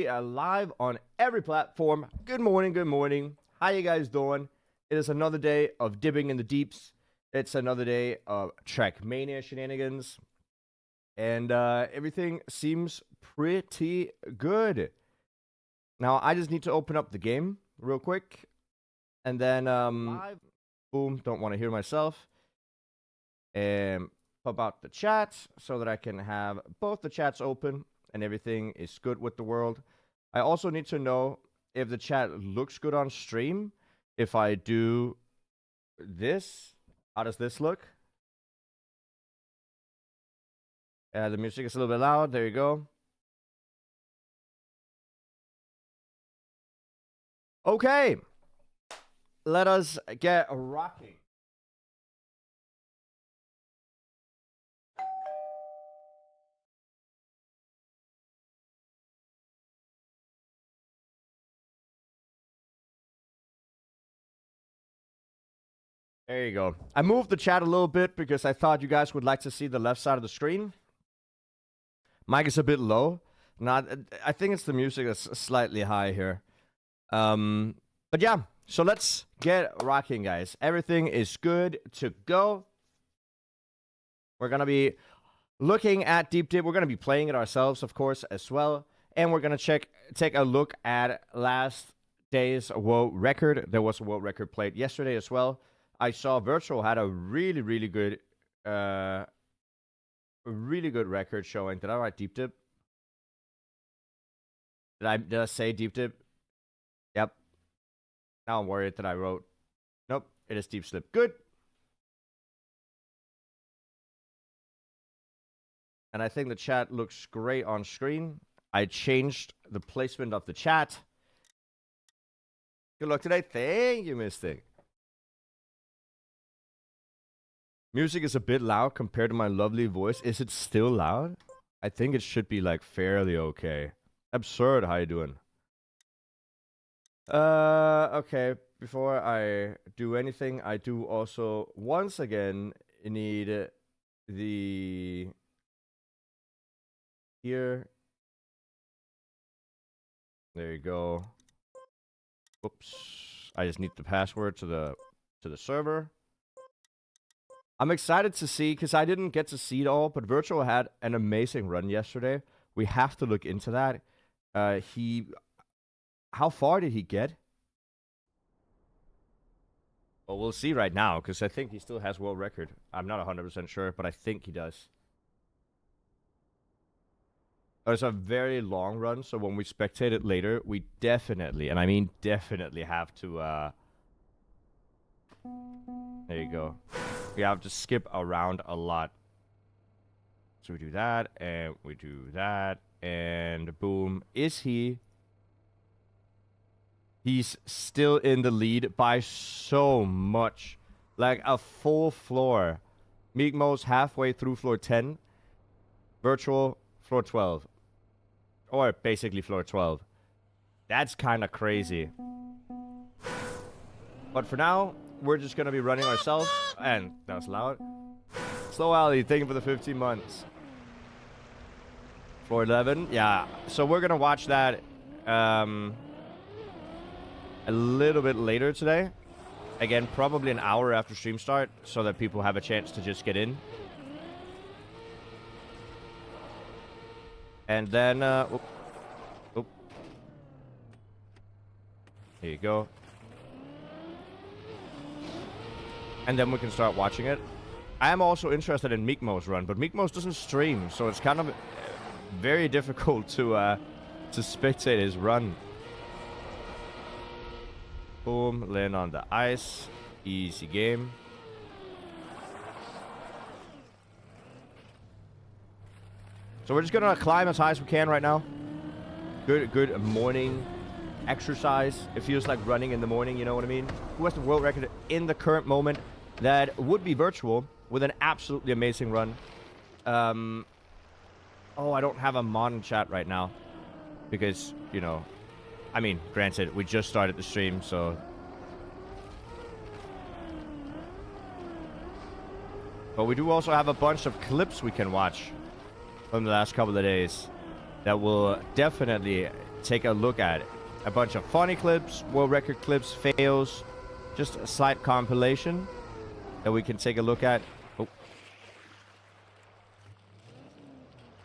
We are live on every platform. Good morning, good morning. How you guys doing? It is another day of dipping in the deeps. It's another day of Trackmania shenanigans. And everything seems pretty good. Now, I just need to open up the game real quick. And then, boom, don't want to hear myself. And pop out the chat so that I can have both the chats open and everything is good with the world. I also need to know if the chat looks good on stream. If I do this, how does this look? The music is a little bit loud. There you go. Okay. Let us get rocking. There you go. I moved the chat a little bit because I thought you guys would like to see the left side of the screen. Mic is a bit low. I think it's the music that's slightly high here. But yeah, so let's get rocking, guys. Everything is good to go. We're going to be looking at Deep Dip. We're going to be playing it ourselves, of course, as well. And we're going to take a look at last day's world record. There was a world record played yesterday as well. I saw Virtual had a really good record showing. Did I write Deep Dip? Did I say Deep Dip? Yep. Now I'm worried that I wrote. Nope, it is Deep Slip. Good. And I think the chat looks great on screen. I changed the placement of the chat. Good luck today. Thank you, Mystic. Music is a bit loud compared to my lovely voice. Is it still loud? I think it should be like fairly okay. Absurd, how you doing? Okay. Before I do anything, I do also once again need the here. There you go. Oops. I just need the password to the server. I'm excited to see, because I didn't get to see it all, but Virtual had an amazing run yesterday. We have to look into that. How far did he get? Well, we'll see right now, because I think he still has world record. I'm not 100% sure, but I think he does. It's a very long run, so when we spectate it later, we definitely, and I mean definitely, have to, there you go. We have to skip around a lot. So we do that, and we do that, and boom. Is he? He's still in the lead by so much. Like a full floor. Meekmo's halfway through floor 10. Virtual, floor 12. Or basically floor 12. That's kind of crazy. But for now, we're just going to be running ourselves. And that was loud. Slow Ali, thank you for the 15 months. Floor 11. Yeah. So we're going to watch that a little bit later today. Again, probably an hour after stream start, so that people have a chance to just get in. And then, There you go. And then we can start watching it. I am also interested in Meekmo's run, but Meekmo's doesn't stream, so it's kind of very difficult to spectate his run. Boom, land on the ice. Easy game. So we're just gonna climb as high as we can right now. Good morning exercise. It feels like running in the morning, you know what I mean? Who has the world record in the current moment? That would be Virtual with an absolutely amazing run. Oh, I don't have a mod in chat right now because, you know, I mean, granted, we just started the stream, so. But we do also have a bunch of clips we can watch from the last couple of days that will definitely take a look at a bunch of funny clips, world record clips, fails, just a slight compilation that we can take a look at. Oh.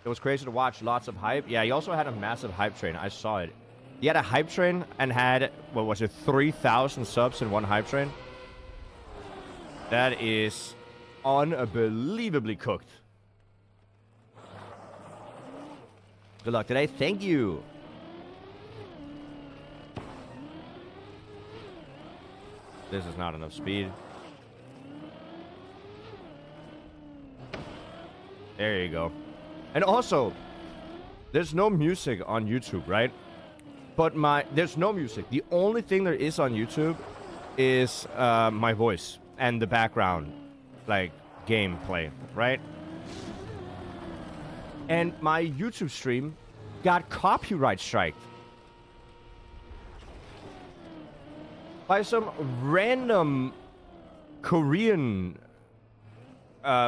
It was crazy to watch, lots of hype. Yeah, he also had a massive hype train. I saw it. He had a hype train and had, what was it, 3,000 subs in one hype train. That is unbelievably cooked. Good luck today. Thank you. This is not enough speed. There you go. And also, there's no music on YouTube, right? But there's no music. The only thing there is on YouTube is my voice and the background, like, gameplay, right? And my YouTube stream got copyright striked by some random Korean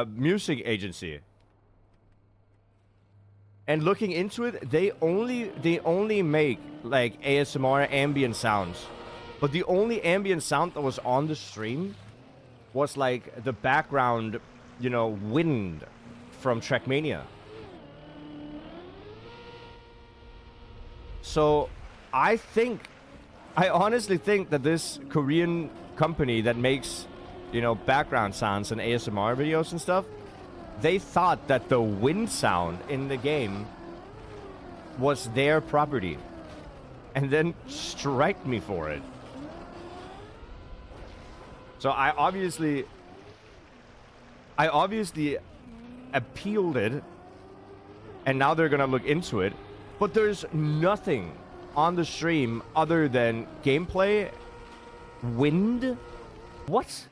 music agency. And looking into it, they only make like ASMR ambient sounds. But the only ambient sound that was on the stream was like the background, you know, wind from Trackmania. So I honestly think that this Korean company that makes, you know, background sounds and ASMR videos and stuff, they thought that the wind sound in the game was their property and then striked me for it. So I obviously appealed it, and now they're gonna look into it. But there's nothing on the stream other than gameplay, wind. What?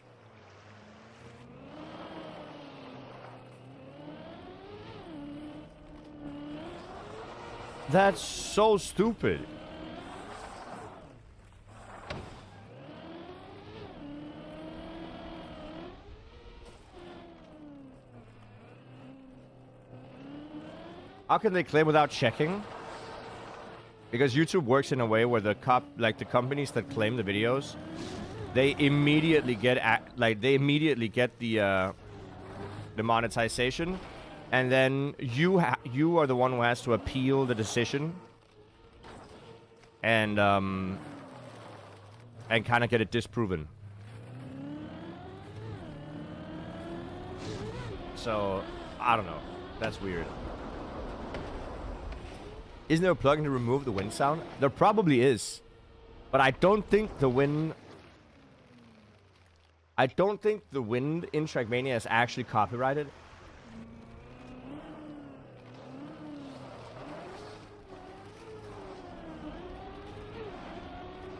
That's so stupid. How can they claim without checking? Because YouTube works in a way where the companies that claim the videos, they immediately get the monetization, and then you are the one who has to appeal the decision, and kind of get it disproven. So I don't know. That's weird. Isn't there a plugin to remove the wind sound? There probably is. But I don't think the wind in Trackmania is actually copyrighted.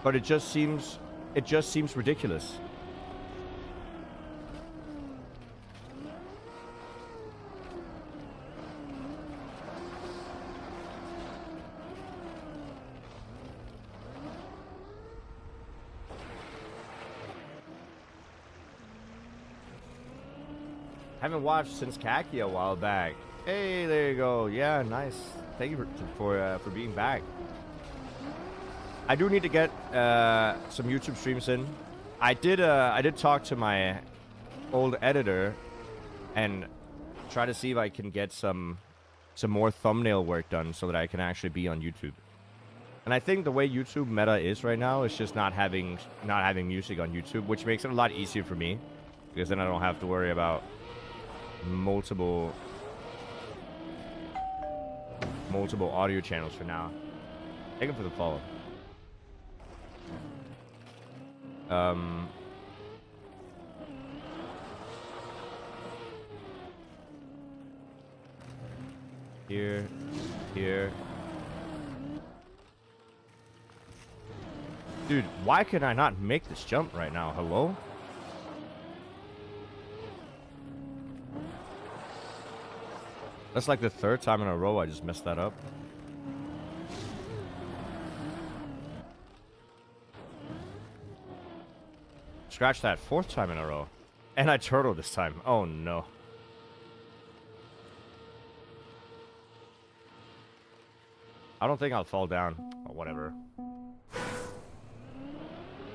But it just seems ridiculous. Haven't watched since Kaki a while back. Hey, there you go. Yeah, nice. Thank you for being back. I do need to get some YouTube streams in. I did talk to my old editor and try to see if I can get some more thumbnail work done so that I can actually be on YouTube. And I think the way YouTube meta is right now is just not having music on YouTube, which makes it a lot easier for me, because then I don't have to worry about multiple audio channels for now. Thank you for the follow. Here. Dude, why can I not make this jump right now? Hello? That's like the third time in a row I just messed that up. Scratch that fourth time in a row. And I turtle this time. Oh no. I don't think I'll fall down. Oh whatever.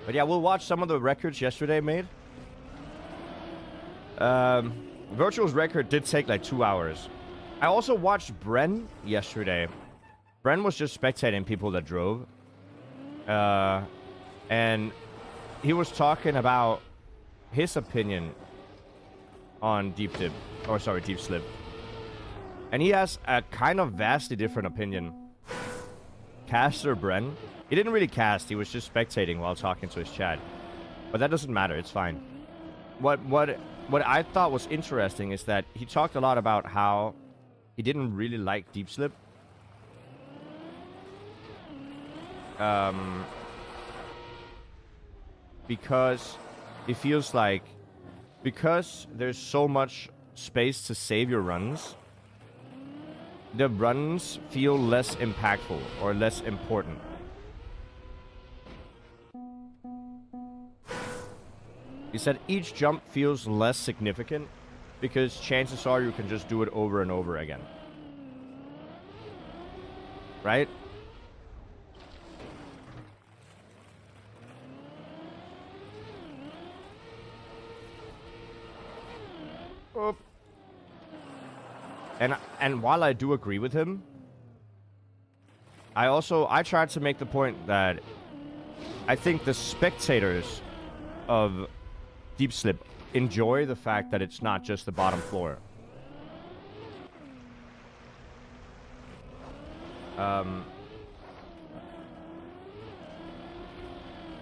But yeah, we'll watch some of the records yesterday made. Virtual's record did take like 2 hours. I also watched Bren yesterday. Bren was just spectating people that drove. And he was talking about his opinion on Deep Dip. Or sorry, Deep Slip. And he has a kind of vastly different opinion. Caster Bren. He didn't really cast, he was just spectating while talking to his chat. But that doesn't matter, it's fine. What I thought was interesting is that he talked a lot about how he didn't really like Deep Slip. Because it feels like, because there's so much space to save your runs, the runs feel less impactful or less important. He said each jump feels less significant because chances are you can just do it over and over again. Right? Oh. And while I do agree with him, I tried to make the point that I think the spectators of Deep Slip enjoy the fact that it's not just the bottom floor.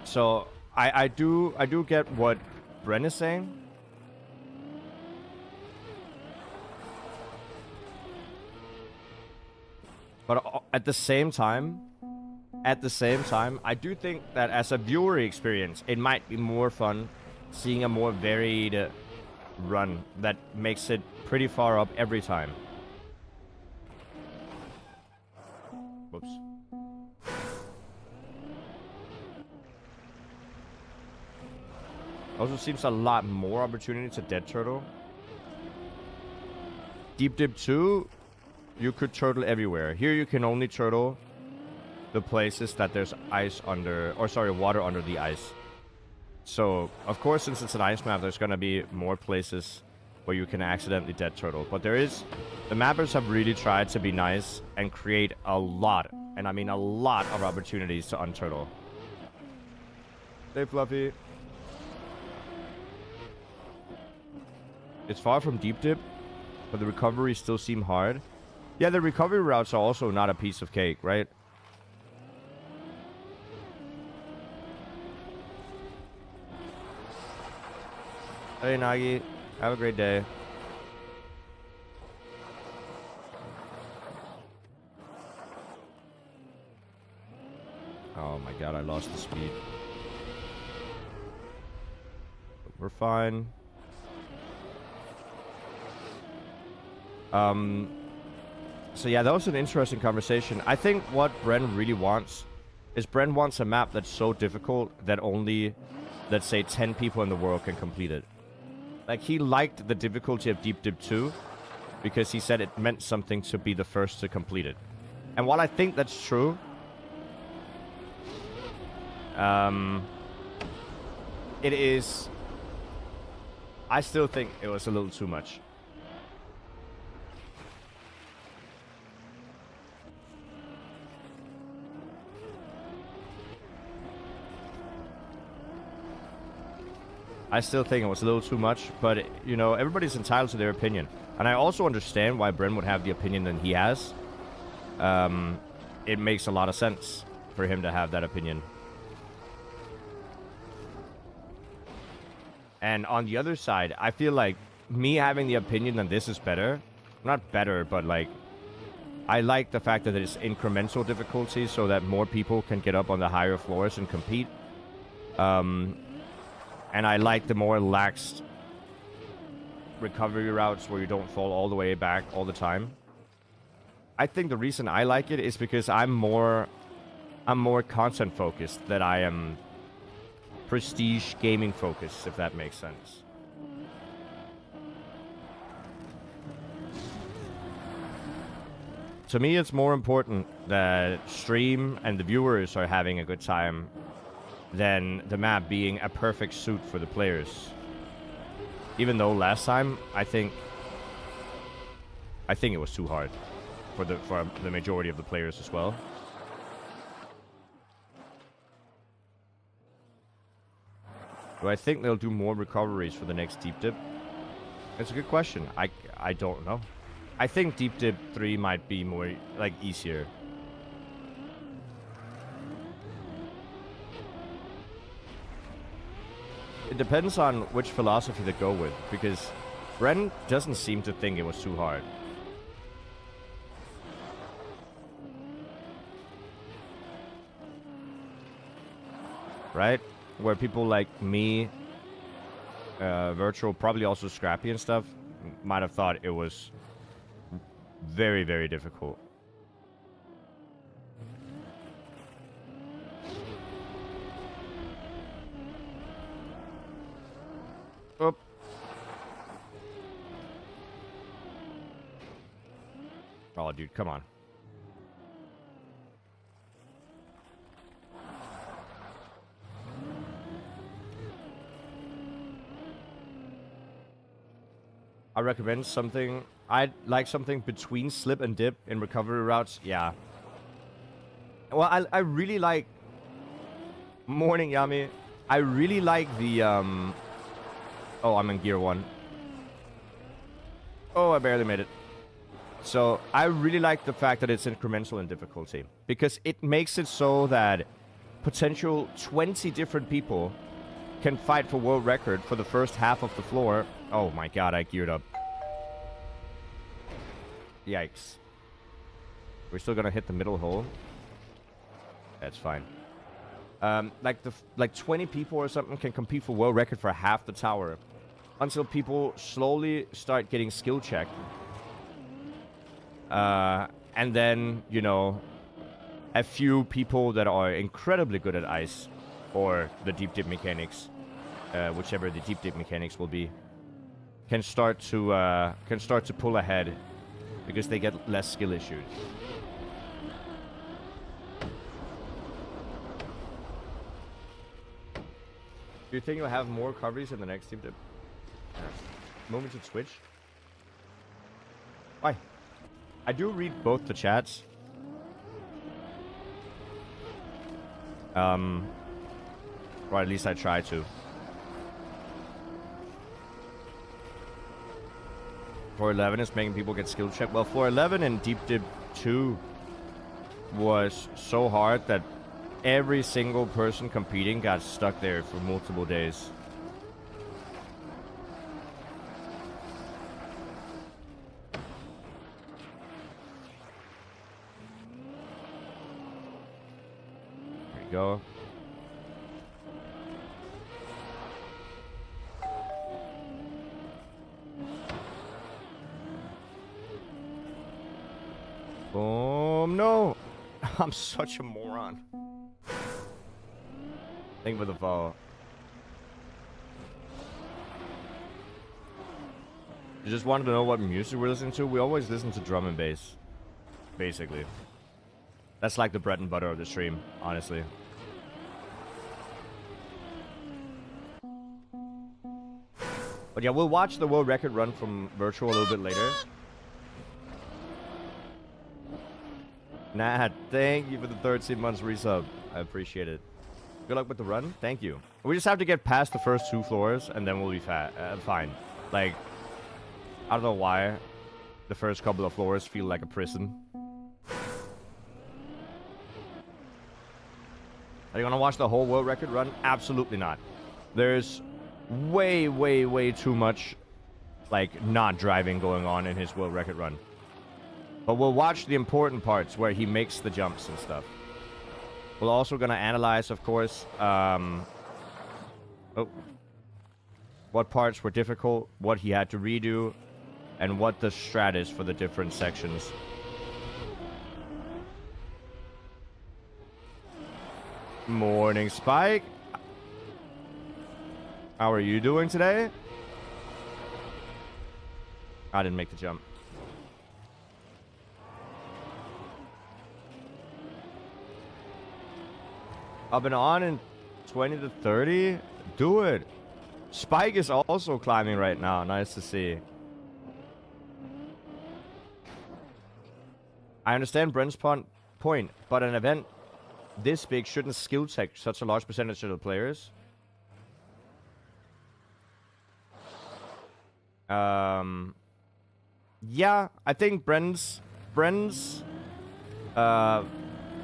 So I do get what Bren is saying. But at the same time, I do think that as a viewer experience, it might be more fun seeing a more varied run that makes it pretty far up every time. Whoops. Also seems a lot more opportunity to dead turtle. Deep Dip 2, you could turtle everywhere. Here you can only turtle the places that there's ice under, or sorry, water under the ice. So, of course, since it's an ice map, there's gonna be more places where you can accidentally dead turtle. But the mappers have really tried to be nice and create a lot, and I mean a lot of opportunities to unturtle. Hey, Fluffy. It's far from Deep Dip, but the recoveries still seem hard. Yeah, the recovery routes are also not a piece of cake, right? Hey, Nagi. Have a great day. Oh my god, I lost the speed. We're fine. So yeah, that was an interesting conversation. I think what Bren really wants is Bren wants a map that's so difficult that only, let's say, 10 people in the world can complete it. Like, he liked the difficulty of Deep Dip 2 because he said it meant something to be the first to complete it. And while I think that's true, it is... I still think it was a little too much. I still think it was a little too much, but, you know, everybody's entitled to their opinion. And I also understand why Bren would have the opinion that he has. It makes a lot of sense for him to have that opinion. And on the other side, I feel like me having the opinion that this is better, not better, but like, I like the fact that it's incremental difficulty so that more people can get up on the higher floors and compete. And I like the more laxed recovery routes where you don't fall all the way back all the time. I think the reason I like it is because I'm more content focused than I am prestige gaming focused, if that makes sense. To me, it's more important that stream and the viewers are having a good time than the map being a perfect suit for the players. Even though last time, I think it was too hard for the majority of the players as well. Do I think they'll do more recoveries for the next deep dip? That's a good question. I don't know. I think deep dip 3 might be more like easier. It depends on which philosophy they go with, because Bren doesn't seem to think it was too hard. Right? Where people like me, Virtual, probably also Scrappy and stuff, might have thought it was very, very difficult. Oh. Oh, dude, come on. I recommend something. I'd like something between slip and dip in recovery routes. Yeah. Well, I really like... Morning, Yami. I really like the... Oh, I'm in gear 1. Oh, I barely made it. So, I really like the fact that it's incremental in difficulty. Because it makes it so that potential 20 different people can fight for world record for the first half of the floor. Oh my god, I geared up. Yikes. We're still gonna hit the middle hole. That's fine. Like 20 people or something can compete for world record for half the tower. Until people slowly start getting skill checked. And then, you know, a few people that are incredibly good at ice or the deep dip mechanics, whichever the deep dip mechanics will be, can start to pull ahead because they get less skill issued. Do you think you'll have more recoveries in the next deep dip? Moment to switch. Why? I do read both the chats. Or at least I try to. Floor 11 is making people get skill check. Well, floor 11 and Deep Dip 2 was so hard that every single person competing got stuck there for multiple days. There you go. Boom, no. I'm such a moron. Thank you for the follow. You just wanted to know what music we're listening to? We always listen to drum and bass. Basically. That's like the bread and butter of the stream, honestly. But yeah, we'll watch the world record run from Virtual a little bit later. Nah, thank you for the 13 months resub. I appreciate it. Good luck with the run. Thank you. We just have to get past the first 2 floors, and then we'll be fine. Like, I don't know why the first couple of floors feel like a prison. Are you gonna watch the whole world record run? Absolutely not. There's way, way, way too much, like, not driving going on in his world record run. But we'll watch the important parts where he makes the jumps and stuff. We're also going to analyze, of course, what parts were difficult, what he had to redo, and what the strat is for the different sections. Morning, Spike. How are you doing today? I didn't make the jump. Up and on in 20 to 30. Do it. Spike is also climbing right now. Nice to see. I understand Brent's point, but an event this big shouldn't skill tech such a large percentage of the players. Yeah, I think Brent's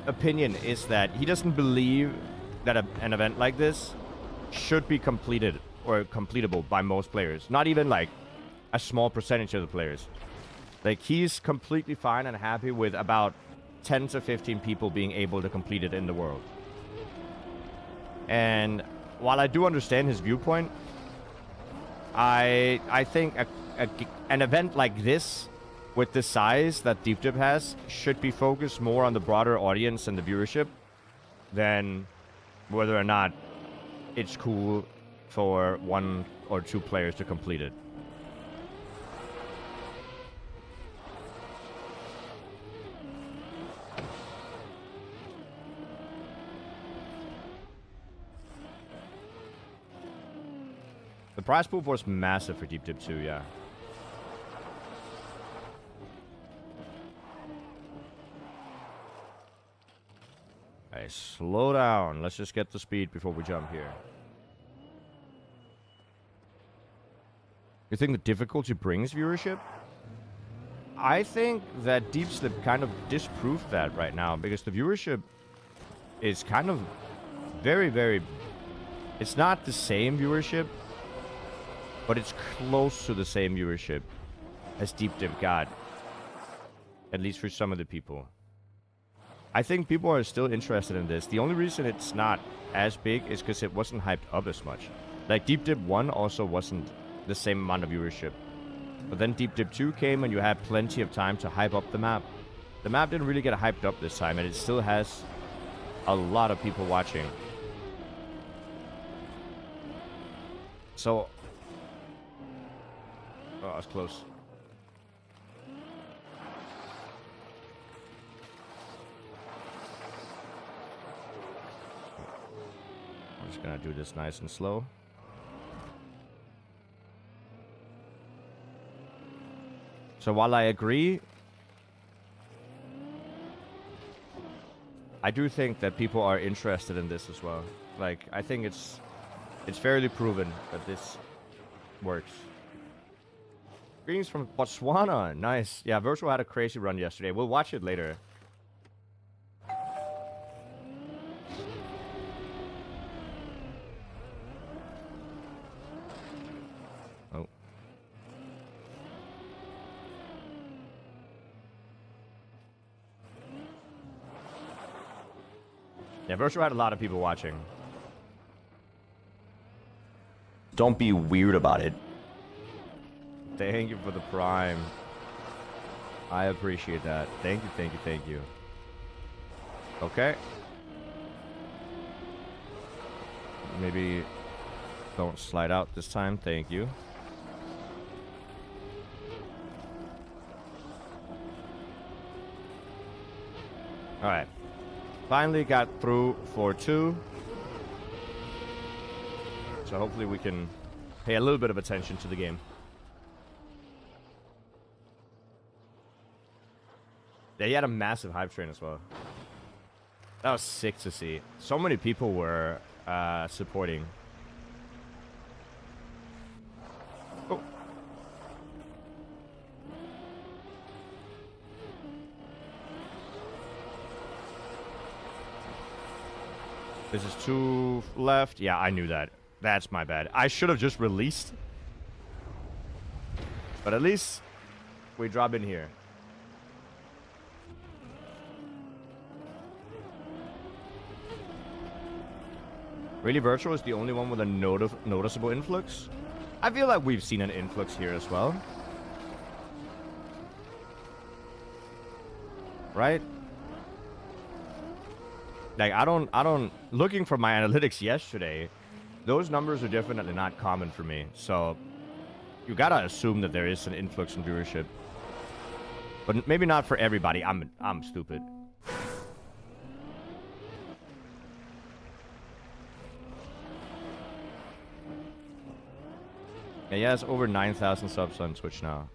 opinion is that he doesn't believe that an event like this should be completed or completable by most players. Not even like a small percentage of the players. Like, he's completely fine and happy with about 10 to 15 people being able to complete it in the world. And while I do understand his viewpoint, I think an event like this, with the size that Deep Dip has, should be focused more on the broader audience and the viewership than whether or not it's cool for 1 or 2 players to complete it. The prize pool was massive for Deep Dip 2, yeah. Alright, slow down. Let's just get the speed before we jump here. You think the difficulty brings viewership? I think that Deep Slip kind of disproved that right now, because the viewership is kind of very, very... It's not the same viewership, but it's close to the same viewership as Deep Dip got. At least for some of the people. I think people are still interested in this. The only reason it's not as big is because it wasn't hyped up as much. Like, Deep Dip 1 also wasn't the same amount of viewership. But then Deep Dip 2 came and you had plenty of time to hype up the map. The map didn't really get hyped up this time, and it still has a lot of people watching. So... Oh, I was close. I'm just gonna do this nice and slow. So while I agree, I do think that people are interested in this as well. Like, I think it's fairly proven that this works. Greetings from Botswana. Nice. Yeah, Virtual had a crazy run yesterday. We'll watch it later. Oh. Yeah, Virtual had a lot of people watching. Don't be weird about it. Thank you for the prime. I appreciate that. Thank you, thank you, thank you. Okay. Maybe don't slide out this time. Thank you. Alright. Finally got through 4-2. So hopefully we can pay a little bit of attention to the game. Yeah, he had a massive hype train as well. That was sick to see. So many people were supporting. Oh. This is 2 left. Yeah, I knew that. That's my bad. I should have just released. But at least we drop in here. Really, Virtual is the only one with a noticeable influx? I feel like we've seen an influx here as well. Right? Like, I don't... Looking for my analytics yesterday, those numbers are definitely not common for me. So, you gotta assume that there is an influx in viewership. But maybe not for everybody. I'm stupid. Yeah, he has over 9,000 subs on Twitch now.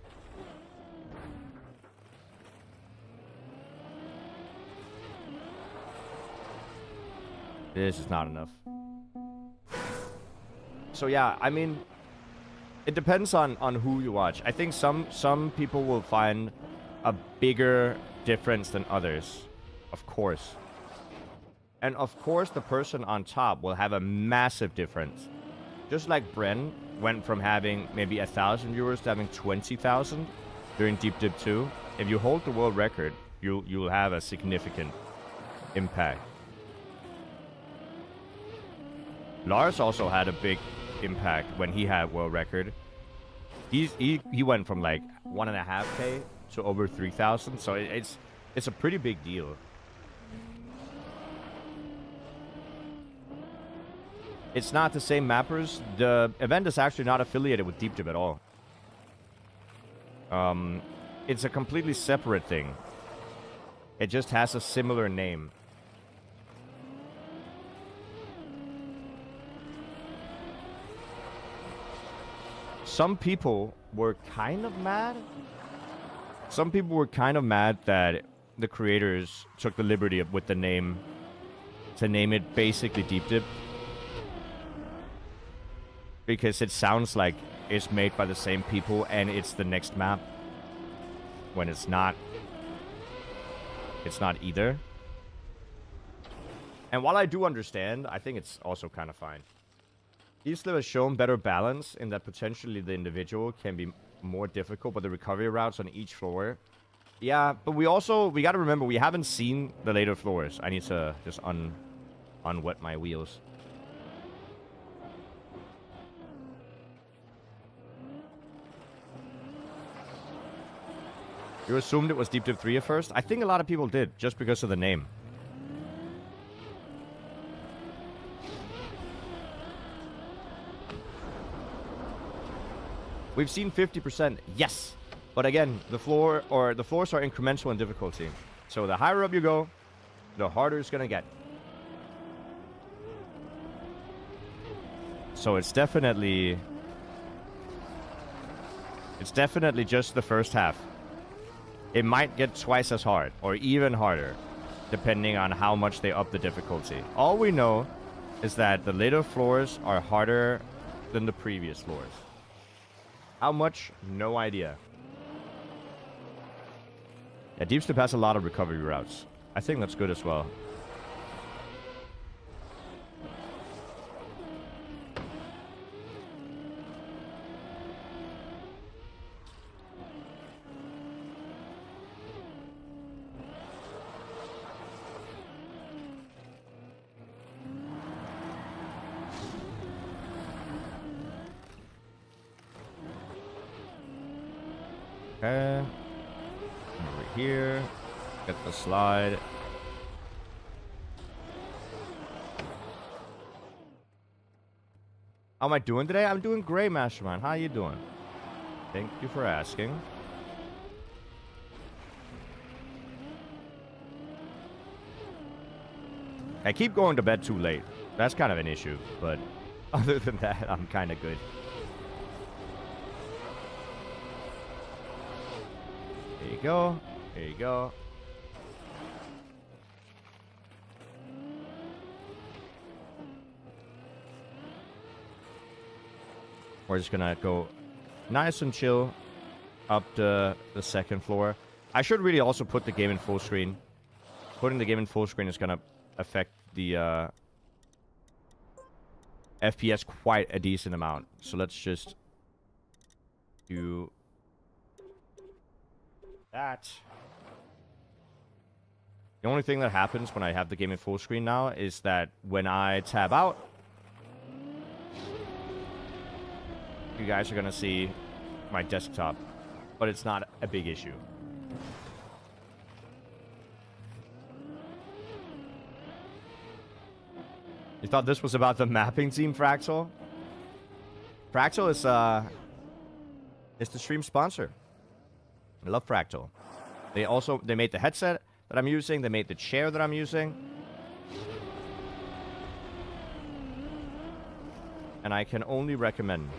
This is not enough. So yeah, I mean, it depends on who you watch. I think some people will find a bigger difference than others, of course. And of course, the person on top will have a massive difference. Just like Bren went from having maybe 1,000 viewers to having 20,000 during Deep Dip 2. If you hold the world record, you'll have a significant impact. Lars also had a big impact when he had world record. He went from like 1.5K to over 3,000, so it's a pretty big deal. It's not the same mappers. The event is actually not affiliated with Deep Dip at all. It's a completely separate thing. It just has a similar name. Some people were kind of mad. Some people were kind of mad that the creators took the liberty with the name to name it basically Deep Dip. Because it sounds like it's made by the same people and it's the next map. When it's not. It's not either. And while I do understand, I think it's also kind of fine. Eastler has shown better balance in that potentially the individual can be more difficult, but the recovery routes on each floor. Yeah, but we got to remember, we haven't seen the later floors. I need to just unwet my wheels. You assumed it was Deep Dip 3 at first? I think a lot of people did, just because of the name. We've seen 50%, yes. But again, the floors are incremental in difficulty. So the higher up you go, the harder it's gonna get. So it's definitely just the first half. It might get twice as hard, or even harder, depending on how much they up the difficulty. All we know is that the later floors are harder than the previous floors. How much? No idea. Yeah, Deep Dip has a lot of recovery routes. I think that's good as well. Okay. Over here. Get the slide. How am I doing today? I'm doing great, Mastermind. How are you doing? Thank you for asking. I keep going to bed too late. That's kind of an issue, but other than that, I'm kind of good. There you go. There you go. We're just gonna go nice and chill up the second floor. I should really also put the game in full screen. Putting the game in full screen is gonna affect the FPS quite a decent amount. So let's just do that. The only thing that happens when I have the game in full screen now is that when I tab out, you guys are gonna see my desktop, but it's not a big issue. You thought this was about the mapping team, Fraxel? Fraxel is the stream sponsor. I love Fractal. They made the headset that I'm using. They made the chair that I'm using. And I can only recommend.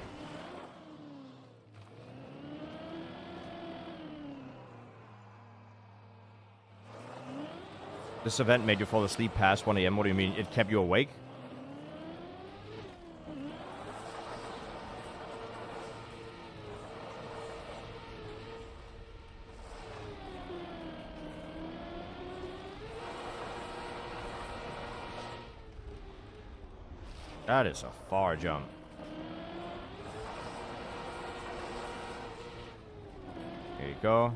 This event made you fall asleep past 1 a.m. What do you mean? It kept you awake? That is a far jump. Here you go.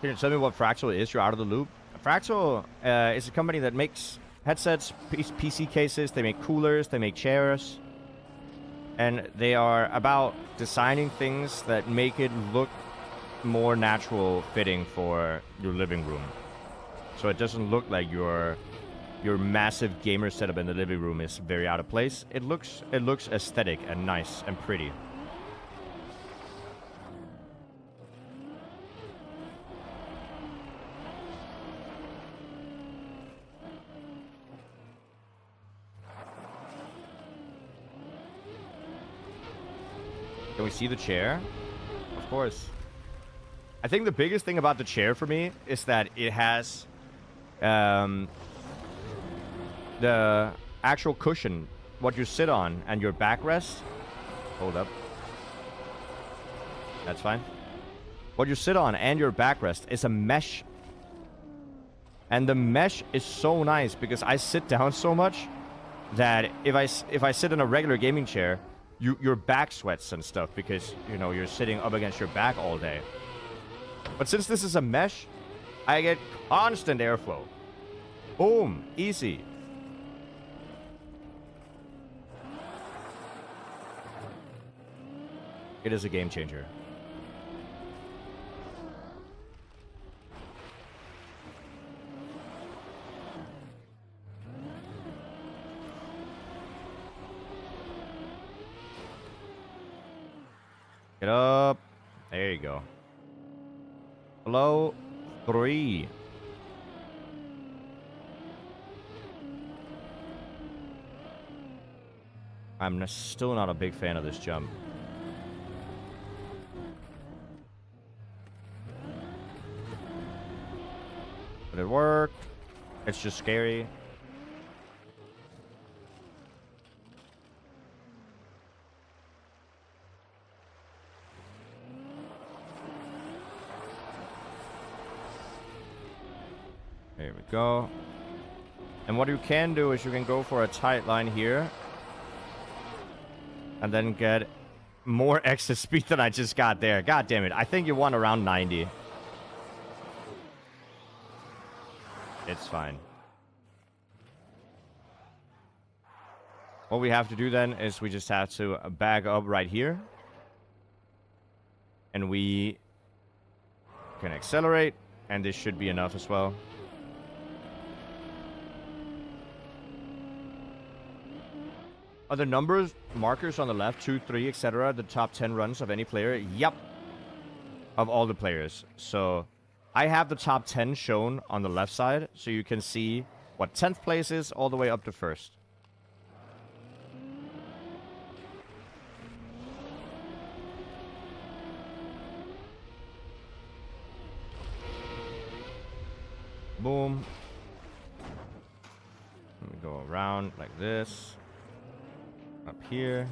Can you tell me what Fractal is? You're out of the loop. Fractal is a company that makes headsets, PC cases, they make coolers, they make chairs. And they are about designing things that make it look more natural fitting for your living room. So it doesn't look like your massive gamer setup in the living room is very out of place. It looks aesthetic and nice and pretty. Can we see the chair? Of course. I think the biggest thing about the chair for me is that it has the actual cushion, what you sit on, and your backrest. Hold up. That's fine. What you sit on and your backrest is a mesh. And the mesh is so nice because I sit down so much that if I sit in a regular gaming chair, your back sweats and stuff because, you know, you're sitting up against your back all day. But since this is a mesh, I get constant airflow. Boom. Easy. It is a game changer. Get up. There you go. Hello. 3. I'm still not a big fan of this jump. But it worked. It's just scary. There we go. And what you can do is you can go for a tight line here. And then get more extra speed than I just got there. God damn it. I think you want around 90. It's fine. What we have to do then is we just have to back up right here. And we can accelerate. And this should be enough as well. Are the numbers, markers on the left, 2, 3, etc., the top 10 runs of any player? Yep. Of all the players. So I have the top 10 shown on the left side, so you can see what 10th place is all the way up to 1st. Boom. Let me go around like this. Up here.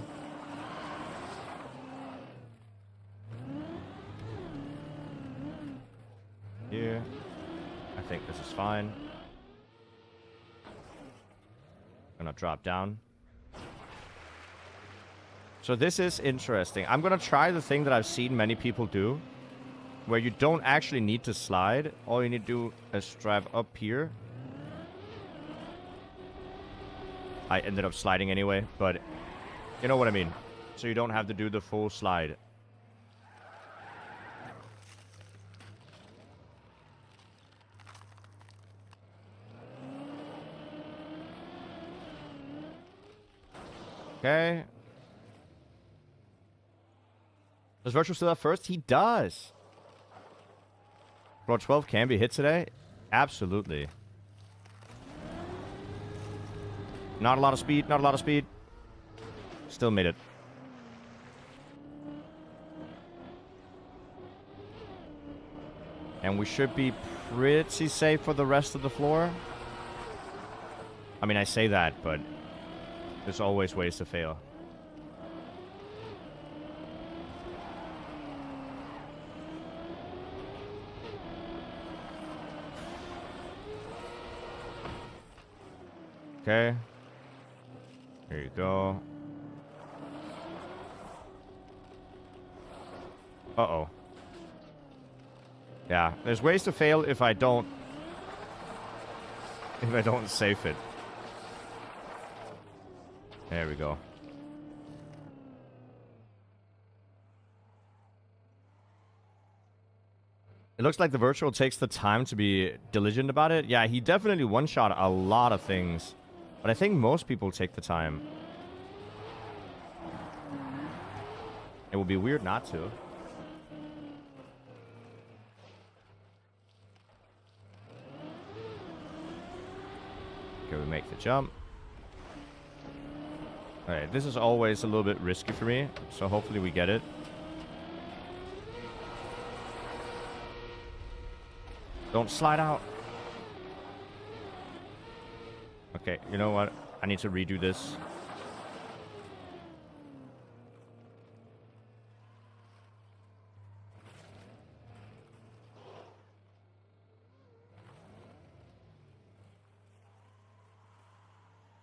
Here. I think this is fine. Gonna drop down. So this is interesting. I'm gonna try the thing that I've seen many people do, where you don't actually need to slide. All you need to do is drive up here. I ended up sliding anyway, but you know what I mean. So you don't have to do the full slide. Okay. Does Virtual still have first? He does. Floor 12 can be hit today? Absolutely. Not a lot of speed, not a lot of speed. Still made it. And we should be pretty safe for the rest of the floor. I mean, I say that, but there's always ways to fail. Okay. Here you go. Uh-oh. Yeah, there's ways to fail if I don't safe it. There we go. It looks like the virtual takes the time to be diligent about it. Yeah, he definitely one-shot a lot of things. But I think most people take the time. It would be weird not to. Okay, we make the jump. Alright, this is always a little bit risky for me, so hopefully we get it. Don't slide out. Okay, you know what? I need to redo this.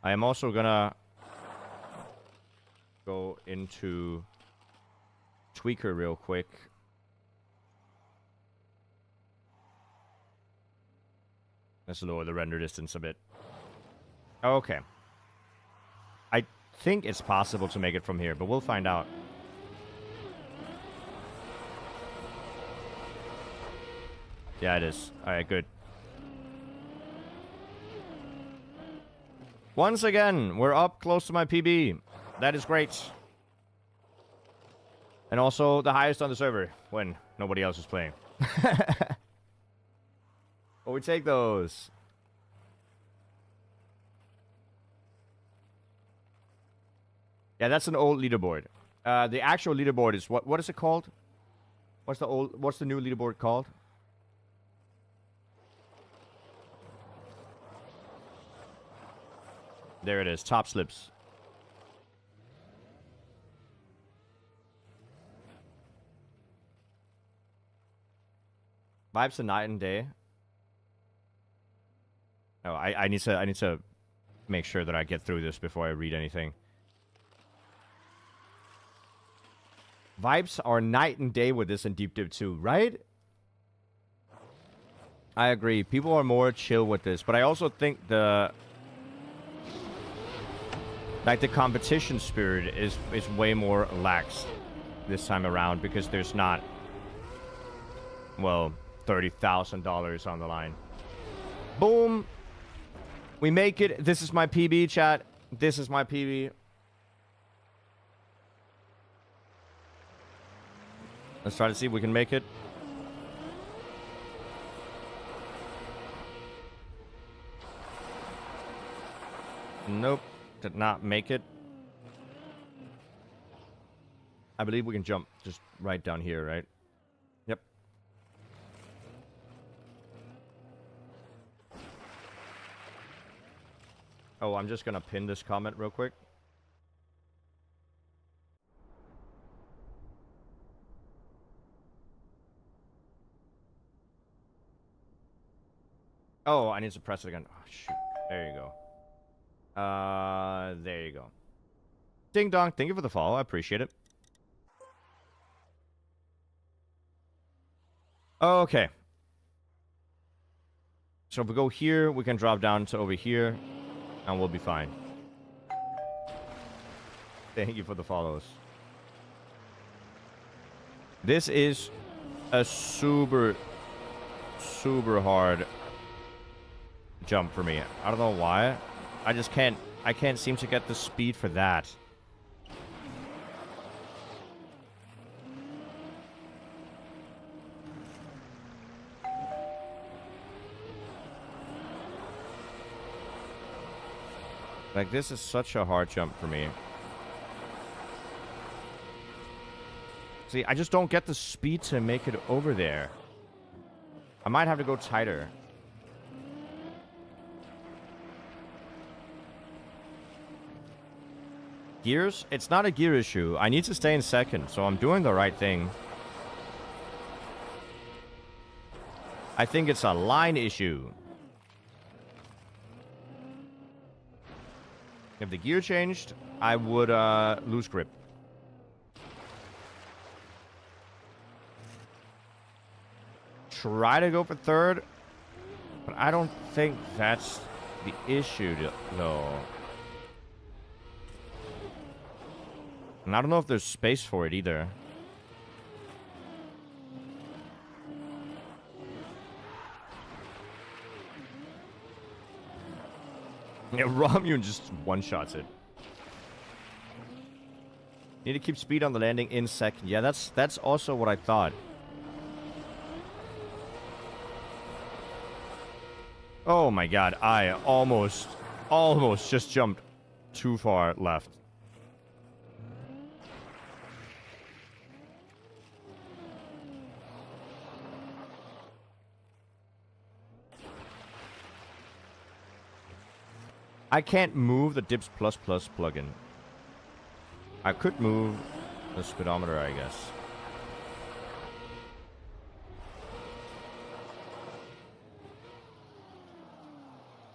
I am also gonna go into Tweaker real quick. Let's lower the render distance a bit. Okay. I think it's possible to make it from here, but we'll find out. Yeah, it is. Alright, good. Once again, we're up close to my PB. That is great. And also the highest on the server when nobody else is playing. But we take those. Yeah, that's an old leaderboard. The actual leaderboard is what is it called? What's the new leaderboard called? There it is, top slips. Vibes of night and day. Oh, I need to make sure that I get through this before I read anything. Vibes are night and day with this in Deep Div 2, right? I agree. People are more chill with this, but I also think the competition spirit is way more lax this time around because there's not, well, $30,000 on the line. Boom. We make it. This is my PB, chat. This is my PB. Let's try to see if we can make it. Nope. Did not make it. I believe we can jump just right down here, right? Yep. Oh, I'm just gonna pin this comment real quick. Oh, I need to press it again. Oh, shoot. There you go. There you go. Ding dong. Thank you for the follow. I appreciate it. Okay. So if we go here, we can drop down to over here, and we'll be fine. Thank you for the follows. This is a super hard jump for me. I don't know why. I can't seem to get the speed for that. Like, this is such a hard jump for me. See, I just don't get the speed to make it over there. I might have to go tighter. Gears? It's not a gear issue. I need to stay in second, so I'm doing the right thing. I think it's a line issue. If the gear changed, I would lose grip. Try to go for third, but I don't think that's the issue, though. And I don't know if there's space for it either. Yeah, Romulon just one-shots it. Need to keep speed on the landing in second. Yeah, that's also what I thought. Oh my god, I almost just jumped too far left. I can't move the Dips++ plugin. I could move the speedometer, I guess.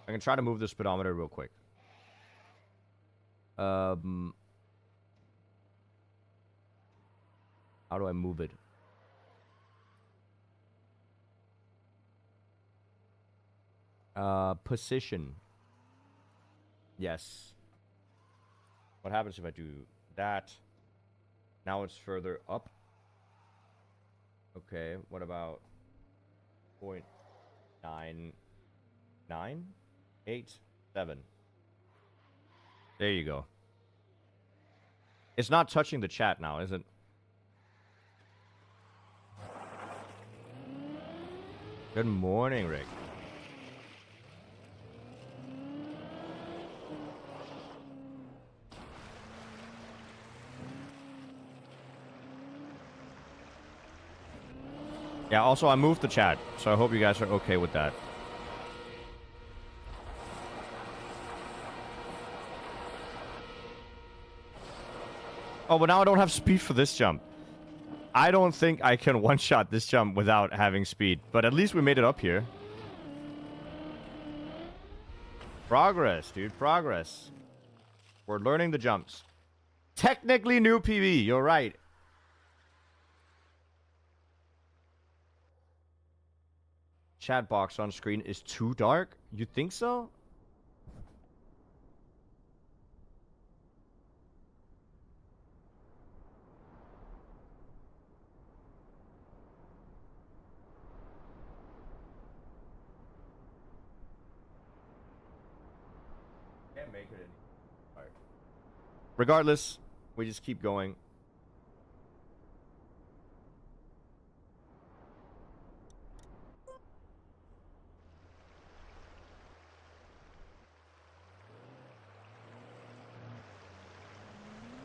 I can try to move the speedometer real quick. How do I move it? Position. Yes. What happens if I do that? Now it's further up. Okay, what about 0.998.7? There you go. It's not touching the chat now, is it? Good morning, Rick. Yeah, also I moved the chat, so I hope you guys are okay with that. Oh, but now I don't have speed for this jump. I don't think I can one-shot this jump without having speed, but at least we made it up here. Progress, dude, progress. We're learning the jumps. Technically new PB, you're right. Chat box on screen is too dark? You think so? Can't make it any. All right. Regardless, we just keep going.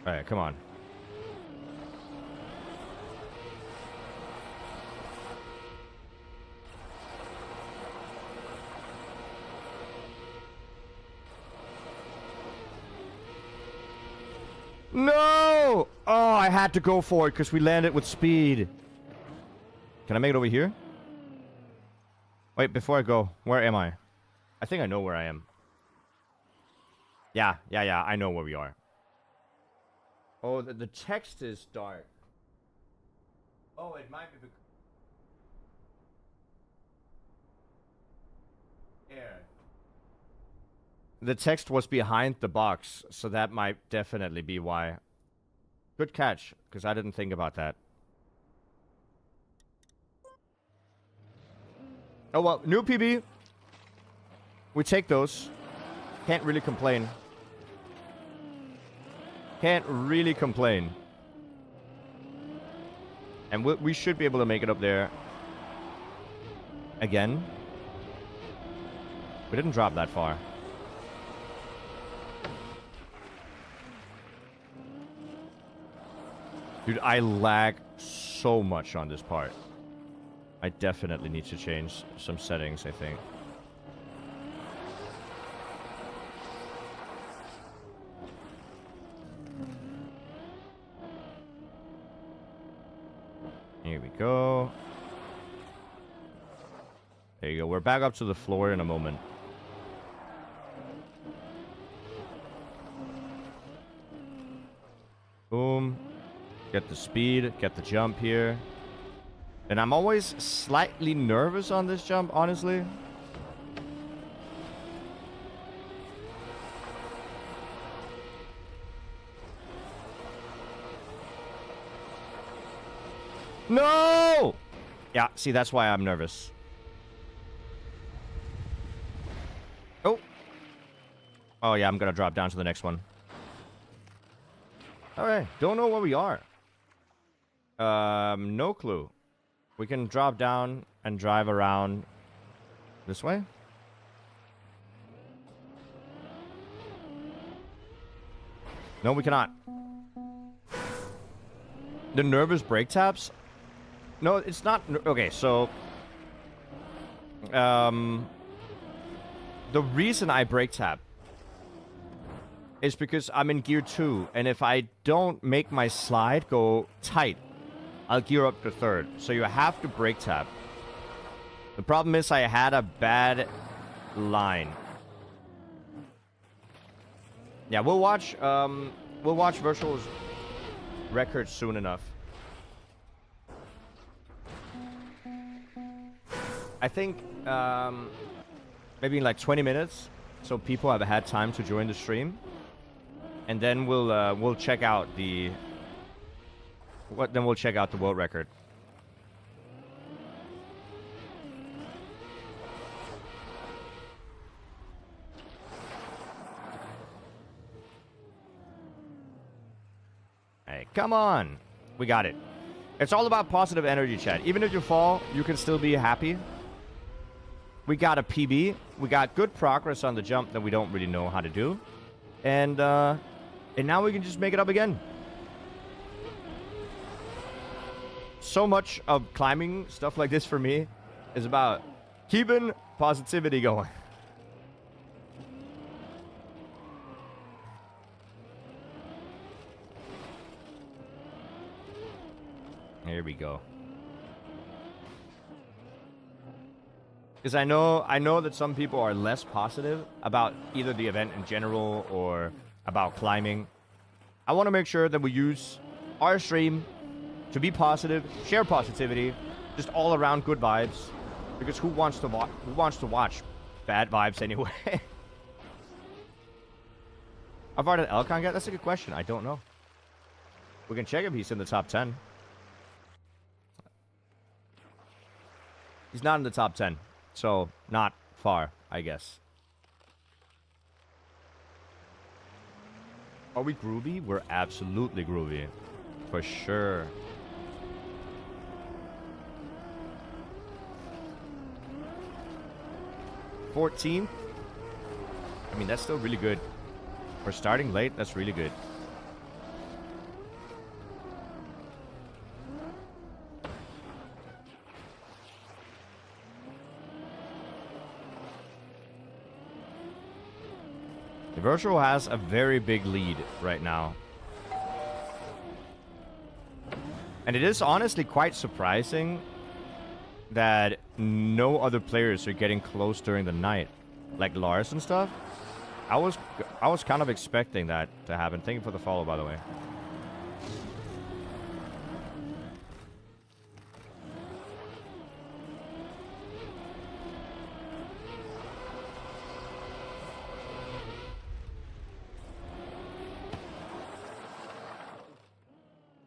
All right, come on. No! Oh, I had to go for it because we landed with speed. Can I make it over here? Wait, before I go, where am I? I think I know where I am. Yeah, I know where we are. Oh, the text is dark. Oh, it might be because... Here. The text was behind the box, so that might definitely be why. Good catch, because I didn't think about that. Oh, well, new PB. We take those. Can't really complain. Can't really complain. And we should be able to make it up there. Again. We didn't drop that far. Dude, I lag so much on this part. I definitely need to change some settings, I think. Here we go. There you go. We're back up to the floor in a moment. Boom. Get the speed, get the jump here. And I'm always slightly nervous on this jump, honestly. No! Yeah, see, that's why I'm nervous. Oh. Oh, yeah, I'm gonna drop down to the next one. Alright, don't know where we are. No clue. We can drop down and drive around this way. No, we cannot. The nervous brake taps? No, it's not. Okay, so the reason I brake tap is because I'm in gear 2, and if I don't make my slide go tight, I'll gear up to 3rd. So you have to brake tap. The problem is I had a bad line. Yeah, we'll watch Virtual's record soon enough. I think maybe in like 20 minutes, so people have had time to join the stream, and then we'll check out the world record. Hey, come on, we got it. It's all about positive energy, chat. Even if you fall, you can still be happy. We got a PB. We got good progress on the jump that we don't really know how to do. And now we can just make it up again. So much of climbing stuff like this for me is about keeping positivity going. Here we go. Because I know that some people are less positive about either the event in general or about climbing. I want to make sure that we use our stream to be positive, share positivity, just all around good vibes. Because who wants to watch bad vibes anyway? How far did Elcon get? That's a good question. I don't know. We can check if he's in the top 10. He's not in the top 10. So, not far, I guess. Are we groovy? We're absolutely groovy. For sure. $14th? I mean, that's still really good. We're starting late. That's really good. The Virtual has a very big lead right now. And it is honestly quite surprising that no other players are getting close during the night. Like Lars and stuff. I was kind of expecting that to happen. Thank you for the follow, by the way.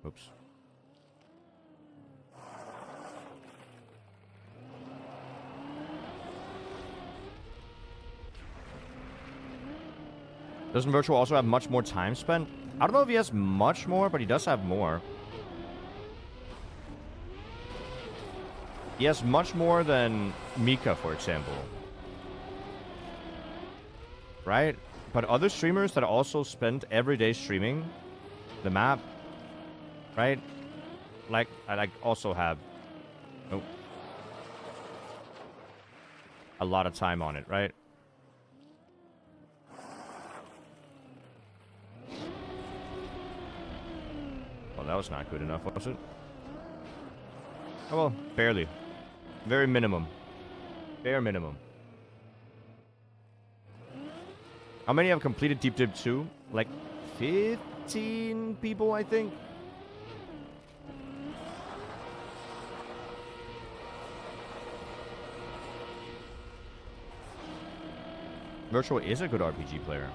Oops. Doesn't Virtual also have much more time spent? I don't know if he has much more, but he does have more. He has much more than Mika, for example. Right? But other streamers that also spend every day streaming the map, right? Like, I like also have a lot of time on it, right? Well, that was not good enough, was it? Oh, well, barely. Very minimum. Bare minimum. How many have completed Deep Dip 2? Like 15 people, I think. Virtual is a good RPG player.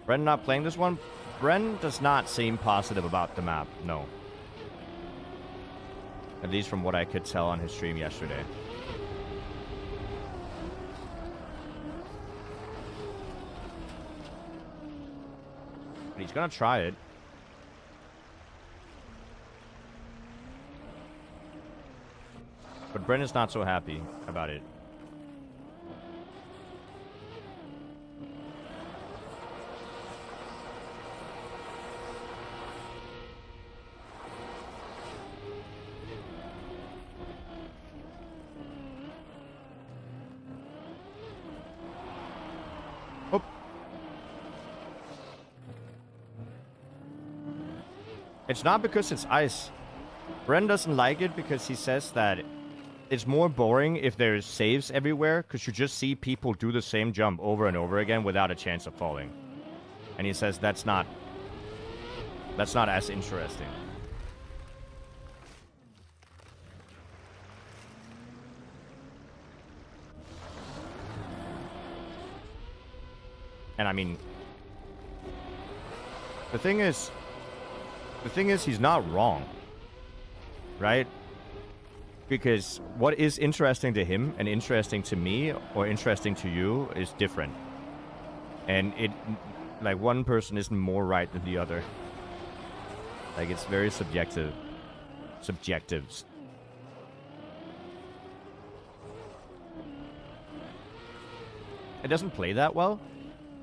Bren not playing this one? Bren does not seem positive about the map, no. At least from what I could tell on his stream yesterday. But he's gonna try it. But Bren is not so happy about it. It's not because it's ice. Bren doesn't like it because he says that it's more boring if there's saves everywhere, because you just see people do the same jump over and over again without a chance of falling. And he says that's not as interesting. And I mean, the thing is he's not wrong, right? Because what is interesting to him and interesting to me or interesting to you is different. And it, like, one person isn't more right than the other. Like, it's very subjective. Subjectives. It doesn't play that well.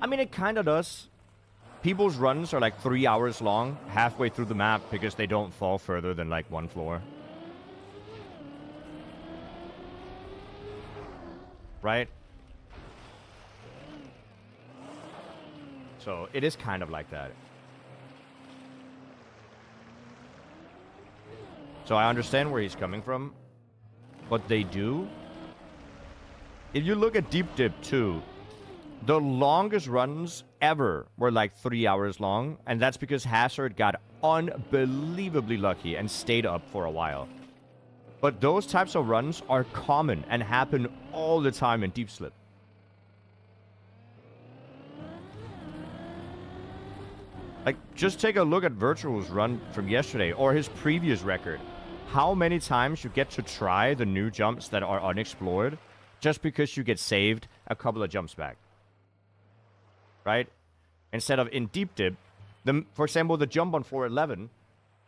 I mean, it kind of does. People's runs are like 3 hours long, halfway through the map, because they don't fall further than like one floor. Right? So, it is kind of like that. So, I understand where he's coming from. But they do. If you look at Deep Dip 2, the longest runs ever were like 3 hours long, and that's because Hazard got unbelievably lucky and stayed up for a while. But those types of runs are common and happen all the time in Deep Slip. Like, just take a look at Virtual's run from yesterday, or his previous record. How many times you get to try the new jumps that are unexplored, just because you get saved a couple of jumps back. Right? Instead of in Deep Dip, for example, the jump on floor 11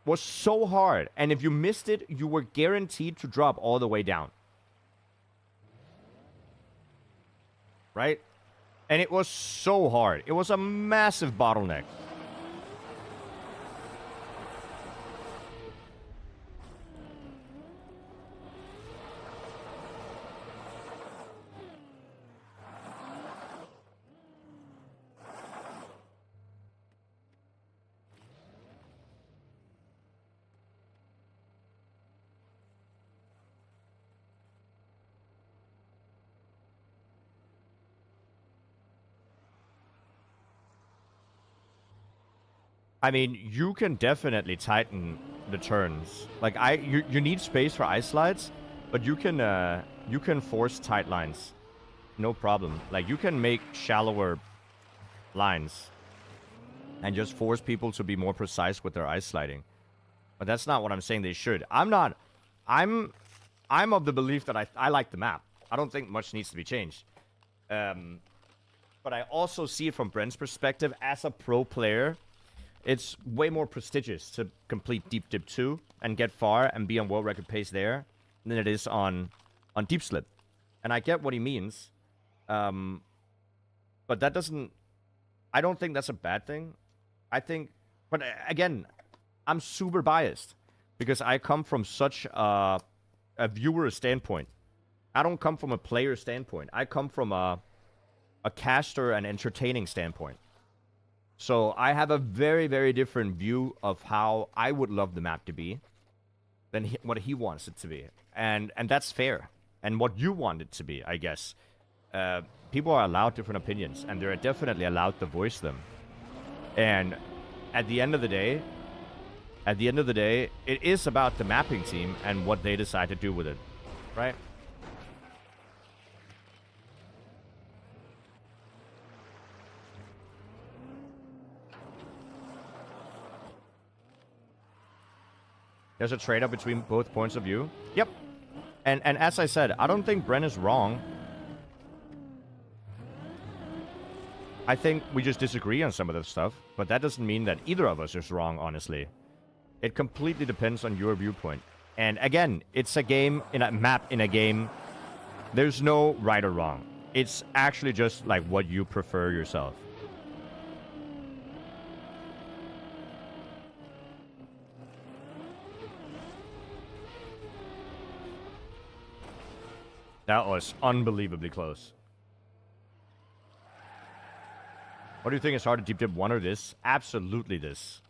was so hard, and if you missed it, you were guaranteed to drop all the way down. Right? And it was so hard. It was a massive bottleneck. I mean, you can definitely tighten the turns. Like, you need space for ice slides, but you can force tight lines, no problem. Like, you can make shallower lines and just force people to be more precise with their ice sliding. But that's not what I'm saying they should. I'm of the belief that I like the map. I don't think much needs to be changed. But I also see it from Brent's perspective as a pro player. It's way more prestigious to complete Deep Dip 2 and get far and be on world record pace there than it is on Deep Slip. And I get what he means. But that doesn't... I don't think that's a bad thing. I think... But again, I'm super biased. Because I come from such a viewer standpoint. I don't come from a player standpoint. I come from a caster and entertaining standpoint. So I have a very, very different view of how I would love the map to be than what he wants it to be. And that's fair. And what you want it to be, I guess. People are allowed different opinions, and they're definitely allowed to voice them. And at the end of the day, it is about the mapping team and what they decide to do with it, right? There's a trade-off between both points of view. Yep. And as I said, I don't think Bren is wrong. I think we just disagree on some of this stuff, but that doesn't mean that either of us is wrong, honestly. It completely depends on your viewpoint. And again, it's a game in a map in a game. There's no right or wrong. It's actually just like what you prefer yourself. That was unbelievably close. What do you think is harder, deep dip 1 or this? Absolutely this.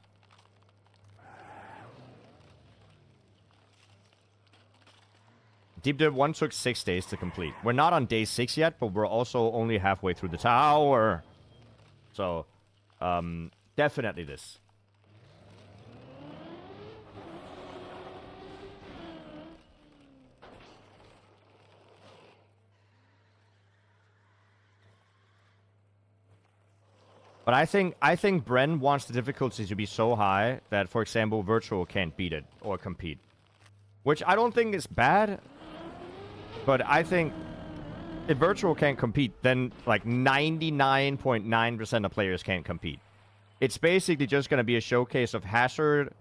Deep dip 1 took 6 days to complete. We're not on day 6 yet, but we're also only halfway through the tower. So, definitely this. But I think Bren wants the difficulty to be so high that, for example, Virtual can't beat it or compete. Which I don't think is bad. But I think if Virtual can't compete, then like 99.9% of players can't compete. It's basically just going to be a showcase of Hazard,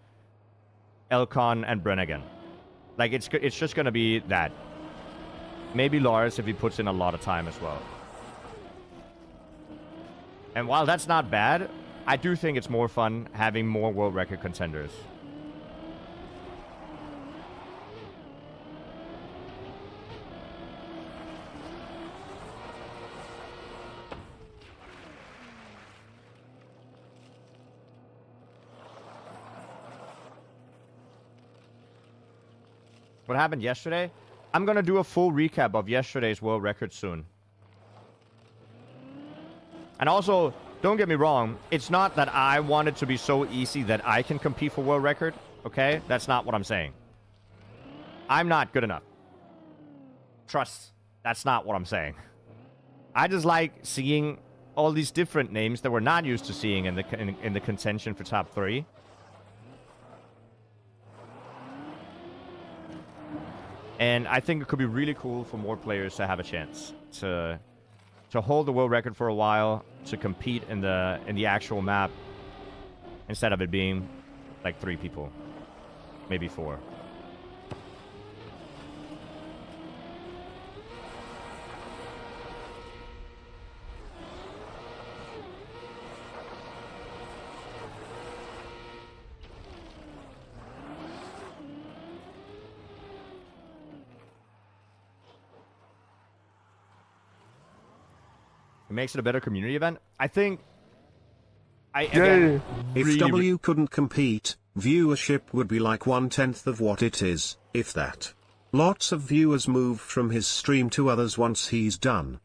Elcon, and Bren again. Like, it's just going to be that. Maybe Lars if he puts in a lot of time as well. And while that's not bad, I do think it's more fun having more world record contenders. What happened yesterday? I'm going to do a full recap of yesterday's world record soon. And also, don't get me wrong, it's not that I want it to be so easy that I can compete for world record, okay? That's not what I'm saying. I'm not good enough. Trust, that's not what I'm saying. I just like seeing all these different names that we're not used to seeing in the contention for top 3. And I think it could be really cool for more players to have a chance to hold the world record for a while, to compete in the actual map, instead of it being like 3 people, maybe 4. It makes it a better community event. I think... If W couldn't compete, viewership would be like 1/10 of what it is, if that. Lots of viewers move from his stream to others once he's done.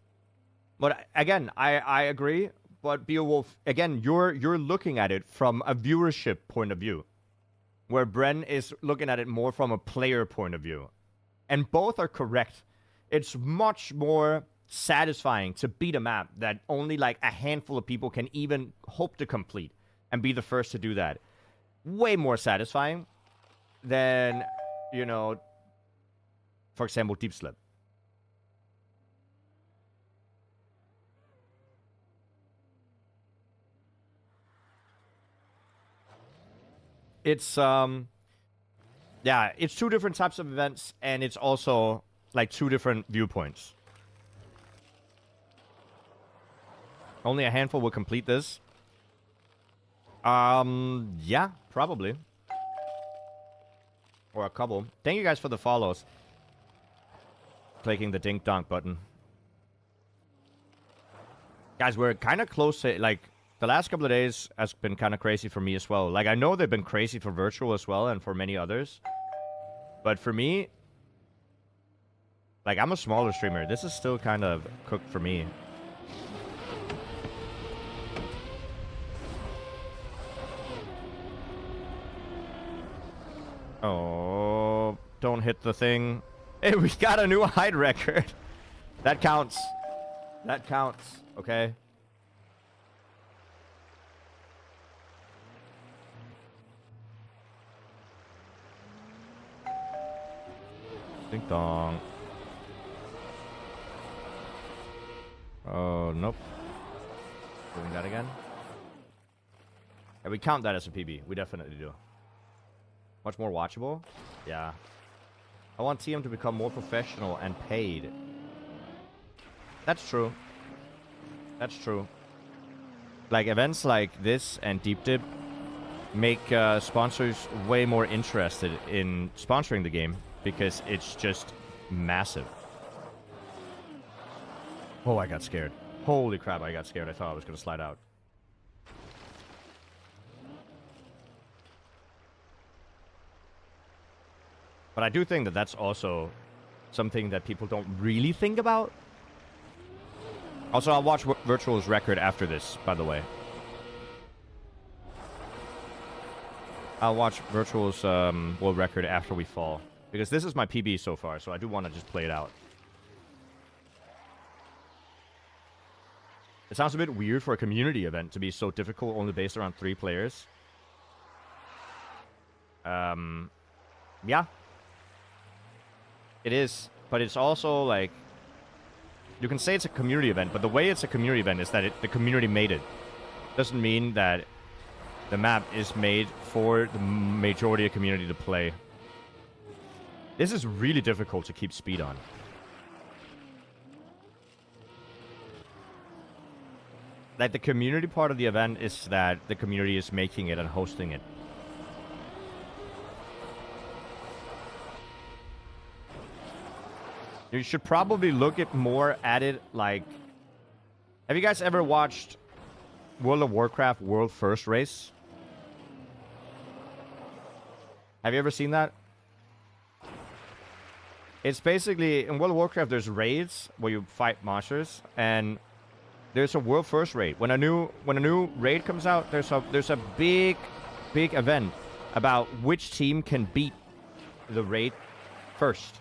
But again, I agree. But Beowulf, again, you're looking at it from a viewership point of view, where Bren is looking at it more from a player point of view. And both are correct. It's much more satisfying to beat a map that only like a handful of people can even hope to complete and be the first to do that. Way more satisfying than, you know, for example, Deep Slip. It's yeah, it's 2 different types of events, and it's also like 2 different viewpoints. Only a handful will complete this. Yeah, probably. Or a couple. Thank you guys for the follows. Clicking the dink donk button. Guys, we're kind of close to, like, the last couple of days has been kind of crazy for me as well. Like, I know they've been crazy for virtual as well and for many others. But for me, like, I'm a smaller streamer. This is still kind of cooked for me. Oh, don't hit the thing. Hey, we got a new height record. That counts. That counts, okay? Ding dong. Oh, nope. Doing that again? Yeah, we count that as a PB. We definitely do. Much more watchable? Yeah. I want TM to become more professional and paid. That's true. That's true. Like, events like this and Deep Dip make sponsors way more interested in sponsoring the game because it's just massive. Oh, I got scared. Holy crap, I got scared. I thought I was going to slide out. But I do think that that's also something that people don't really think about. Also, I'll watch Virtual's record after this, by the way. I'll watch Virtual's world record after we fall. Because this is my PB so far, so I do want to just play it out. It sounds a bit weird for a community event to be so difficult, only based around 3 players. Yeah. It is, but it's also like, you can say it's a community event, but the way it's a community event is that the community made it. Doesn't mean that the map is made for the majority of community to play. This is really difficult to keep speed on. Like, the community part of the event is that the community is making it and hosting it. You should probably look at more at it like... Have you guys ever watched World of Warcraft World First Race? Have you ever seen that? It's basically... In World of Warcraft, there's raids where you fight monsters, and there's a World First raid. When a new raid comes out, there's a big event about which team can beat the raid first.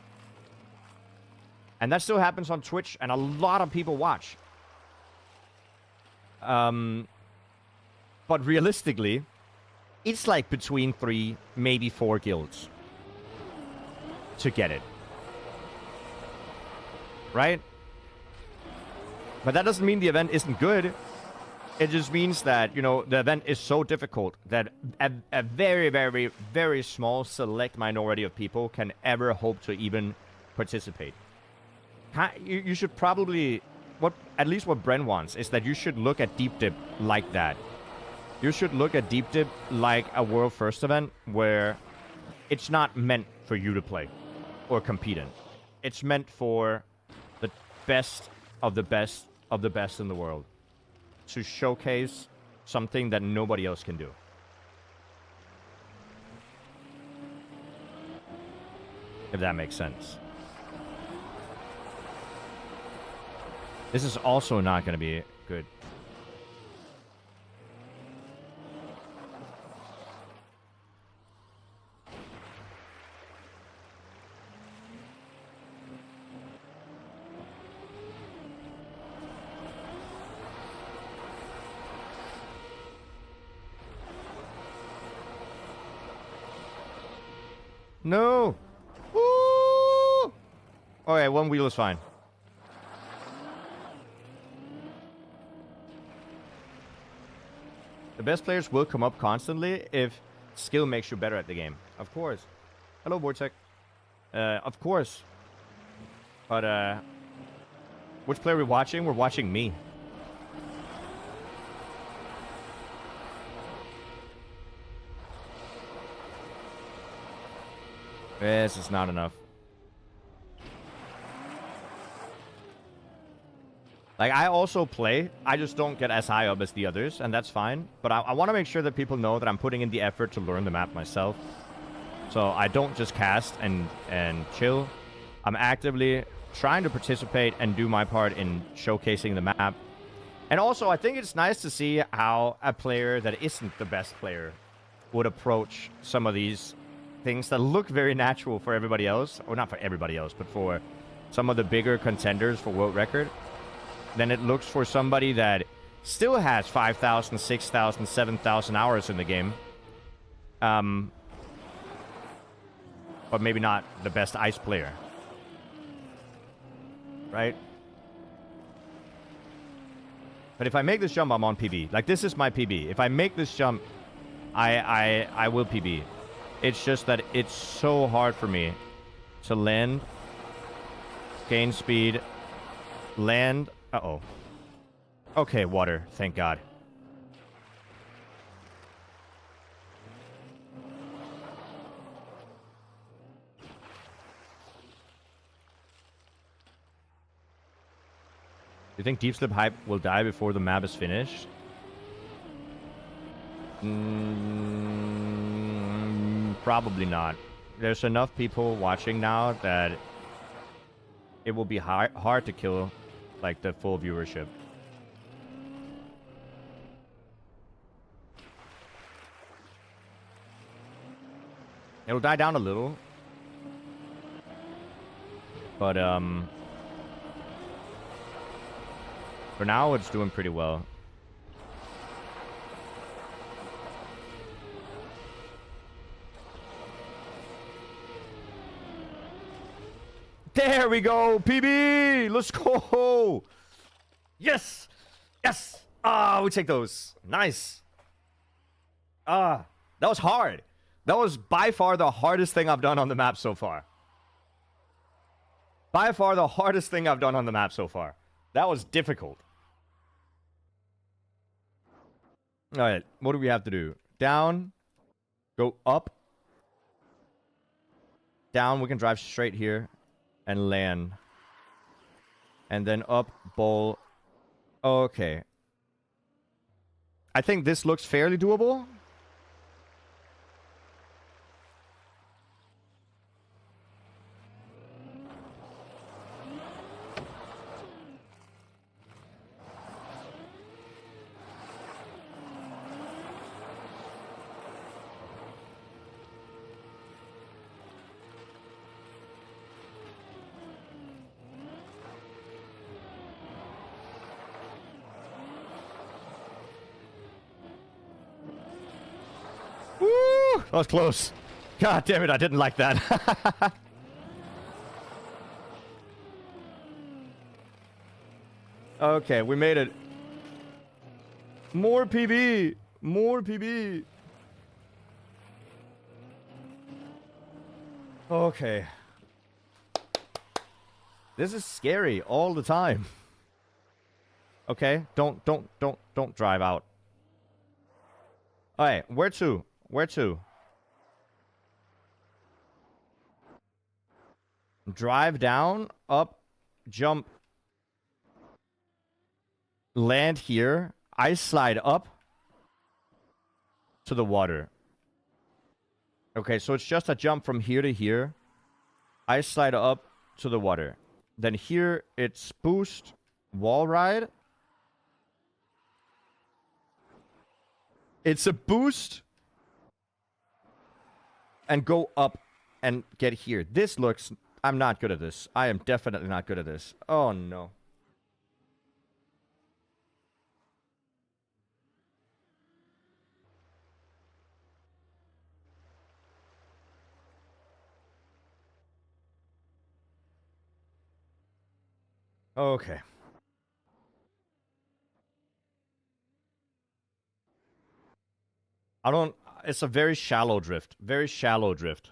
And that still happens on Twitch, and a lot of people watch. But realistically, it's like between 3, maybe 4 guilds to get it. Right? But that doesn't mean the event isn't good. It just means that, you know, the event is so difficult that a very, very, very small select minority of people can ever hope to even participate. You should probably, at least what Bren wants, is that you should look at Deep Dip like that. You should look at Deep Dip like a World First event where it's not meant for you to play or compete in. It's meant for the best of the best of the best in the world to showcase something that nobody else can do. If that makes sense. This is also not going to be good. No! Woo! Okay, one wheel is fine. The best players will come up constantly if skill makes you better at the game. Of course. Hello, Vortec. Of course. But, which player are we watching? We're watching me. This is not enough. Like, I also play. I just don't get as high up as the others, and that's fine. But I want to make sure that people know that I'm putting in the effort to learn the map myself. So I don't just cast and chill. I'm actively trying to participate and do my part in showcasing the map. And also, I think it's nice to see how a player that isn't the best player would approach some of these things that look very natural for everybody else. Or not for everybody else, but for some of the bigger contenders for world record. Then it looks for somebody that still has 5,000, 6,000, 7,000 hours in the game. But maybe not the best ice player. Right? But if I make this jump, I'm on PB. Like, this is my PB. If I make this jump, I will PB. It's just that it's so hard for me to land, gain speed, land. Uh-oh. Okay, water. Thank God. You think Deep Slip Hype will die before the map is finished? Probably not. There's enough people watching now that it will be hard to kill, like, the full viewership. It'll die down a little. But, for now, it's doing pretty well. There we go! PB! Let's go! Yes! Yes! Ah, we take those. Nice. Ah, that was hard. That was by far the hardest thing I've done on the map so far. By far the hardest thing I've done on the map so far. That was difficult. Alright, what do we have to do? Down. Go up. Down, we can drive straight here. And land. And then up, bowl. Okay. I think this looks fairly doable. That was close. God damn it, I didn't like that. Okay, we made it. More PB. More PB. Okay. This is scary all the time. Okay, don't drive out. Alright, where to? Where to? Drive down, up, jump, land here, ice slide up to the water. Okay, so it's just a jump from here to here, ice slide up to the water. Then here it's boost, wall ride. It's a boost and go up and get here. This looks... I'm not good at this. I am definitely not good at this. Oh, no. Okay. I don't... It's a very shallow drift. Very shallow drift.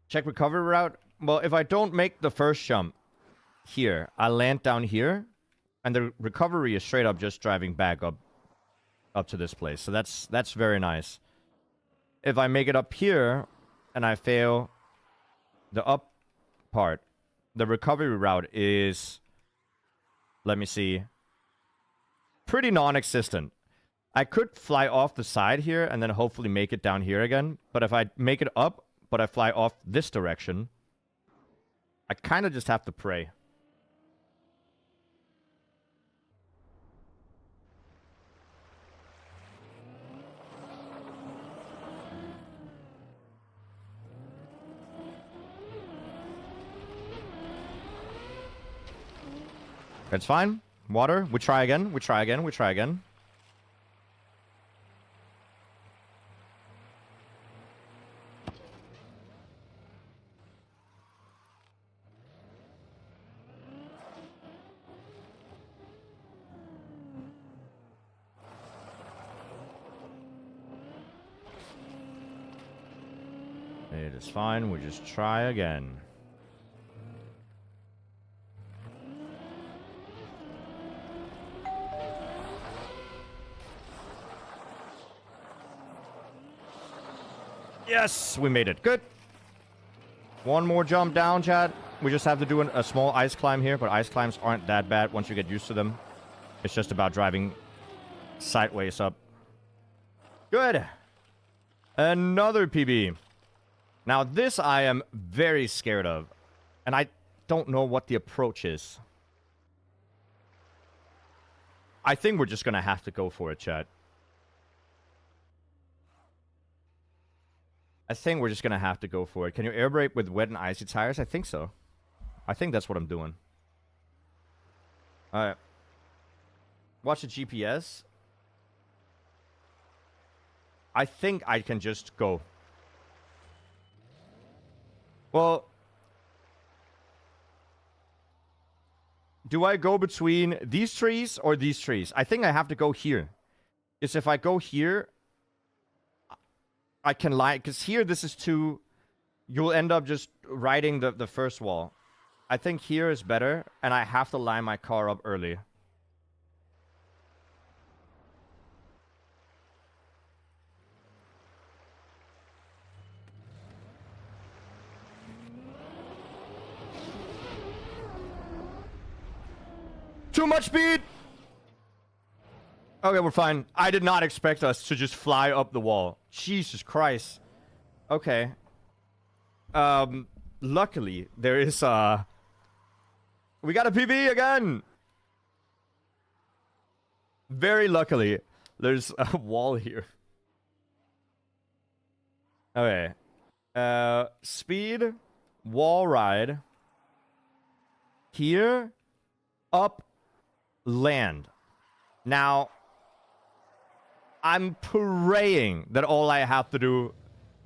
Check recovery route. Well, if I don't make the first jump here, I land down here, and the recovery is straight up just driving back up up to this place. So that's very nice. If I make it up here and I fail the up part, the recovery route is, let me see, pretty non-existent. I could fly off the side here and then hopefully make it down here again. But if I make it up, but I fly off this direction, I kind of just have to pray. It's fine. Water. We try again. We try again. We try again. It is fine. We just try again. Yes, we made it. Good. One more jump down, chat. We just have to do a small ice climb here, but ice climbs aren't that bad once you get used to them. It's just about driving sideways up. Good. Another PB. Now, this I am very scared of, and I don't know what the approach is. I think we're just going to have to go for it, chat. I think we're just going to have to go for it. Can you air brake with wet and icy tires? I think so. I think that's what I'm doing. Alright. Watch the GPS. I think I can just go. Well, do I go between these trees or these trees? I think I have to go here. Because if I go here, I can lie, because here this is too, you'll end up just riding the first wall. I think here is better, and I have to line my car up early. Too much speed! Okay, we're fine. I did not expect us to just fly up the wall. Jesus Christ. Okay. Luckily, there is, we got a PB again! Very luckily, there's a wall here. Okay. Speed, wall ride. Here, up, land. Now, I'm praying that all I have to do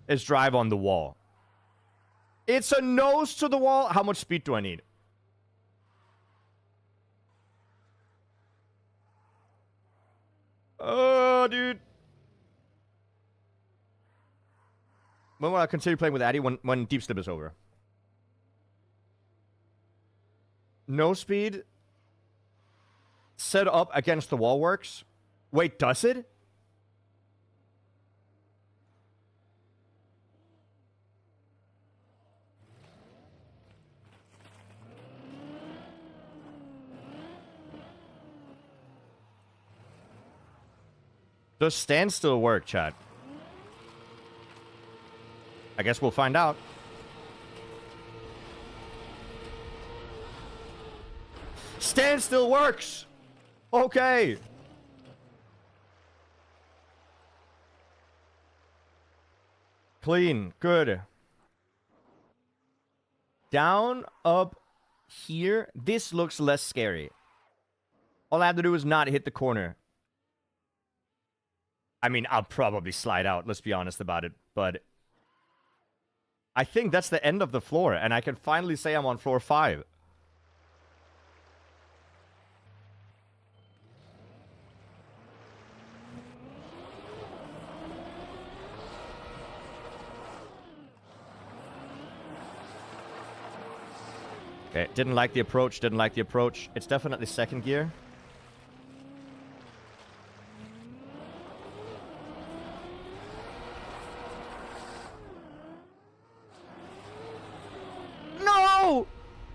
is drive on the wall. It's a nose to the wall. How much speed do I need? Oh, dude. When will I continue playing with Addy? When Deep Slip is over. No speed. Set up against the wall works. Wait, does it? Does standstill work, chat? I guess we'll find out. Standstill works! Okay. Clean. Good. Down, up, here. This looks less scary. All I have to do is not hit the corner. I mean, I'll probably slide out, let's be honest about it, but I think that's the end of the floor, and I can finally say I'm on floor 5. Okay, didn't like the approach, didn't like the approach. It's definitely second gear.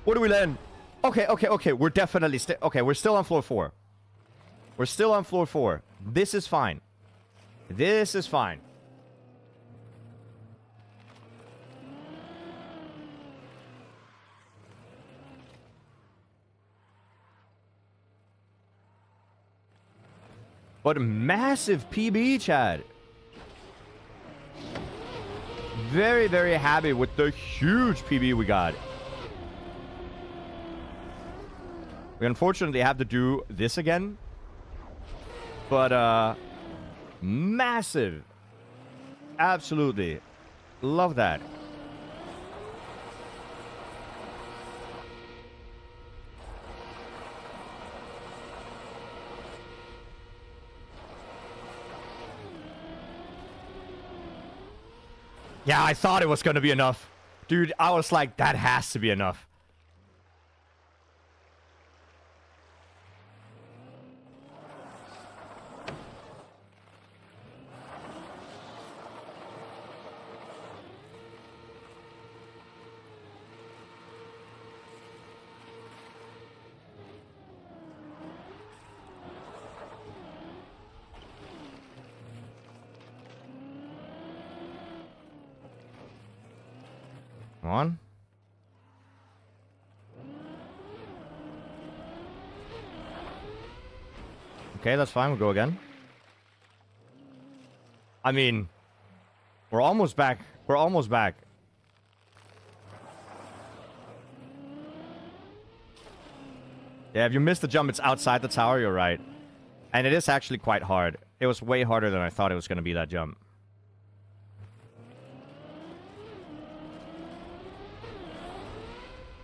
What do we land? Okay, okay, okay. We're definitely still... Okay, we're still on floor 4. We're still on floor 4. This is fine. This is fine. But massive PB, Chad. Very, very happy with the huge PB we got. We unfortunately have to do this again. But, massive. Absolutely. Love that. Yeah, I thought it was going to be enough. Dude, I was like, that has to be enough. Come on. Okay, that's fine. We'll go again. I mean, we're almost back. We're almost back. Yeah, if you missed the jump, it's outside the tower, you're right. And it is actually quite hard. It was way harder than I thought it was going to be, that jump.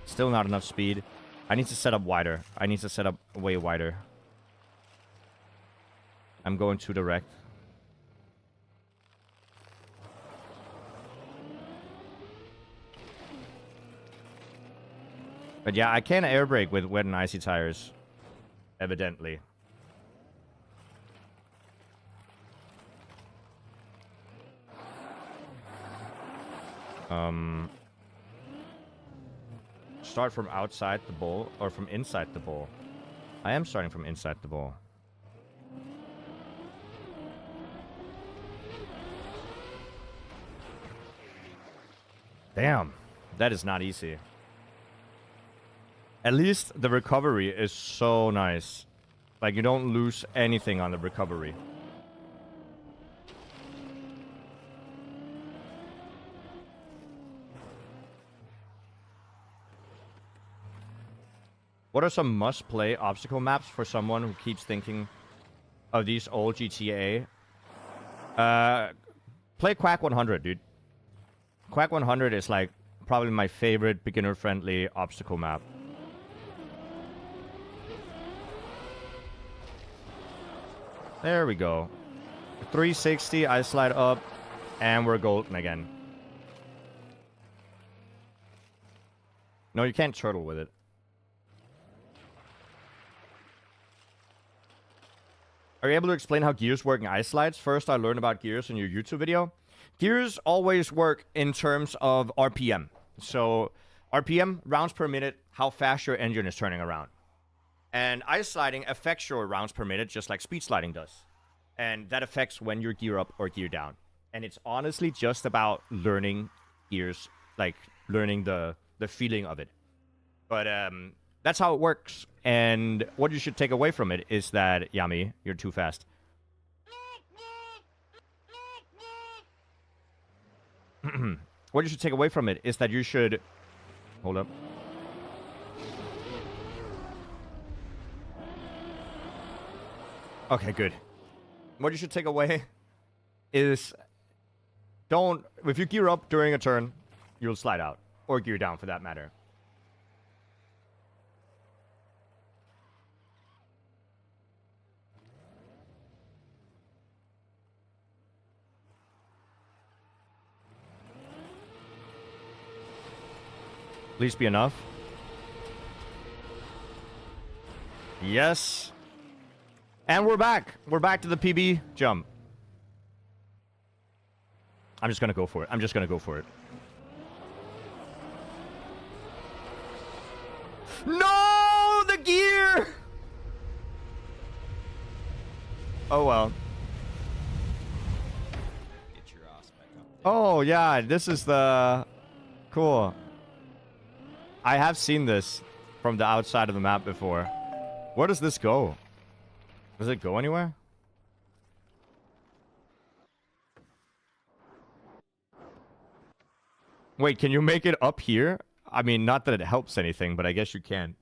Still not enough speed. I need to set up wider. I need to set up way wider. I'm going too direct. But yeah, I can't air brake with wet and icy tires. Evidently. Start from outside the bowl or from inside the bowl? I am starting from inside the bowl. Damn, that is not easy. At least the recovery is so nice. Like, you don't lose anything on the recovery. What are some must-play obstacle maps for someone who keeps thinking of these old GTA? Play Quack 100, dude. Quack 100 is like probably my favorite beginner-friendly obstacle map. There we go. 360, I slide up, and we're golden again. No, you can't turtle with it. Are you able to explain how gears work in ice slides? First, I learned about gears in your YouTube video. Gears always work in terms of RPM. So, RPM, rounds per minute, how fast your engine is turning around. And ice sliding affects your rounds per minute just like speed sliding does. And that affects when you're gear up or gear down. And it's honestly just about learning gears, like learning the feeling of it. But that's how it works. And what you should take away from it is that, Yami, you're too fast. What you should take away from it is that you should... Hold up. Okay, good. What you should take away is... Don't... If you gear up during a turn, you'll slide out. Or gear down, for that matter. Please be enough. Yes. And we're back. We're back to the PB jump. I'm just going to go for it. I'm just going to go for it. No, the gear. Oh well. Get your ass back up there. Oh yeah, this is the cool. I have seen this from the outside of the map before. Where does this go? Does it go anywhere? Wait, can you make it up here? I mean, not that it helps anything, but I guess you can.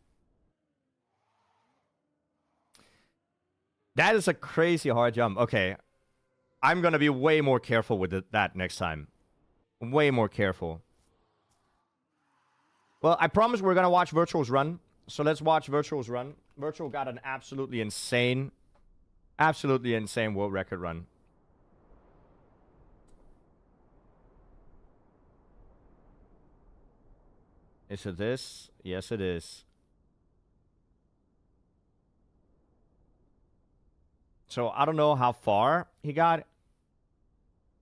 That is a crazy hard jump. Okay. I'm gonna be way more careful with that next time. Way more careful. Well, I promise we're gonna watch Virtual's run. So let's watch Virtual's run. Virtual got an absolutely insane world record run. Is it this? Yes, it is. So I don't know how far he got,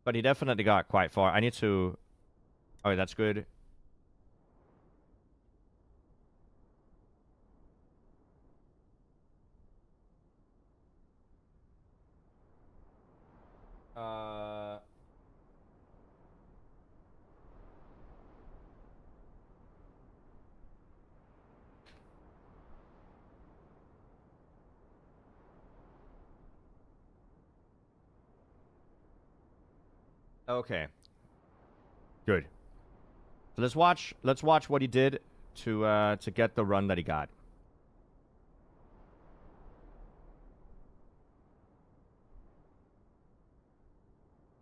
but he definitely got quite far. I need to... Oh, that's good. Okay. Good. So let's watch what he did to get the run that he got.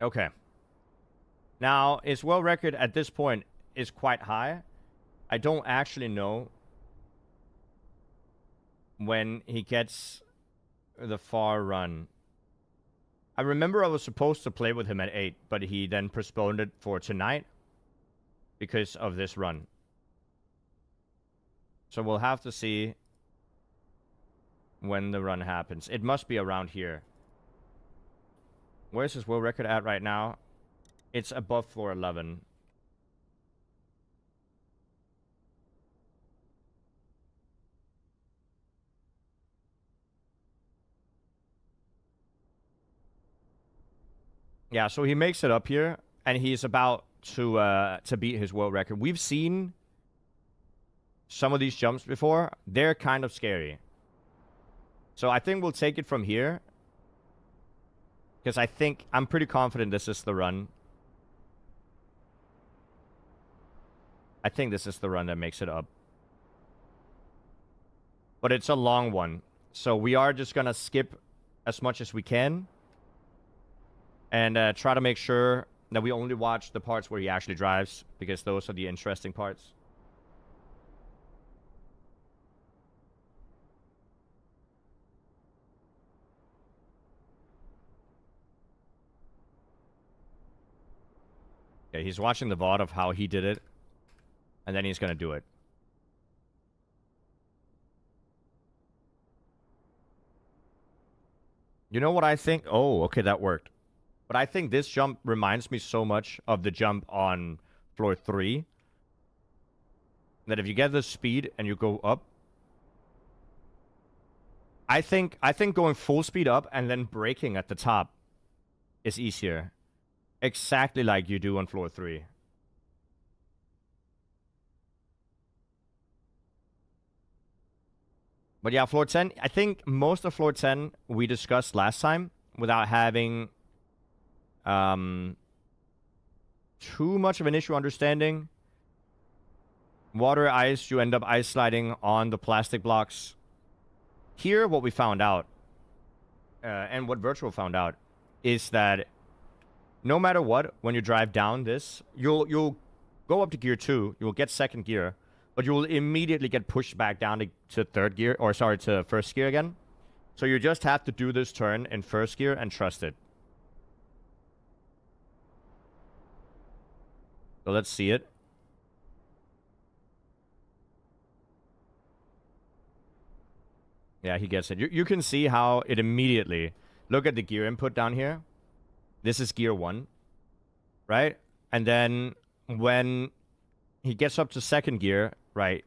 Okay. Now, his world record at this point is quite high. I don't actually know when he gets the far run. I remember I was supposed to play with him at 8, but he then postponed it for tonight because of this run. So we'll have to see when the run happens. It must be around here. Where's his world record at right now? It's above floor 11. Yeah, so he makes it up here, and he's about to beat his world record. We've seen some of these jumps before. They're kind of scary. So I think we'll take it from here. Because I'm pretty confident this is the run. I think this is the run that makes it up. But it's a long one. So we are just going to skip as much as we can. And try to make sure that we only watch the parts where he actually drives. Because those are the interesting parts. Okay, he's watching the VOD of how he did it. And then he's going to do it. You know what I think? Oh, okay, that worked. But I think this jump reminds me so much of the jump on floor 3. That if you get the speed and you go up. I think going full speed up and then braking at the top is easier. Exactly like you do on floor 3. But yeah, floor 10, I think most of floor 10 we discussed last time without having too much of an issue understanding. Water, ice, you end up ice sliding on the plastic blocks. Here, what we found out, and what Virtual found out, is that no matter what, when you drive down this, you'll go up to gear 2, you'll get second gear, but you will immediately get pushed back down to third gear, or sorry, to first gear again. So you just have to do this turn in first gear and trust it. So let's see it. Yeah, he gets it. You can see how it immediately... Look at the gear input down here. This is gear 1. Right? And then when he gets up to second gear, right,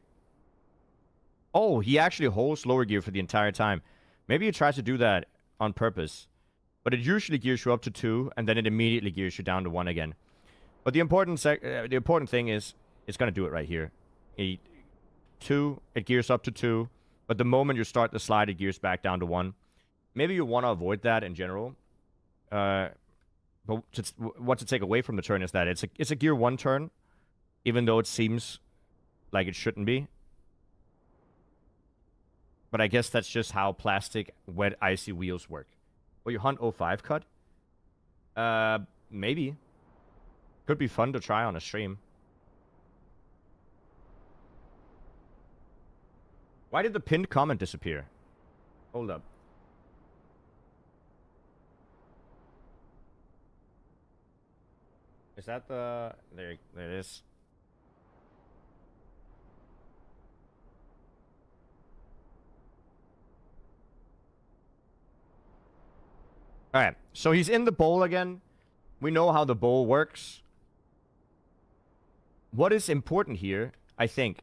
Oh, he actually holds lower gear for the entire time. Maybe he tries to do that on purpose. But it usually gears you up to 2, and then it immediately gears you down to 1 again. But the important thing is, it's going to do it right here. 2, it gears up to 2. But the moment you start the slide, it gears back down to 1. Maybe you want to avoid that in general. But what to take away from the turn is that it's a gear 1 turn, even though it seems like it shouldn't be. But I guess that's just how plastic, wet, icy wheels work. Will you hunt 05 cut? Maybe. Could be fun to try on a stream. Why did the pinned comment disappear? Hold up. Is that the... There it is. Alright, so he's in the bowl again. We know how the bowl works. What is important here, I think,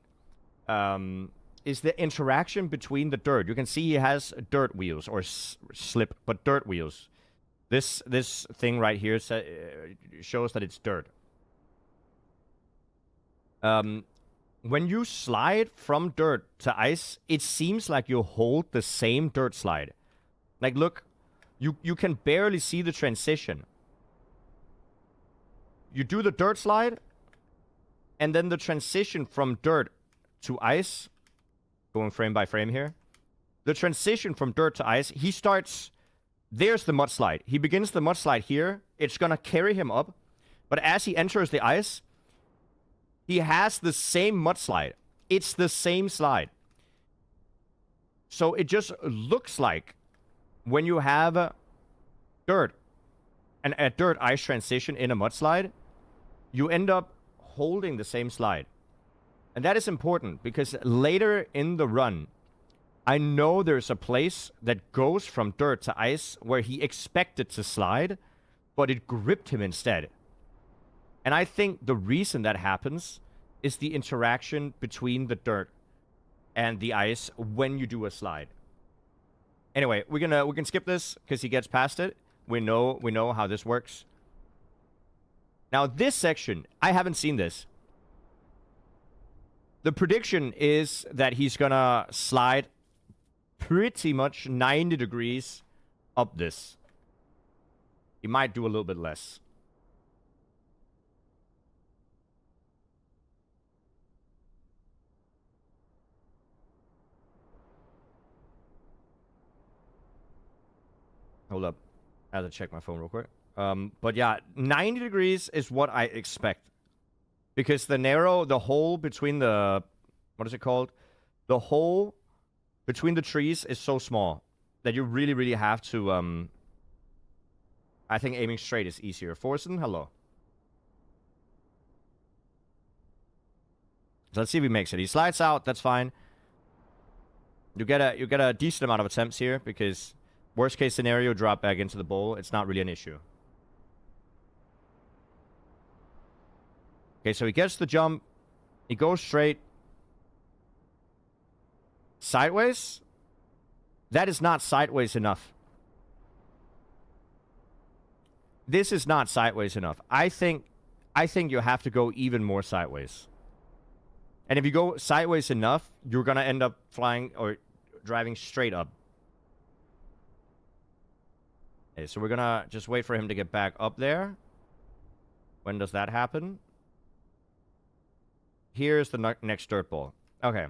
is the interaction between the dirt. You can see he has dirt wheels, or slip, but dirt wheels. This thing right here shows that it's dirt. When you slide from dirt to ice, it seems like you hold the same dirt slide. Like, look, you can barely see the transition. You do the dirt slide, and then the transition from dirt to ice, going frame by frame here. The transition from dirt to ice, he starts... There's the mudslide. He begins the mudslide here. It's going to carry him up. But as he enters the ice, he has the same mudslide. It's the same slide. So it just looks like when you have dirt and a dirt ice transition in a mudslide, you end up holding the same slide. And that is important because later in the run, I know there's a place that goes from dirt to ice where he expected to slide, but it gripped him instead. And I think the reason that happens is the interaction between the dirt and the ice when you do a slide. Anyway, we can skip this because he gets past it. We know how this works. Now this section, I haven't seen this. The prediction is that he's gonna slide pretty much 90 degrees up this. He might do a little bit less. Hold up. I have to check my phone real quick. But yeah, 90 degrees is what I expect. Because the hole between the... What is it called? The hole between the trees is so small that you really, really have to... I think aiming straight is easier. Forsen, hello. So let's see if he makes it. He slides out, that's fine. You get a decent amount of attempts here because worst case scenario, drop back into the bowl. It's not really an issue. Okay, so he gets the jump. He goes straight. Sideways? That is not sideways enough. This is not sideways enough. I think you have to go even more sideways. And if you go sideways enough, you're going to end up flying or driving straight up. Okay, so we're going to just wait for him to get back up there. When does that happen? Here's the next dirt ball. Okay.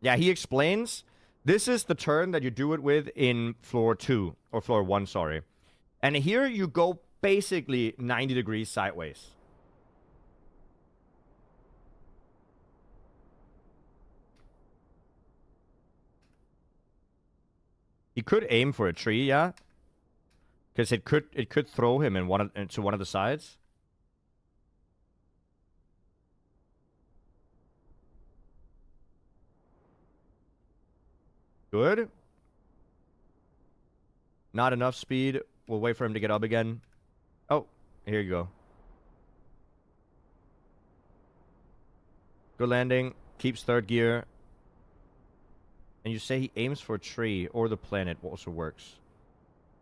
Yeah, he explains. This is the turn that you do it with in floor 2. Or floor 1, sorry. And here you go basically 90 degrees sideways. He could aim for a tree, yeah. Because it could throw him into one of the sides. Good. Not enough speed. We'll wait for him to get up again. Oh, here you go. Good landing. Keeps third gear. And you say he aims for a tree or the planet also works.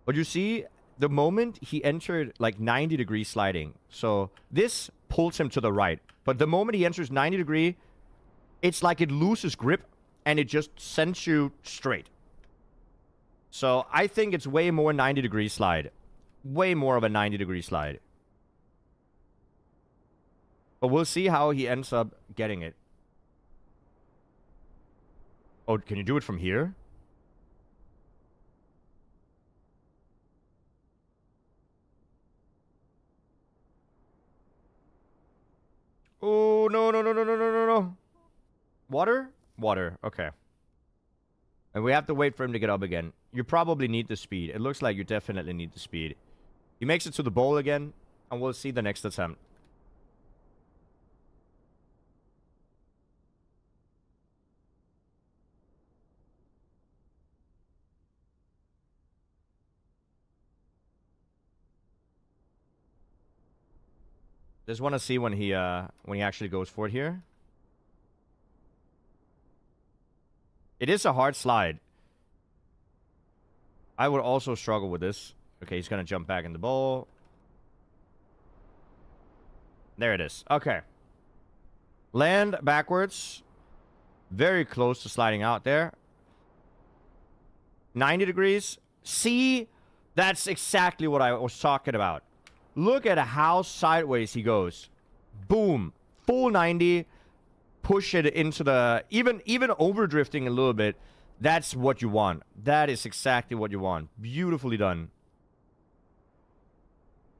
But you see, the moment he entered like 90-degree sliding, so this pulls him to the right. But the moment he enters 90-degree, it's like it loses grip and it just sends you straight. So I think it's way more 90-degree slide. Way more of a 90-degree slide. But we'll see how he ends up getting it. Oh, can you do it from here? Oh, no, no, no, no, no, no, no, no. Water? Water, okay. And we have to wait for him to get up again. You probably need the speed. It looks like you definitely need the speed. He makes it to the bowl again, and we'll see the next attempt. Just want to see when he actually goes for it here. It is a hard slide. I would also struggle with this. Okay, he's gonna jump back in the bowl. There it is. Okay. Land backwards. Very close to sliding out there. 90 degrees. See? That's exactly what I was talking about. Look at how sideways he goes. Boom. Full 90. Push it into the... Even overdrifting a little bit. That's what you want. That is exactly what you want. Beautifully done.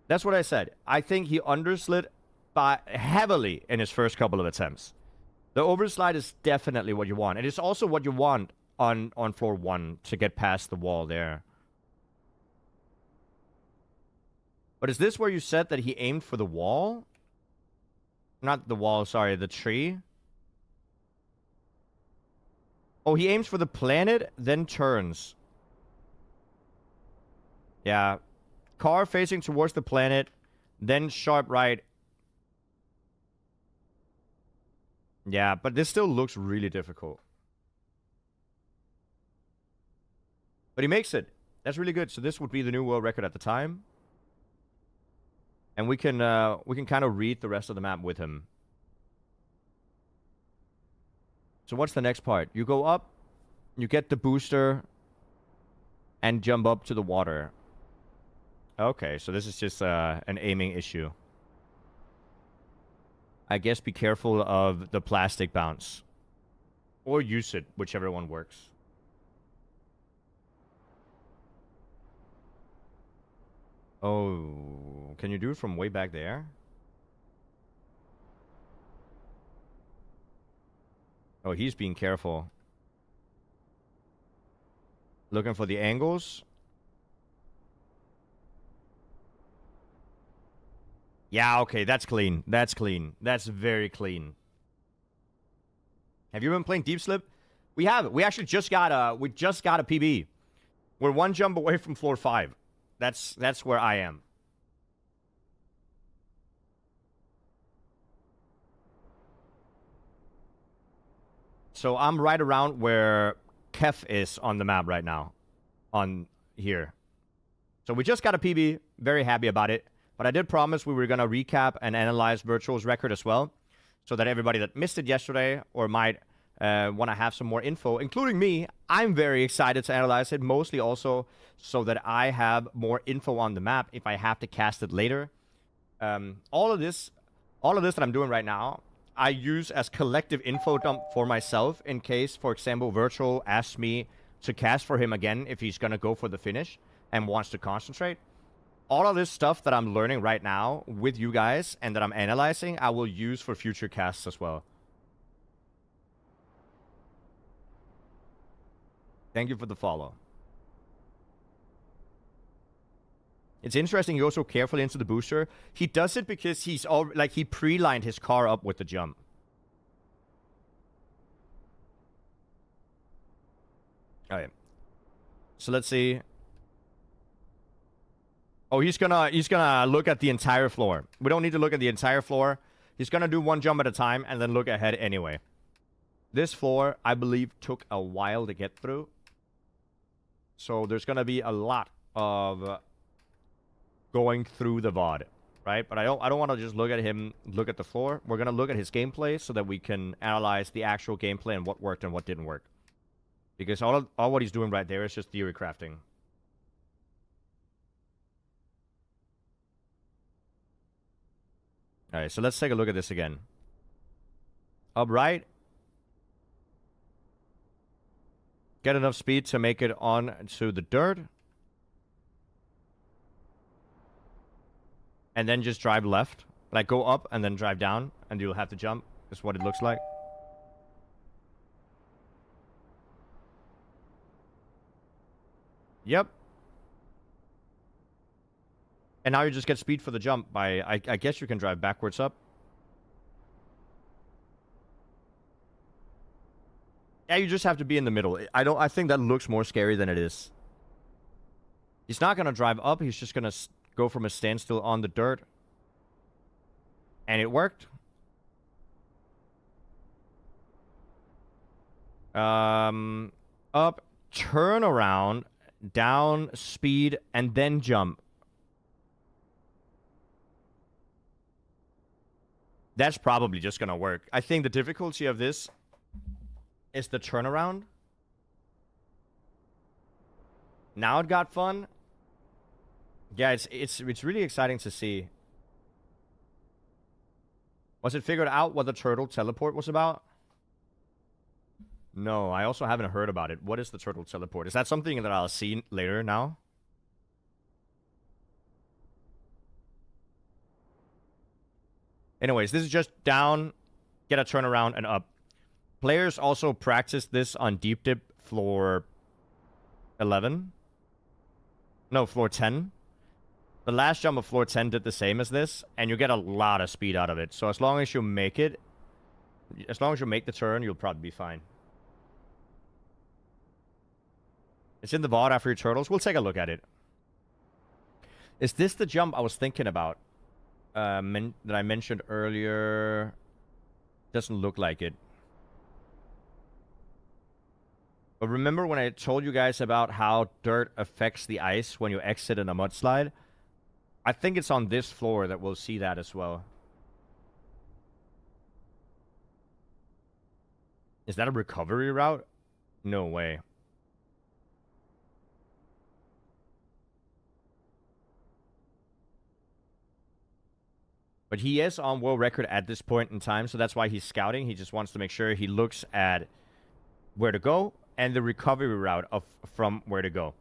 That's what I said. I think he underslid by heavily in his first couple of attempts. The overslide is definitely what you want. It is also what you want on floor 1 to get past the wall there. But is this where you said that he aimed for the wall? Not the wall, sorry, the tree. Oh, he aims for the planet, then turns. Yeah. Car facing towards the planet, then sharp right. Yeah, but this still looks really difficult. But he makes it. That's really good. So this would be the new world record at the time. And we can kind of read the rest of the map with him. So what's the next part? You go up, you get the booster, and jump up to the water. Okay, so this is just an aiming issue. I guess be careful of the plastic bounce. Or use it, whichever one works. Oh, can you do it from way back there? Oh, he's being careful. Looking for the angles. Yeah, okay, that's clean. That's clean. That's very clean. Have you been playing Deep Slip? We have. We actually just got a PB. We're one jump away from floor 5. That's where I am. So I'm right around where Kef is on the map right now. On here. So we just got a PB. Very happy about it. But I did promise we were going to recap and analyze Virtual's record as well. So that everybody that missed it yesterday or might want to have some more info, including me, I'm very excited to analyze it. Mostly also so that I have more info on the map if I have to cast it later. All of this that I'm doing right now, I use as collective info dump for myself in case, for example, Virtual asks me to cast for him again if he's going to go for the finish and wants to concentrate. All of this stuff that I'm learning right now with you guys and that I'm analyzing, I will use for future casts as well. Thank you for the follow. It's interesting he goes so carefully into the booster. He does it because he's all like he pre-lined his car up with the jump. Alright. So let's see. Oh, he's gonna look at the entire floor. We don't need to look at the entire floor He's going to do one jump at a time and then look ahead anyway. This floor, I believe, took a while to get through. So there's going to be a lot of going through the VOD, right? But I don't want to just look at him, look at the floor. We're going to look at his gameplay so that we can analyze the actual gameplay and what worked and what didn't work. Because all what he's doing right there is just theory crafting. Alright, so let's take a look at this again. Up right. Get enough speed to make it on to the dirt. And then just drive left. Like, go up and then drive down. And you'll have to jump. Is what it looks like. Yep. And now you just get speed for the jump by... I guess you can drive backwards up. Yeah, you just have to be in the middle. I think that looks more scary than it is. He's not going to drive up. He's just going to go from a standstill on the dirt. And it worked. Up, turn around, down, speed, and then jump. That's probably just going to work. I think the difficulty of this is the turnaround. Now it got fun. Yeah, it's really exciting to see. Was it figured out what the turtle teleport was about? No, I also haven't heard about it. What is the turtle teleport? Is that something that I'll see later now? Anyways, this is just down, get a turnaround, and up. Players also practice this on Deep Dip floor 11. No, floor 10. The last jump of floor 10 did the same as this, and you get a lot of speed out of it. So as long as you make it, as long as you make the turn, you'll probably be fine. It's in the VOD after your turtles. We'll take a look at it. Is this the jump I was thinking about? That I mentioned earlier. Doesn't look like it. But remember when I told you guys about how dirt affects the ice when you exit in a mudslide? I think it's on this floor that we'll see that as well. Is that a recovery route? No way. But he is on world record at this point in time, so that's why he's scouting. He just wants to make sure he looks at where to go and the recovery route from where to go.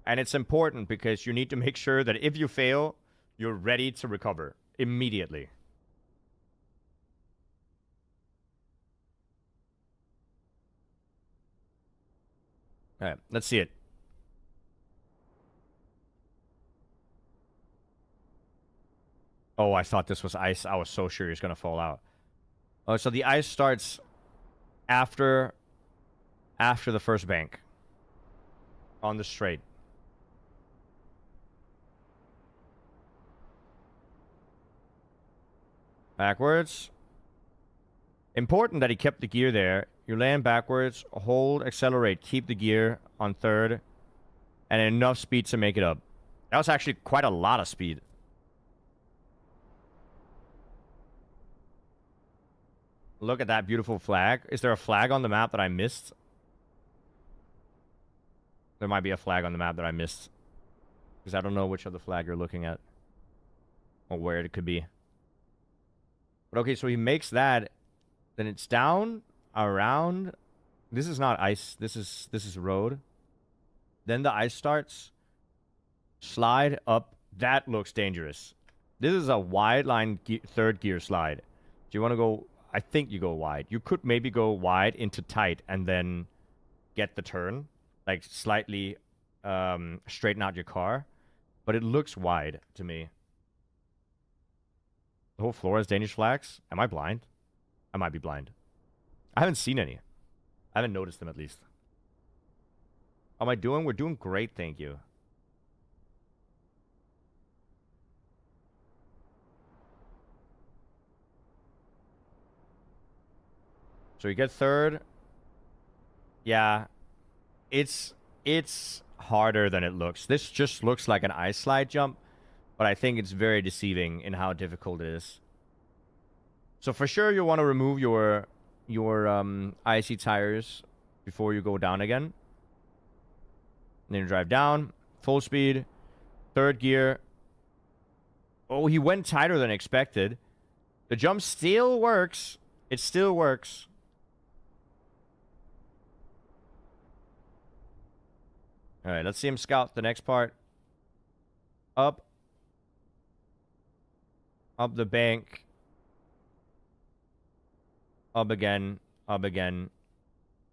And it's important because you need to make sure that if you fail, you're ready to recover immediately. All right, let's see it. Oh, I thought this was ice. I was so sure he was going to fall out. Oh, so the ice starts after the first bank. On the straight. Backwards. Important that he kept the gear there. You land backwards, hold, accelerate, keep the gear on third, and enough speed to make it up. That was actually quite a lot of speed. Look at that beautiful flag. Is there a flag on the map that I missed? There might be a flag on the map that I missed. Because I don't know which other flag you're looking at. Or where it could be. But okay, so he makes that. Then it's down, around. This is not ice. This is road. Then the ice starts. Slide up. That looks dangerous. This is a wide line third gear slide. Do you want to go... I think you go wide. You could maybe go wide into tight and then get the turn. Like slightly straighten out your car. But it looks wide to me. The whole floor has Danish flags. Am I blind? I might be blind. I haven't seen any. I haven't noticed them at least. How am I doing? We're doing great, thank you. So you get third. Yeah, it's harder than it looks. This just looks like an ice slide jump, but I think it's very deceiving in how difficult it is. So for sure, you want to remove your icy tires before you go down again. And then you drive down, full speed, third gear. Oh, he went tighter than expected. The jump still works. It still works. All right, let's see him scout the next part. Up. Up the bank. Up again. Up again.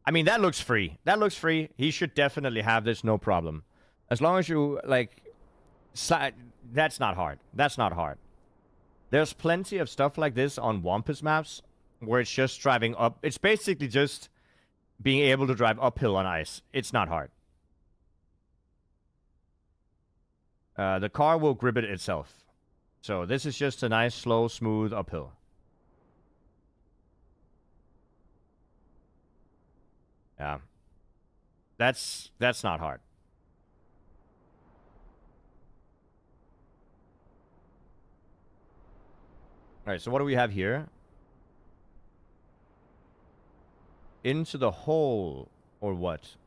I mean, that looks free. That looks free. He should definitely have this, no problem. As long as you, like... That's not hard. That's not hard. There's plenty of stuff like this on Wampus maps where it's just driving up. It's basically just being able to drive uphill on ice. It's not hard. The car will grip it itself. So this is just a nice, slow, smooth uphill. Yeah. That's not hard. Alright, so what do we have here? Into the hole, or what?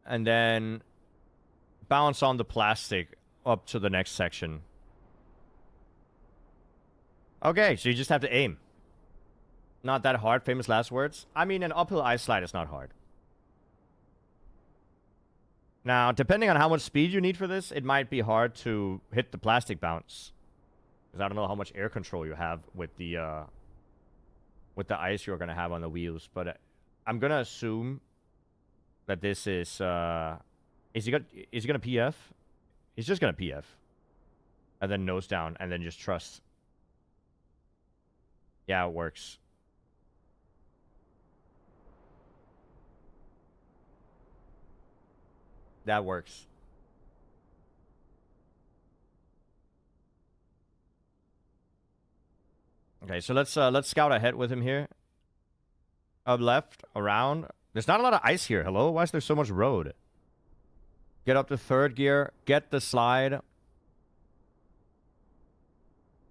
And then bounce on the plastic up to the next section. Okay, so you just have to aim. Not that hard, famous last words. I mean, an uphill ice slide is not hard. Now, depending on how much speed you need for this, it might be hard to hit the plastic bounce. Because I don't know how much air control you have with the ice you're going to have on the wheels. But I'm going to assume that this is he going to PF? He's just going to PF. And then nose down, and then just trust. Yeah, it works. That works. Okay, so let's scout ahead with him here. Up left, around. There's not a lot of ice here. Hello? Why is there so much road? Get up to third gear. Get the slide.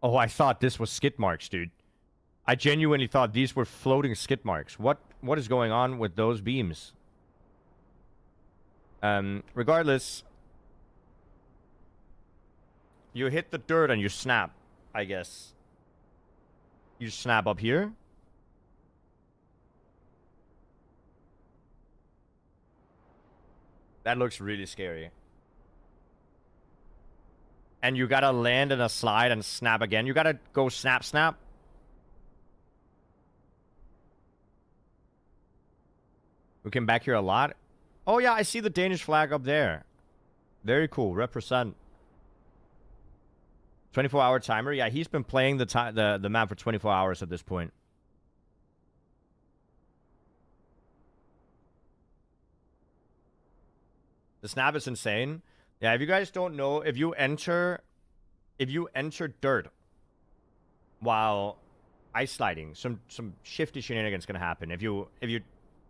Oh, I thought this was skid marks, dude. I genuinely thought these were floating skid marks. What is going on with those beams? Regardless, you hit the dirt and you snap, I guess. You snap up here. That looks really scary. And you gotta land in a slide and snap again. You gotta go snap, snap. We came back here a lot. Oh yeah, I see the Danish flag up there. Very cool. Represent. 24-hour timer. Yeah, he's been playing the map for 24 hours at this point. The snap is insane. Yeah, if you guys don't know, if you enter dirt while ice sliding, some shifty shenanigans gonna happen. If you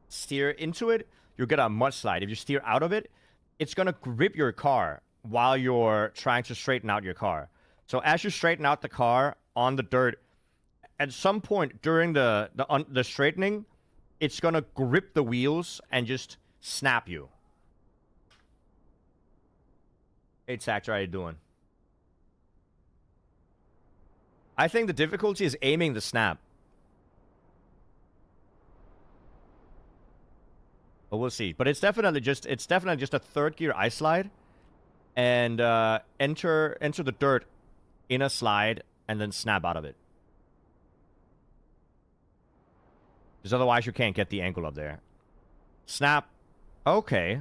steer into it, you'll get a mudslide. If you steer out of it, it's gonna grip your car while you're trying to straighten out your car. So as you straighten out the car on the dirt, at some point during the straightening, it's gonna grip the wheels and just snap you. Hey, Tactor, how you doing? I think the difficulty is aiming the snap. But we'll see. But it's definitely just a third gear ice slide, and enter the dirt in a slide and then snap out of it. Because otherwise you can't get the angle up there. Snap. Okay.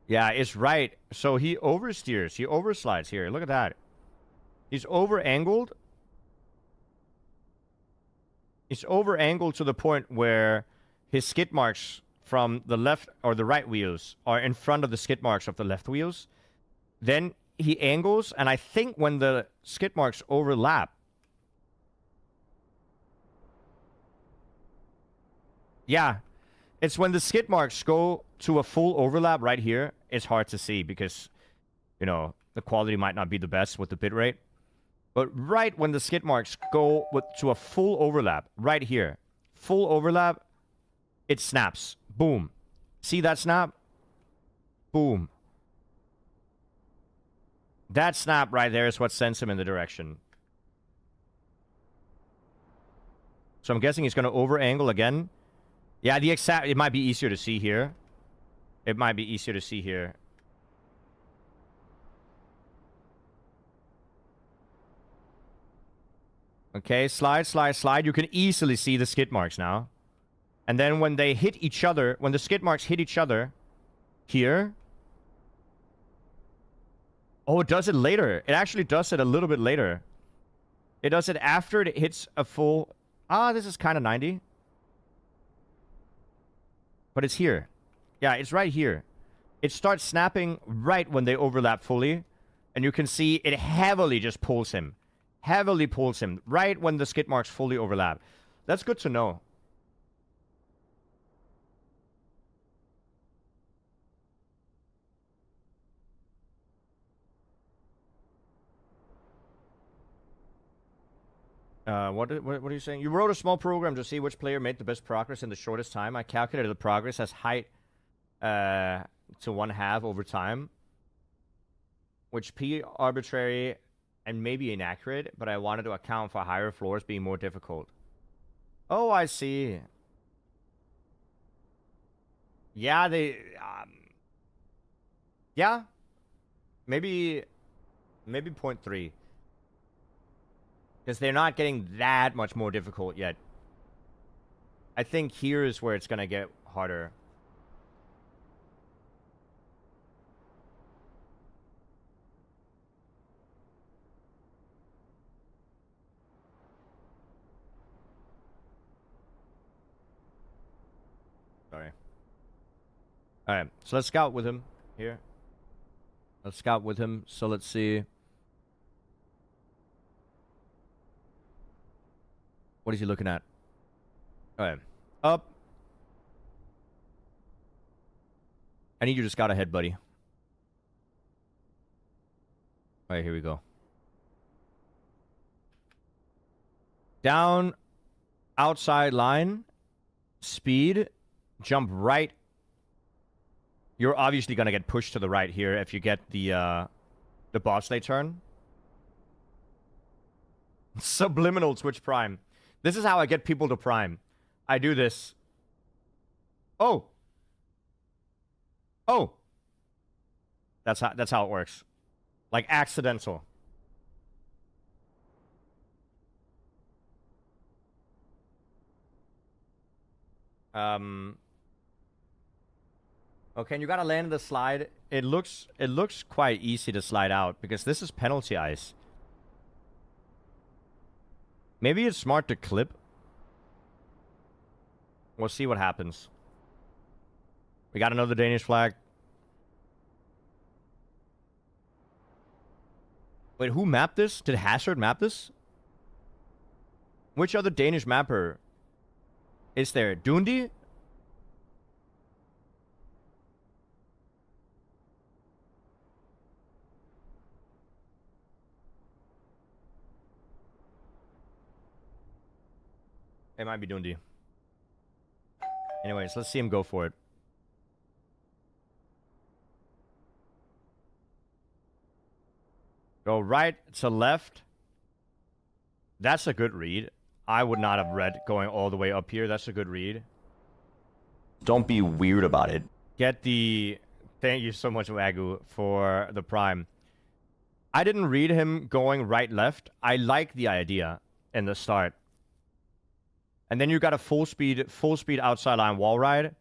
Yeah, it's right. So he oversteers. He overslides here. Look at that. He's over-angled. He's over-angled to the point where his skid marks from the left or the right wheels are in front of the skid marks of the left wheels, then he angles, and I think when the skid marks overlap, yeah, it's when the skid marks go to a full overlap right here. It's hard to see because, you know, the quality might not be the best with the bitrate. But right when the skid marks go to a full overlap, right here, full overlap, it snaps. Boom. See that snap? Boom. That snap right there is what sends him in the direction. So I'm guessing he's going to over-angle again. Yeah, it might be easier to see here. It might be easier to see here. Okay, slide, slide, slide. You can easily see the skid marks now. And then when they hit each other, when the skid marks hit each other, here. Oh, it does it later. It actually does it a little bit later. It does it after it hits a full... Ah, this is kind of 90. But it's here. Yeah, it's right here. It starts snapping right when they overlap fully. And you can see it heavily just pulls him. Heavily pulls him. Right when the skid marks fully overlap. That's good to know. What are you saying? You wrote a small program to see which player made the best progress in the shortest time. I calculated the progress as height to 1/2 over time, which P arbitrary and maybe inaccurate, but I wanted to account for higher floors being more difficult. Oh, I see. Yeah, yeah, maybe 0.3. Because they're not getting that much more difficult yet. I think here is where it's going to get harder. Sorry. Alright, so let's scout with him here. Let's scout with him. So let's see. What is he looking at? Alright. Up. I need you to scout ahead, buddy. Alright, here we go. Down. Outside line. Speed. Jump right. You're obviously going to get pushed to the right here if you get the bobsleigh turn. Subliminal Twitch Prime. This is how I get people to Prime. I do this. Oh. Oh. That's how it works. Like accidental. Okay, and you gotta land the slide. It looks quite easy to slide out because this is penalty ice. Maybe it's smart to clip. We'll see what happens. We got another Danish flag. Wait, who mapped this? Did Hazard map this? Which other Danish mapper is there? Dundi? It might be Dundi. Anyways, let's see him go for it. Go right to left. That's a good read. I would not have read going all the way up here. That's a good read. Don't be weird about it. Get the... Thank you so much, Wagyu, for the prime. I didn't read him going right-left. I like the idea in the start. And then you got a full speed outside line wall ride.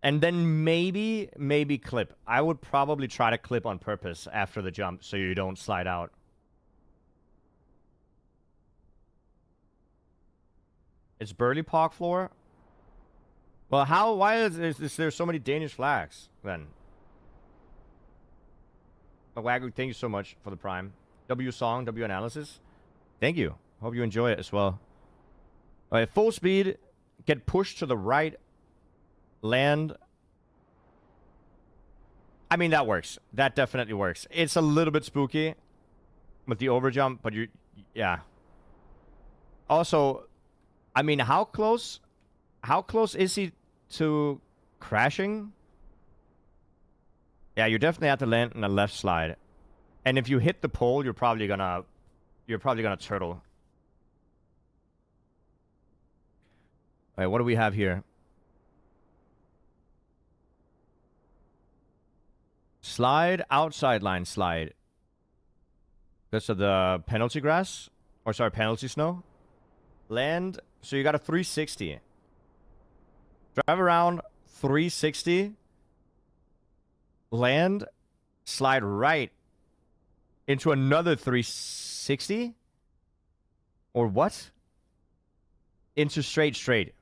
And then maybe clip. I would probably try to clip on purpose after the jump so you don't slide out. It's Burley Park floor. Well, how? Why is there so many Danish flags then? Wagyu, thank you so much for the prime. W song, W analysis. Thank you. Hope you enjoy it as well. All right, full speed. Get pushed to the right. Land. I mean, that works. That definitely works. It's a little bit spooky with the overjump, but yeah. Also, I mean, how close is he to crashing? Yeah, you definitely have to land in the left slide. And if you hit the pole, you're probably gonna turtle. All right, what do we have here? Slide, outside line slide. This is the penalty grass. Or sorry, penalty snow. Land, so you got a 360. Drive around 360. Land, slide right into another 360. Or what? Into straight.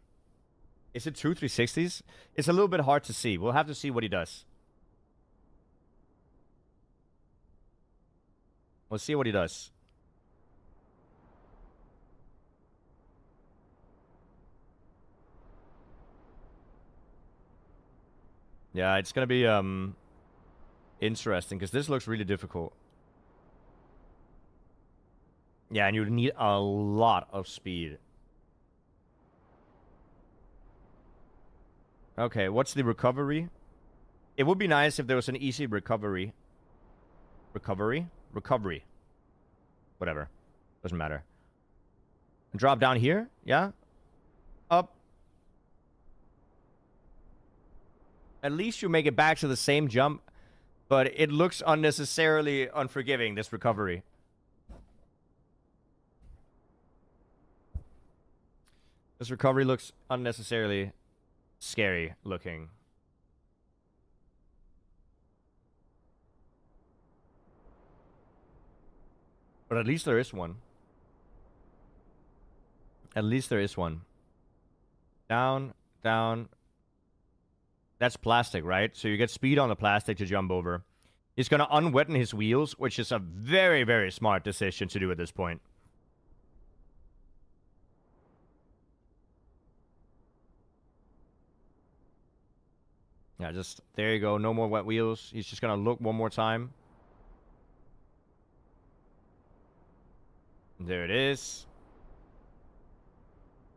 Is it two 360s? It's a little bit hard to see. We'll have to see what he does. Let's see what he does. Yeah, it's gonna be interesting because this looks really difficult. Yeah, and you need a lot of speed. Okay, what's the recovery? It would be nice if there was an easy recovery. Recovery? Whatever. Doesn't matter. Drop down here? Yeah? Up. At least you make it back to the same jump, but it looks unnecessarily unforgiving, this recovery. This recovery looks unnecessarily scary looking. But at least there is one. At least there is one. Down, down. That's plastic, right? So you get speed on the plastic to jump over. He's going to unwetten his wheels, which is a very, very smart decision to do at this point. Yeah, just, there you go. No more wet wheels. He's just going to look one more time. There it is.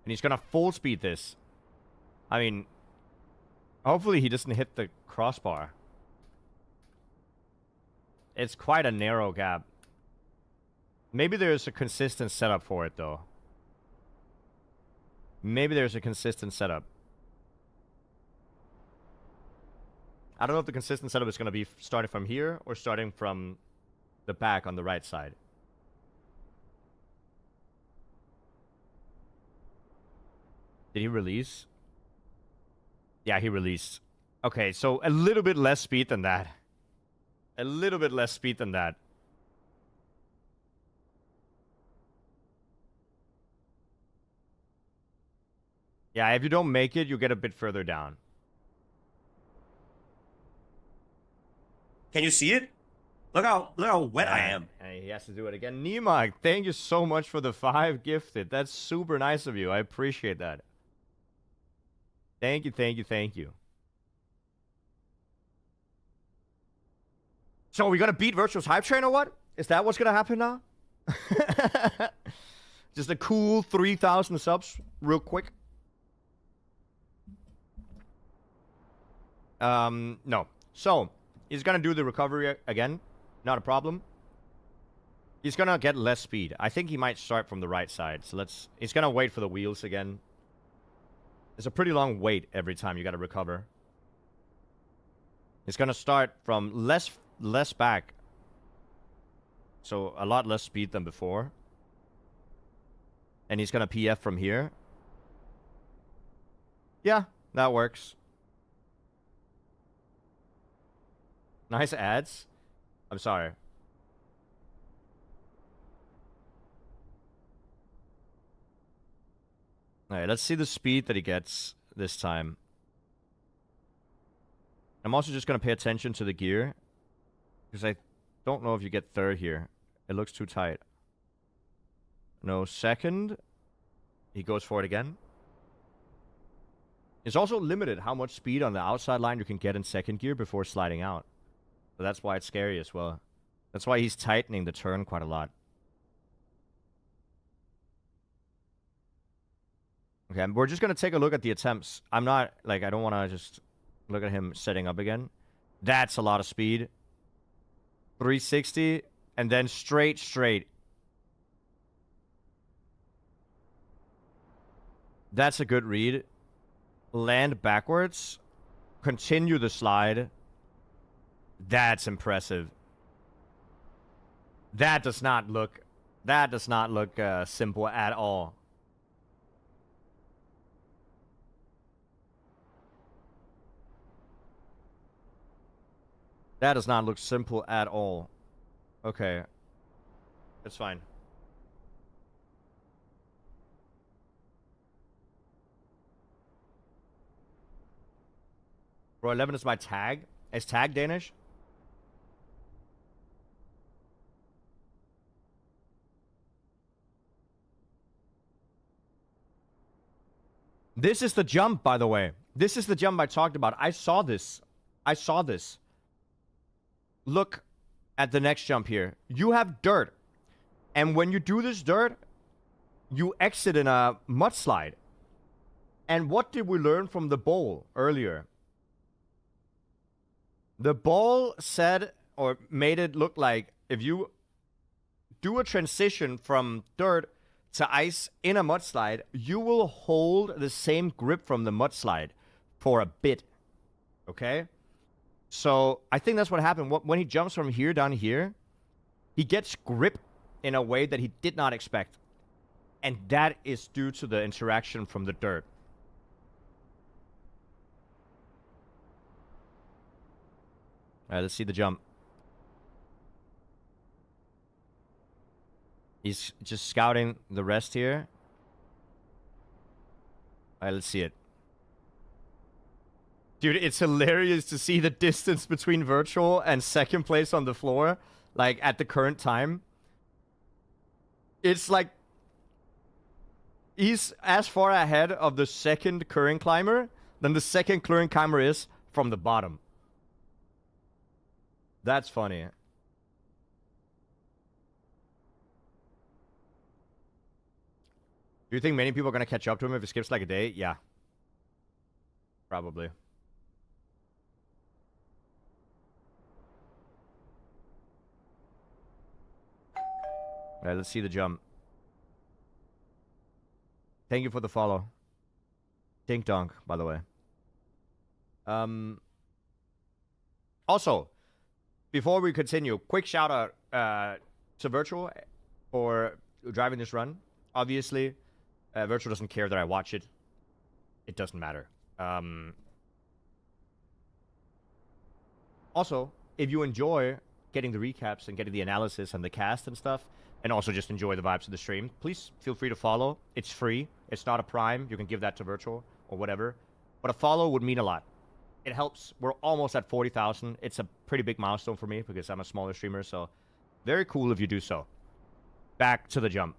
And he's going to full speed this. I mean, hopefully he doesn't hit the crossbar. It's quite a narrow gap. Maybe there's a consistent setup for it, though. Maybe there's a consistent setup. I don't know if the consistent setup is going to be starting from here or starting from the back on the right side. Did he release? Yeah, he released. Okay, so a little bit less speed than that. A little bit less speed than that. Yeah, if you don't make it, you get a bit further down. Can you see it? Look how wet I am. And he has to do it again. Nimag, thank you so much for the 5 gifted. That's super nice of you. I appreciate that. Thank you, thank you, thank you. So are we gonna beat Virtual's hype train or what? Is that what's gonna happen now? Just a cool 3,000 subs real quick. No. So, he's gonna do the recovery again. Not a problem. He's gonna get less speed. I think he might start from the right side. So he's gonna wait for the wheels again. It's a pretty long wait every time you gotta recover. He's gonna start from less back. So a lot less speed than before. And he's gonna PF from here. Yeah, that works. Nice ads. I'm sorry. Alright, let's see the speed that he gets this time. I'm also just going to pay attention to the gear. Because I don't know if you get third here. It looks too tight. No, second. He goes for it again. It's also limited how much speed on the outside line you can get in second gear before sliding out. So that's why it's scary as well. That's why he's tightening the turn quite a lot. Okay, we're just going to take a look at the attempts. I'm not, like, I don't want to just look at him setting up again. That's a lot of speed. 360, and then straight. That's a good read. Land backwards. Continue the slide. That's impressive. That does not look simple at all. That does not look simple at all. Okay. It's fine. Bro, 11 is my tag. Is tag Danish? This is the jump, by the way. This is the jump I talked about. I saw this. Look at the next jump here. You have dirt. And when you do this dirt, you exit in a mudslide. And what did we learn from the bowl earlier? The bowl said, or made it look like, if you do a transition from dirt to ice in a mudslide, you will hold the same grip from the mudslide for a bit. Okay? So I think that's what happened. When he jumps from here down here, he gets grip in a way that he did not expect. And that is due to the interaction from the dirt. All right, let's see the jump. He's just scouting the rest here. All right, let's see it. Dude, it's hilarious to see the distance between virtual and second place on the floor, like, at the current time. It's like he's as far ahead of the second current climber than the second current climber is from the bottom. That's funny. Do you think many people are going to catch up to him if he skips like a day? Yeah. Probably. All right, let's see the jump. Thank you for the follow. Dink donk, by the way. Also, before we continue, quick shout out to Virtual for driving this run. Obviously, Virtual doesn't care that I watch it. It doesn't matter. Also, if you enjoy getting the recaps and getting the analysis and the cast and stuff, and also just enjoy the vibes of the stream, please feel free to follow. It's free. It's not a Prime. You can give that to Virtual or whatever. But a follow would mean a lot. It helps. We're almost at 40,000. It's a pretty big milestone for me because I'm a smaller streamer, so very cool if you do so. Back to the jump.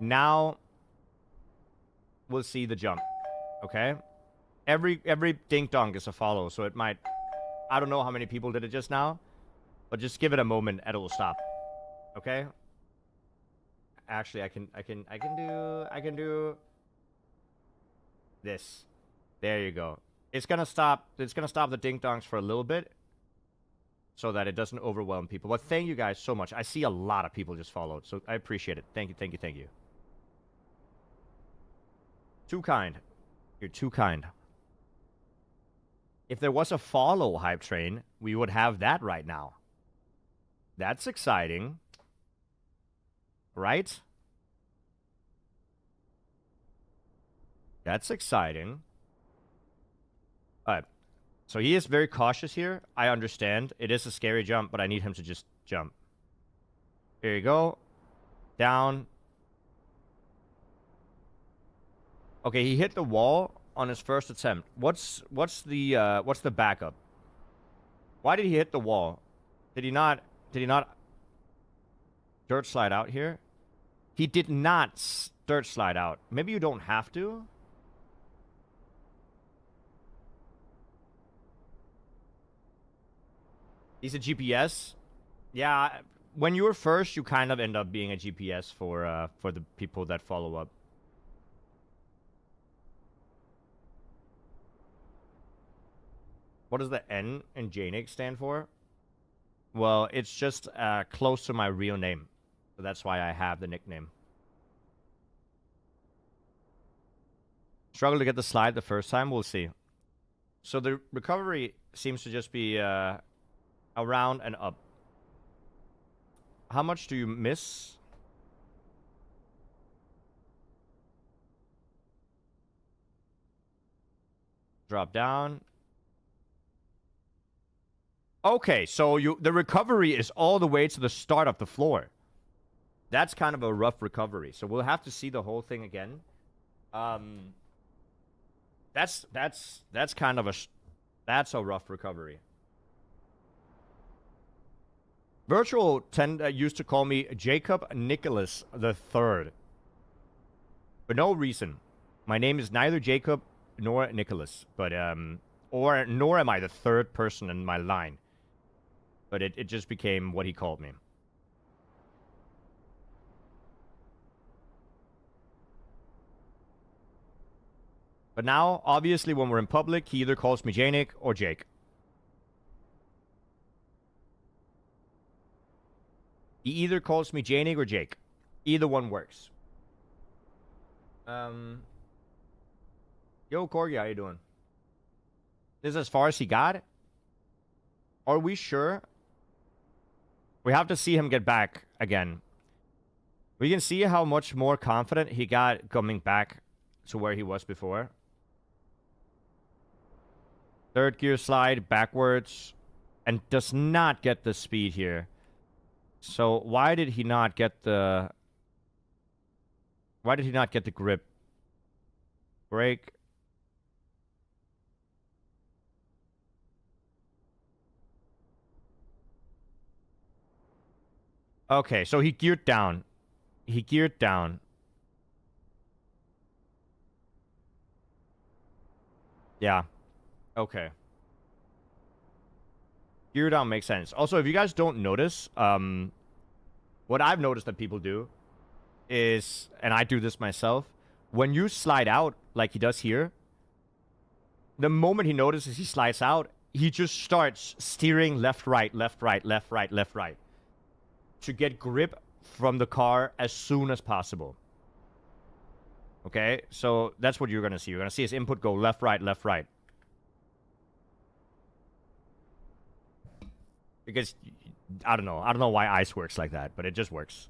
Now we'll see the jump. Okay? Every dink dunk is a follow, so it might, I don't know how many people did it just now, but just give it a moment and it will stop. Okay? Actually, I can do this. There you go. It's gonna stop the dink donks for a little bit so that it doesn't overwhelm people. But thank you guys so much. I see a lot of people just followed, so I appreciate it. Thank you. Too kind. You're too kind. If there was a follow hype train, we would have that right now. That's exciting. Right? That's exciting. Alright. So he is very cautious here. I understand. It is a scary jump, but I need him to just jump. Here you go. Down. Okay, he hit the wall on his first attempt. What's the backup? Why did he hit the wall? Did he not dirt slide out here? He did not dirt slide out. Maybe you don't have to. He's a GPS. Yeah, when you're first, you kind of end up being a GPS for the people that follow up. What does the N in Jnic stand for? Well, it's just close to my real name. So that's why I have the nickname. Struggled to get the slide the first time. We'll see. So the recovery seems to just be around and up. How much do you miss? Drop down. Okay, so the recovery is all the way to the start of the floor. That's kind of a rough recovery. So we'll have to see the whole thing again. That's kind of a rough recovery. Virtual used to call me Jacob Nicholas the Third. For no reason. My name is neither Jacob nor Nicholas, but nor am I the third person in my line. But it just became what he called me. But now, obviously, when we're in public, he either calls me Jnic or Jake. He either calls me Jnic or Jake. Either one works. Yo, Corgi, how you doing? This is as far as he got? Are we sure? We have to see him get back again. We can see how much more confident he got coming back to where he was before. Third gear slide backwards and does not get the speed here. So why did he not get the grip? Brake. Okay, so he geared down. He geared down. Yeah. Okay. Gear down makes sense. Also, if you guys don't notice, what I've noticed that people do is, and I do this myself, when you slide out like he does here, the moment he notices he slides out, he just starts steering left, right, left, right, left, right, left, right to get grip from the car as soon as possible. Okay, so that's what you're going to see. You're going to see his input go left, right, left, right. Because, I don't know. I don't know why ice works like that, but it just works.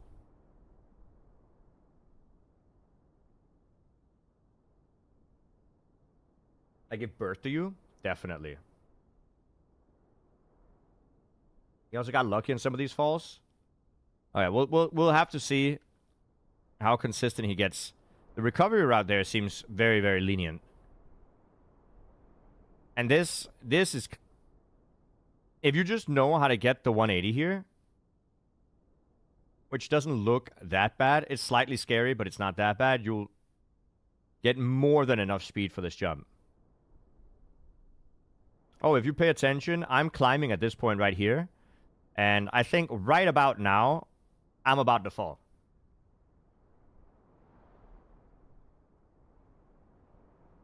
I give birth to you? Definitely. He also got lucky in some of these falls. Okay, we'll have to see how consistent he gets. The recovery route there seems very, very lenient. And this is... If you just know how to get the 180 here, which doesn't look that bad, it's slightly scary, but it's not that bad, you'll get more than enough speed for this jump. Oh, if you pay attention, I'm climbing at this point right here. And I think right about now, I'm about to fall.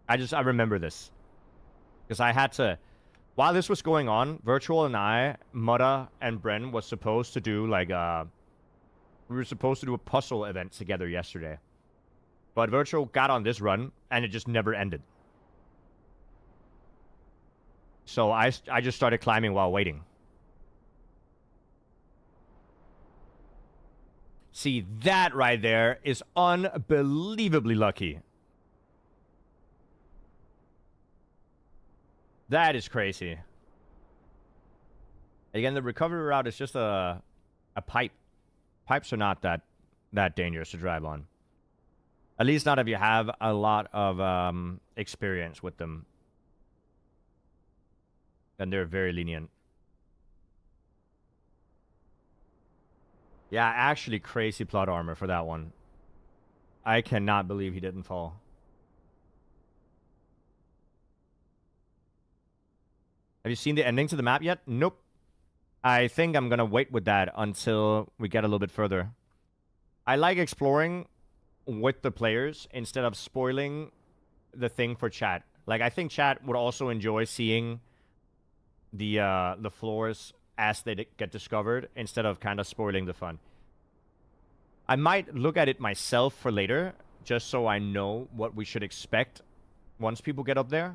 I remember this. Because I had to... While this was going on, Virtual and I, Mutta and Bren was supposed to do like we were supposed to do a puzzle event together yesterday. But Virtual got on this run and it just never ended. So I just started climbing while waiting. See, that right there is unbelievably lucky. That is crazy. Again, the recovery route is just a pipe. Pipes are not that dangerous to drive on. At least not if you have a lot of experience with them. And they're very lenient. Yeah, actually crazy plot armor for that one. I cannot believe he didn't fall. Have you seen the ending to the map yet? Nope. I think I'm gonna wait with that until we get a little bit further. I like exploring with the players instead of spoiling the thing for chat. Like, I think chat would also enjoy seeing the floors as they get discovered instead of kind of spoiling the fun. I might look at it myself for later, just so I know what we should expect once people get up there.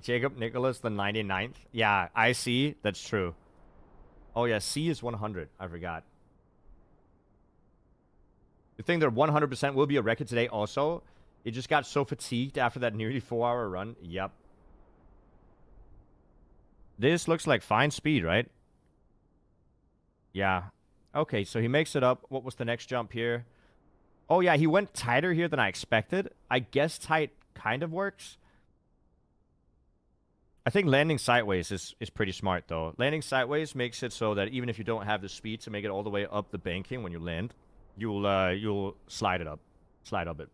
Jacob Nicholas, the 99th. Yeah, I see. That's true. Oh, yeah, C is 100. I forgot. You think that 100% will be a record today also? You just got so fatigued after that nearly 4-hour run? Yep. This looks like fine speed, right? Yeah. Okay, so he makes it up. What was the next jump here? Oh, yeah, he went tighter here than I expected. I guess tight kind of works. I think landing sideways is pretty smart, though. Landing sideways makes it so that even if you don't have the speed to make it all the way up the banking when you land, you'll slide it up. Slide up it.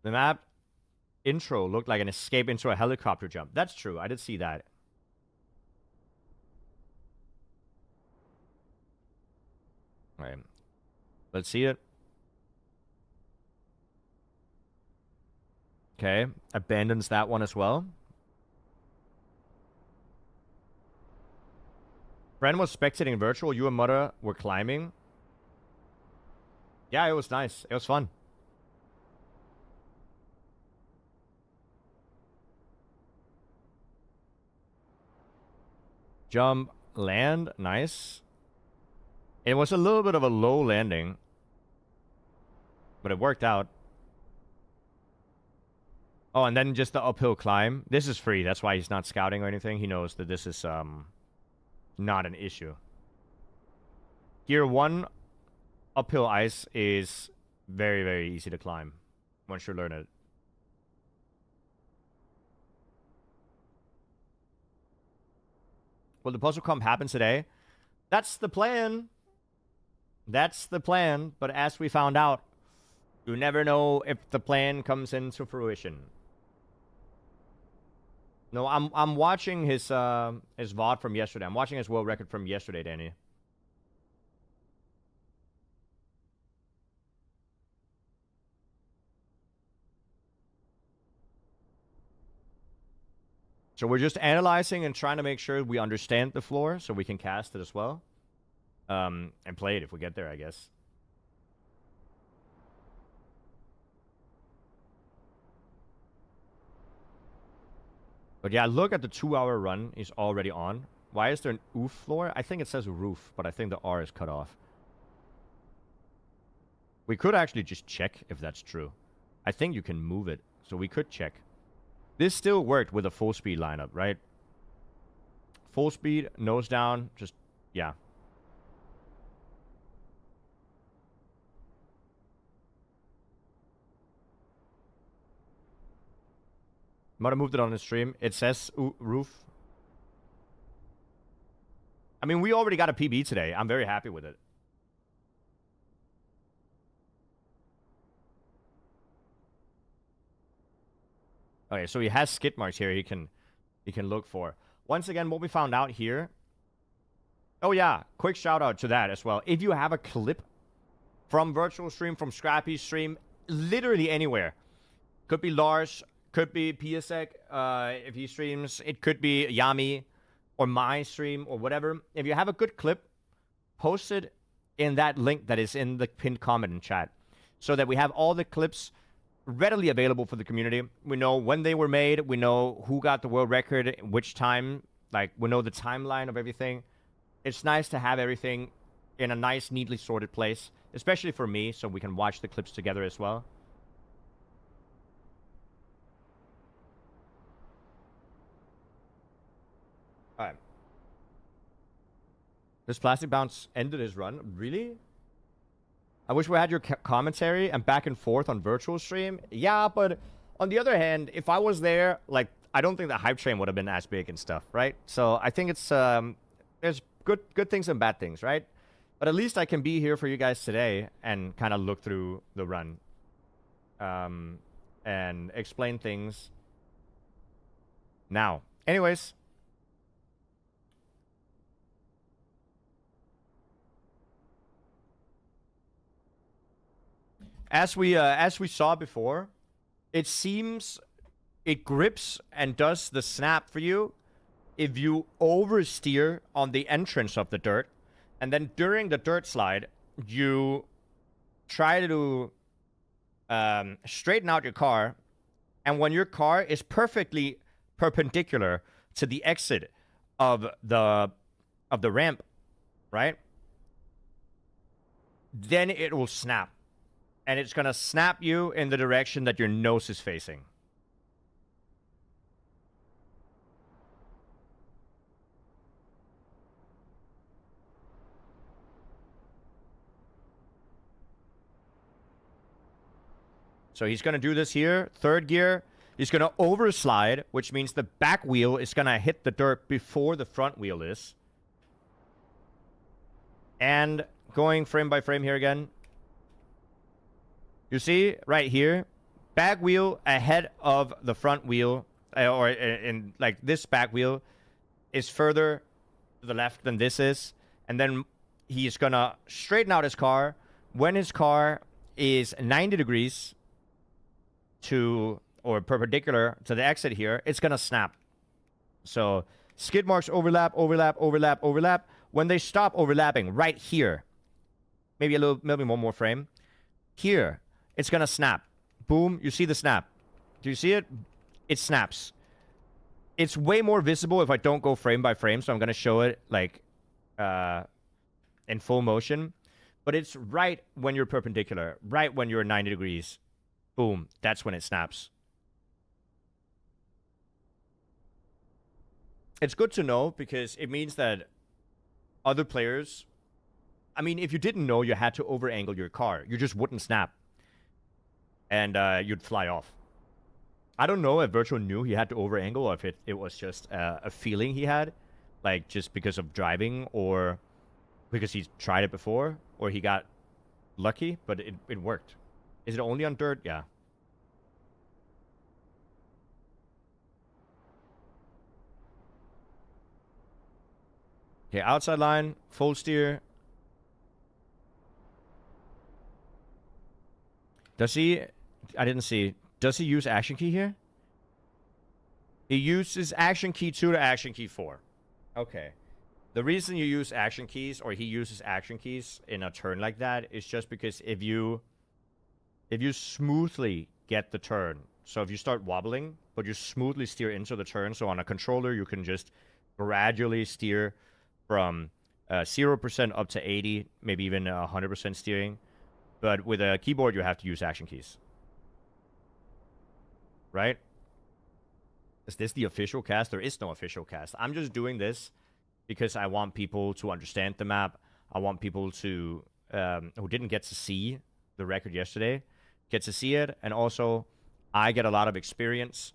The map intro looked like an escape into a helicopter jump. That's true. I did see that. All right. Let's see it. Okay. Abandons that one as well. Friend was spectating virtual. You and Mother were climbing. Yeah, it was nice. It was fun. Jump, land, nice. It was a little bit of a low landing, but it worked out. Oh, and then just the uphill climb. This is free. That's why he's not scouting or anything. He knows that this is not an issue. Gear 1 uphill ice is very, very easy to climb once you learn it. Will the puzzle comp happen today? That's the plan. That's the plan. But as we found out, you never know if the plan comes into fruition. No, I'm watching his VOD from yesterday. I'm watching his world record from yesterday, Danny. So we're just analyzing and trying to make sure we understand the floor so we can cast it as well. And play it if we get there, I guess. But yeah, look at the 2-hour run. He's already on. Why is there an oof floor? I think it says roof, but I think the R is cut off. We could actually just check if that's true. I think you can move it, so we could check. This still worked with a full speed lineup, right? Full speed, nose down, just, yeah. Might have moved it on the stream. It says roof. I mean, we already got a PB today. I'm very happy with it. Okay, so he has skid marks here he can look for. Once again, what we found out here. Oh yeah, quick shout out to that as well. If you have a clip from virtual stream, from Scrappy stream, literally anywhere. Could be Lars, could be Piasek, if he streams. It could be Yami or my stream or whatever. If you have a good clip, post it in that link that is in the pinned comment in chat so that we have all the clips readily available for the community. We know when they were made. We know who got the world record, which time. Like, we know the timeline of everything. It's nice to have everything in a nice, neatly sorted place especially for me, so we can watch the clips together as well. All right. This plastic bounce ended his run. Really? I wish we had your commentary and back and forth on virtual stream. Yeah, but on the other hand, if I was there, like, I don't think the hype train would have been as big and stuff, right? So I think it's there's good things and bad things, right? But at least I can be here for you guys today and kind of look through the run, and explain things now. Anyways. As we saw before, it seems it grips and does the snap for you if you oversteer on the entrance of the dirt, and then during the dirt slide, you try to straighten out your car, and when your car is perfectly perpendicular to the exit of the ramp, right? Then it will snap. And it's going to snap you in the direction that your nose is facing. So he's going to do this here. Third gear. He's going to overslide, which means the back wheel is going to hit the dirt before the front wheel is. And going frame by frame here again. You see, right here, back wheel ahead of the front wheel, or in like this back wheel is further to the left than this is. And then he's going to straighten out his car. When his car is 90 degrees to, or perpendicular to the exit here, it's going to snap. So skid marks overlap, overlap, overlap, overlap. When they stop overlapping right here, maybe maybe one more frame, here, it's going to snap. Boom. You see the snap. Do you see it? It snaps. It's way more visible if I don't go frame by frame, so I'm going to show it like in full motion. But it's right when you're perpendicular, right when you're 90 degrees. Boom. That's when it snaps. It's good to know because it means that other players... I mean, if you didn't know you had to over-angle your car, you just wouldn't snap. And you'd fly off. I don't know if Virtual knew he had to over-angle or if it was just a feeling he had. Like, just because of driving or because he's tried it before or he got lucky, but it worked. Is it only on dirt? Yeah. Okay, outside line, full steer. Does he... I didn't see. Does he use action key here? He uses action key 2 to action key 4. Okay. The reason you use action keys, or he uses action keys in a turn like that, is just because if you smoothly get the turn, so if you start wobbling, but you smoothly steer into the turn, so on a controller you can just gradually steer from 0% up to 80, maybe even 100% steering. But with a keyboard, you have to use action keys. Right? Is this the official cast? There is no official cast. I'm just doing this because I want people to understand the map. I want people to, who didn't get to see the record yesterday, get to see it. And also, I get a lot of experience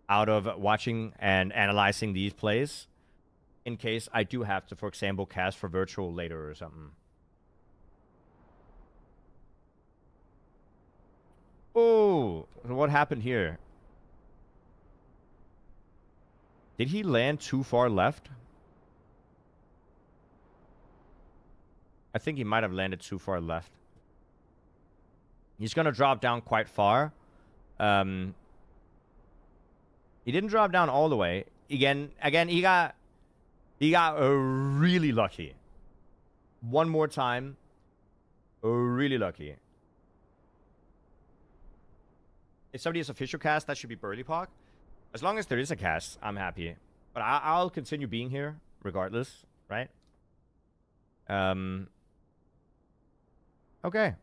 out of watching and analyzing these plays in case I do have to, for example, cast for virtual later or something. Oh, what happened here? Did he land too far left? I think he might have landed too far left. He's going to drop down quite far. He didn't drop down all the way. Again, he got really lucky. One more time. Really lucky. If somebody has official cast, that should be Burly Pock. As long as there is a cast, I'm happy. But I'll continue being here regardless, right? Okay.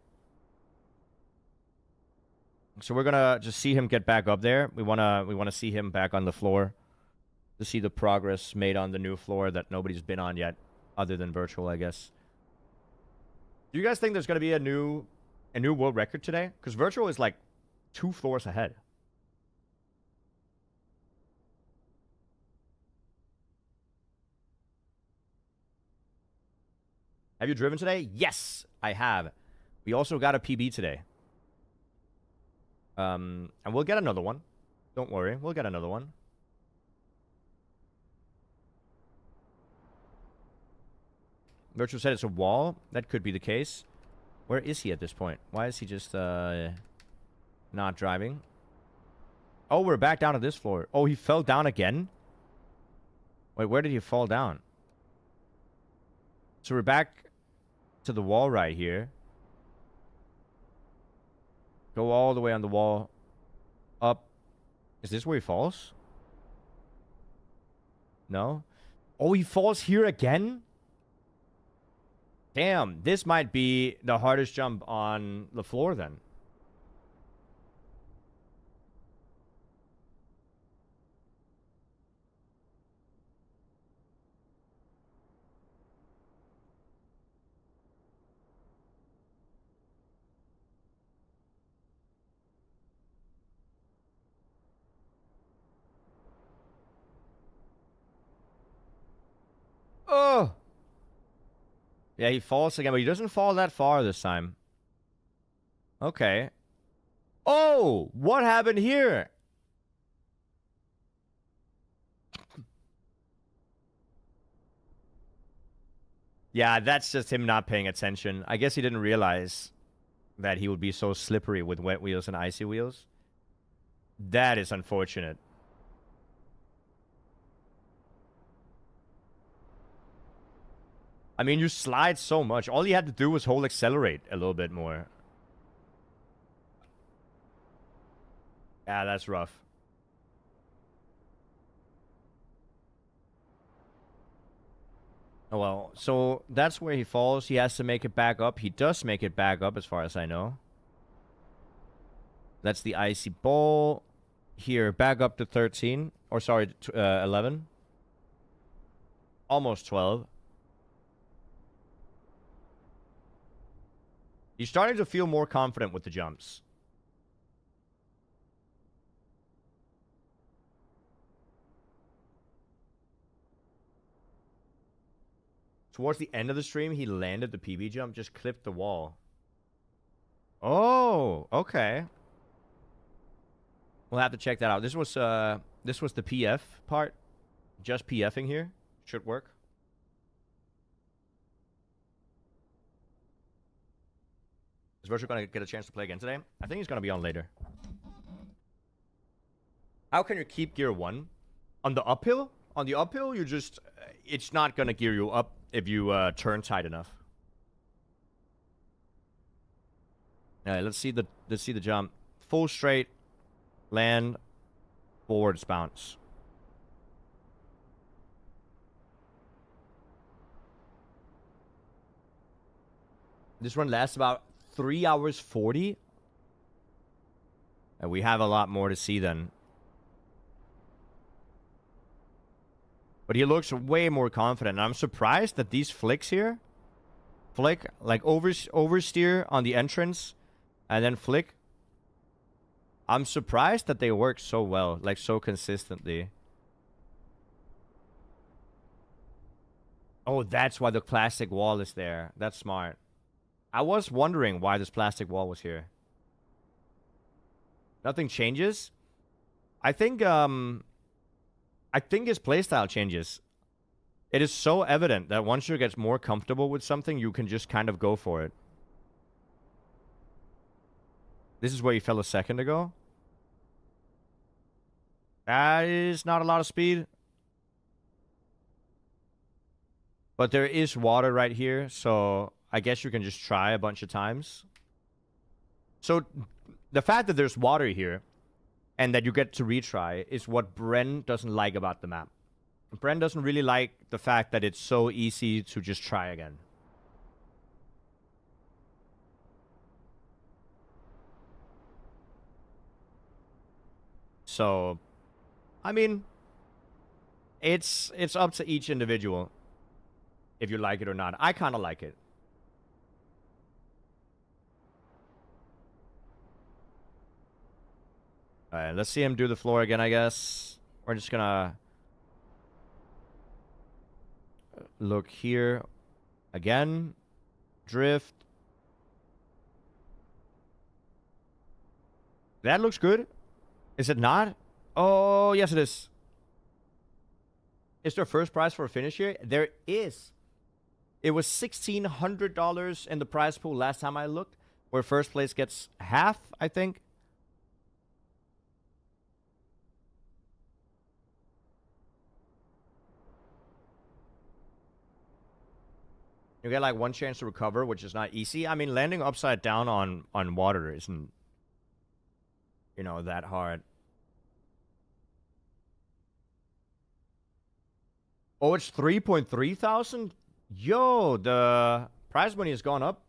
So we're gonna just see him get back up there. We wanna see him back on the floor to see the progress made on the new floor that nobody's been on yet, other than virtual, I guess. Do you guys think there's gonna be a new world record today? Because virtual is like 2 floors ahead. Have you driven today? Yes, I have. We also got a PB today. And we'll get another one. Don't worry, we'll get another one. Virtual said it's a wall. That could be the case. Where is he at this point? Why is he just not driving? Oh, we're back down to this floor. Oh, he fell down again? Wait, where did he fall down? So we're back to the wall right here. Go all the way on the wall. Up. Is this where he falls? No? Oh, he falls here again? Damn, this might be the hardest jump on the floor then. Oh! Yeah, he falls again, but he doesn't fall that far this time. Okay. Oh! What happened here? Yeah, that's just him not paying attention. I guess he didn't realize that he would be so slippery with wet wheels and icy wheels. That is unfortunate. I mean, you slide so much. All you had to do was hold accelerate a little bit more. Yeah, that's rough. Oh, well. So that's where he falls. He has to make it back up. He does make it back up as far as I know. That's the icy ball. Here, back up to 13. Or sorry, 11. Almost 12. He's starting to feel more confident with the jumps. Towards the end of the stream, he landed the PB jump, just clipped the wall. Oh, okay. We'll have to check that out. This was the PF part. Just PFing here. Should work. Is Virtual going to get a chance to play again today? I think he's going to be on later. How can you keep gear 1? On the uphill? On the uphill, you just... It's not going to gear you up if you turn tight enough. Alright, let's see the jump. Full straight. Land. Forwards bounce. This run lasts about 3 hours 40. And we have a lot more to see then. But he looks way more confident. And I'm surprised that these flicks here, flick, like oversteer on the entrance, and then flick. I'm surprised that they work so well, like so consistently. Oh, that's why the plastic wall is there. That's smart. I was wondering why this plastic wall was here. Nothing changes? I think his playstyle changes. It is so evident that once you get more comfortable with something, you can just kind of go for it. This is where he fell a second ago. That is not a lot of speed. But there is water right here, so I guess you can just try a bunch of times. So the fact that there's water here and that you get to retry is what Bren doesn't like about the map. Bren doesn't really like the fact that it's so easy to just try again. So, I mean, it's up to each individual if you like it or not. I kind of like it. All right, let's see him do the floor again, I guess. We're just gonna look here again. Drift. That looks good. Is it not? Oh, yes, it is. Is there a first prize for a finish here? There is. It was $1,600 in the prize pool last time I looked, where first place gets half, I think. You get like one chance to recover, which is not easy. I mean, landing upside down on water isn't, you know, that hard. Oh, it's 3.3 thousand? Yo, the prize money has gone up.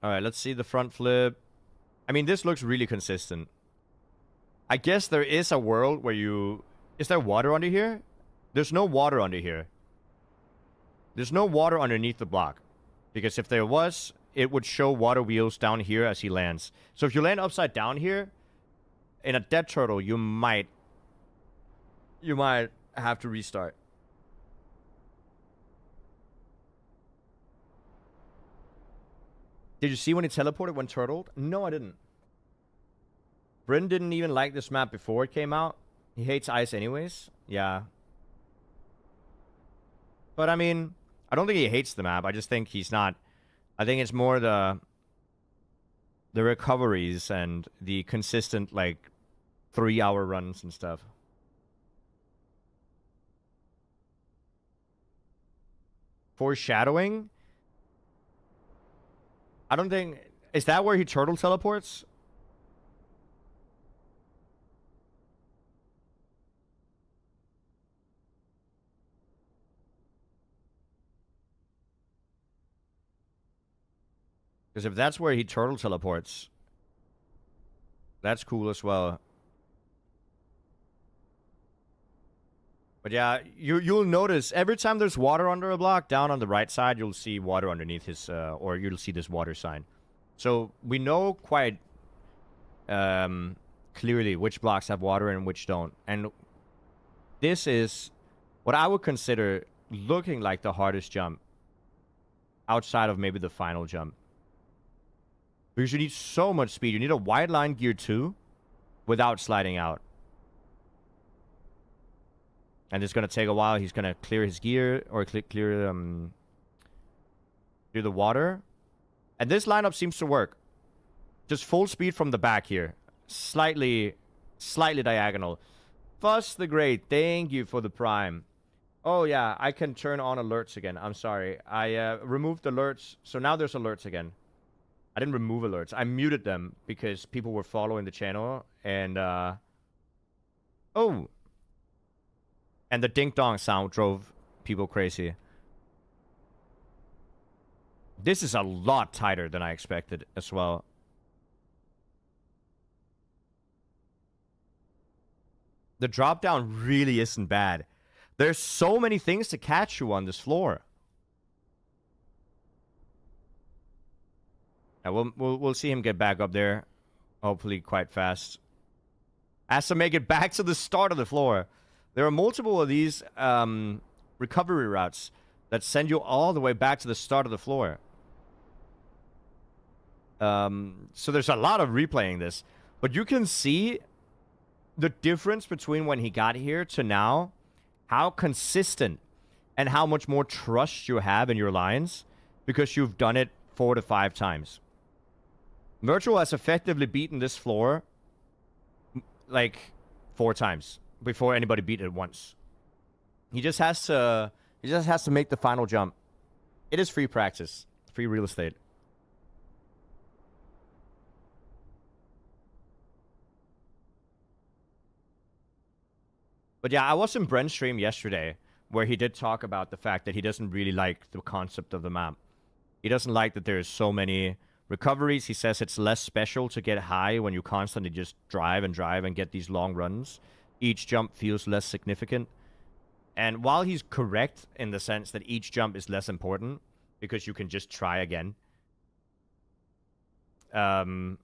All right, let's see the front flip. I mean, this looks really consistent. I guess there is a world where you... Is there water under here? There's no water under here. There's no water underneath the block. Because if there was, it would show water wheels down here as he lands. So if you land upside down here, in a dead turtle, you might have to restart. Did you see when he teleported when turtled? No, I didn't. Bryn didn't even like this map before it came out. He hates ice anyways. Yeah. But I mean, I don't think he hates the map. I just think he's not... I think it's more the recoveries and the consistent, like, 3-hour runs and stuff. Foreshadowing? I don't think... Is that where he turtle teleports? Because if that's where he turtle teleports, that's cool as well. But yeah, you'll notice every time there's water under a block, down on the right side, you'll see water underneath his, or you'll see this water sign. So we know quite clearly which blocks have water and which don't. And this is what I would consider looking like the hardest jump outside of maybe the final jump. Because you need so much speed. You need a wide line gear too, without sliding out. And it's going to take a while. He's going to clear his gear, or clear the water. And this lineup seems to work. Just full speed from the back here. Slightly diagonal. Fuss the Great, thank you for the prime. Oh yeah, I can turn on alerts again. I'm sorry. I removed alerts, so now there's alerts again. I didn't remove alerts. I muted them because people were following the channel. And, oh. And the ding-dong sound drove people crazy. This is a lot tighter than I expected as well. The drop-down really isn't bad. There's so many things to catch you on this floor. We'll see him get back up there, hopefully quite fast. Has to make it back to the start of the floor. There are multiple of these recovery routes that send you all the way back to the start of the floor. So there's a lot of replaying this, but you can see the difference between when he got here to now, how consistent and how much more trust you have in your lines because you've done it 4 to 5 times. Virtual has effectively beaten this floor like 4 times before anybody beat it once. He just has to make the final jump. It is free practice, free real estate. But yeah, I was in Brent's stream yesterday where he did talk about the fact that he doesn't really like the concept of the map. He doesn't like that there's so many recoveries. He says it's less special to get high when you constantly just drive and get these long runs. Each jump feels less significant. And while he's correct in the sense that each jump is less important because you can just try again, then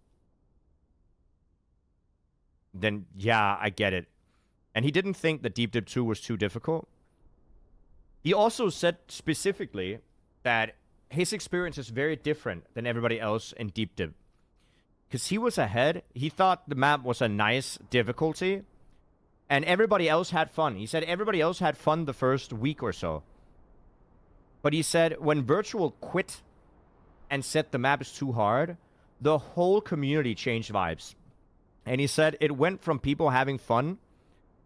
yeah, I get it. And he didn't think that Deep Dip 2 was too difficult. He also said specifically that his experience is very different than everybody else in Deep Dip. Because he was ahead. He thought the map was a nice difficulty. And everybody else had fun. He said everybody else had fun the first week or so. But he said when Virtual quit and said the map is too hard, the whole community changed vibes. And he said it went from people having fun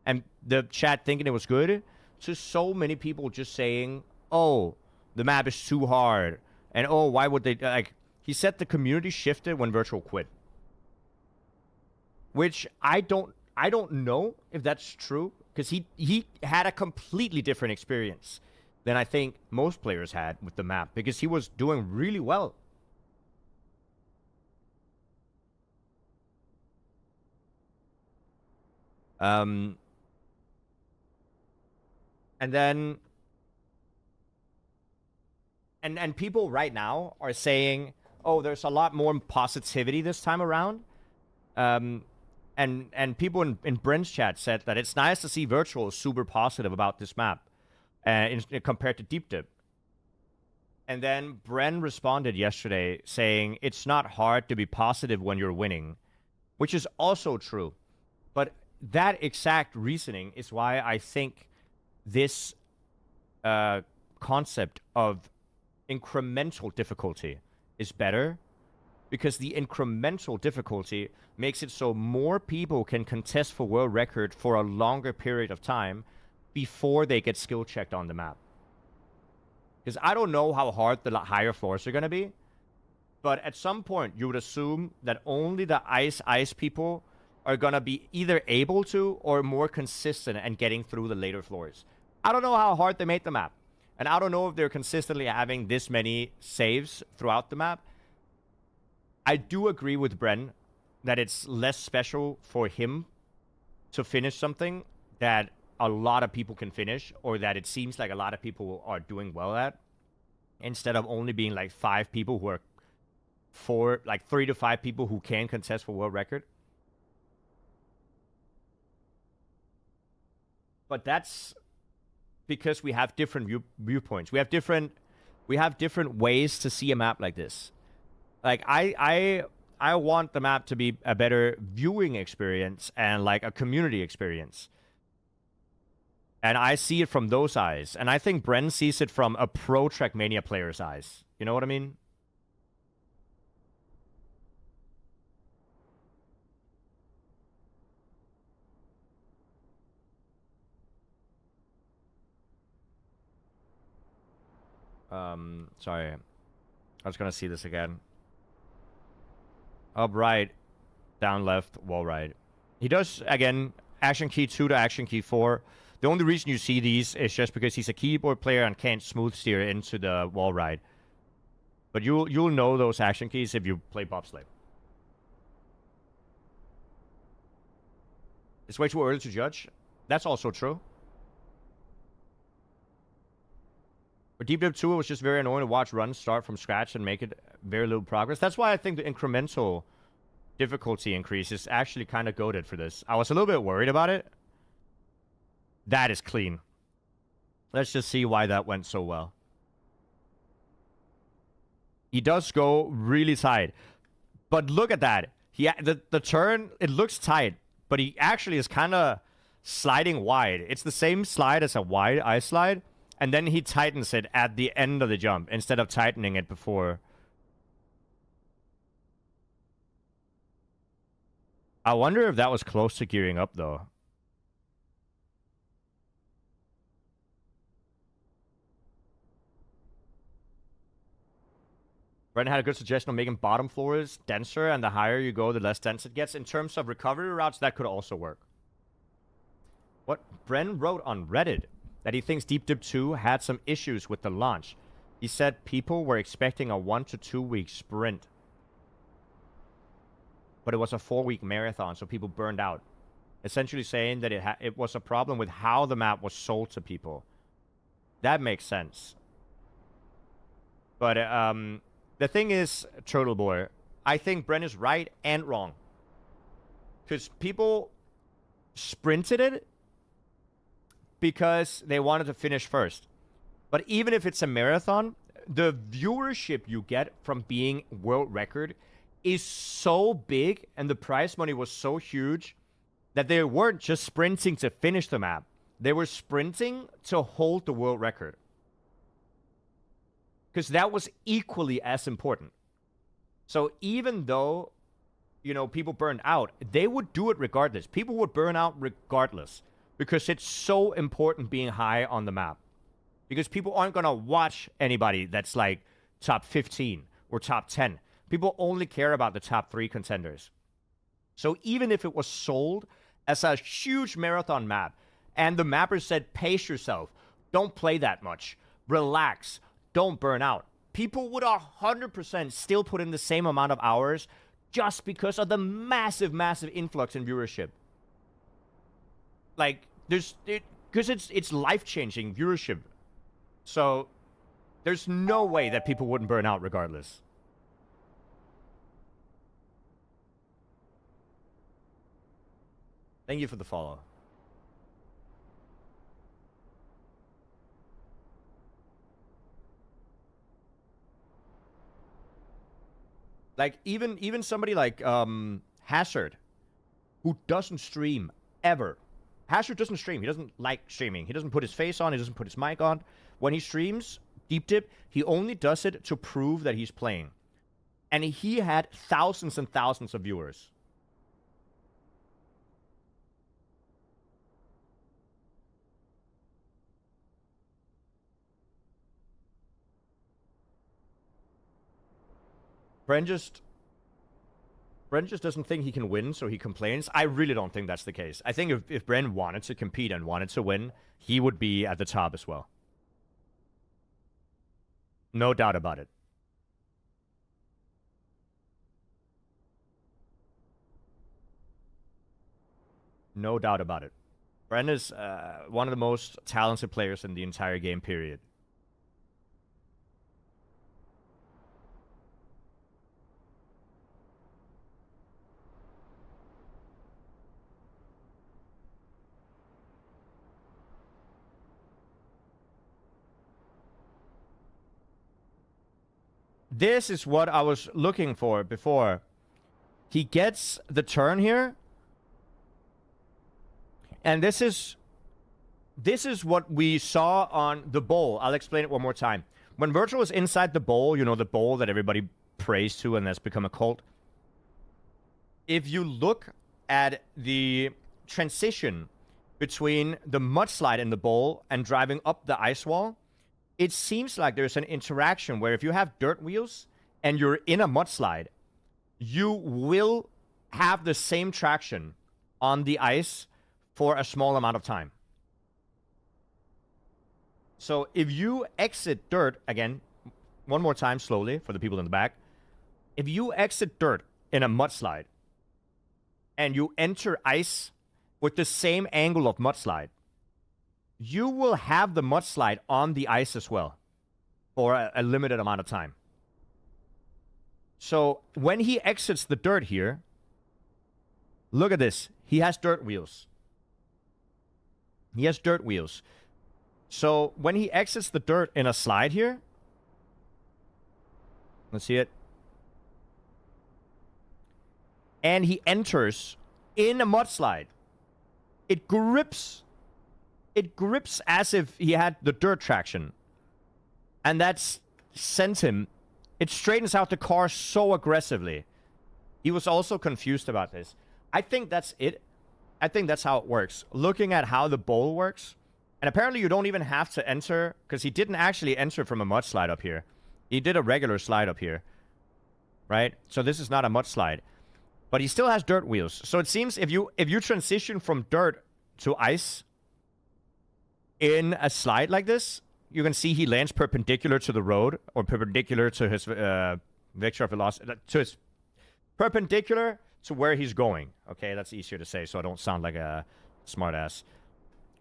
and the chat thinking it was good to so many people just saying, oh, the map is too hard. And oh, why would they... Like, he said the community shifted when Virtual quit. Which I don't know if that's true. Because he had a completely different experience than I think most players had with the map. Because he was doing really well. And then... And people right now are saying, oh, there's a lot more positivity this time around. And people in Brent's chat said that it's nice to see Virtual super positive about this map compared to Deep Dip. And then Brent responded yesterday saying it's not hard to be positive when you're winning, which is also true. But that exact reasoning is why I think this concept of incremental difficulty is better, because the incremental difficulty makes it so more people can contest for world record for a longer period of time before they get skill checked on the map. Because I don't know how hard the higher floors are going to be, but at some point you would assume that only the ice people are going to be either able to or more consistent and getting through the later floors. I don't know how hard they made the map. And I don't know if they're consistently having this many saves throughout the map. I do agree with Bren that it's less special for him to finish something that a lot of people can finish, or that it seems like a lot of people are doing well at, instead of only being like 5 people who are 3 to 5 people who can contest for world record. But that's because we have different viewpoints. We have different ways to see a map like this. Like I want the map to be a better viewing experience and like a community experience. And I see it from those eyes. And I think Bren sees it from a pro Trackmania player's eyes. You know what I mean? Sorry. I was gonna see this again. Up right, down left, wall right. He does, again, action key 2 to action key 4. The only reason you see these is just because he's a keyboard player and can't smooth steer into the wall right. But you'll know those action keys if you play bobsleigh. It's way too early to judge. That's also true. For Deep Dip 2, it was just very annoying to watch runs start from scratch and make it very little progress. That's why I think the incremental difficulty increase is actually kind of goated for this. I was a little bit worried about it. That is clean. Let's just see why that went so well. He does go really tight. But look at that. The turn, it looks tight, but he actually is kind of sliding wide. It's the same slide as a wide ice slide. And then he tightens it at the end of the jump instead of tightening it before. I wonder if that was close to gearing up, though. Brendan had a good suggestion of making bottom floors denser, and the higher you go, the less dense it gets. In terms of recovery routes, that could also work. What Bren wrote on Reddit, that he thinks Deep Dip 2 had some issues with the launch. He said people were expecting a 1 to 2 week sprint. But it was a 4-week marathon, so people burned out. Essentially saying that it was a problem with how the map was sold to people. That makes sense. But the thing is, Turtle Boy, I think Brent is right and wrong. Because people sprinted it because they wanted to finish first. But even if it's a marathon, the viewership you get from being world record is so big and the prize money was so huge that they weren't just sprinting to finish the map. They were sprinting to hold the world record. Because that was equally as important. So even though, you know, people burned out, they would do it regardless. People would burn out regardless. Because it's so important being high on the map. Because people aren't going to watch anybody that's like top 15 or top 10. People only care about the top 3 contenders. So even if it was sold as a huge marathon map, and the mapper said, pace yourself, don't play that much, relax, don't burn out, people would 100% still put in the same amount of hours just because of the massive, massive influx in viewership. Like, because it's life-changing viewership. So there's no way that people wouldn't burn out regardless. Thank you for the follow. Like, even somebody like Hazard, who doesn't stream ever. Hazard doesn't stream. He doesn't like streaming. He doesn't put his face on. He doesn't put his mic on. When he streams Deep Dip, he only does it to prove that he's playing. And he had thousands and thousands of viewers. Brent just doesn't think he can win, so he complains. I really don't think that's the case. I think if Brent wanted to compete and wanted to win, he would be at the top as well. No doubt about it. No doubt about it. Brent is one of the most talented players in the entire game, period. This is what I was looking for before. He gets the turn here. And this is what we saw on the bowl. I'll explain it one more time. When Virtual is inside the bowl, you know, the bowl that everybody prays to and that's become a cult. If you look at the transition between the mudslide in the bowl and driving up the ice wall, it seems like there's an interaction where if you have dirt wheels and you're in a mudslide, you will have the same traction on the ice for a small amount of time. So if you exit dirt, again, one more time slowly for the people in the back. If you exit dirt in a mudslide and you enter ice with the same angle of mudslide, you will have the mudslide on the ice as well for a limited amount of time. So when he exits the dirt here, look at this. He has dirt wheels. He has dirt wheels. So when he exits the dirt in a slide here, let's see it. And he enters in a mudslide. It grips as if he had the dirt traction. And that's sent him. It straightens out the car so aggressively. He was also confused about this. I think that's it. I think that's how it works. Looking at how the bowl works. And apparently you don't even have to enter, because he didn't actually enter from a mudslide up here. He did a regular slide up here. Right? So this is not a mudslide. But he still has dirt wheels. So it seems if you transition from dirt to ice in a slide like this, you can see he lands perpendicular to the road, or perpendicular to his vector of velocity, to his perpendicular to where he's going. Okay, that's easier to say, so I don't sound like a smartass.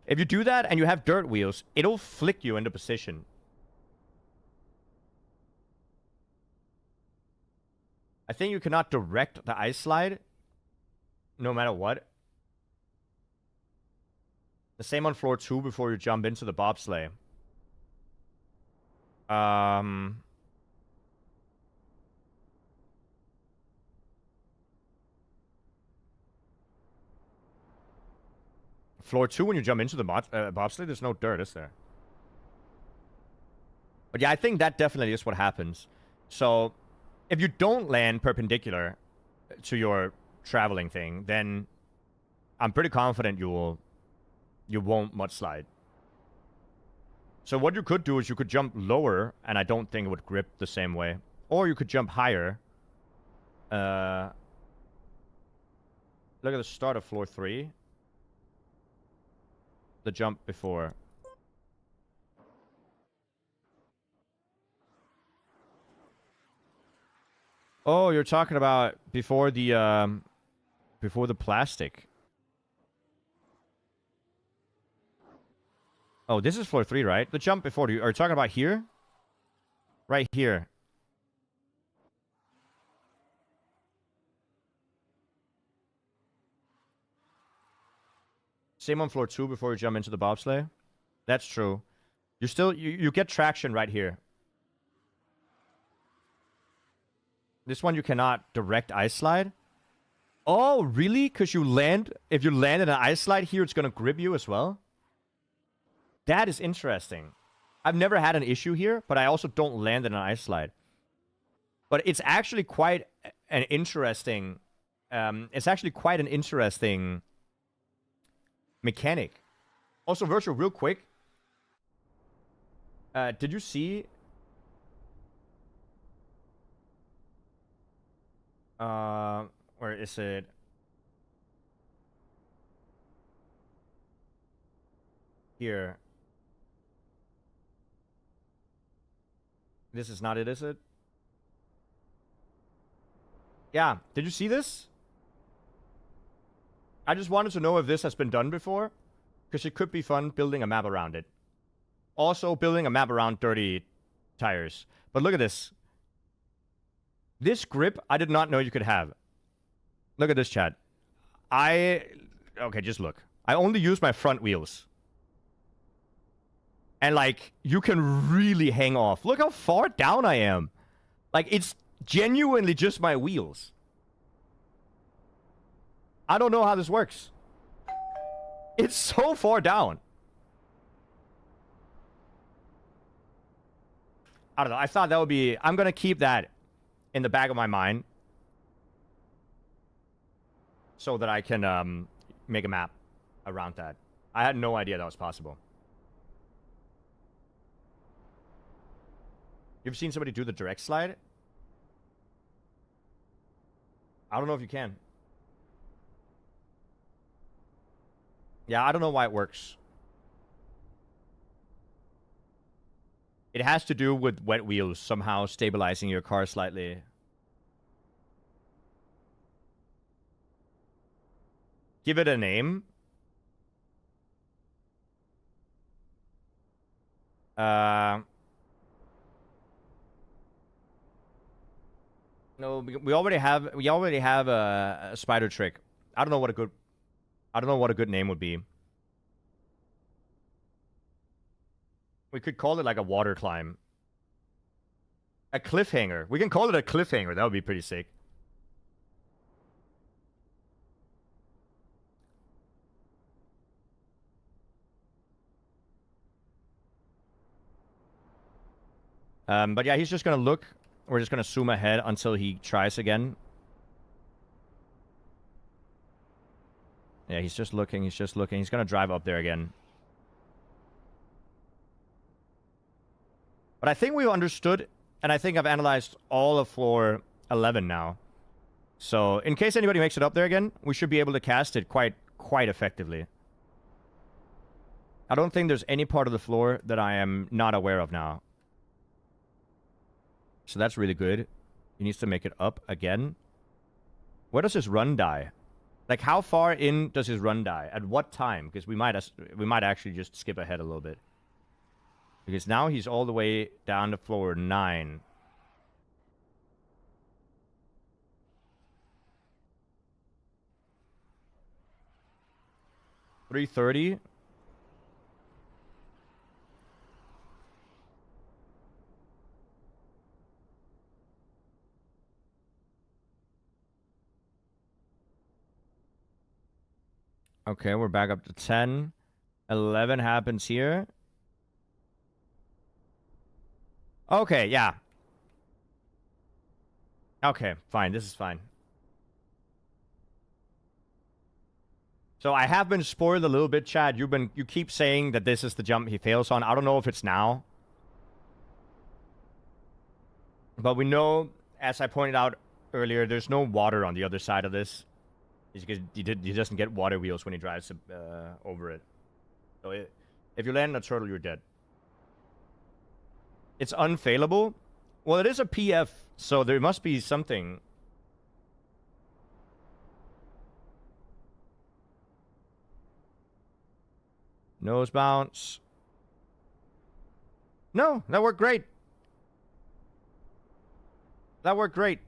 If you do that and you have dirt wheels, it'll flick you into position. I think you cannot direct the ice slide, no matter what. The same on floor 2 before you jump into the bobsleigh. Floor 2, when you jump into the bobsleigh, there's no dirt, is there? But yeah, I think that definitely is what happens. So, if you don't land perpendicular to your traveling thing, then I'm pretty confident you won't mudslide. So what you could do is you could jump lower, and I don't think it would grip the same way. Or you could jump higher. Look at the start of floor 3. The jump before. Oh, you're talking about before the plastic. Oh, this is floor 3, right? The jump before. Are you talking about here? Right here. Same on floor 2 before you jump into the bobsleigh. That's true. You get traction right here. This one you cannot direct ice slide. Oh, really? Because if you land in an ice slide here, it's going to grip you as well? That is interesting. I've never had an issue here, but I also don't land in an ice slide. But it's actually quite an interesting... mechanic. Also, Virtual, real quick. Did you see... where is it? Here. This is not it, is it? Yeah. Did you see this? I just wanted to know if this has been done before, because it could be fun building a map around it. Also, building a map around dirty tires. But look at this. This grip, I did not know you could have. Look at this, chat. Okay, just look. I only use my front wheels. And, like, you can really hang off. Look how far down I am. Like, it's genuinely just my wheels. I don't know how this works. It's so far down. I don't know. I thought that would be... I'm going to keep that in the back of my mind, so that I can make a map around that. I had no idea that was possible. You've seen somebody do the direct slide? I don't know if you can. Yeah, I don't know why it works. It has to do with wet wheels somehow stabilizing your car slightly. Give it a name. No, we already have a spider trick. I don't know what a good name would be. We could call it like a water climb. A cliffhanger. We can call it a cliffhanger. That would be pretty sick. But yeah, he's just gonna look. We're just gonna zoom ahead until he tries again. Yeah, he's just looking. He's just looking. He's gonna drive up there again. But I think we've understood, and I think I've analyzed all of floor 11 now. So, in case anybody makes it up there again, we should be able to cast it quite effectively. I don't think there's any part of the floor that I am not aware of now. So that's really good. He needs to make it up again. Where does his run die? Like, how far in does his run die? At what time? Because we might actually just skip ahead a little bit. Because now he's all the way down to floor 9. $330. Okay, we're back up to 10. 11 happens here. Okay, yeah. Okay, fine. This is fine. So I have been spoiled a little bit, Chad. You keep saying that this is the jump he fails on. I don't know if it's now. But we know, as I pointed out earlier, there's no water on the other side of this. Because he doesn't get water wheels when he drives over it. So if you land in a turtle, you're dead. It's unfailable. Well, it is a PF, so there must be something. Nose bounce. No, that worked great. That worked great.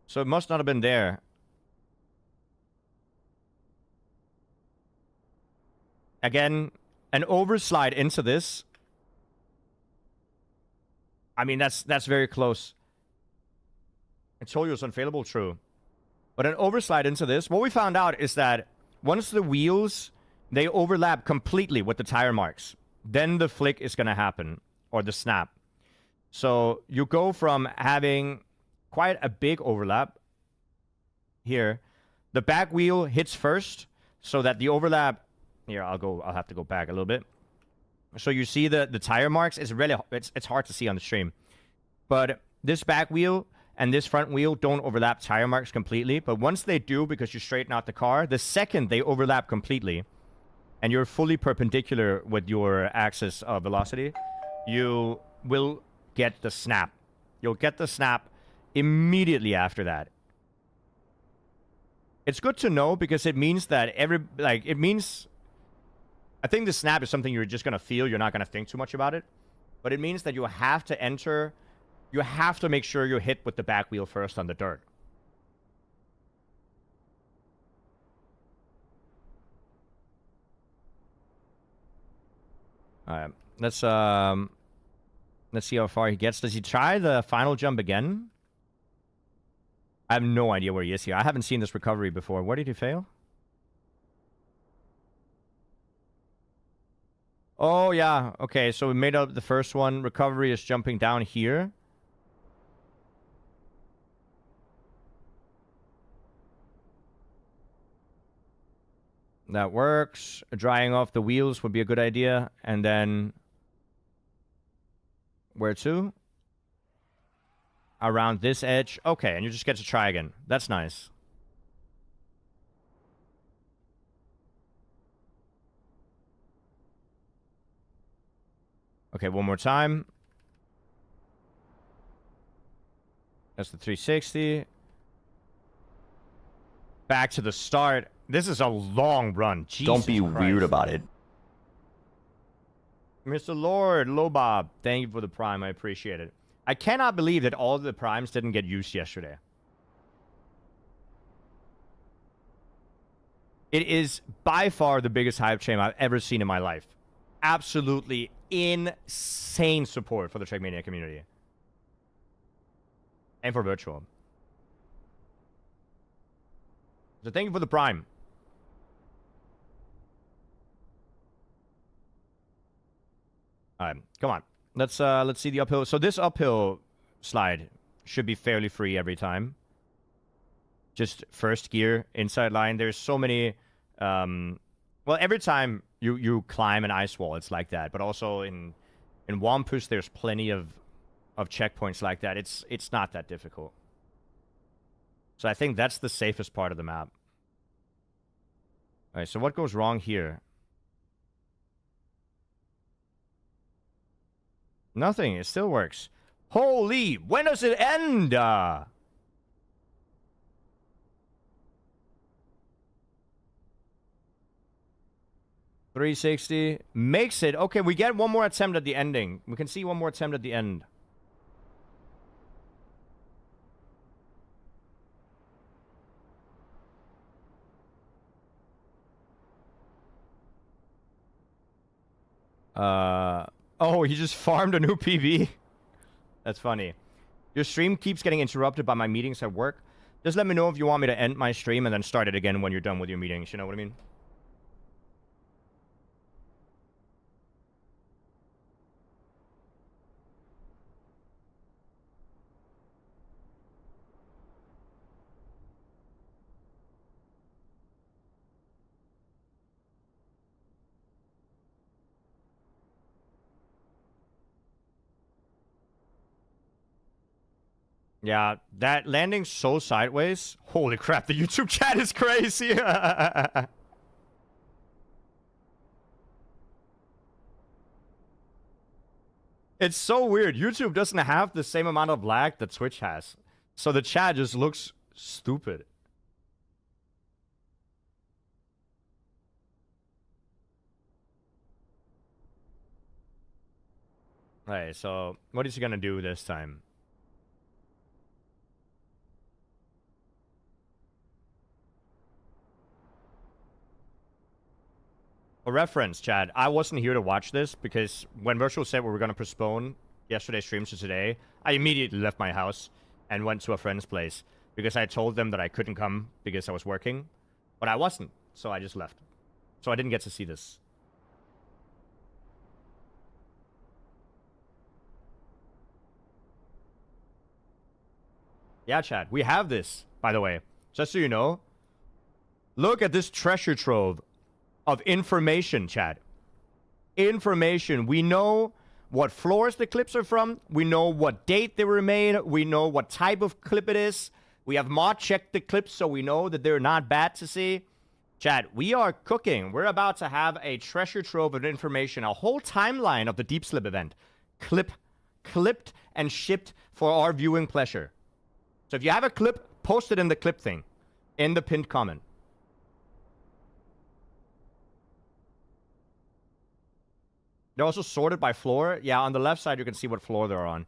So it must not have been there. Again, an overslide into this. I mean, that's very close. I told you it's unfailable, true. But an overslide into this, what we found out is that once the wheels, they overlap completely with the tire marks, then the flick is going to happen, or the snap. So you go from having quite a big overlap here. The back wheel hits first, so that the overlap... Here, I'll have to go back a little bit. So you see the tire marks. It's hard to see on the stream. But this back wheel and this front wheel don't overlap tire marks completely. But once they do, because you straighten out the car, the second they overlap completely, and you're fully perpendicular with your axis of velocity, you will get the snap. You'll get the snap immediately after that. It's good to know because it means that I think the snap is something you're just going to feel. You're not going to think too much about it. But it means that you have to enter... You have to make sure you hit with the back wheel first on the dirt. Alright. Let's see how far he gets. Does he try the final jump again? I have no idea where he is here. I haven't seen this recovery before. Where did he fail? Oh, yeah. Okay, so we made up the first one. Recovery is jumping down here. That works. Drying off the wheels would be a good idea. And then... Where to? Around this edge. Okay, and you just get to try again. That's nice. Okay, one more time. That's the 360. Back to the start. This is a long run. Jesus Don't be Christ. weird about it. Mr. Lord, Lobob, thank you for the prime. I appreciate it. I cannot believe that all of the primes didn't get used yesterday. It is by far the biggest hype train I've ever seen in my life. Absolutely insane support for the Trackmania community. And for virtual. So thank you for the prime. Alright, come on. Let's see the uphill. So this uphill slide should be fairly free every time. Just first gear, inside line. There's so many... well, every time you climb an ice wall, it's like that. But also in Wampus, there's plenty of checkpoints like that. It's not that difficult. So I think that's the safest part of the map. Alright, so what goes wrong here? Nothing. It still works. Holy, when does it end? 360 makes it. Okay, we get one more attempt at the ending. We can see one more attempt at the end. Oh, he just farmed a new PV. That's funny. Your stream keeps getting interrupted by my meetings at work. Just let me know if you want me to end my stream and then start it again when you're done with your meetings. You know what I mean? Yeah, that landing so sideways. Holy crap, the YouTube chat is crazy. It's so weird. YouTube doesn't have the same amount of lag that Twitch has. So the chat just looks stupid. Alright, so what is he gonna do this time? A reference, Chad. I wasn't here to watch this because when Virtual said we were going to postpone yesterday's streams to today, I immediately left my house and went to a friend's place because I told them that I couldn't come because I was working, but I wasn't, so I just left. So I didn't get to see this. Yeah, Chad, we have this, by the way. Just so you know, look at this treasure trove of information, Chad. Information. We know what floors the clips are from. We know what date they were made. We know what type of clip it is. We have mod checked the clips so we know that they're not bad to see. Chad, we are cooking. We're about to have a treasure trove of information, a whole timeline of the Deep Slip event. Clipped and shipped for our viewing pleasure. So if you have a clip, post it in the clip thing, in the pinned comment. They're also sorted by floor. Yeah, on the left side, you can see what floor they're on.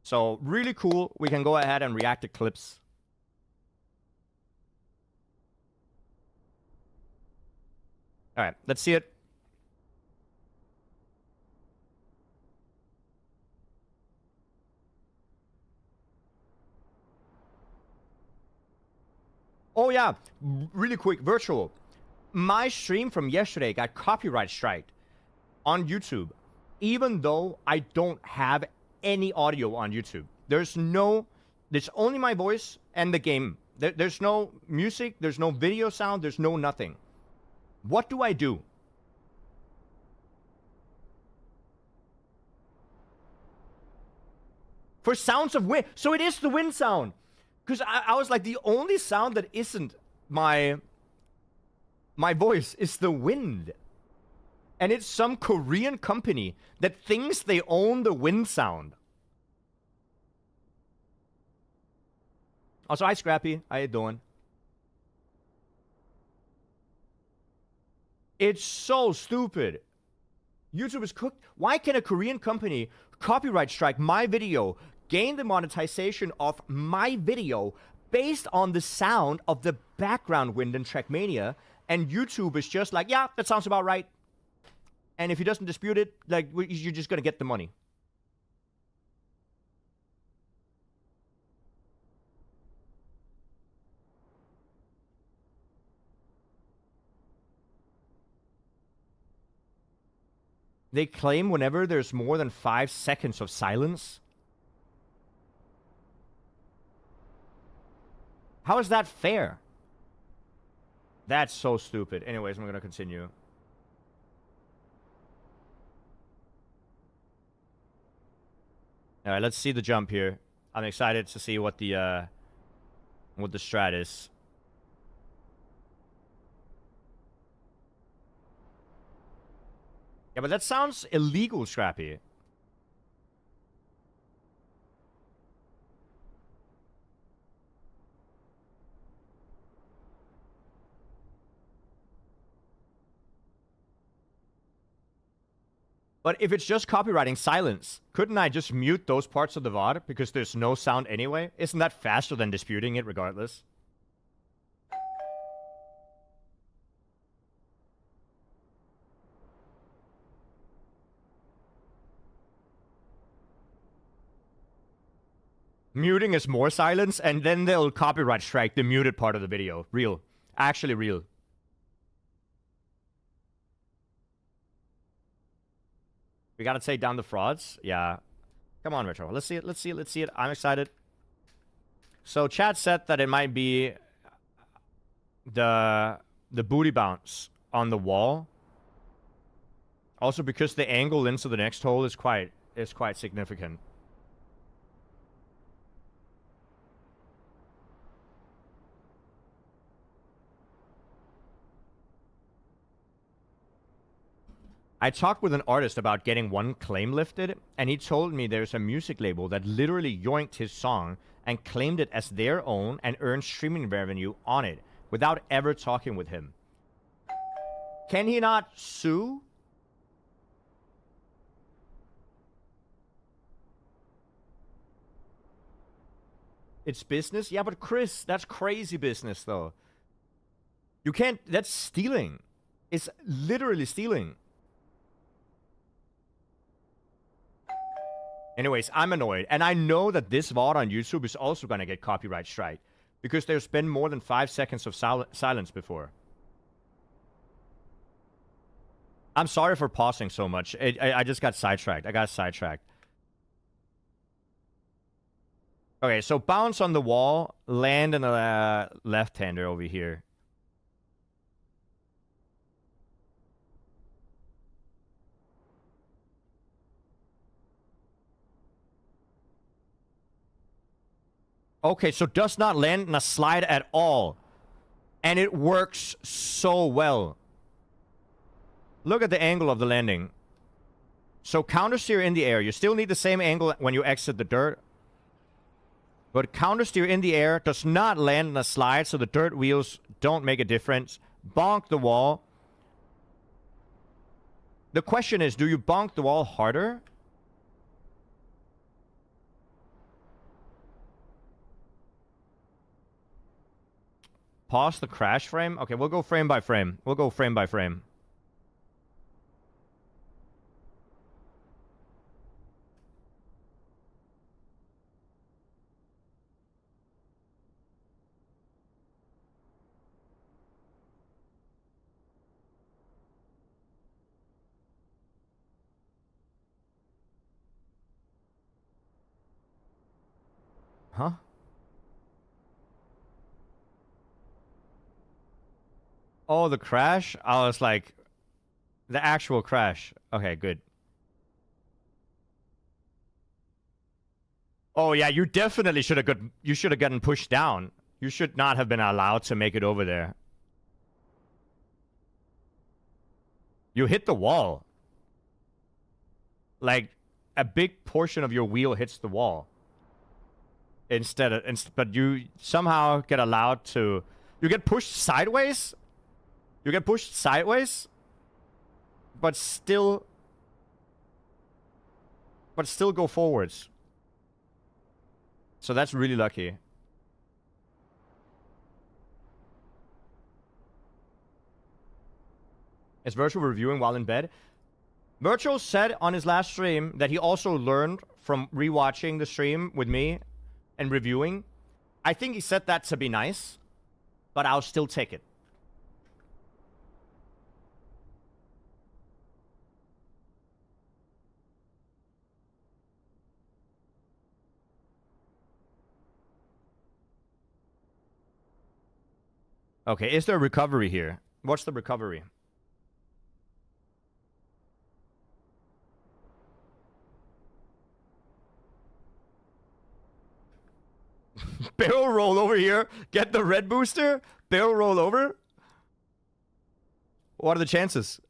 So, really cool. We can go ahead and react to clips. All right, let's see it. Oh, yeah. Really quick, Virtual. My stream from yesterday got copyright striked on YouTube, even though I don't have any audio on YouTube. There's only my voice and the game. There's no music, there's no video sound, there's no nothing. What do I do? For sounds of wind. So it is the wind sound. Because I was like, the only sound that isn't my voice is the wind. And it's some Korean company that thinks they own the wind sound. Also, hi, Scrappy. How you doing? It's so stupid. YouTube is cooked. Why can a Korean company copyright strike my video, gain the monetization of my video based on the sound of the background wind in Trackmania, and YouTube is just like, yeah, that sounds about right. And if he doesn't dispute it, like, you're just gonna get the money. They claim whenever there's more than 5 seconds of silence. How is that fair? That's so stupid. Anyways, I'm gonna continue. All right, let's see the jump here. I'm excited to see what the strat is. Yeah, but that sounds illegal, Scrappy. But if it's just copywriting silence, couldn't I just mute those parts of the VOD because there's no sound anyway? Isn't that faster than disputing it regardless? Muting is more silence, and then they'll copyright strike the muted part of the video. Real. Actually real. We gotta take down the frauds. Yeah. Come on, Retro. Let's see it. Let's see it. Let's see it. I'm excited. So chat said that it might be the booty bounce on the wall. Also because the angle into the next hole is quite significant. I talked with an artist about getting one claim lifted, and he told me there's a music label that literally yoinked his song and claimed it as their own and earned streaming revenue on it without ever talking with him. Can he not sue? It's business? Yeah, but Chris, that's crazy business, though. You can't... That's stealing. It's literally stealing. Anyways, I'm annoyed. And I know that this VOD on YouTube is also going to get copyright strike. Because there's been more than 5 seconds of silence before. I'm sorry for pausing so much. I just got sidetracked. I got sidetracked. Okay, so bounce on the wall. Land in the left-hander over here. Okay, so does not land in a slide at all. And it works so well. Look at the angle of the landing. So countersteer in the air. You still need the same angle when you exit the dirt. But countersteer in the air does not land in a slide, so the dirt wheels don't make a difference. Bonk the wall. The question is, do you bonk the wall harder? Pause the crash frame? Okay, we'll go frame by frame. We'll go frame by frame. Huh? Oh, the crash? I was like, the actual crash. Okay, good. Oh yeah, you definitely should have gotten pushed down. You should not have been allowed to make it over there. You hit the wall. Like, a big portion of your wheel hits the wall. But you somehow get allowed to... You get pushed sideways? You get pushed sideways? But still go forwards. So that's really lucky. Is Virtual reviewing while in bed? Virtual said on his last stream that he also learned from rewatching the stream with me and reviewing. I think he said that to be nice, but I'll still take it. Okay, is there a recovery here? What's the recovery? Barrel roll over here. Get the red booster. Barrel roll over. What are the chances?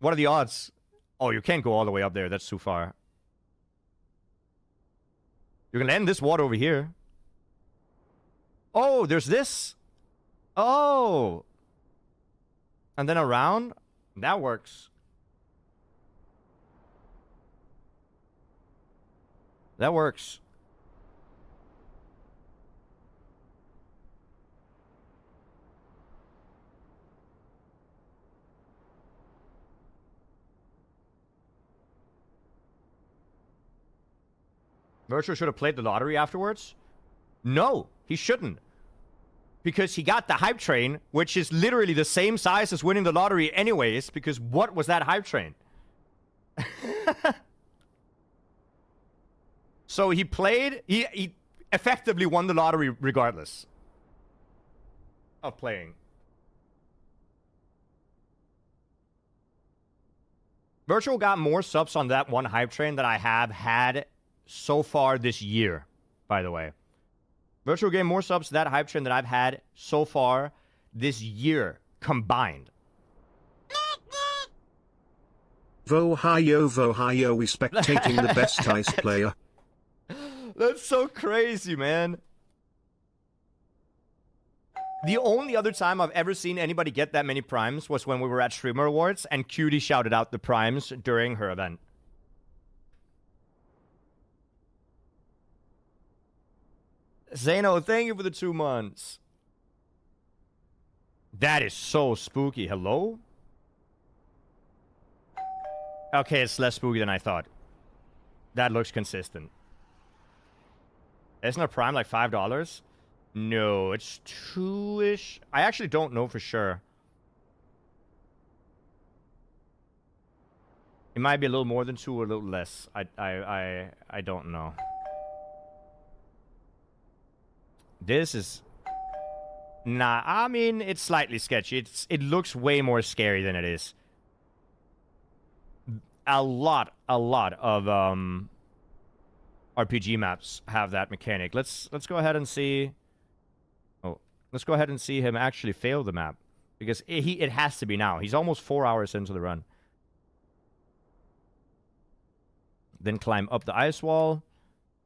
What are the odds? Oh, you can't go all the way up there. That's too far. You can land this water over here. Oh, there's this. Oh. And then around. That works. That works. Virtual should have played the lottery afterwards? No, he shouldn't. Because he got the hype train, which is literally the same size as winning the lottery anyways, because what was that hype train? So he played, he effectively won the lottery regardless of playing. Virtual got more subs on that one hype train that I have had so far this year, by the way. Virtual gained more subs to that hype train that I've had so far this year combined. Vohayo, we spectating the best ice player. That's so crazy, man. The only other time I've ever seen anybody get that many primes was when we were at Streamer Awards and Cutie shouted out the primes during her event. Zeno, thank you for the 2 months. That is so spooky. Hello? Okay, it's less spooky than I thought. That looks consistent. Isn't a prime like $5? No, it's 2-ish. I actually don't know for sure. It might be a little more than 2 or a little less. I don't know. This is... Nah, I mean, it's slightly sketchy. It looks way more scary than it is. A lot of RPG maps have that mechanic. Let's go ahead and see... Oh, let's go ahead and see him actually fail the map. Because it has to be now. He's almost 4 hours into the run. Then climb up the ice wall.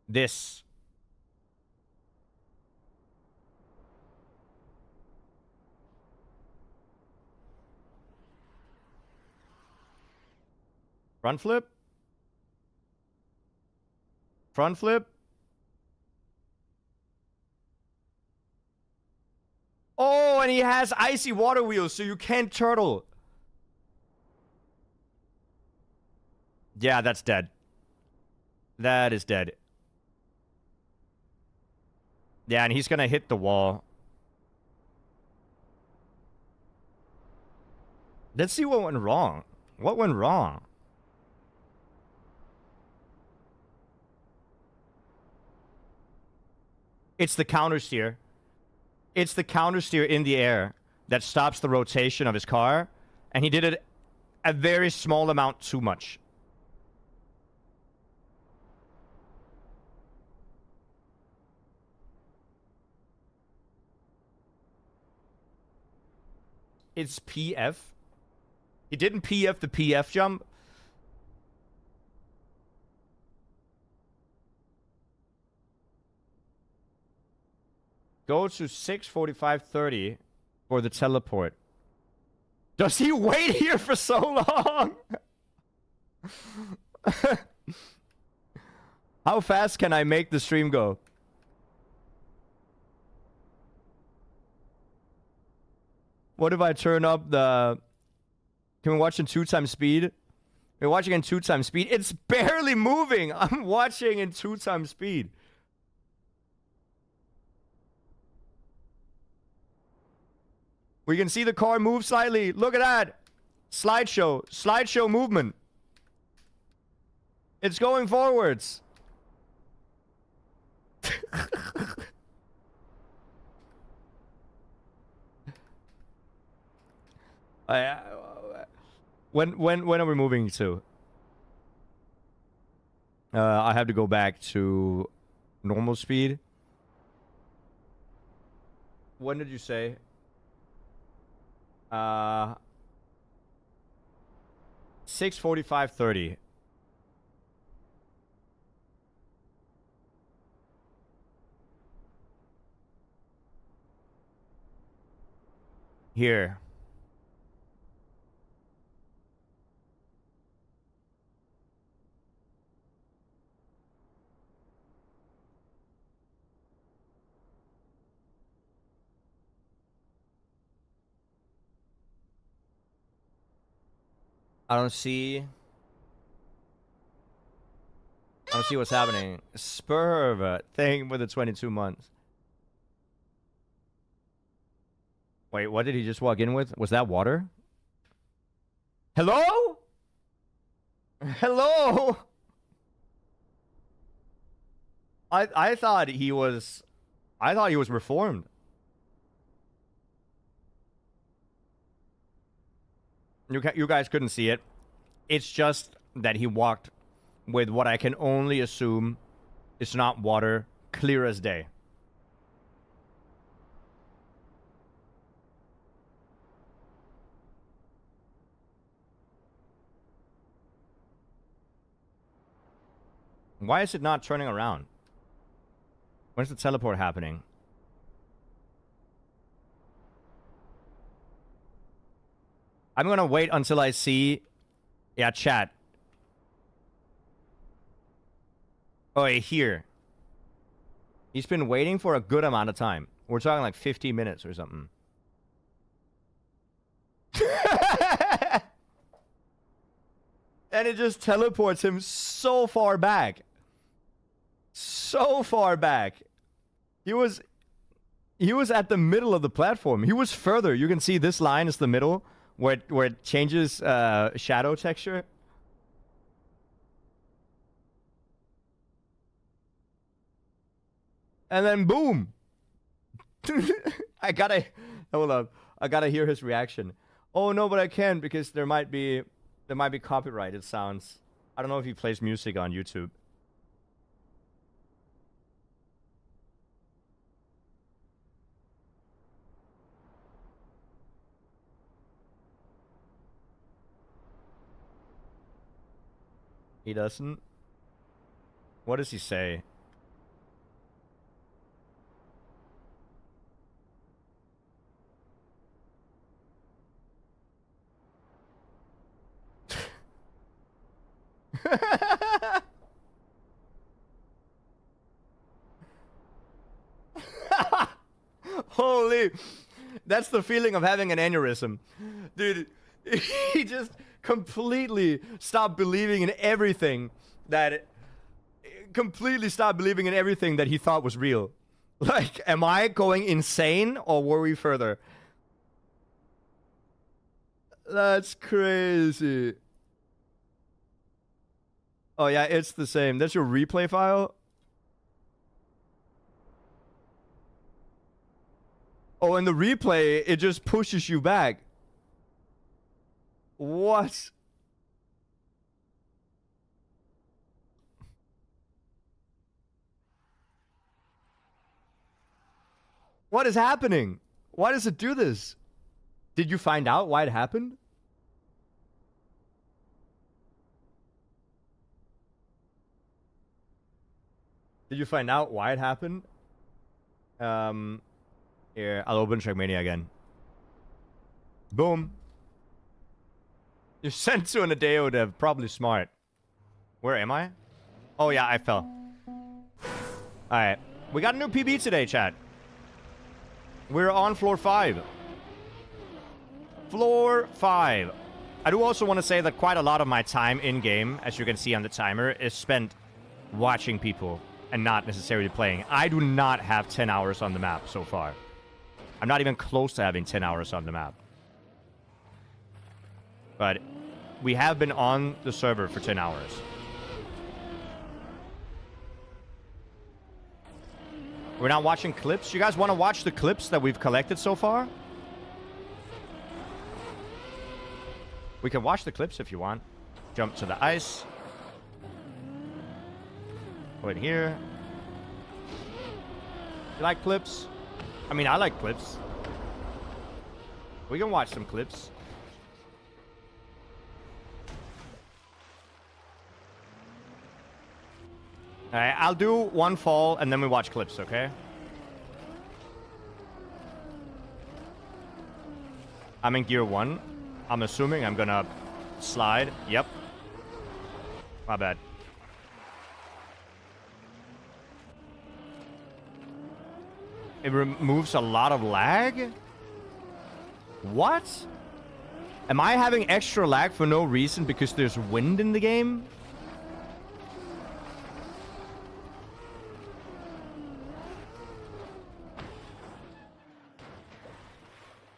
This... Front flip. Front flip. Oh, and he has icy water wheels, so you can't turtle. Yeah, that's dead. That is dead. Yeah, and he's gonna hit the wall. Let's see what went wrong. What went wrong? It's the counter steer. It's the counter steer in the air that stops the rotation of his car. And he did it a very small amount too much. It's PF. He didn't PF the PF jump. Go to 6:45:30 for the teleport. Does he wait here for so long? How fast can I make the stream go? What if I turn up the... Can we watch in 2x speed? We're watching in 2x speed. It's barely moving. I'm watching in 2x speed. We can see the car move slightly. Look at that. Slideshow. Slideshow movement. It's going forwards. When are we moving to? I have to go back to normal speed. When did you say? 6:45:30. Here. I don't see what's happening. Spurv thing with the 22 months. Wait, what did he just walk in with? Was that water? Hello? Hello? I thought he was reformed. You guys couldn't see it. It's just that he walked with what I can only assume is not water, clear as day. Why is it not turning around? When's the teleport happening? I'm gonna wait until I see... Yeah, chat. Oh, here. He's been waiting for a good amount of time. We're talking like 50 minutes or something. And it just teleports him so far back. So far back. He was at the middle of the platform. He was further. You can see this line is the middle where it changes shadow texture. And then boom. Hold up. I gotta hear his reaction. Oh no, but I can't because there might be copyrighted sounds. I don't know if he plays music on YouTube. He doesn't? What does he say? Holy, that's the feeling of having an aneurysm. Dude, he just completely stopped believing in everything that he thought was real. Like, am I going insane or were we further? That's crazy. Oh yeah, it's the same. That's your replay file? Oh, in the replay, it just pushes you back. What? What is happening? Why does it do this? Did you find out why it happened? Did you find out why it happened? Here, I'll open Trackmania again. Boom. You're sent to an Adeo dev, probably smart. Where am I? Oh yeah, I fell. Alright. We got a new PB today, chat. We're on floor 5. Floor 5. I do also want to say that quite a lot of my time in-game, as you can see on the timer, is spent watching people and not necessarily playing. I do not have 10 hours on the map so far. I'm not even close to having 10 hours on the map. But we have been on the server for 10 hours. We're not watching clips. You guys want to watch the clips that we've collected so far? We can watch the clips if you want. Jump to the ice. Go in here. You like clips? I mean, I like clips. We can watch some clips. Alright, I'll do one fall and then we watch clips, okay? I'm in gear 1. I'm assuming I'm gonna slide. Yep. My bad. It removes a lot of lag? What? Am I having extra lag for no reason because there's wind in the game?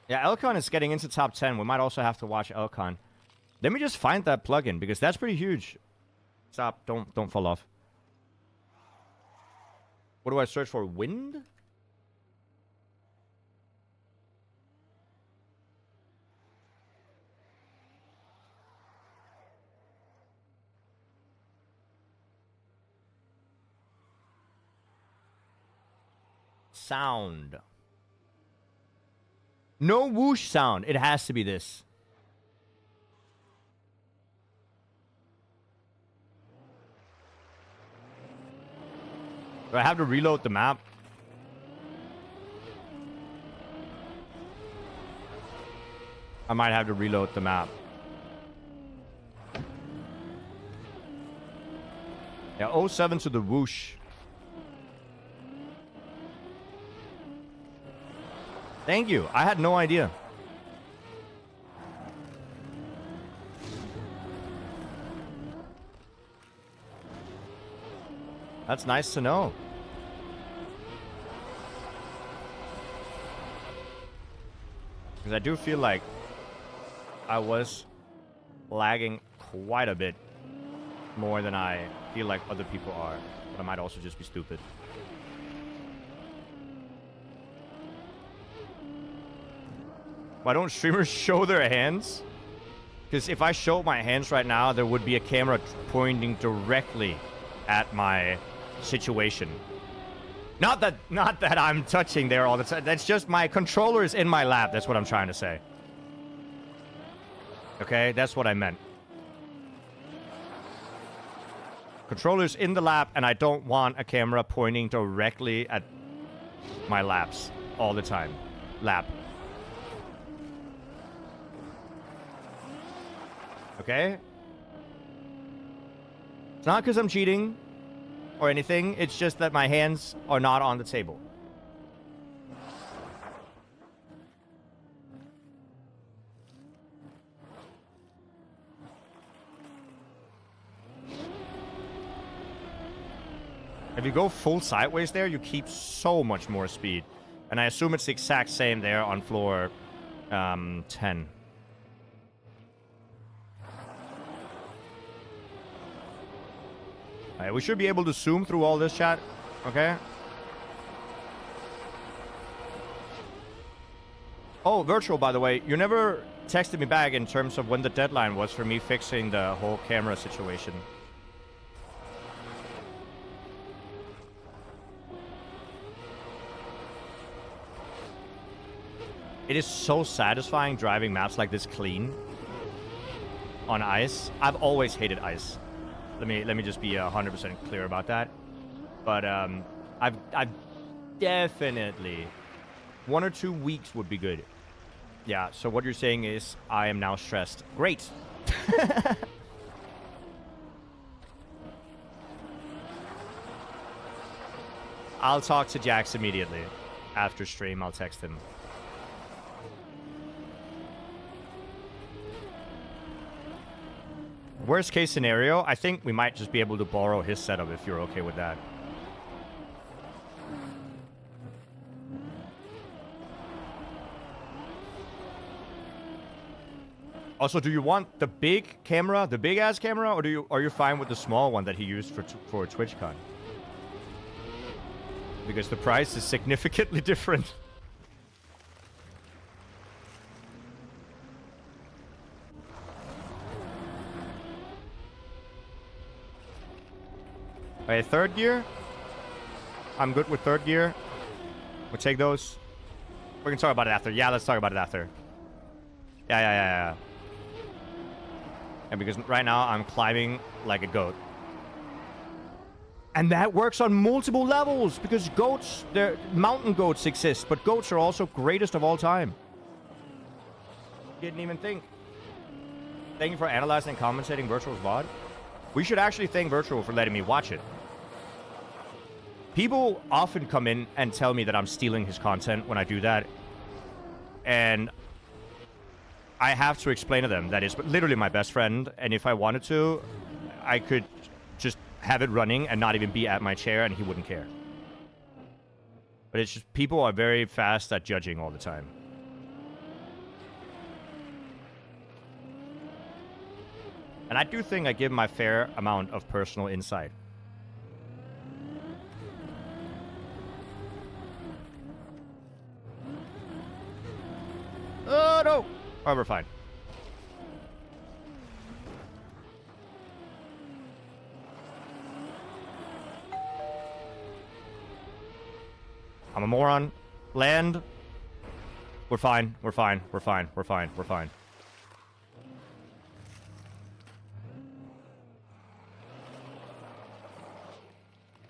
Yeah, Elcon is getting into top 10. We might also have to watch Elcon. Let me just find that plugin because that's pretty huge. Stop. Don't fall off. What do I search for? Wind? Sound. No whoosh sound. It has to be this. Do I have to reload the map? I might have to reload the map. Yeah, 07 to the whoosh. Thank you. I had no idea. That's nice to know. Because I do feel like I was lagging quite a bit more than I feel like other people are. But I might also just be stupid. Why don't streamers show their hands? Because if I showed my hands right now, there would be a camera pointing directly at my situation. Not that I'm touching there all the time. That's just my controller is in my lap. That's what I'm trying to say. Okay, that's what I meant. Controller's in the lap, and I don't want a camera pointing directly at my laps all the time. Lap. Okay? It's not because I'm cheating or anything. It's just that my hands are not on the table. If you go full sideways there, you keep so much more speed. And I assume it's the exact same there on floor 10. Alright, we should be able to zoom through all this, chat. Okay? Oh, Virtual, by the way. You never texted me back in terms of when the deadline was for me fixing the whole camera situation. It is so satisfying driving maps like this clean on ice. I've always hated ice. Let me just be 100% clear about that. But I've definitely 1 or 2 weeks would be good. Yeah. So what you're saying is I am now stressed. Great. I'll talk to Jax immediately after stream. I'll text him. Worst case scenario, I think we might just be able to borrow his setup if you're okay with that. Also, do you want the big camera, the big ass camera, or are you fine with the small one that he used for TwitchCon? Because the price is significantly different. Okay, third gear. I'm good with third gear. We'll take those. We can talk about it after. Yeah, let's talk about it after. Yeah. And because right now I'm climbing like a goat. And that works on multiple levels because goats, mountain goats exist, but goats are also greatest of all time. Didn't even think. Thank you for analyzing and commentating Virtual's VOD. We should actually thank Virtual for letting me watch it. People often come in and tell me that I'm stealing his content when I do that. And I have to explain to them that it's literally my best friend, and if I wanted to, I could just have it running and not even be at my chair, and he wouldn't care. But it's just people are very fast at judging all the time. And I do think I give my fair amount of personal insight. Oh, no! Oh, we're fine. I'm a moron. Land. We're fine. We're fine. We're fine. We're fine. We're fine.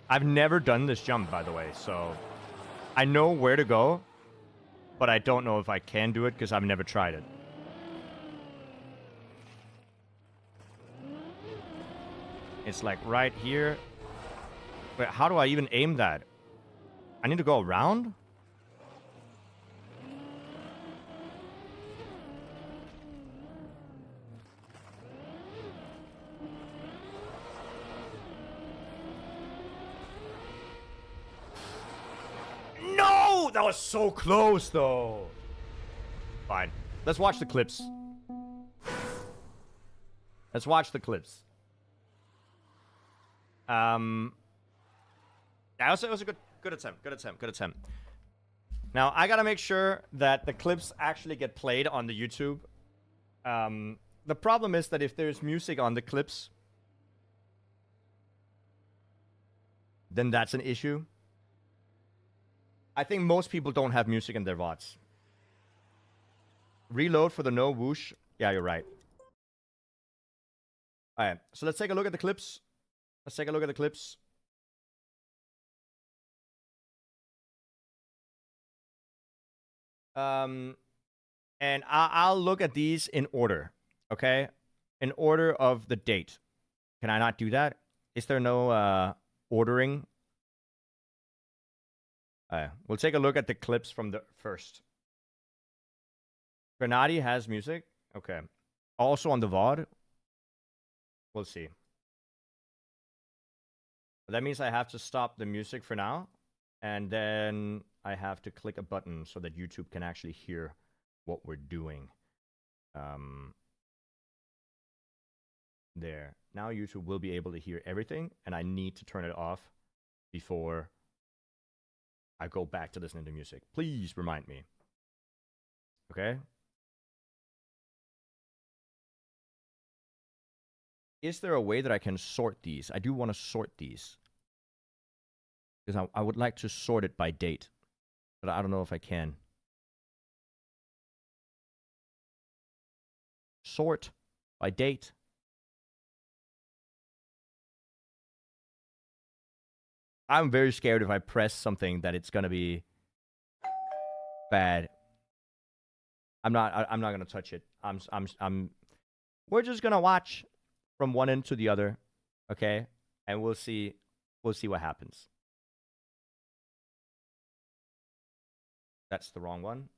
I've never done this jump, by the way, so I know where to go, but I don't know if I can do it because I've never tried it. It's like right here. Wait, how do I even aim that? I need to go around? No! That was so close, though. Fine. Let's watch the clips. Let's watch the clips. That was a good attempt. Good attempt. Good attempt. Now, I gotta make sure that the clips actually get played on the YouTube. The problem is that if there's music on the clips, then that's an issue. I think most people don't have music in their VODs. Reload for the no whoosh. Yeah, you're right. Alright, so let's take a look at the clips. Let's take a look at the clips. And I'll look at these in order, okay? In order of the date. Can I not do that? Is there no ordering? We'll take a look at the clips from the first. Grenadi has music. Okay. Also on the VOD. We'll see. That means I have to stop the music for now. And then I have to click a button so that YouTube can actually hear what we're doing. There. Now YouTube will be able to hear everything. And I need to turn it off before I go back to listening to music. Please remind me. Okay? Is there a way that I can sort these? I do want to sort these. Because I would like to sort it by date. But I don't know if I can. Sort by date. I'm very scared if I press something that it's gonna be bad. I'm not gonna touch it. We're just gonna watch from one end to the other, okay? And we'll see what happens. That's the wrong one.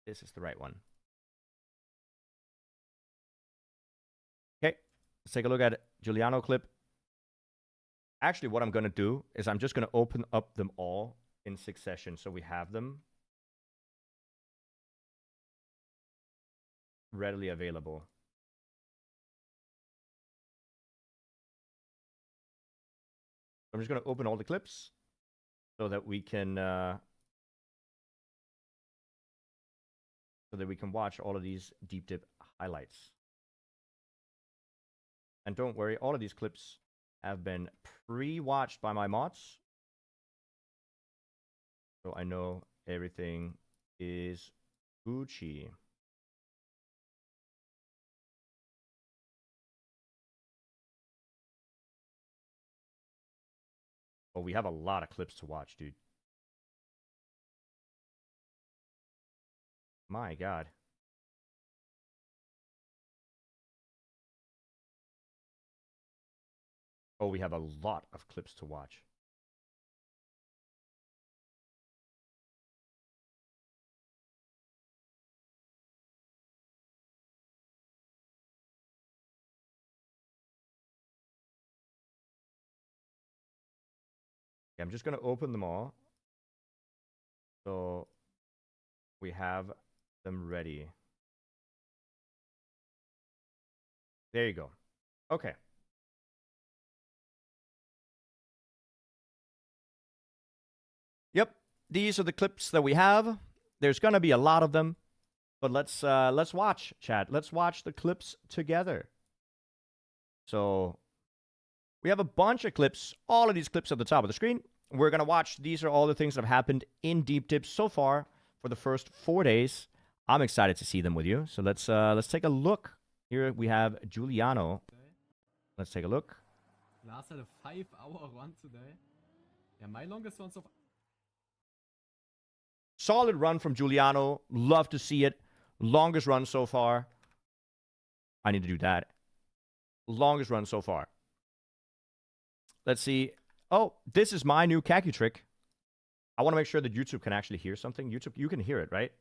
This is the right one. Okay, let's take a look at Giuliano clip. Actually, what I'm going to do is I'm just going to open up them all in succession so we have them readily available. I'm just going to open all the clips so that we can watch all of these deep dip highlights. And don't worry, all of these clips have been pre-watched by my mods. So I know everything is Gucci. Oh, we have a lot of clips to watch, dude. My God. Oh, we have a lot of clips to watch. I'm just going to open them all. So we have them ready. There you go. Okay. Yep, these are the clips that we have. There's going to be a lot of them, but let's watch, chat. Let's watch the clips together. So we have a bunch of clips, all of these clips at the top of the screen. We're going to watch. These are all the things that have happened in Deep Dips so far for the first 4 days. I'm excited to see them with you. So let's take a look. Here we have Giuliano. Let's take a look. Last had a 5-hour run today. Yeah, my longest one so far. Solid run from Giuliano. Love to see it. Longest run so far. I need to do that. Longest run so far. Let's see. Oh, this is my new khaki trick. I want to make sure that YouTube can actually hear something. YouTube, you can hear it, right?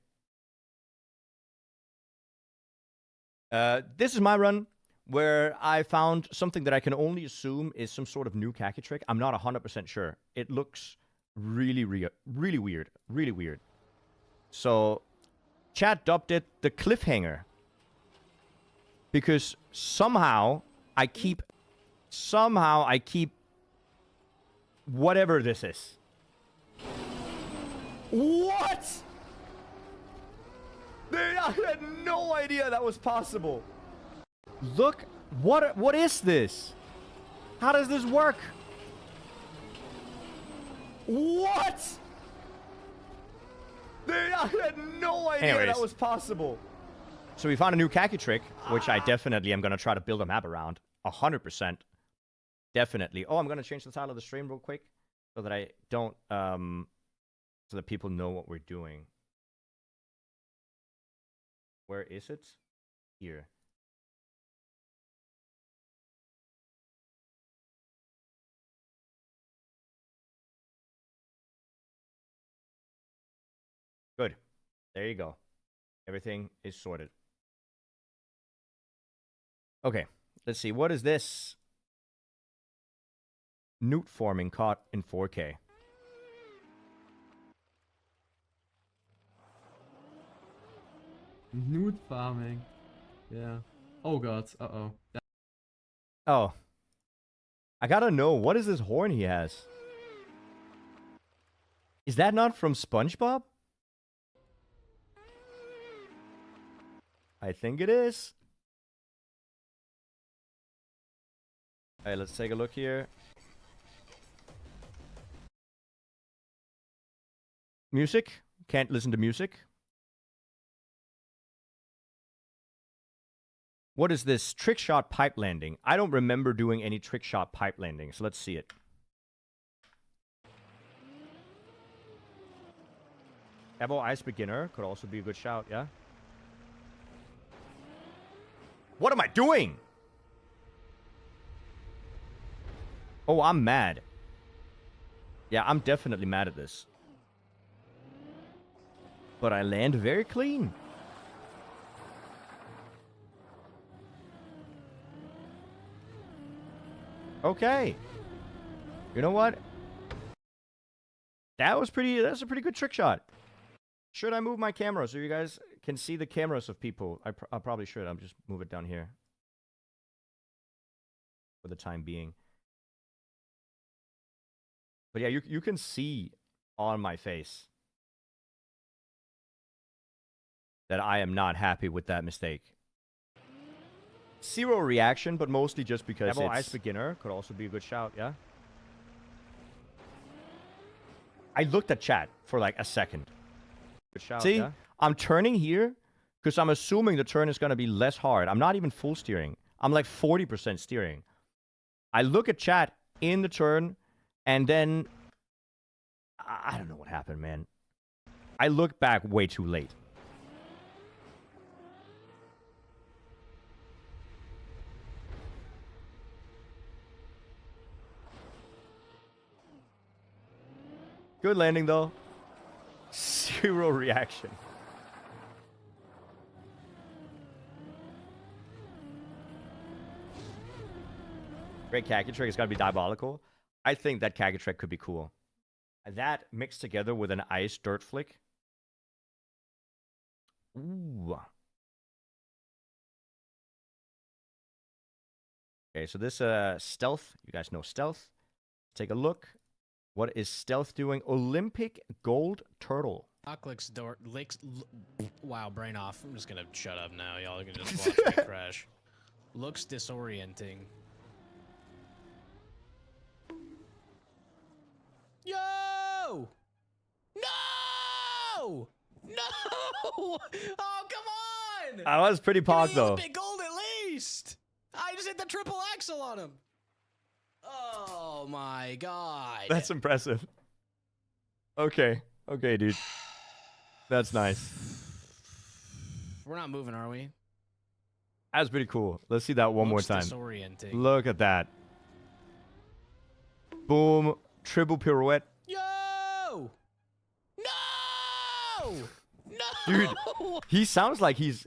This is my run where I found something that I can only assume is some sort of new khaki trick. I'm not 100% sure. It looks really weird. Really weird. So, chat dubbed it the cliffhanger. Because somehow I keep whatever this is. What? I had no idea that was possible. Look, what is this? How does this work? What? I had no idea that was possible. So we found a new khaki trick, which I definitely am going to try to build a map around. 100%. Definitely. Oh, I'm going to change the title of the stream real quick so that I don't, so that people know what we're doing. Where is it? Here. Good. There you go. Everything is sorted. Okay. Let's see. What is this? Newt farming caught in 4K. Nude farming. Yeah. Oh god. Uh-oh. Oh. I gotta know, what is this horn he has? Is that not from SpongeBob? I think it is. Alright, let's take a look here. Music? Can't listen to music. What is this? Trick shot pipe landing. I don't remember doing any trick shot pipe landing, so let's see it. Evo Ice Beginner could also be a good shout, yeah? What am I doing? Oh, I'm mad. Yeah, I'm definitely mad at this. But I land very clean. Okay. You know what? That's a pretty good trick shot. Should I move my camera so you guys can see the cameras of people? I probably should. I'll just move it down here. For the time being. But yeah, you can see on my face that I am not happy with that mistake. Zero reaction, but mostly just because Evo Ice Beginner could also be a good shout, yeah? I looked at chat for like a second. Good shout, see? Yeah? I'm turning here because I'm assuming the turn is going to be less hard. I'm not even full steering. I'm like 40% steering. I look at chat in the turn, and then I don't know what happened, man. I look back way too late. Good landing, though. Zero reaction. Great khaki trick. It's got to be diabolical. I think that khaki trick could be cool. That mixed together with an ice dirt flick. Ooh. Okay, so this stealth, you guys know stealth. Take a look. What is stealth doing? Olympic gold turtle. Licks door licks. Wow, brain off. I'm just gonna shut up now. Y'all can just watch me crash. Looks disorienting. Yo! No! No! Oh, come on! I was pretty pog though. Big gold at least. I just hit the triple axle on him. Oh my god. That's impressive. Okay. Okay, dude. That's nice. We're not moving, are we? That's pretty cool. Let's see that one more time. Disorienting. Look at that. Boom. Triple pirouette. Yo! No! No! Dude, he sounds like he's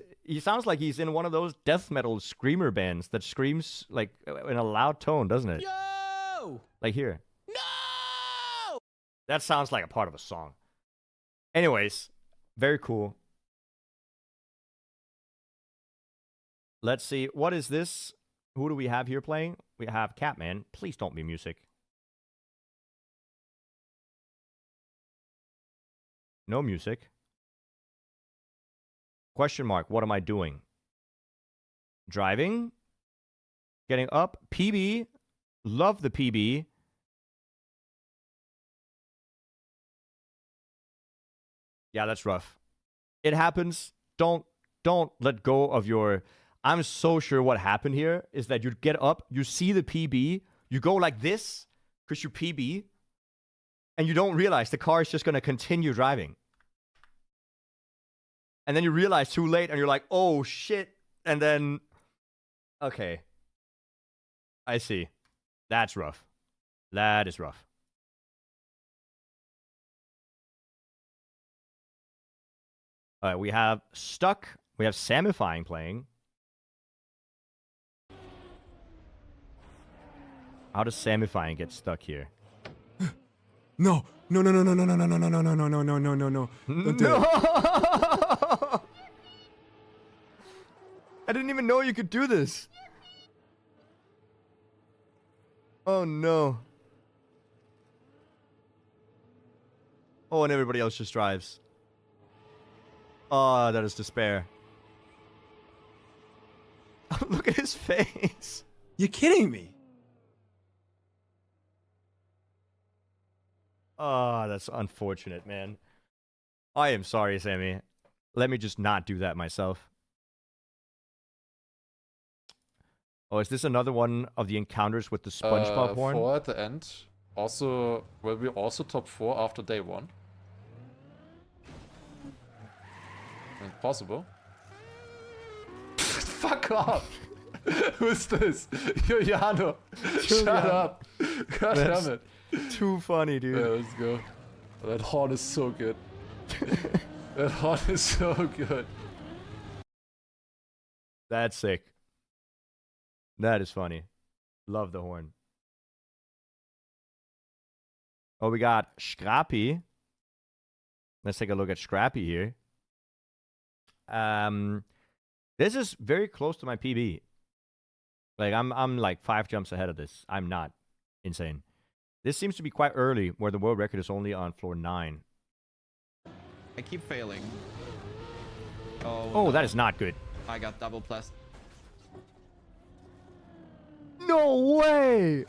in one of those death metal screamer bands that screams like in a loud tone, doesn't it? Yo! Like here. No! That sounds like a part of a song. Anyways, very cool. Let's see. What is this? Who do we have here playing? We have Catman. Please don't be music. No music. Question mark. What am I doing? Driving. Getting up. PB. Love the PB. Yeah, that's rough. It happens. Don't let go of your... I'm so sure what happened here is that you get up, you see the PB, you go like this because you PB, and you don't realize the car is just going to continue driving. And then you realize too late, and you're like, oh, shit. And then, okay. I see. That's rough. That is rough. All right, we have Stuck. We have Samifying playing. How does Samifying get stuck here? No. No, no, no, no, no, no, no, no, no, no, no, no, no, no, no, no. Don't do it. I didn't even know you could do this. Oh, no. Oh, and everybody else just drives. Oh, that is despair. Look at his face. You're kidding me. Oh, that's unfortunate, man. I am sorry, Sammy. Let me just not do that myself. Oh, is this another one of the encounters with the SpongeBob horn? 4 at the end. Also, will we also top 4 after day 1? I mean, possible. Fuck off! Who's this? Juliano! Shut up! God damn it! Too funny, dude. Yeah, let's go. That horn is so good. That horn is so good. That's sick. That is funny. Love the horn. Oh, we got Scrappy. Let's take a look at Scrappy here. This is very close to my PB. Like I'm like 5 jumps ahead of this. I'm not insane. This seems to be quite early, where the world record is only on floor 9. I keep failing. Oh, Oh, no. that is not good. I got double plus. No way!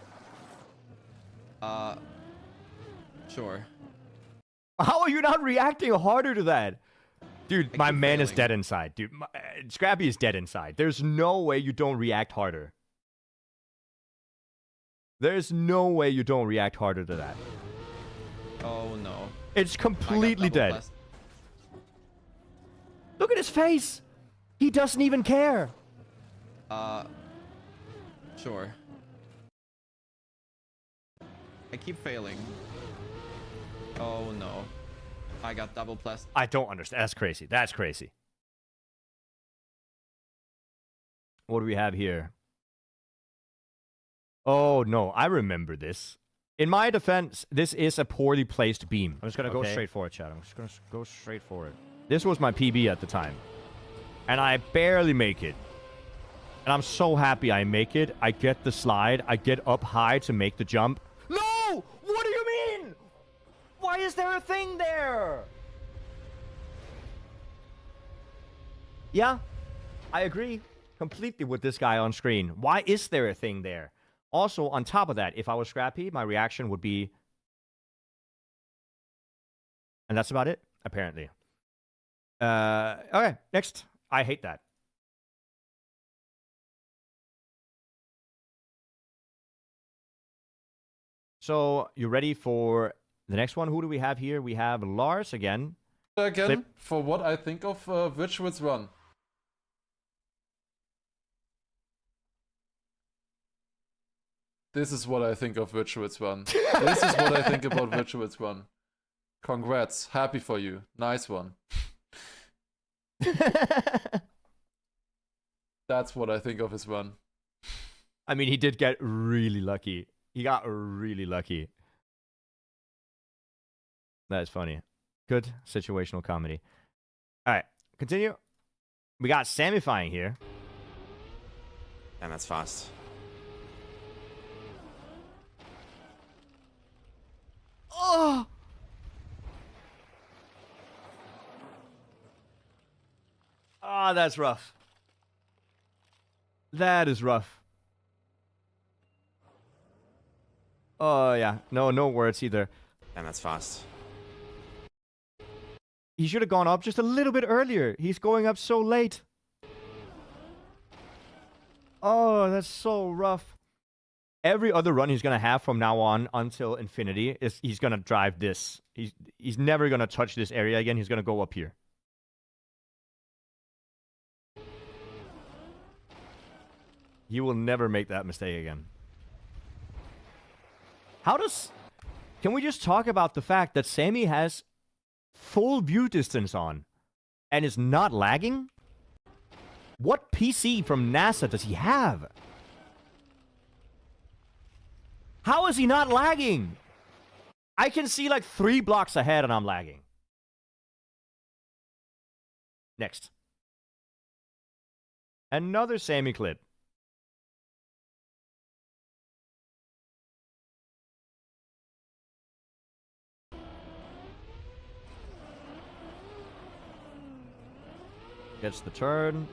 Sure. How are you not reacting harder to that? Dude, my keep man is failing. dead inside. Dude, Scrappy is dead inside. There's no way you don't react harder. There's no way you don't react harder to that. Oh no. It's completely I got double dead. plus. Look at his face! He doesn't even care. Sure. I keep failing. Oh no. I got double plus. I don't understand. That's crazy. That's crazy. What do we have here? Oh, no. I remember this. In my defense, this is a poorly placed beam. I'm just going to go Okay. straight for it, Chad. I'm just going to go straight for it. This was my PB at the time. And I barely make it. And I'm so happy I make it. I get the slide. I get up high to make the jump. No! What do you mean? Why is there a thing there? Yeah, I agree completely with this guy on screen. Why is there a thing there? Also, on top of that, if I was Scrappy, my reaction would be... And that's about it, apparently. Okay, next. I hate that. So, you ready for the next one? Who do we have here? We have Lars again. Again, Clip. for what I think of Virtuous Run. This is what I think of Virtuous Run. This is what I think about Virtuous Run. Congrats. Happy for you. Nice one. That's what I think of his run. I mean, he did get really lucky. He got really lucky. That is funny. Good situational comedy. All right, continue. We got Samifying here. And that's fast. Oh! Ah, that's rough. That is rough. Oh, yeah. No words either. And that's fast. He should have gone up just a little bit earlier. He's going up so late. Oh, that's so rough. Every other run he's going to have from now on until infinity is he's going to drive this. He's never going to touch this area again. He's going to go up here. He will never make that mistake again. Can we just talk about the fact that Sammy has full view distance on and is not lagging? What PC from NASA does he have? How is he not lagging? I can see like 3 blocks ahead and I'm lagging. Next. Another Sammy clip. Gets the turn.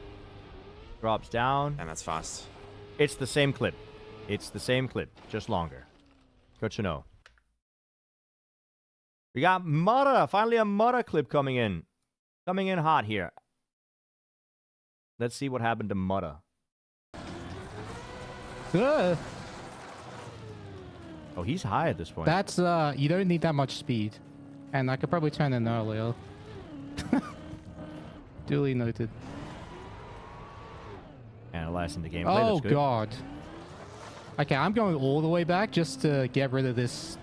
Drops down. And that's fast. It's the same clip. It's the same clip, just longer. Good to know. We got Mutta. Finally a Mutta clip coming in. Coming in hot here. Let's see what happened to Mutta. Oh, he's high at this point. That's, you don't need that much speed. And I could probably turn in earlier. Duly noted. Analyzing the gameplay. Oh, That's good. God. Okay, I'm going all the way back just to get rid of this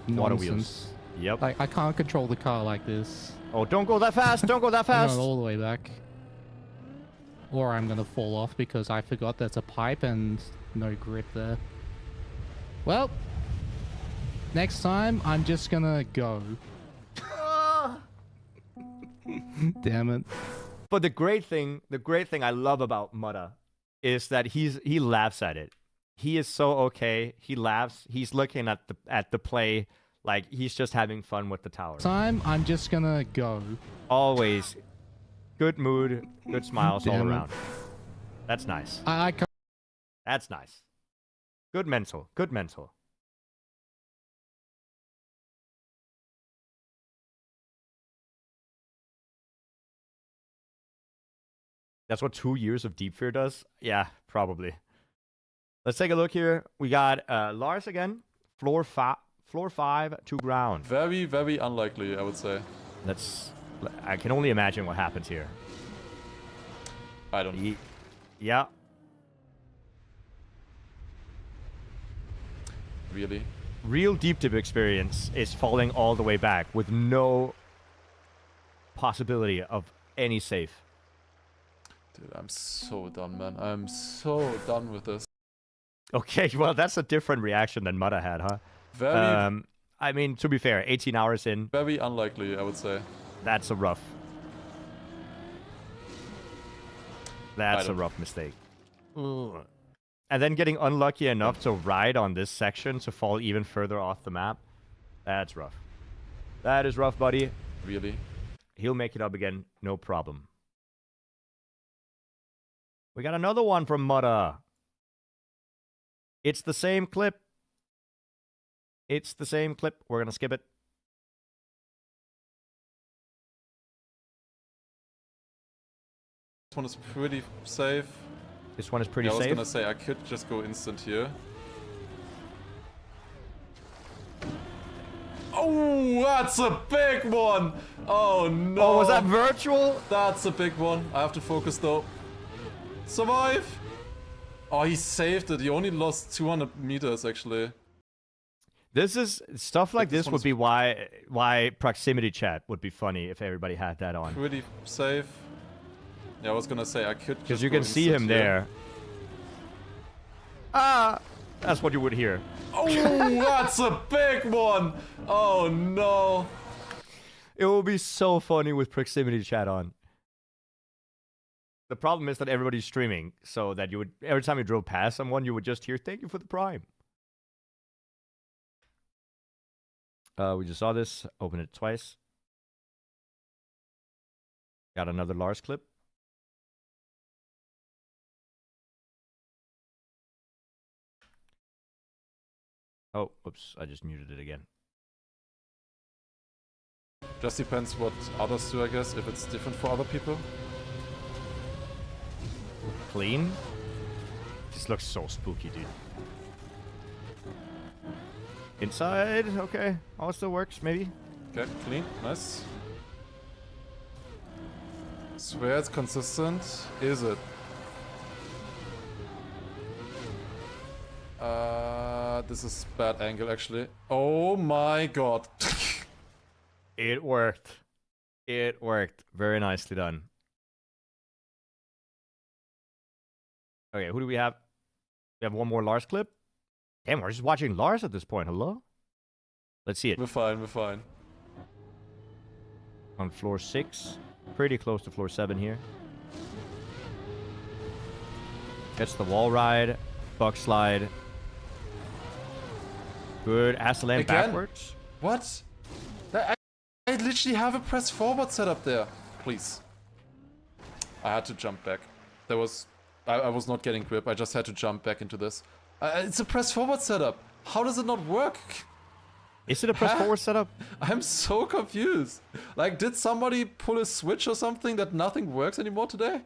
Water nonsense. wheels. Yep. Like, I can't control the car like this. Oh, don't go that fast. Don't go that I'm fast. going all the way back. Or I'm going to fall off because I forgot there's a pipe and no grip there. Well, next time I'm just going to go. Damn it. But the great thing I love about Mutta is that he laughs at it. He is so okay. He laughs. He's looking at the play like he's just having fun with the tower. Time I'm just gonna go. Always good mood, good smiles all Damn it. around. That's nice. I can't. That's nice. Good mental. Good mental. That's what 2 years of Deep Fear does? Yeah, probably. Let's take a look here. We got Lars again. Floor 5 to ground. Very, very unlikely, I would say. I can only imagine what happens here. I don't know. Yeah. Really? Real deep dip experience is falling all the way back with no possibility of any safe. Dude, I'm so done, man. I'm so done with this. Okay, well, that's a different reaction than Mudda had, huh? Very, I mean, to be fair, 18 hours in, very unlikely, I would say. that's a rough. That's a rough mistake. Ugh. And then getting unlucky enough to ride on this section to fall even further off the map. That's rough. That is rough, buddy. Really? He'll make it up again, no problem. We got another one from Mudda. It's the same clip. It's the same clip. We're going to skip it. This one is pretty safe. This one is pretty I was safe. gonna say I could just go instant here. Oh, that's a big one! Oh no! Oh, was that virtual? That's a big one. I have to focus though. Survive! Oh, he saved it. He only lost 200 meters actually. This is stuff like this this one would is- be why proximity chat would be funny if everybody had that on. Pretty safe. Yeah, I was gonna say I could Because just you go can see him instant here. there. Ah! That's what you would hear. Oh, that's a big one! Oh no! It will be so funny with proximity chat on. The problem is that everybody's streaming, so that you would every time you drove past someone, you would just hear "Thank you for the prime." We just saw this. Open it twice. Got another Lars clip. Oh, oops! I just muted it again. Just depends what others do, I guess, if it's different for other people. Clean. This looks so spooky, dude. Inside, okay. All still works, maybe. Okay, clean, nice. Swear it's consistent. Is it? This is bad angle actually. Oh my god. It worked. It worked. Very nicely done. Okay, who do we have? We have one more Lars clip. Damn, we're just watching Lars at this point. Hello? Let's see it. We're fine, we're fine. On floor 6. Pretty close to floor 7 here. Gets the wall ride. Buck slide. Good. Has to land Again? backwards. What? I literally have a press forward setup there. Please. I had to jump back. There was... I was not getting grip. I just had to jump back into this. It's a press forward setup. How does it not work? Is it a press forward setup? I'm so confused. Like, did somebody pull a switch or something that nothing works anymore today?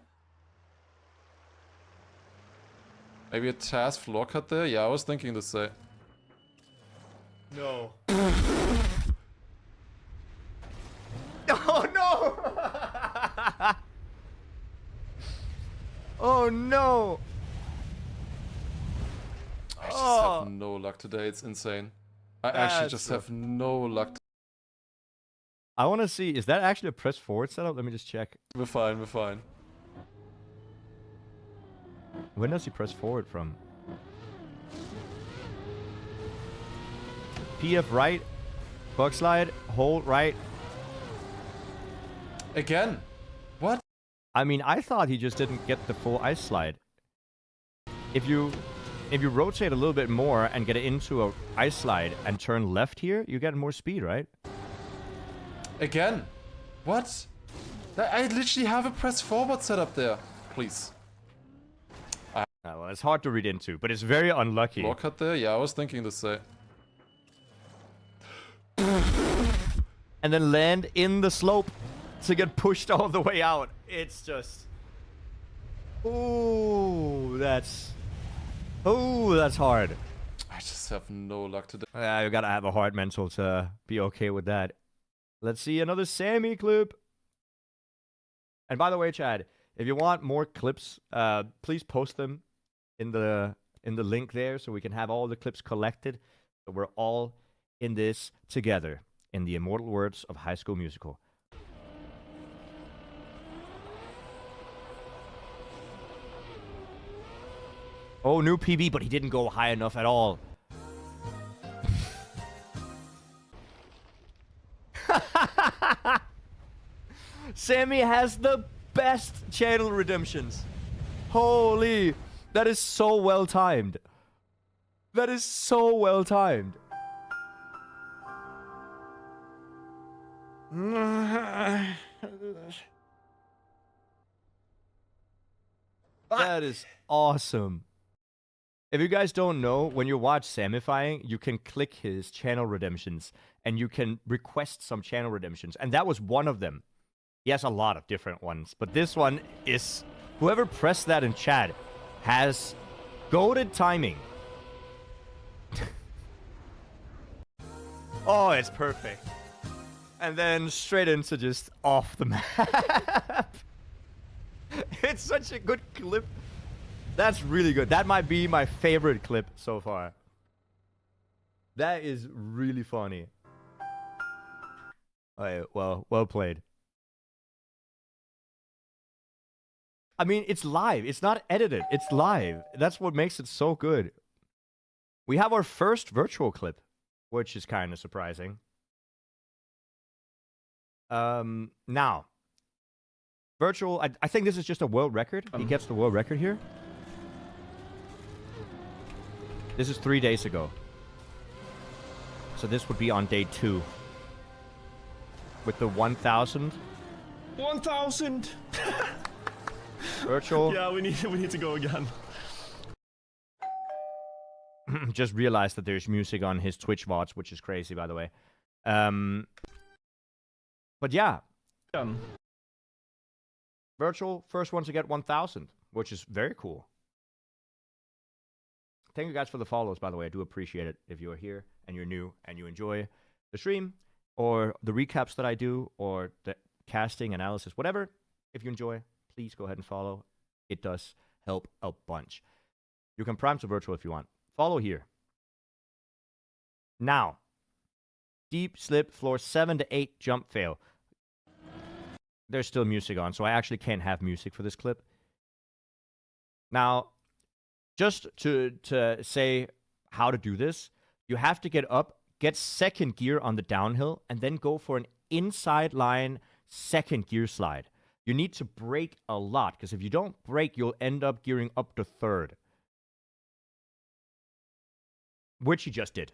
Maybe a task floor cut there? Yeah, I was thinking the same. No. Oh no! Oh no! I just have no luck today. It's insane. I actually just have no luck. I want to see, is that actually a press forward setup? Let me just check. We're fine, we're fine. When does he press forward from? PF right, bug slide, hold right. Again? What? I mean, I thought he just didn't get the full ice slide. If you rotate a little bit more and get into a ice slide and turn left here, you get more speed, right? Again? What? I literally have a press forward setup there. Please. Well, it's hard to read into, but it's very unlucky. Floor cut there? Yeah, I was thinking the same. And then land in the slope to get pushed all the way out. It's just... Ooh, that's hard. I just have no luck today. You gotta have a hard mental to be okay with that. Let's see another Sammy clip. And by the way, Chad, if you want more clips, please post them in the link there so we can have all the clips collected. So we're all in this together, in the immortal words of High School Musical. Oh, new PB, but he didn't go high enough at all. Sammy has the best channel redemptions. Holy, that is so well timed. That is so well timed. That is awesome. If you guys don't know, when you watch Samifying, you can click his channel redemptions and you can request some channel redemptions. And that was one of them. He has a lot of different ones, but this one is, whoever pressed that in chat has goated timing. Oh, it's perfect. And then straight into just off the map. It's such a good clip. That's really good. That might be my favorite clip so far. That is really funny. Alright, well played. I mean, it's live. It's not edited. It's live. That's what makes it so good. We have our first virtual clip, which is kind of surprising. Now, virtual, I think this is just a world record. He gets the world record here. This is 3 days ago. So this would be on day 2. With the 1,000. 1,000! Virtual. Yeah, we need to go again. Just realized that there's music on his Twitch VODs, which is crazy, by the way. But yeah. Virtual, first one to get 1,000, which is very cool. Thank you guys for the follows, by the way. I do appreciate it if you're here and you're new and you enjoy the stream or the recaps that I do or the casting, analysis, whatever. If you enjoy, please go ahead and follow. It does help a bunch. You can prime to virtual if you want. Follow here. Now, deep slip, floor 7 to 8, jump fail. There's still music on, so I actually can't have music for this clip. Now, just to say how to do this, you have to get up, get second gear on the downhill, and then go for an inside line second gear slide. You need to brake a lot, because if you don't brake, you'll end up gearing up to third. Which you just did.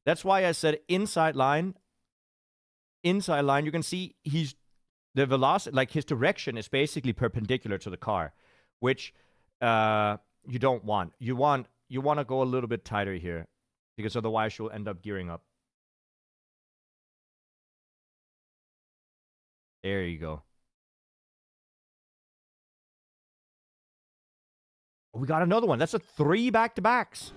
That's why I said inside line. Inside line, you can see the velocity, like his direction is basically perpendicular to the car, which you don't want. You want to go a little bit tighter here, because otherwise you'll end up gearing up. There you go. We got another one. That's a 3 back-to-backs.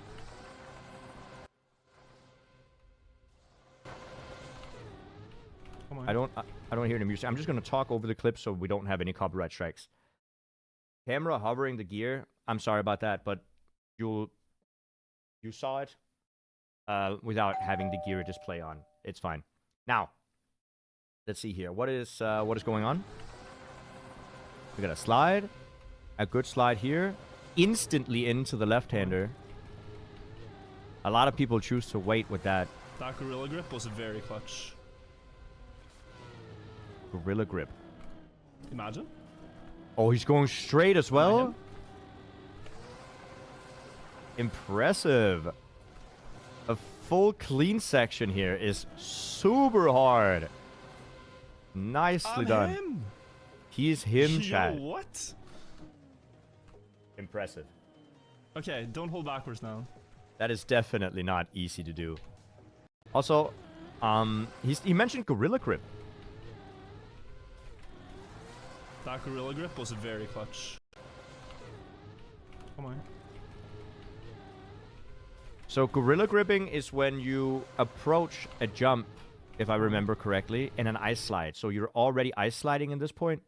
I don't hear any music. I'm just going to talk over the clip so we don't have any copyright strikes. Camera hovering the gear. I'm sorry about that, but you saw it without having the gear display on. It's fine. Now, let's see here. What is going on? We got a slide. A good slide here. Instantly into the left-hander. A lot of people choose to wait with that. That gorilla grip was very clutch. Gorilla grip. Imagine. Oh, he's going straight as well? Impressive. A full clean section here is super hard. Nicely done. Him. He's him, Chad. What? Impressive. Okay, don't hold backwards now. That is definitely not easy to do. Also, he mentioned gorilla grip. That gorilla grip was very clutch. Come on. So gorilla gripping is when you approach a jump, if I remember correctly, in an ice slide. So you're already ice sliding in this point.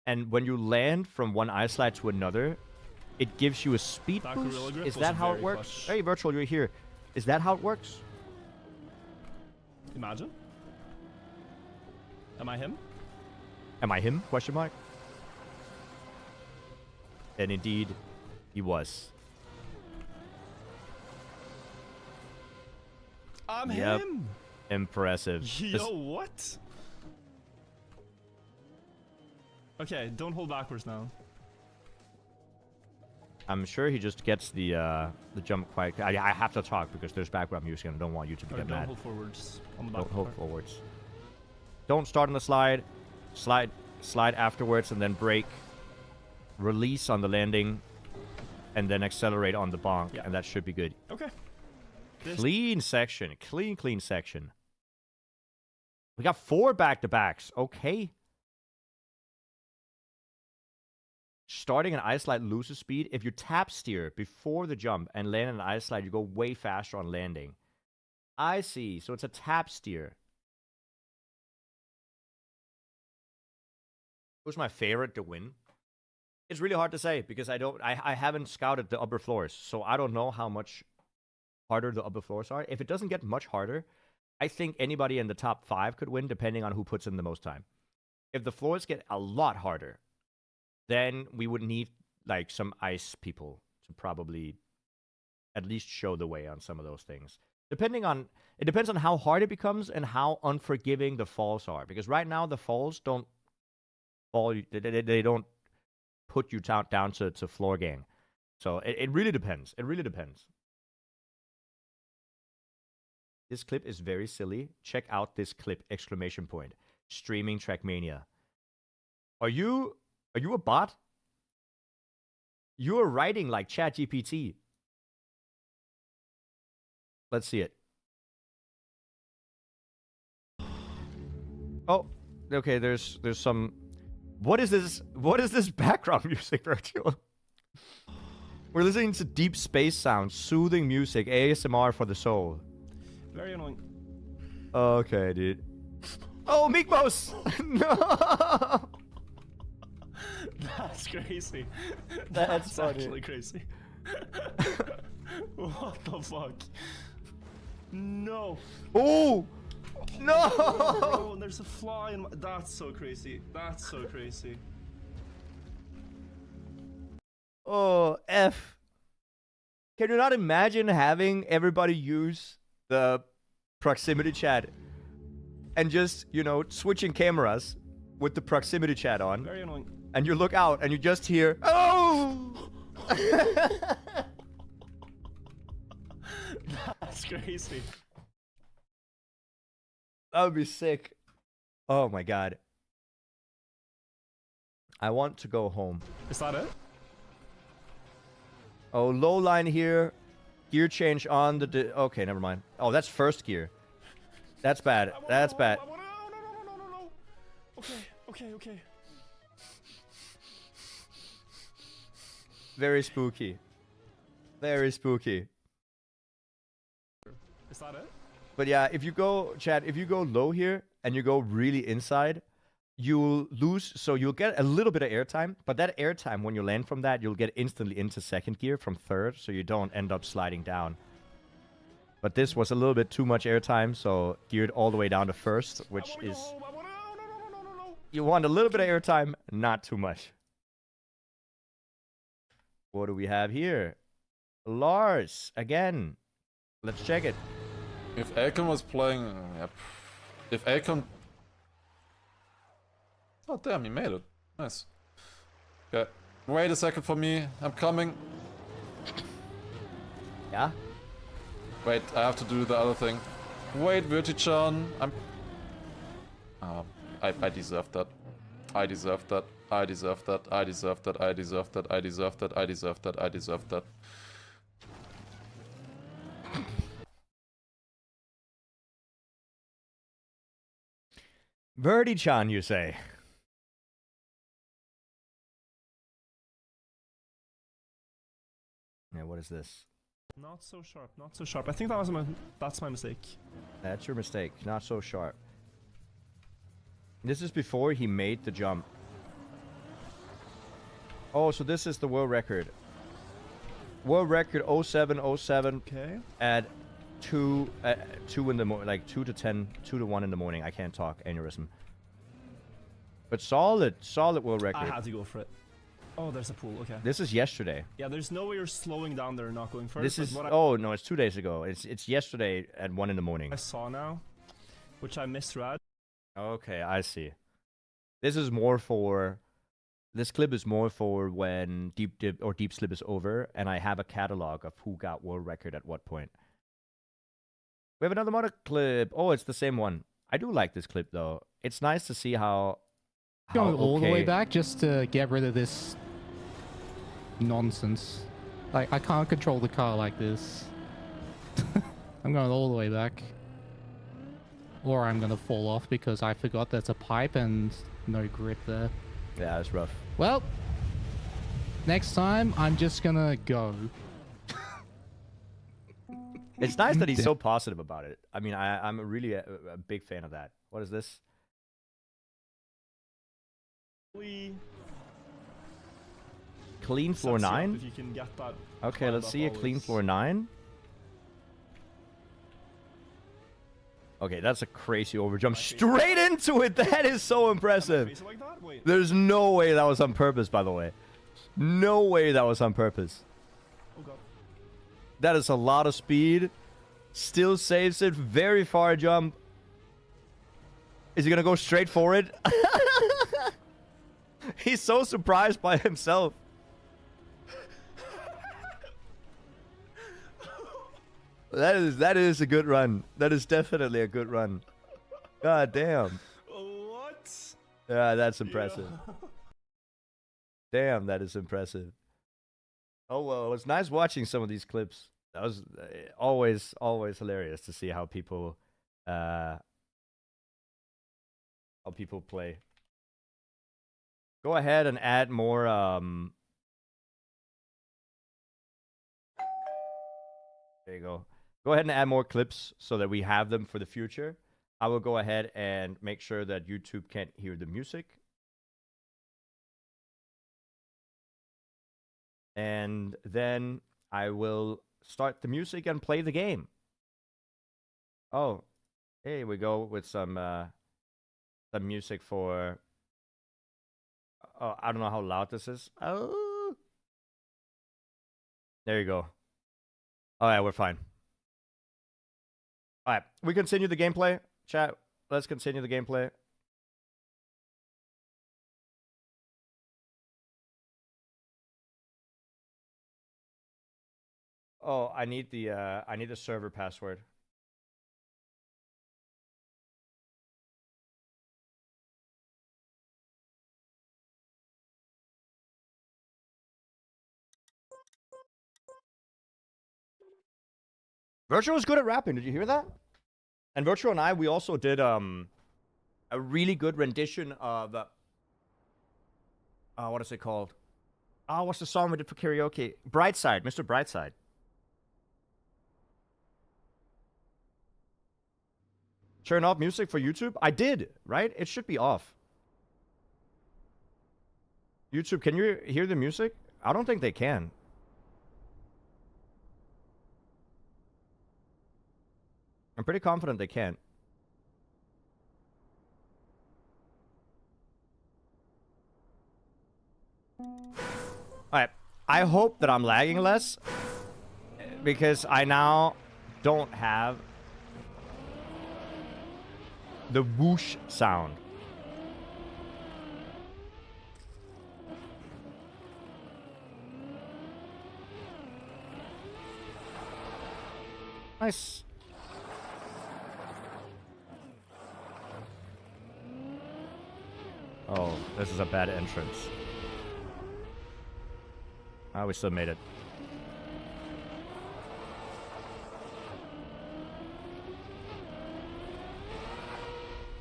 And when you land from one ice slide to another, it gives you a speed boost. Is that how it works? Clutch. Hey, Virtual, you're here. Is that how it works? Imagine. Am I him? Am I him? Question mark. And indeed, He was. I'm Yep. him. Impressive. Yo, what? Okay, don't hold backwards now. I'm sure he just gets the jump quite. I have to talk because there's background music and I don't want you to Okay, get don't mad. hold forwards on the back. Don't hold forwards. Don't start on the slide. Slide afterwards and then brake. Release on the landing. And then accelerate on the bonk. Yeah. And that should be good. Okay. Clean section. Clean section. We got 4 back-to-backs. Okay. Starting an ice slide loses speed. If you tap steer before the jump and land an ice slide, you go way faster on landing. I see. So it's a tap steer. Who's my favorite to win? It's really hard to say because I haven't scouted the upper floors, so I don't know how much harder the upper floors are. If it doesn't get much harder, I think anybody in the top 5 could win depending on who puts in the most time. If the floors get a lot harder, then we would need like some ice people to probably at least show the way on some of those things. It depends on how hard it becomes and how unforgiving the falls are. Because right now the falls don't fall. They don't put you down to floor gang. So it really depends. It really depends. This clip is very silly. Check out this clip! ! Streaming Trackmania. Are you a bot? You are writing like ChatGPT. Let's see it. Oh, okay. There's some. What is this? What is this background music, Virtual? We're listening to deep space sounds, soothing music, ASMR for the soul. Very annoying. Okay, dude. Oh, Mikmos! No! That's crazy. That's funny. Actually crazy. What the fuck? No. Oh! No! Bro, there's a fly in my... That's so crazy. That's so crazy. Oh, F. Can you not imagine having everybody use the proximity chat and just, you know, switching cameras with the proximity chat on? Very annoying. And you look out and you just hear, oh! That's crazy. That would be sick. Oh my god. I want to go home. Is that it? Oh, low line here. Gear change on the... okay, never mind. Oh, that's first gear. That's bad. That's bad. No. Okay. Very spooky. Very spooky. Is that it? But yeah, if you go, Chad, if you go low here and you go really inside, you'll lose. So you'll get a little bit of airtime, but that airtime, when you land from that, you'll get instantly into second gear from third, so you don't end up sliding down. But this was a little bit too much airtime, so geared all the way down to first, which is... No. You want a little bit of airtime, not too much. What do we have here? Lars, again. Let's check it. If Akon was playing... Yep. If Akon... Oh damn, he made it. Nice. Okay. Wait a second for me. I'm coming. Yeah? Wait, I have to do the other thing. Wait, Vertichan. I'm... I deserve that. I deserve that. I deserve that. I deserve that. I deserve that. I deserve that. I deserve that. I deserve that. Verdi-chan, you say? Yeah, what is this? Not so sharp. Not so sharp. I think that's my mistake. That's your mistake. Not so sharp. This is before he made the jump. Oh, so this is the world record. World record 0707 Okay. at 2 in the morning, like 2 to 10, 2 to 1 in the morning. I can't talk, aneurysm. But solid world record. I had to go for it. Oh, there's a pool. Okay. This is yesterday. Yeah, there's no way you're slowing down there and not going first. This like is what oh no, it's 2 days ago. It's yesterday at 1 in the morning. I saw now, which I misread. Okay, I see. This is more for. This clip is more for when deep dip or deep slip is over, and I have a catalog of who got world record at what point. We have another motor clip. Oh, it's the same one. I do like this clip though. It's nice to see how Going all the way back just to get rid of this nonsense. Like, I can't control the car like this. I'm going all the way back. Or I'm gonna fall off because I forgot there's a pipe and no grip there. Yeah, it's rough. Well, next time I'm just gonna go. It's nice that he's so positive about it. I mean, I'm really a big fan of that. What is this? Clean floor 9? If you can get that Okay, let's see a clean floor 9. Okay, that's a crazy overjump. Straight into it! That is so impressive. Like that? Wait. There's no way that was on purpose, by the way. No way that was on purpose. Oh god. That is a lot of speed. Still saves it. Very far jump. Is he gonna go straight for it? He's so surprised by himself. That is a good run. That is definitely a good run. God damn. What? Yeah, that's impressive. Damn, that is impressive. Oh well, it's nice watching some of these clips. That was always hilarious to see how people play. Go ahead and add more there you go. Go ahead and add more clips so that we have them for the future. I will go ahead and make sure that YouTube can't hear the music. And then I will start the music and play the game. Oh, here we go with some music for... Oh, I don't know how loud this is. Oh. There you go. All right, we're fine. All right, we continue the gameplay. Chat, let's continue the gameplay. Oh, I need the server password. Virtual is good at rapping. Did you hear that? And Virtual and I, we also did a really good rendition of what is it called? Oh, what's the song we did for karaoke? Brightside, Mr. Brightside. Turn off music for YouTube? I did, right? It should be off. YouTube, can you hear the music? I don't think they can. I'm pretty confident they can't. Alright, I hope that I'm lagging less, because I now don't have the whoosh sound. Nice. Oh, this is a bad entrance. Ah, we still made it.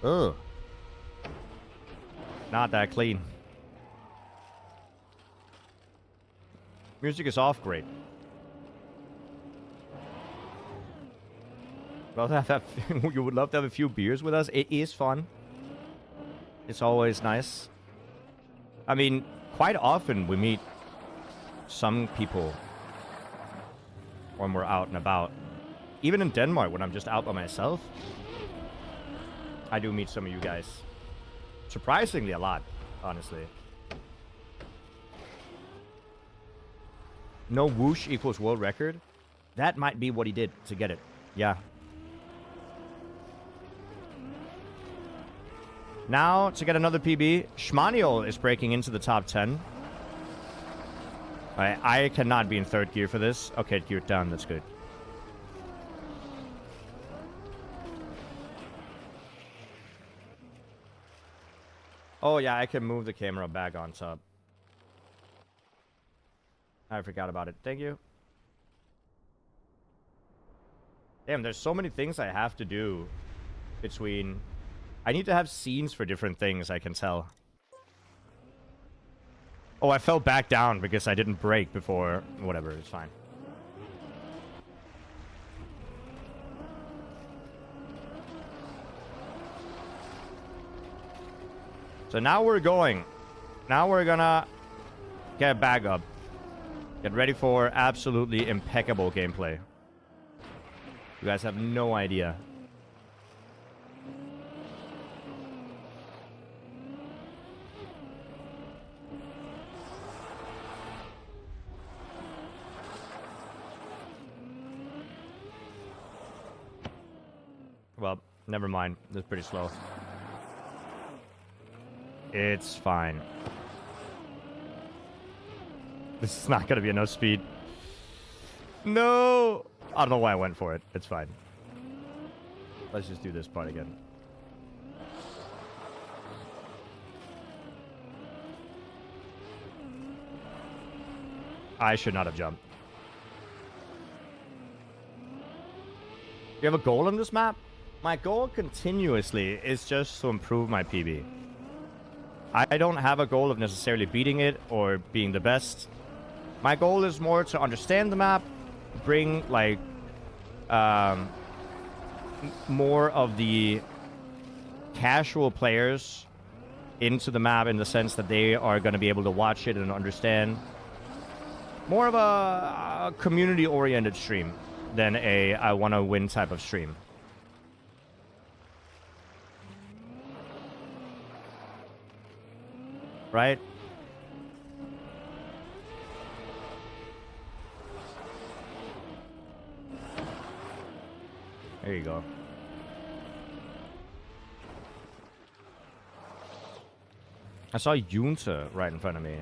Ugh. Not that clean. Music is off, great. Well, you would love to have a few beers with us. It is fun. It's always nice. I mean, quite often we meet some people when we're out and about. Even in Denmark, when I'm just out by myself, I do meet some of you guys. Surprisingly a lot, honestly. No whoosh equals world record. That might be what he did to get it. Yeah. Now, to get another PB, Schmaniel is breaking into the top 10. Alright, I cannot be in third gear for this. Okay, gear down. That's good. Oh, yeah, I can move the camera back on top. I forgot about it. Thank you. Damn, there's so many things I have to do between... I need to have scenes for different things, I can tell. Oh, I fell back down because I didn't brake before. Whatever, it's fine. So now we're going. Now we're gonna get back up. Get ready for absolutely impeccable gameplay. You guys have no idea. Well, never mind. That's pretty slow. It's fine. This is not going to be enough speed. No! I don't know why I went for it. It's fine. Let's just do this part again. I should not have jumped. You have a goal on this map? My goal continuously is just to improve my PB. I don't have a goal of necessarily beating it or being the best. My goal is more to understand the map, bring like more of the casual players into the map in the sense that they are going to be able to watch it and understand. More of a community-oriented stream than a I want to win type of stream. Right? There you go. I saw Yunta right in front of me.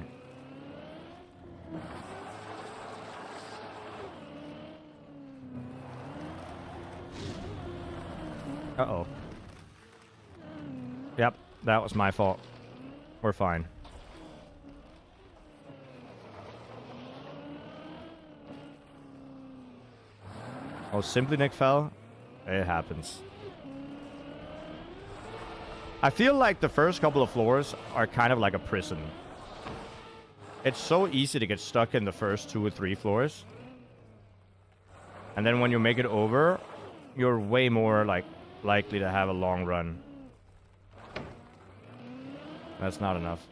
Uh-oh. Yep, that was my fault. We're fine. Oh, Simply Nick fell? It happens. I feel like the first couple of floors are kind of like a prison. It's so easy to get stuck in the first 2 or 3 floors. And then when you make it over, you're way more like likely to have a long run. That's not enough.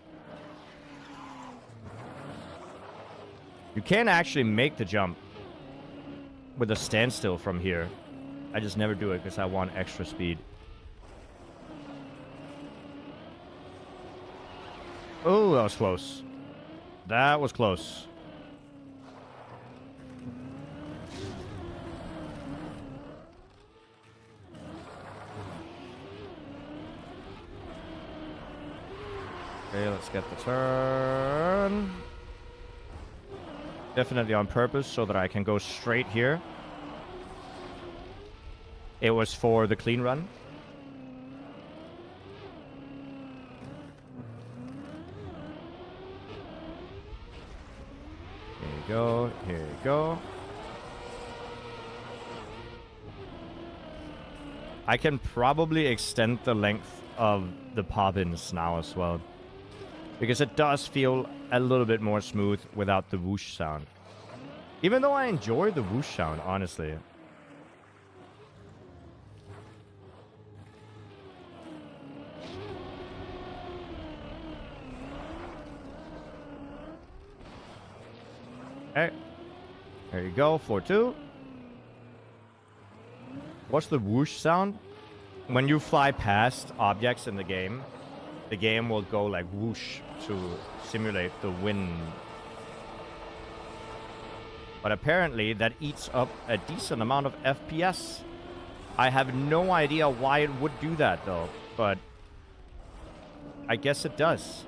You can actually make the jump with a standstill from here. I just never do it because I want extra speed. Oh, that was close. That was close. Okay, let's get the turn. Definitely on purpose so that I can go straight here. It was for the clean run. Here you go, here you go. I can probably extend the length of the pop-ins now as well. Because it does feel a little bit more smooth without the whoosh sound. Even though I enjoy the whoosh sound, honestly. Okay. There you go, 4-2. What's the whoosh sound? When you fly past objects in the game will go like whoosh to simulate the wind. But apparently that eats up a decent amount of FPS. I have no idea why it would do that though, but I guess it does.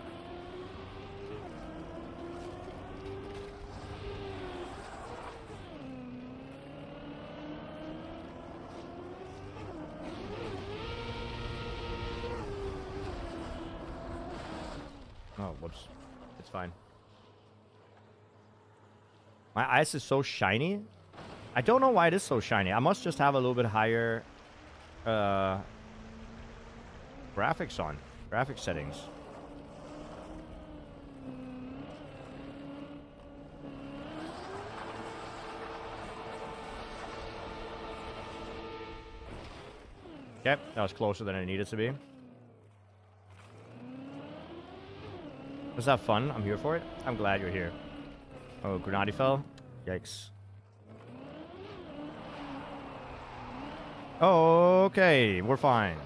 Oh, whoops. It's fine. My ice is so shiny. I don't know why it is so shiny. I must just have a little bit higher graphics on. Graphics settings. Okay, that was closer than it needed to be. Was that fun? I'm here for it. I'm glad you're here. Oh, Grenade fell. Yikes. Okay, we're fine.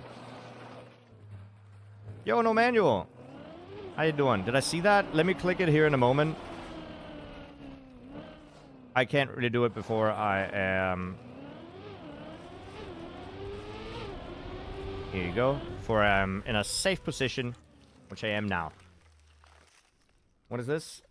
Yo, no manual. How you doing? Did I see that? Let me click it here in a moment. I can't really do it before I am... Here you go. For I'm in a safe position, which I am now. What is this?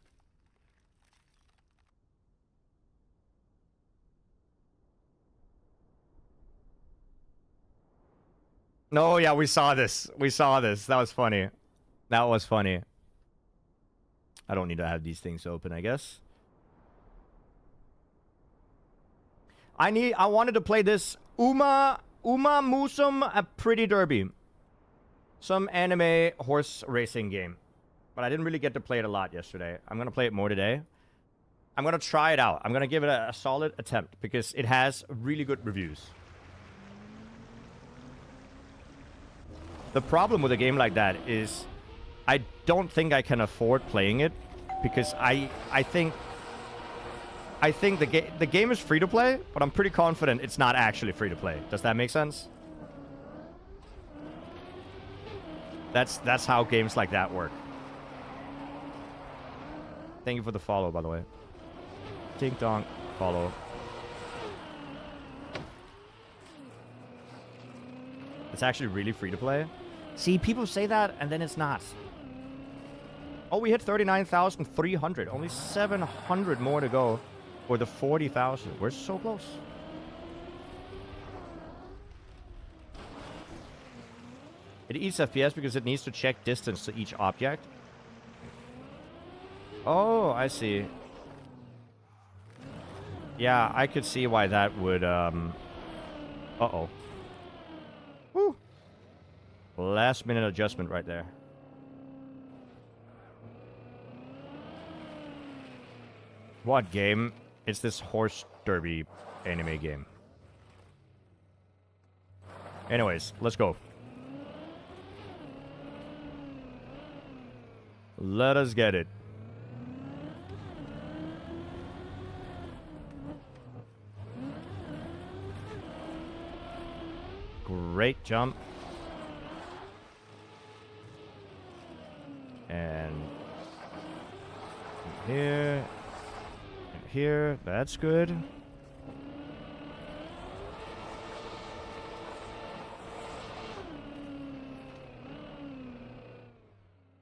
No, yeah, we saw this. We saw this. That was funny. That was funny. I don't need to have these things open, I guess. I wanted to play this Uma Musum a Pretty Derby. Some anime horse racing game. But I didn't really get to play it a lot yesterday. I'm going to play it more today. I'm going to try it out. I'm going to give it a solid attempt because it has really good reviews. The problem with a game like that is I don't think I can afford playing it because I think the game is free to play, but I'm pretty confident it's not actually free to play. Does that make sense? That's how games like that work. Thank you for the follow, by the way. Ding dong, follow. It's actually really free to play. See, people say that, and then it's not. Oh, we hit 39,300. Only 700 more to go for the 40,000. We're so close. It eats FPS because it needs to check distance to each object. Oh, I see. Yeah, I could see why that would, Uh-oh. Woo! Last minute adjustment right there. What game? It's this horse derby anime game. Anyways, let's go. Let us get it. Great jump. And here. And here. That's good.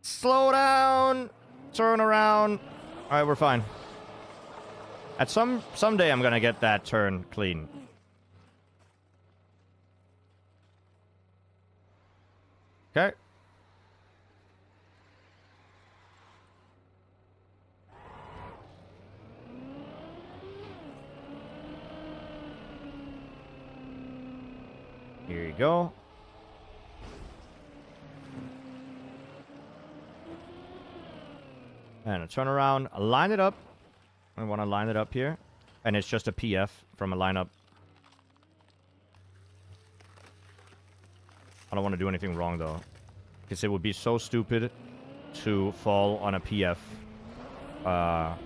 Slow down. Turn around. All right, we're fine. At someday I'm gonna get that turn clean. Okay. Here you go. And a turnaround. Line it up. I want to line it up here. And it's just a PF from a lineup. I don't want to do anything wrong, though. Because it would be so stupid to fall on a PF. A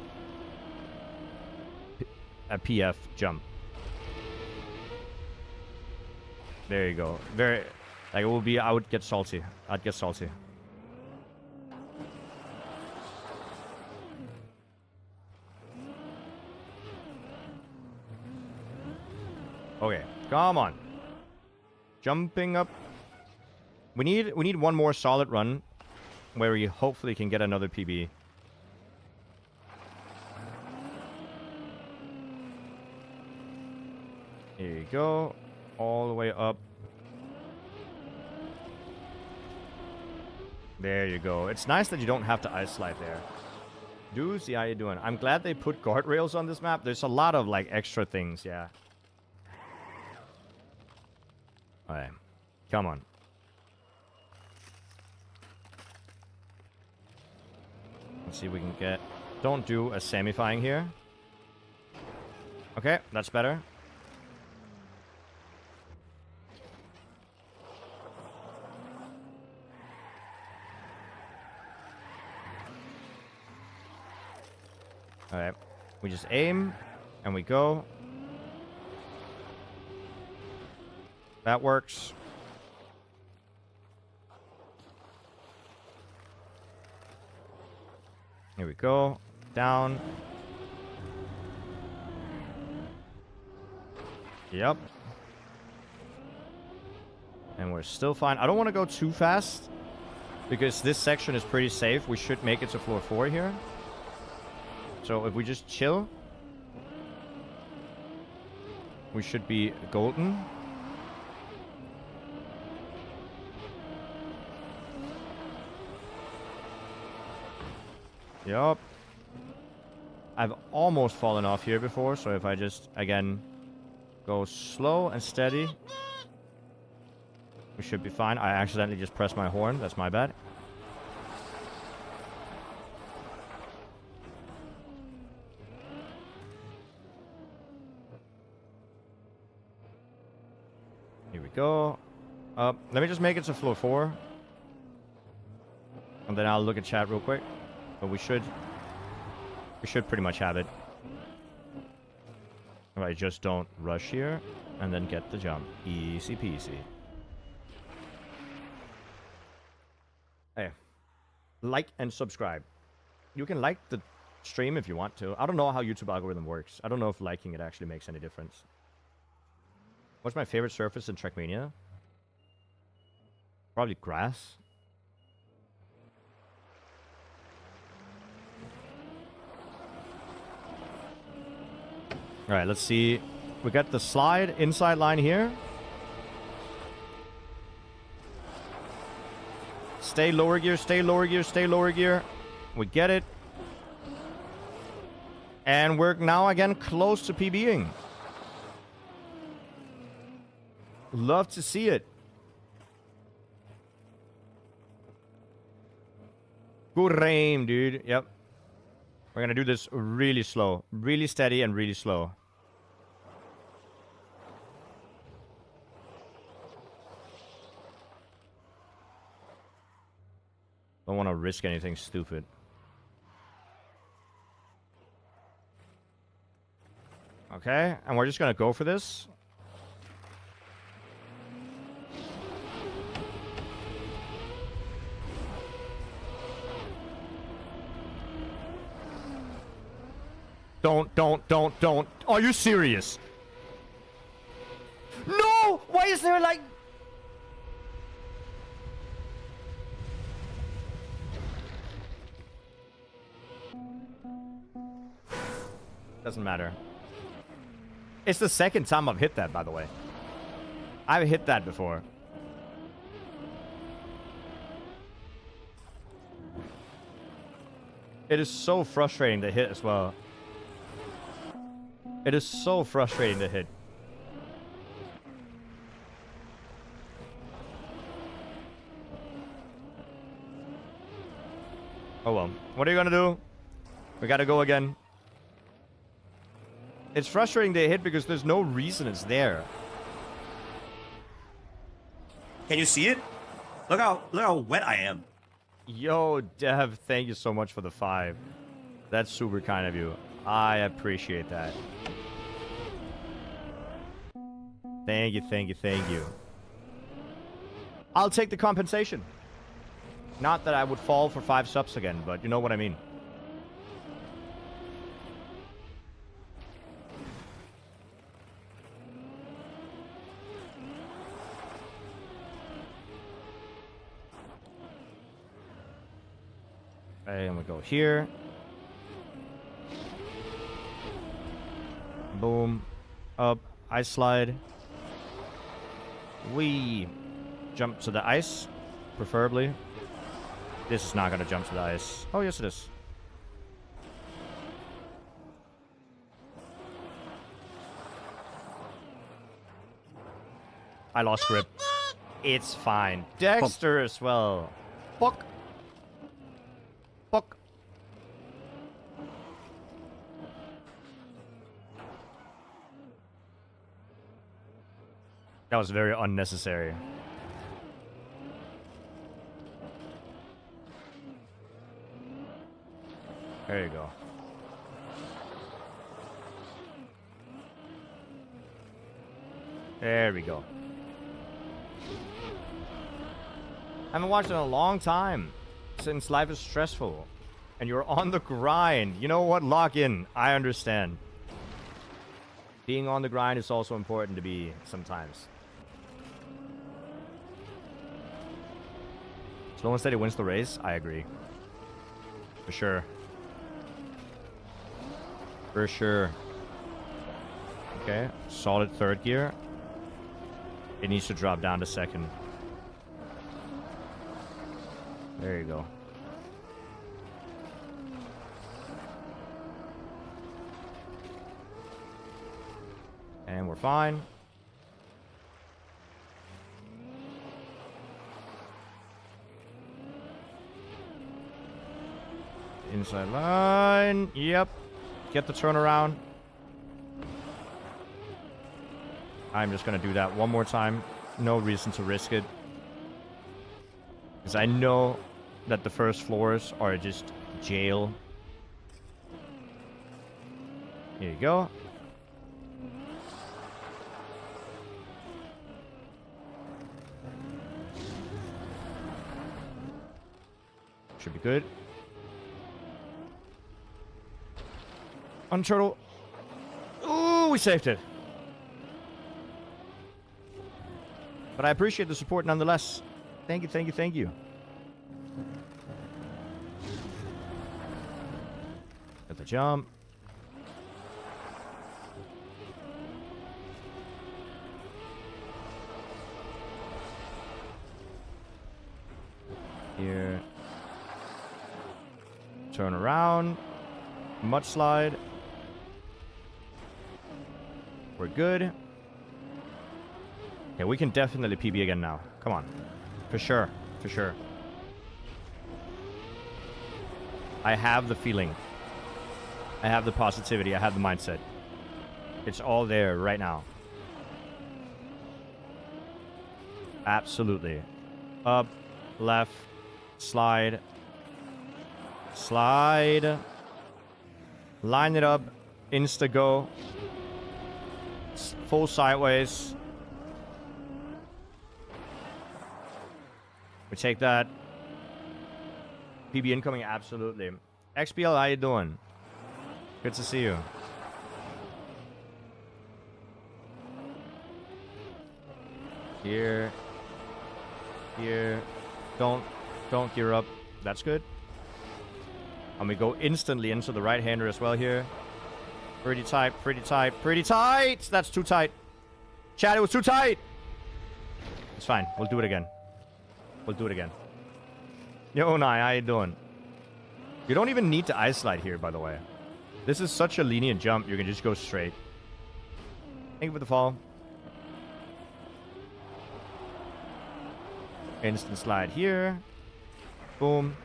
PF jump. There you go. Very... Like, it would be... I would get salty. I'd get salty. Okay, come on. Jumping up. We need one more solid run where we hopefully can get another PB. Here you go. All the way up. There you go. It's nice that you don't have to ice slide there. Doozy, how you doing? I'm glad they put guardrails on this map. There's a lot of like extra things, yeah. Alright. Come on. Let's see if we can get... Don't do a semi-fying here. Okay, that's better. Alright. We just aim, and we go. That works. Here we go. Down. Yep. And we're still fine. I don't want to go too fast, because this section is pretty safe. We should make it to floor 4 here. So if we just chill, we should be golden. Yup. I've almost fallen off here before, so if I just, again, go slow and steady, we should be fine. I accidentally just pressed my horn. That's my bad. Here we go. Let me just make it to floor 4. And then I'll look at chat real quick. But we should pretty much have it. If I just don't rush here and then get the jump. Easy peasy. Hey, like and subscribe. You can like the stream if you want to. I don't know how YouTube algorithm works. I don't know if liking it actually makes any difference. What's my favorite surface in Trackmania? Probably grass. Alright, let's see. We got the slide inside line here. Stay lower gear, stay lower gear, stay lower gear. We get it. And we're now again close to PBing. Love to see it. Good aim, dude. Yep. We're gonna do this really slow. Really steady and really slow. Don't want to risk anything stupid. Okay, and we're just gonna go for this. Don't. Are you serious? No! Why is there like... Doesn't matter. It's the second time I've hit that, by the way. I've hit that before. It is so frustrating to hit as well. It is so frustrating to hit. Oh well. What are you gonna do? We gotta go again. It's frustrating to hit because there's no reason it's there. Can you see it? Look how wet I am. Yo, Dev, thank you so much for the 5. That's super kind of you. I appreciate that. Thank you. I'll take the compensation. Not that I would fall for 5 subs again, but you know what I mean. And we go here. Boom. Up. Ice slide. We jump to the ice, preferably. This is not going to jump to the ice. Oh, yes, it is. I lost grip. It's fine. Dexter as well. Fuck. Fuck. That was very unnecessary. There you go. There we go. I haven't watched in a long time since life is stressful and you're on the grind. You know what? Lock in. I understand. Being on the grind is also important to be sometimes. Slow and steady wins the race. I agree. For sure. For sure. Okay. Solid third gear. It needs to drop down to second. There you go. And we're fine. Inside line. Yep. Get the turnaround. I'm just going to do that one more time. No reason to risk it. Because I know that the first floors are just jail. Here you go. Should be good. Unturtle. Ooh, we saved it. But I appreciate the support nonetheless. Thank you, thank you, thank you. Got the jump. Here. Turn around. Mudslide. We're good. Yeah, we can definitely PB again now. Come on. For sure. For sure. I have the feeling. I have the positivity. I have the mindset. It's all there right now. Absolutely. Up. Left. Slide. Slide. Line it up. Insta go. Full sideways. We take that. PB incoming, absolutely. XBL, how you doing? Good to see you. Here. Here. Don't gear up. That's good. And we go instantly into the right-hander as well here. Pretty tight, pretty tight, pretty tight! That's too tight. Chat, it was too tight! It's fine. We'll do it again. We'll do it again. Yo, Nai, how you doing? You don't even need to ice slide here, by the way. This is such a lenient jump, you can just go straight. Thank you for the fall. Instant slide here. Boom.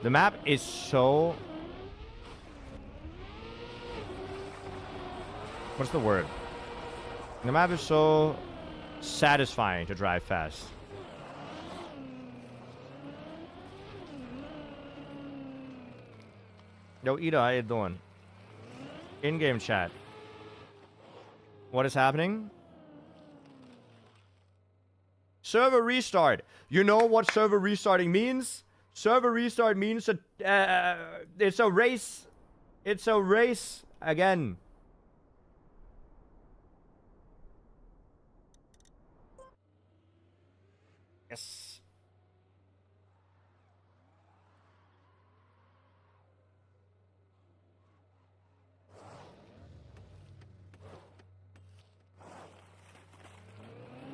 The map is so... What's the word? The map is so satisfying to drive fast. Yo, Ida, how you doing? In-game chat. What is happening? Server restart. You know what server restarting means? Server restart means it's a race. It's a race again. Yes.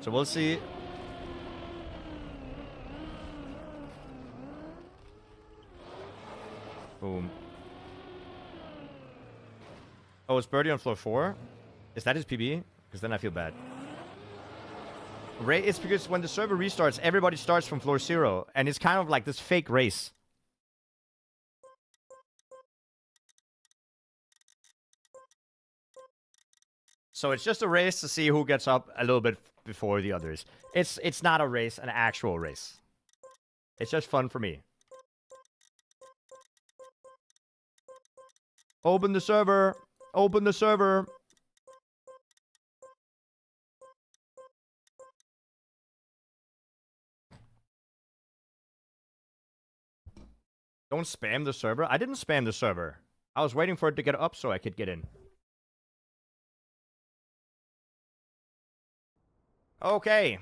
So we'll see. Boom. Oh, it's Birdie on floor 4? Is that his PB? Because then I feel bad. It's because when the server restarts, everybody starts from floor 0. And it's kind of like this fake race. So it's just a race to see who gets up a little bit before the others. It's not a race, an actual race. It's just fun for me. Open the server. Open the server. Don't spam the server. I didn't spam the server. I was waiting for it to get up so I could get in. Okay.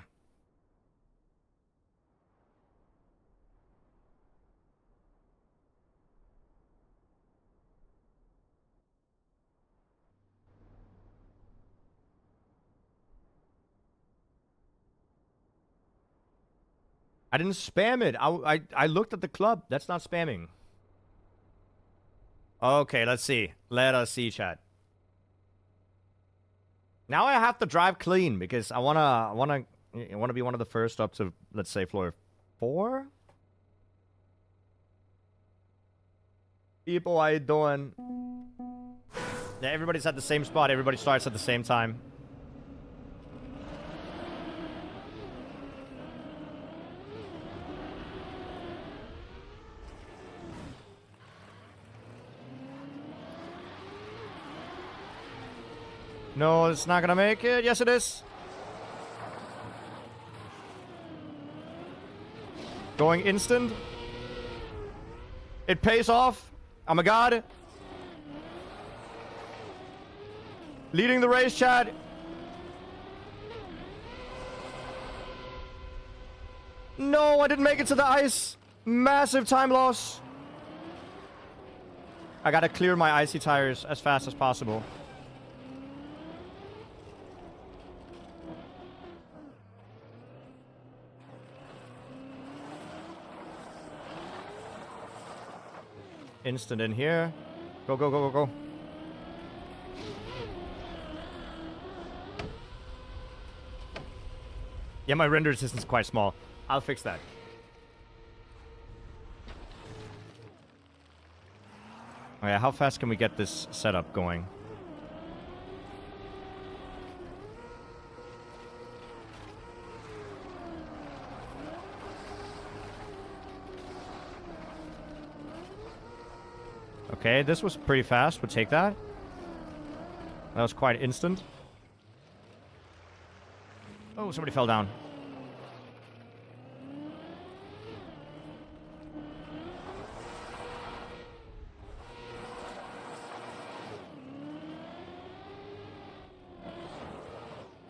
I didn't spam it. I looked at the club. That's not spamming. Okay, let's see. Let us see, chat. Now I have to drive clean because I wanna be one of the first up to, let's say, floor 4. People, how you doing? Yeah, everybody's at the same spot. Everybody starts at the same time. No, it's not gonna make it. Yes, it is. Going instant. It pays off. Oh my god. Leading the race, chat. No, I didn't make it to the ice. Massive time loss. I gotta clear my icy tires as fast as possible. Instant in here. Go, go, go, go, go. Yeah, my render distance is quite small. I'll fix that. Oh yeah, how fast can we get this setup going? Okay, this was pretty fast. We'll take that. That was quite instant. Oh, somebody fell down.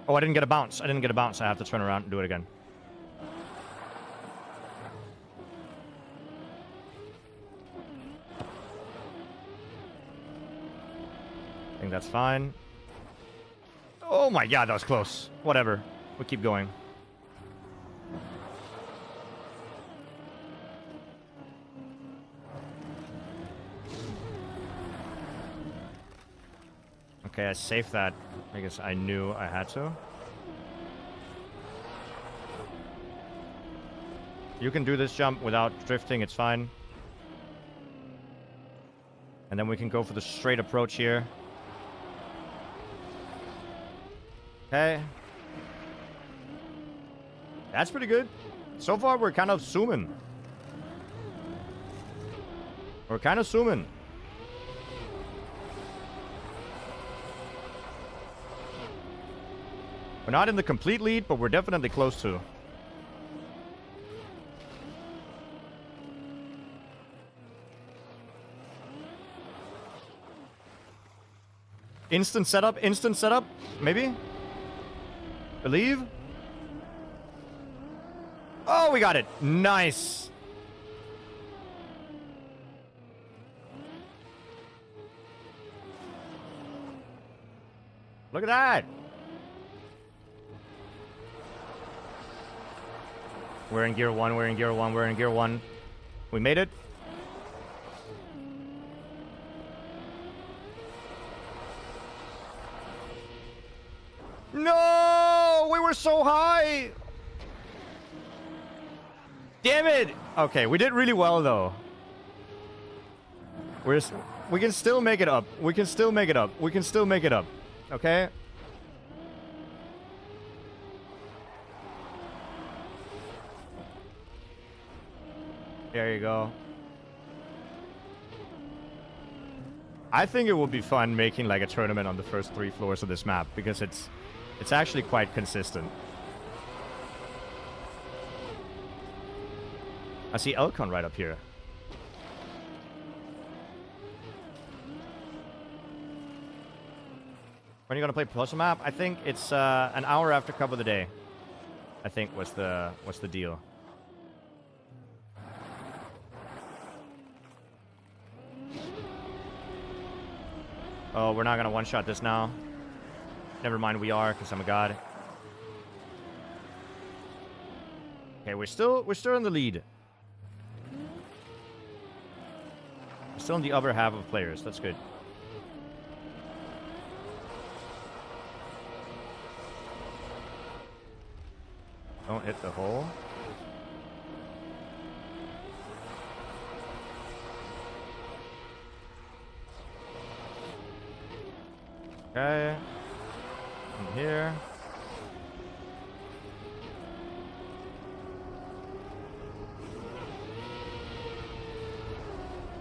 Oh, I didn't get a bounce. I didn't get a bounce. I have to turn around and do it again. I think that's fine. Oh my god, that was close. Whatever. We'll keep going. Okay, I saved that. I guess I knew I had to. You can do this jump without drifting, it's fine. And then we can go for the straight approach here. Okay. That's pretty good. So far, we're kind of zooming. We're kind of zooming. We're not in the complete lead, but we're definitely close to. Instant setup, maybe? Believe? Oh, we got it. Nice. Look at that. We're in gear 1, we're in gear 1, we're in gear 1. We made it. No! We were so high! Damn it! Okay, we did really well, though. We can still make it up. We can still make it up. We can still make it up. Okay? There you go. I think it would be fun making like a tournament on the first 3 floors of this map because it's actually quite consistent. I see Elcon right up here. When are you gonna play puzzle map? I think it's an hour after Cup of the Day. I think was the deal. Oh, we're not gonna one-shot this now. Never mind, we are, because I'm a god. Okay, we're still in the lead. We're still in the upper half of players. That's good. Don't hit the hole. Okay. In here.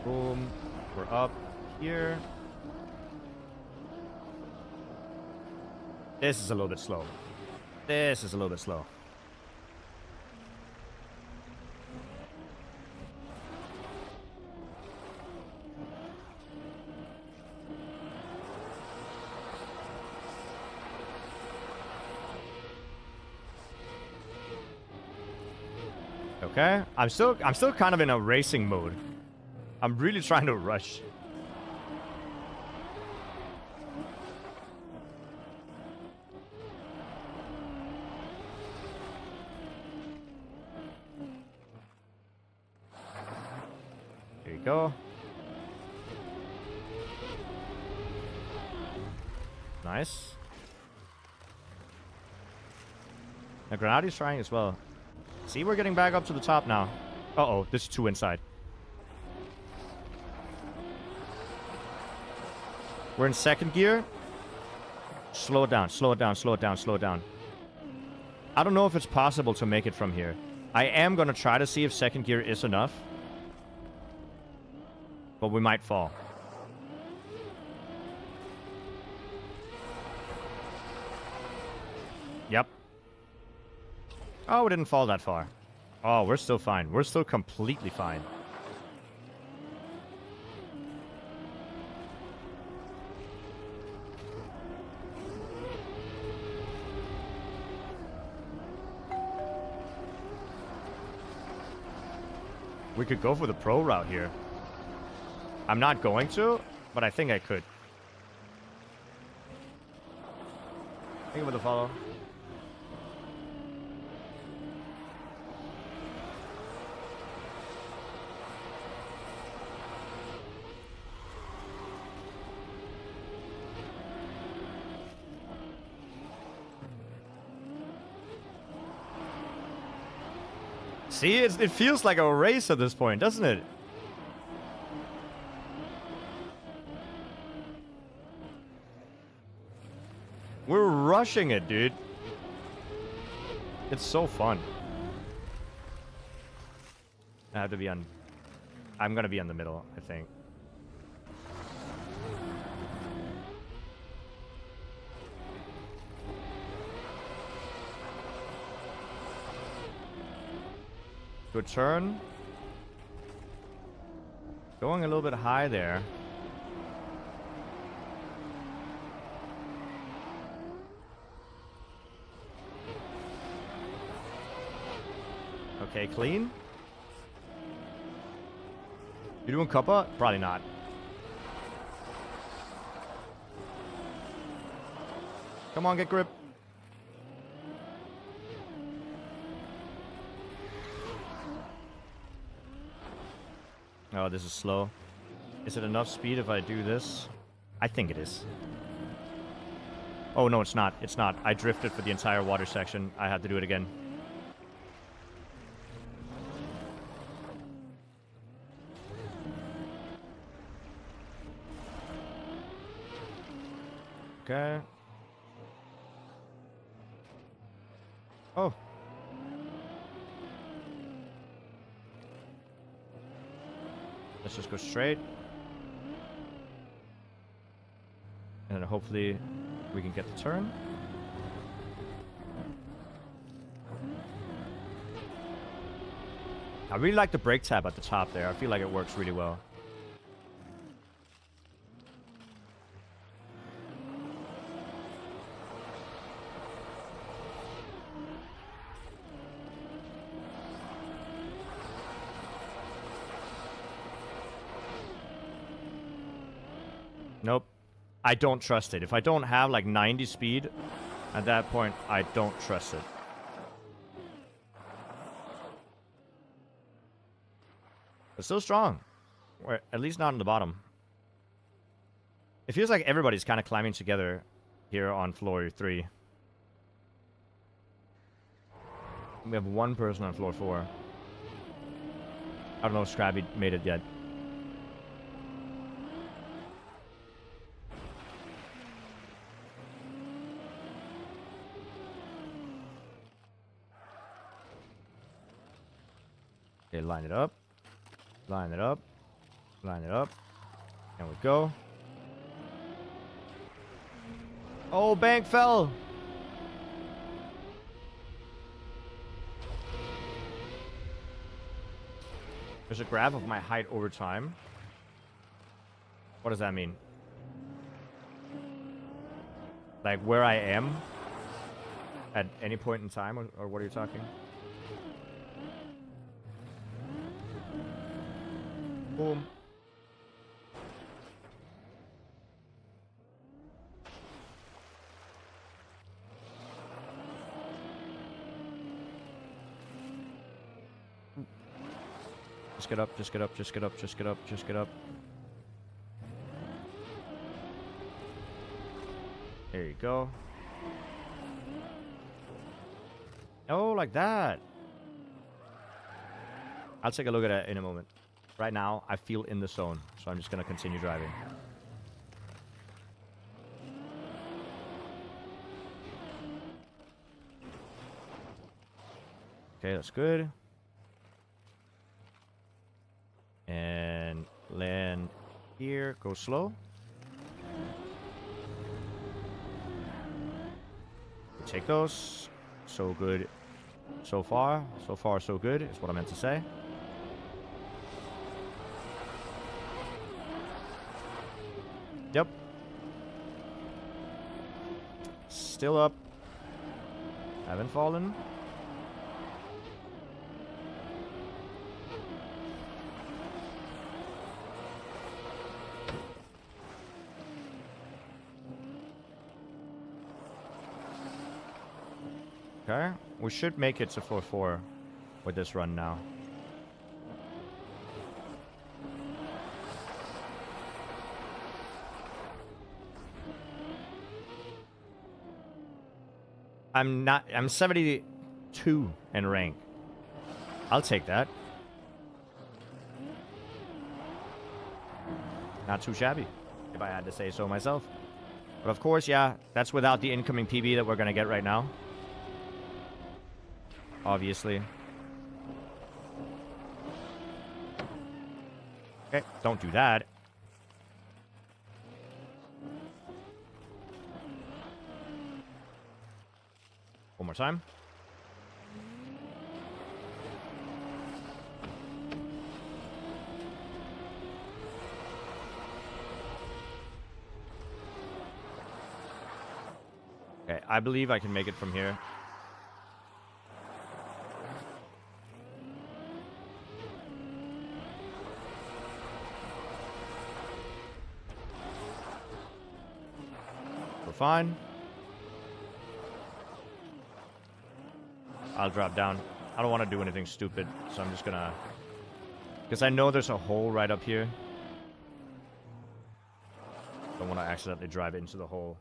Boom. We're up here. This is a little bit slow. This is a little bit slow. Okay, I'm still kind of in a racing mode. I'm really trying to rush. There you go. Nice. Now Granadi's trying as well. See, we're getting back up to the top now. Uh-oh, there's 2 inside. We're in 2nd gear. Slow it down, slow it down, slow it down, slow it down. I don't know if it's possible to make it from here. I am going to try to see if 2nd gear is enough. But we might fall. Yep. Oh, we didn't fall that far. Oh, we're still fine. We're still completely fine. We could go for the pro route here. I'm not going to, but I think I could. Thank you for the follow. See, it feels like a race at this point, doesn't it? We're rushing it, dude. It's so fun. I have to be on... I'm gonna be in the middle, I think. Good turn. Going a little bit high there. Okay, clean. You doing cuppa? Probably not. Come on, get grip. Oh, this is slow. Is it enough speed if I do this? I think it is. Oh, no, it's not. It's not. I drifted for the entire water section. I had to do it again. Okay. Oh. Let's just go straight. And then hopefully we can get the turn. I really like the brake tab at the top there. I feel like it works really well. Nope. I don't trust it. If I don't have like 90 speed, at that point, I don't trust it. But still strong. Or at least not on the bottom. It feels like everybody's kind of climbing together here on floor 3. We have one person on floor 4. I don't know if Scrabby made it yet. Okay, line it up. Line it up. Line it up. And we go. Oh, bank fell. There's a graph of my height over time. What does that mean? Like where I am at any point in time, or what are you talking? Boom. Just get up, just get up, just get up, just get up, just get up. There you go. Oh, like that. I'll take a look at it in a moment. Right now, I feel in the zone, so I'm just going to continue driving. Okay, that's good. And land here, go slow. Take those. So good. So far, so good, is what I meant to say. Yep. Still up. Haven't fallen. Okay. We should make it to 4-4 with this run now. I'm 72 in rank. I'll take that. Not too shabby, if I had to say so myself. But of course, yeah, that's without the incoming PB that we're gonna get right now. Obviously. Okay, don't do that. One more time. Okay, I believe I can make it from here. fine. I'll drop down. I don't want to do anything stupid, so I'm just gonna... Because I know there's a hole right up here. Don't want to accidentally drive into the hole.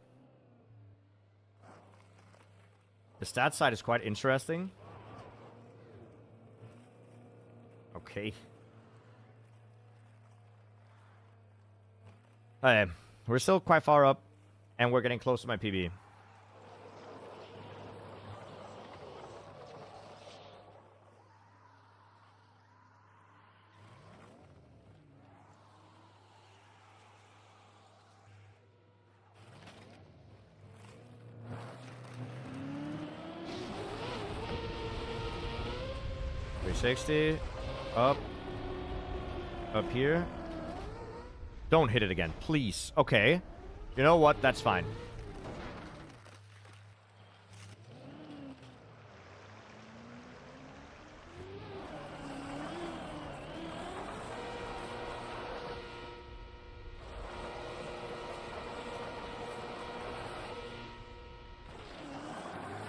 The stat side is quite interesting. Okay. Okay, we're still quite far up, and we're getting close to my PB. $360. Up here. Don't hit it again, please. Okay. You know what? That's fine.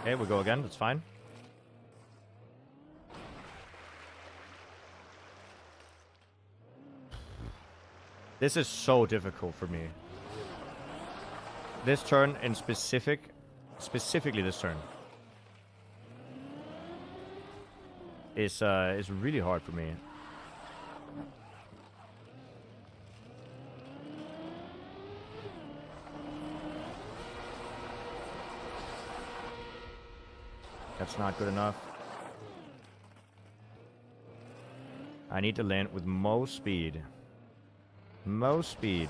Okay, we go again. That's fine. This is so difficult for me. This turn in specifically this turn is really hard for me. That's not good enough. I need to land with most speed. Most speed.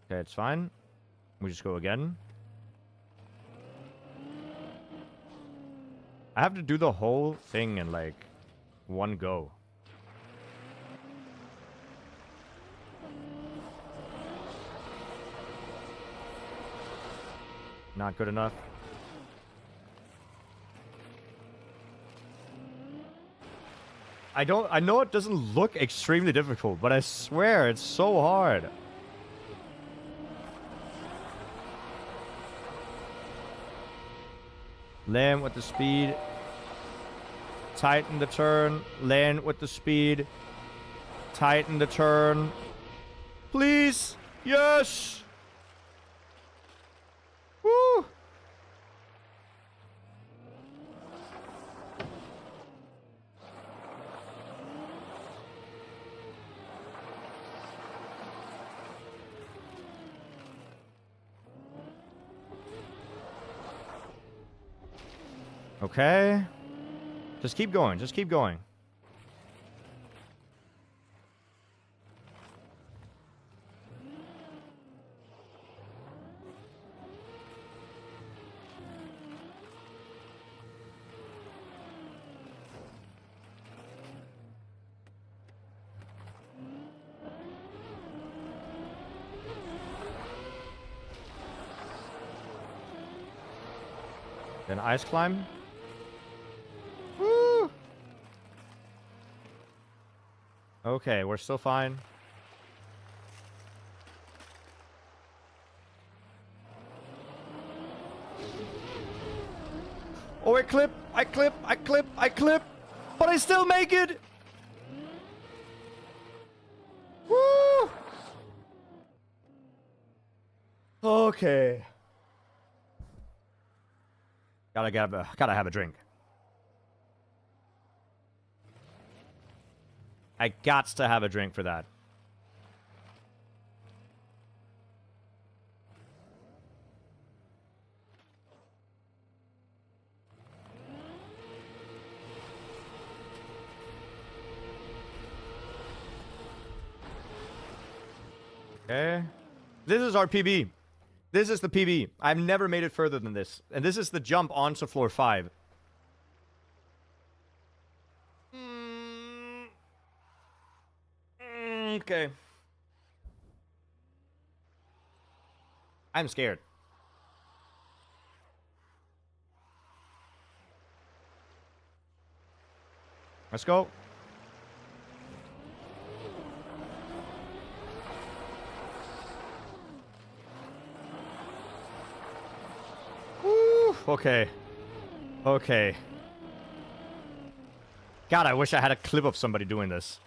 Okay, it's fine. We just go again. I have to do the whole thing in like one go. Not good enough. I know it doesn't look extremely difficult, but I swear it's so hard. Land with the speed. Tighten the turn. Land with the speed. Tighten the turn. Please. Yes. Woo. Okay. Just keep going. Just keep going. Then ice climb. Woo! Okay, we're still fine. Oh, I clip, but I still make it! Woo! Okay. Gotta have a drink. I gots to have a drink for that. Okay. This is our PB. This is the PB. I've never made it further than this. And this is the jump onto floor 5. Okay. I'm scared. Let's go. Woo, okay. Okay. God, I wish I had a clip of somebody doing this.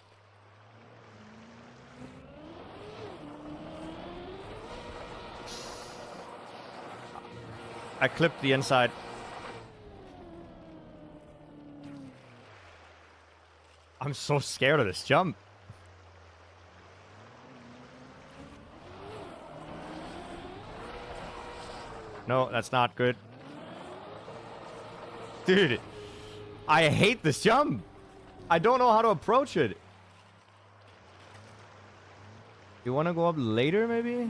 I clipped the inside. I'm so scared of this jump. No, that's not good. Dude, I hate this jump. I don't know how to approach it. You want to go up later, maybe?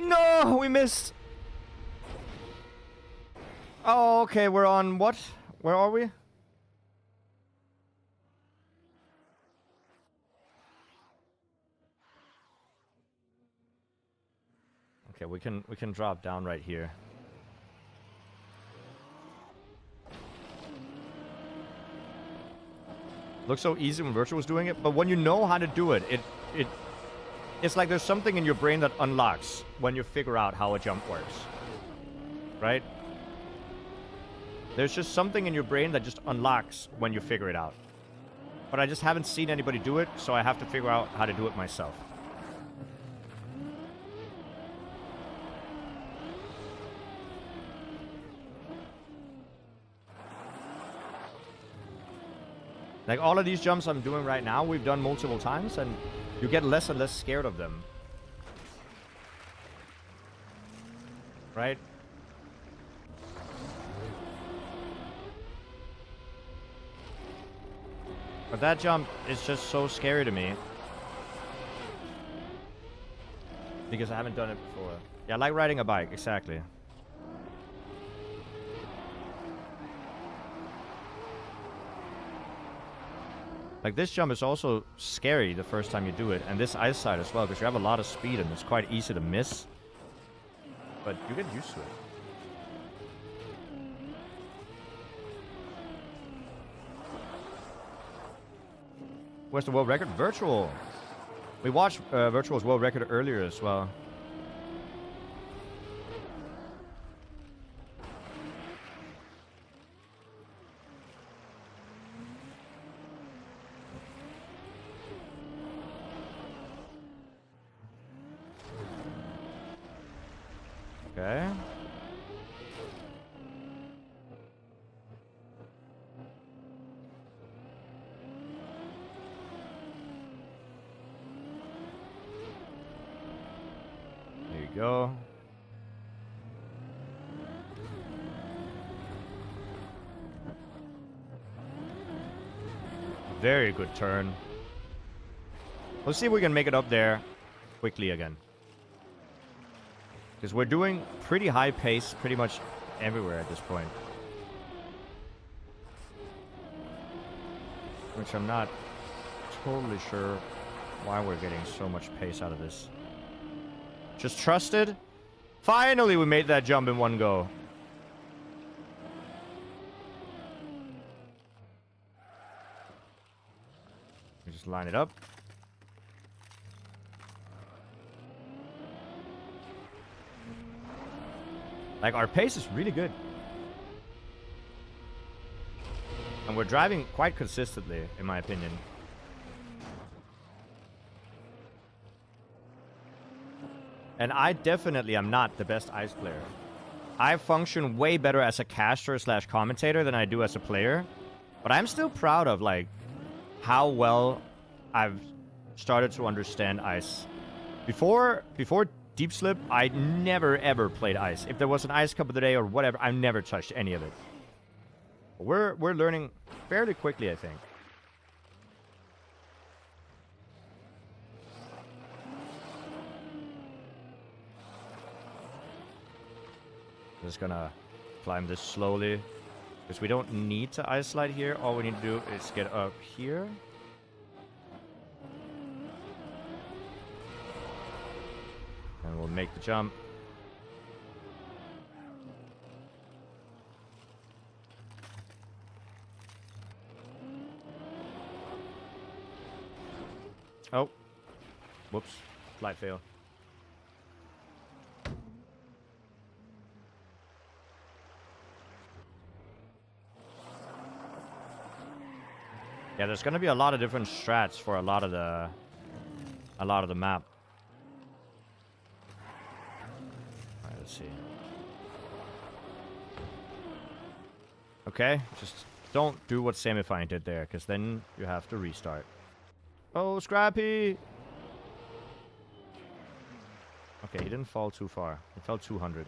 No, we missed. Oh, okay, we're on what? Where are we? Okay, we can drop down right here. Looks so easy when Virtual was doing it, but when you know how to do it, it's like there's something in your brain that unlocks when you figure out how a jump works. Right? There's just something in your brain that just unlocks when you figure it out. But I just haven't seen anybody do it, so I have to figure out how to do it myself. Like all of these jumps I'm doing right now, we've done multiple times, and you get less and less scared of them. Right? But that jump is just so scary to me. Because I haven't done it before. Yeah, I like riding a bike, exactly. Like this jump is also scary the first time you do it, and this ice slide as well, because you have a lot of speed and it's quite easy to miss. But you get used to it. Where's the world record? Virtual. We watched Virtual's world record earlier as well. Okay. There you go. Very good turn. Let's see if we can make it up there quickly again. Because we're doing pretty high pace pretty much everywhere at this point. Which I'm not totally sure why we're getting so much pace out of this. Just trusted. Finally we made that jump in one go. We just line it up. Like, our pace is really good. And we're driving quite consistently, in my opinion. And I definitely am not the best ice player. I function way better as a caster / commentator than I do as a player. But I'm still proud of, like, how well I've started to understand ice. Before Deep Slip, I never ever played ice. If there was an ice cup of the day or whatever, I never touched any of it. We're learning fairly quickly, I think. Just gonna climb this slowly, because we don't need to ice slide here. All we need to do is get up here. make the jump. Oh. Whoops. Flight fail. Yeah, there's gonna be a lot of different strats for a lot of the map. Alright, let's see. Okay, just don't do what Semifine did there, because then you have to restart. Oh, Scrappy! Okay, he didn't fall too far. He fell 200.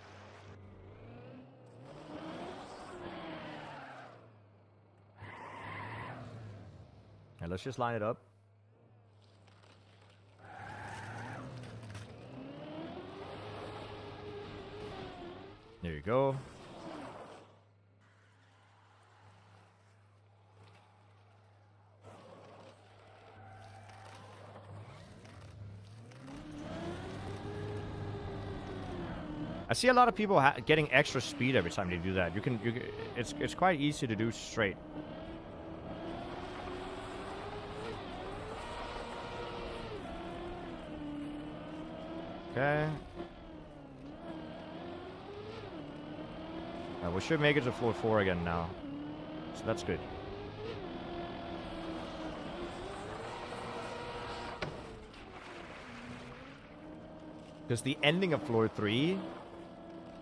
And let's just line it up. There you go. I see a lot of people getting extra speed every time they do that. It's quite easy to do straight. Okay. We should make it to floor 4 again now. So that's good. Because the ending of floor 3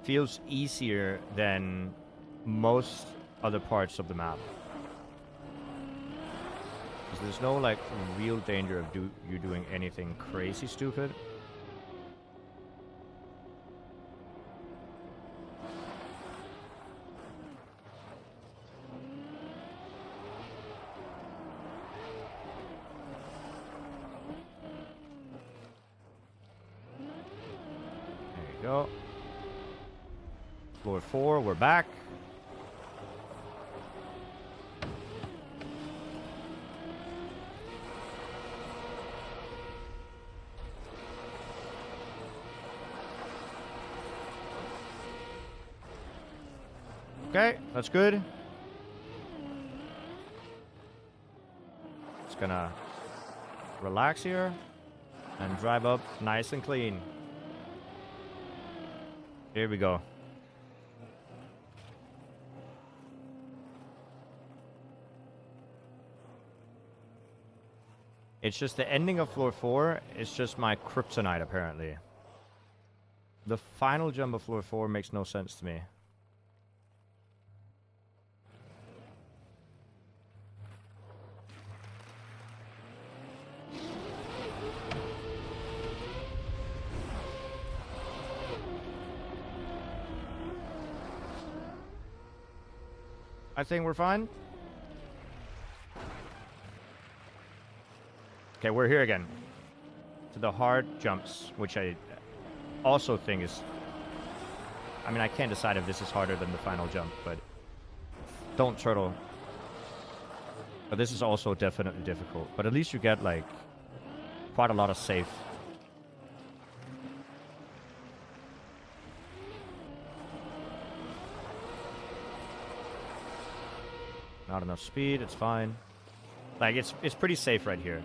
feels easier than most other parts of the map. Because there's no like real danger of you doing anything crazy stupid. Go. Floor 4, we're back. Okay, that's good. Just gonna relax here and drive up nice and clean. Here we go. It's just the ending of floor 4 is just my kryptonite, apparently. The final jump of floor 4 makes no sense to me. I think we're fine. Okay, we're here again. To the hard jumps, which I also think is... I mean, I can't decide if this is harder than the final jump, but... Don't turtle. But this is also definitely difficult. But at least you get, like, quite a lot of safe. Not enough speed, it's fine. Like, it's pretty safe right here.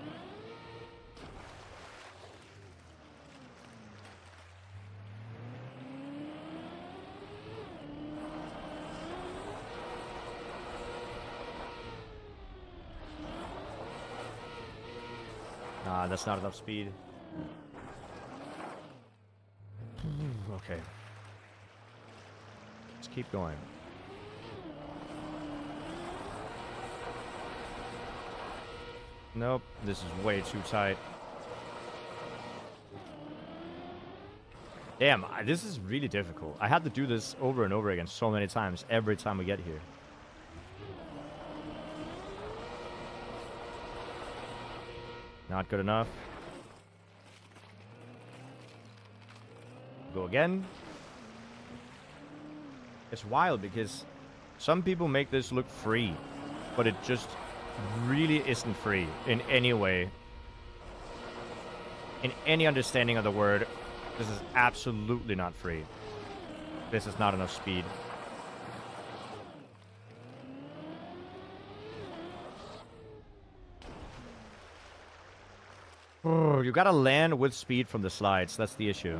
Nah, that's not enough speed. Okay. Let's keep going. Nope, this is way too tight. Damn, this is really difficult. I had to do this over and over again so many times every time we get here. Not good enough. Go again. It's wild because some people make this look free, but it just really isn't free in any way. In any understanding of the word, This is absolutely not free. This is not enough speed. Oh, you gotta land with speed from the slides. That's the issue.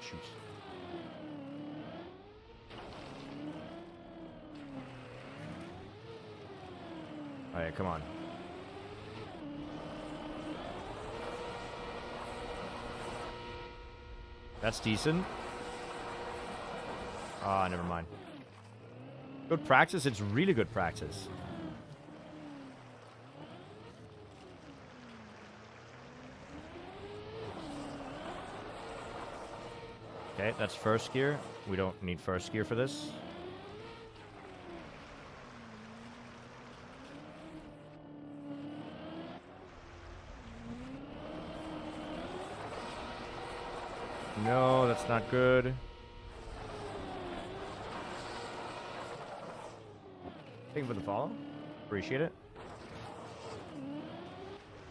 Shoot. Alright, come on. That's decent. Ah, never mind. Good practice. It's really good practice. Okay, that's first gear. We don't need first gear for this. No, that's not good. Thank you for the follow. Appreciate it.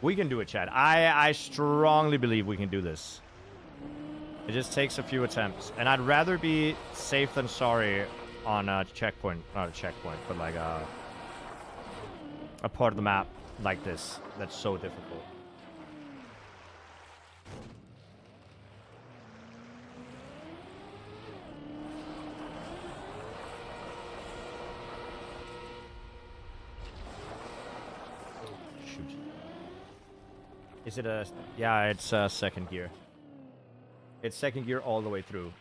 We can do it, Chad. I strongly believe we can do this. It just takes a few attempts. And I'd rather be safe than sorry on a checkpoint. Not a checkpoint, but like a part of the map like this. That's so difficult. Is it a... Yeah, it's second gear. It's second gear all the way through.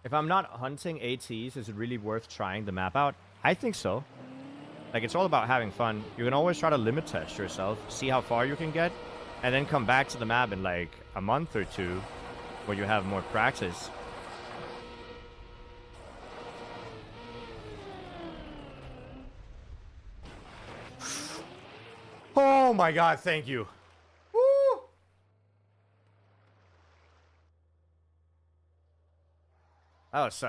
If I'm not hunting ATs, is it really worth trying the map out? I think so. Like, it's all about having fun. You can always try to limit test yourself, see how far you can get, and then come back to the map in, like, a month or two where you have more practice. Oh my god, thank you. Woo! That was,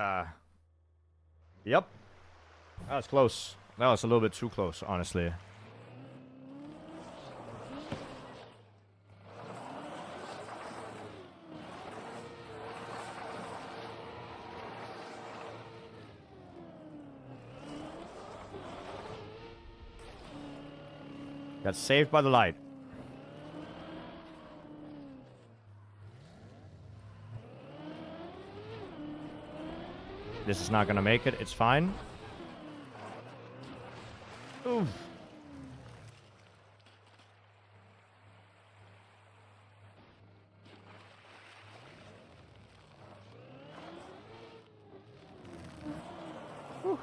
Yep. That was close. That was a little bit too close, honestly. Got saved by the light. This is not gonna make it. It's fine. Oof. Whew.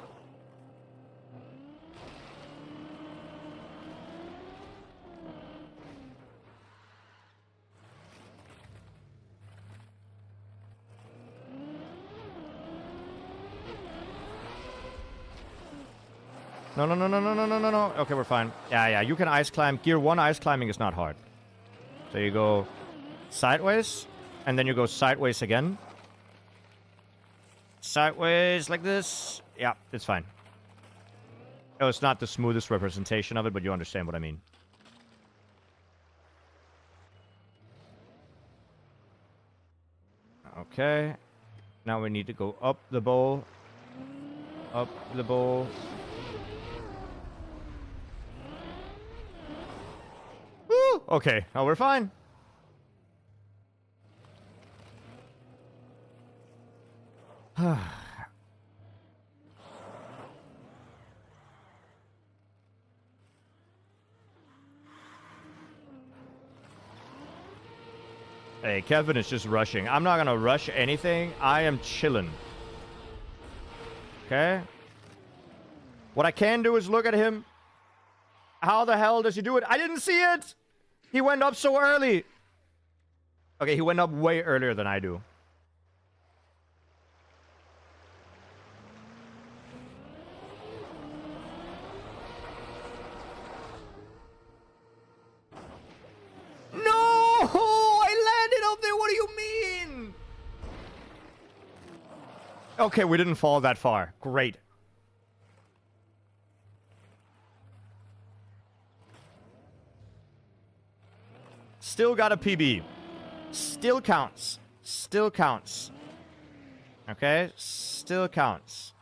No, no, no, no, no, no, no, no, no. Okay, we're fine. Yeah, yeah, you can ice climb. Gear 1 ice climbing is not hard. So you go sideways, and then you go sideways again. Sideways like this. Yeah, it's fine. Oh, it's not the smoothest representation of it, but you understand what I mean. Okay. Now we need to go up the bowl. Up the bowl. Woo! Okay, now we're fine. Hey, Kevin is just rushing. I'm not gonna rush anything. I am chilling. Okay? What I can do is look at him. How the hell does he do it? I didn't see it! He went up so early. Okay, he went up way earlier than I do. No! I landed up there! What do you mean? Okay, we didn't fall that far. Great. Still got a PB. Still counts. Still counts. Okay? Still counts.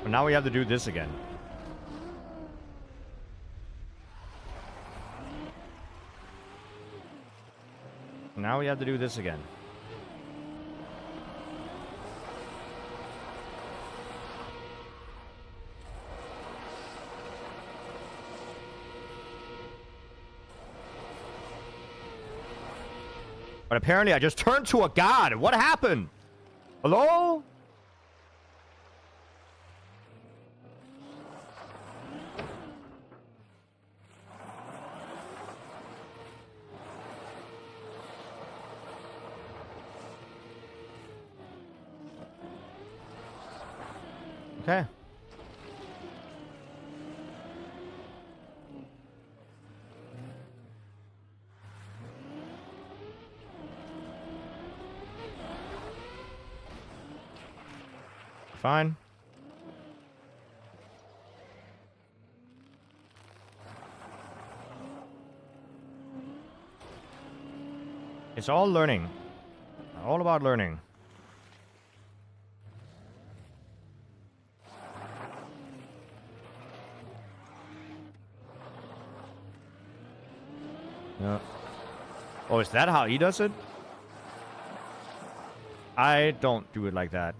But now we have to do this again. Now we have to do this again. But apparently I just turned to a god. What happened? Hello? Okay. Fine. It's all learning. All about learning. Yeah. Oh, is that how he does it? I don't do it like that.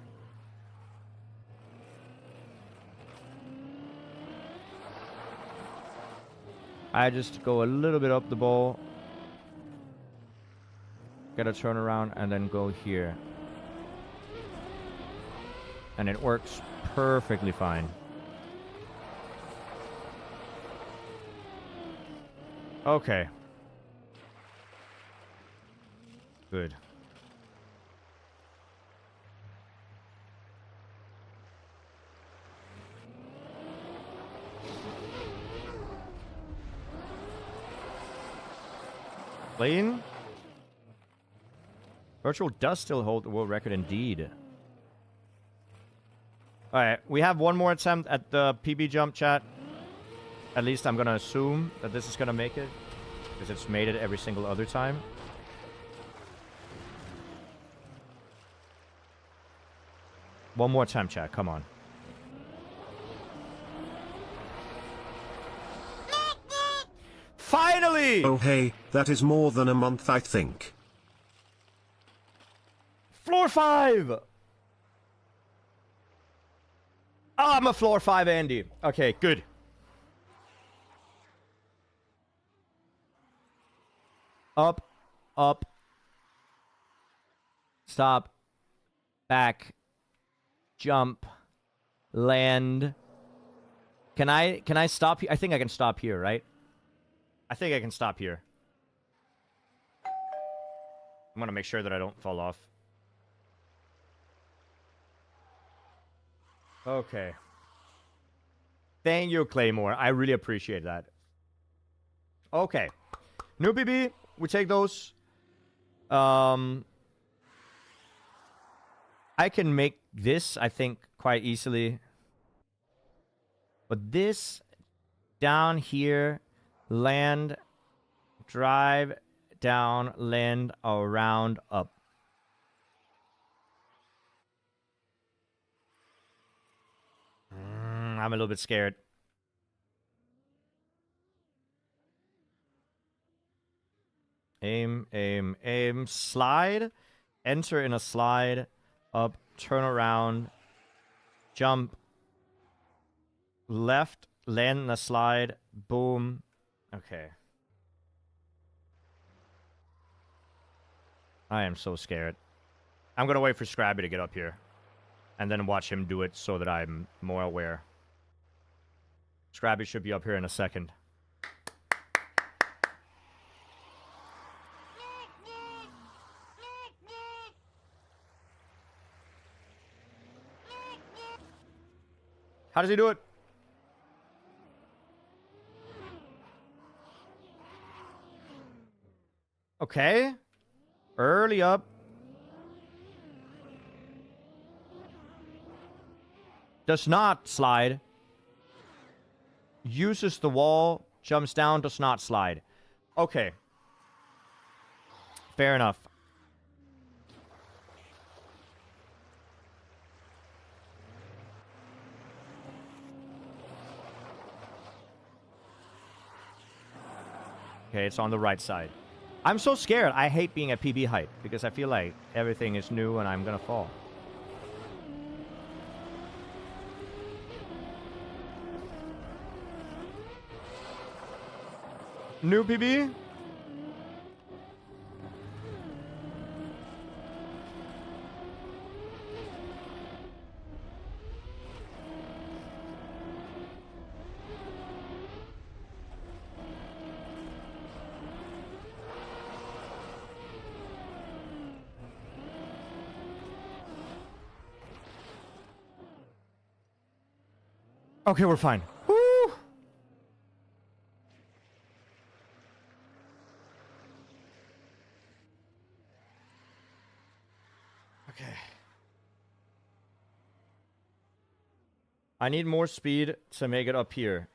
I just go a little bit up the bowl, get a turnaround, and then go here. And it works perfectly fine. Okay. Good. Clean. Virtual does still hold the world record indeed. Alright, we have one more attempt at the PB jump, chat. At least I'm gonna assume that this is gonna make it, because it's made it every single other time. One more time, chat. Come on. Finally! Oh hey, that is more than a month I think. Floor 5! Oh, I'm a floor 5 Andy. Okay, good. Up, up. Stop. Back. Jump. Land. Can I stop here? I think I can stop here, right? I think I can stop here. I'm gonna make sure that I don't fall off. Okay. Thank you, Claymore. I really appreciate that. Okay. New PB. We take those. I can make this, I think, quite easily. But this down here, land, drive, down, land, around, up. I'm a little bit scared. Aim, aim, aim. Slide. Enter in a slide. Up. Turn around. Jump. Left. Land in a slide. Boom. Okay. I am so scared. I'm gonna wait for Scrabby to get up here. And then watch him do it so that I'm more aware. Scrabby should be up here in a second. How does he do it? Okay. Early up. Does not slide. Uses the wall. Jumps down. Does not slide. Okay. Fair enough. Okay, it's on the right side. I'm so scared. I hate being at PB height because I feel like everything is new and I'm gonna fall. New PB? Okay, we're fine. Woo! Okay. I need more speed to make it up here.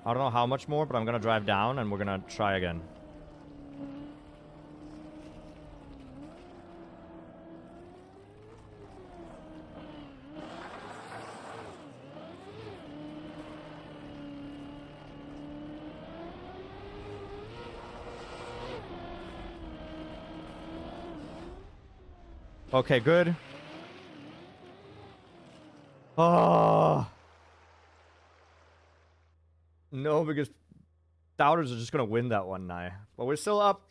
I don't know how much more, but I'm gonna drive down and we're gonna try again. Okay, good. Oh. No, because doubters are just gonna win that one now. But we're still up.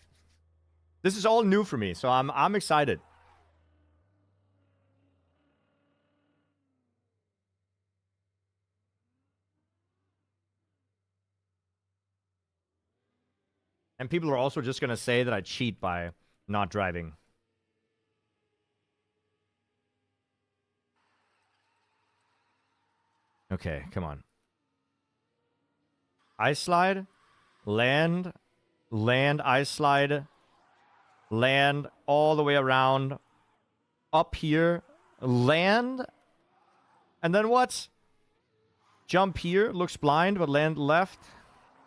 This is all new for me, so I'm excited. And people are also just gonna say that I cheat by not driving. Okay, come on. Ice slide, land, ice slide, land all the way around, up here, land, and then what? Jump here, looks blind, but land left.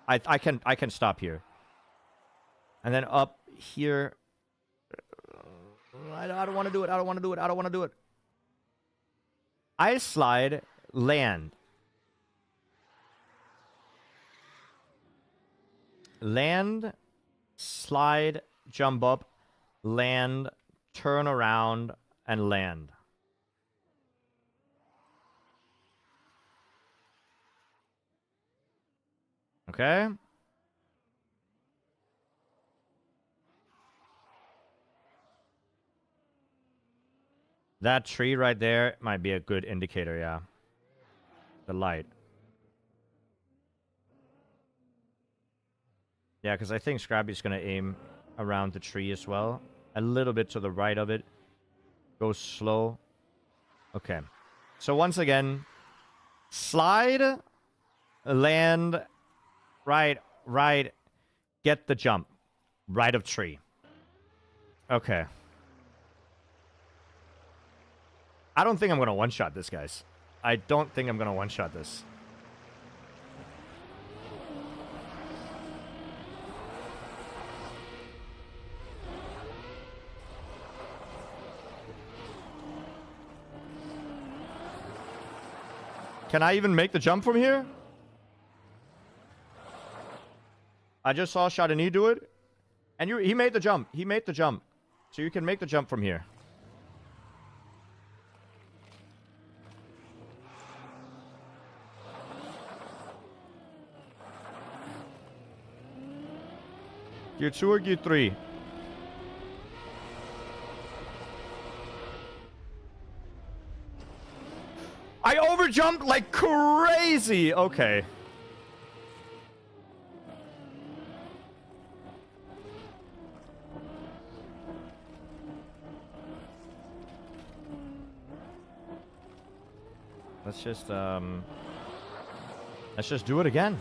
I can stop here. And then up here. I don't want to do it. I don't want to do it. I don't want to do it. Ice slide, land. Land, slide, jump up, land, turn around, and land. Okay. That tree right there might be a good indicator, yeah. The light. Yeah, because I think Scrappy's going to aim around the tree as well. A little bit to the right of it. Go slow. Okay. So once again, slide, land, right, get the jump. Right of tree. Okay. I don't think I'm going to one-shot this, guys. I don't think I'm going to one-shot this. Can I even make the jump from here? I just saw Chardonnay do it. And he made the jump. He made the jump. So you can make the jump from here. Gear 2 or Gear 3? I overjumped like crazy! Okay. let's just do it again.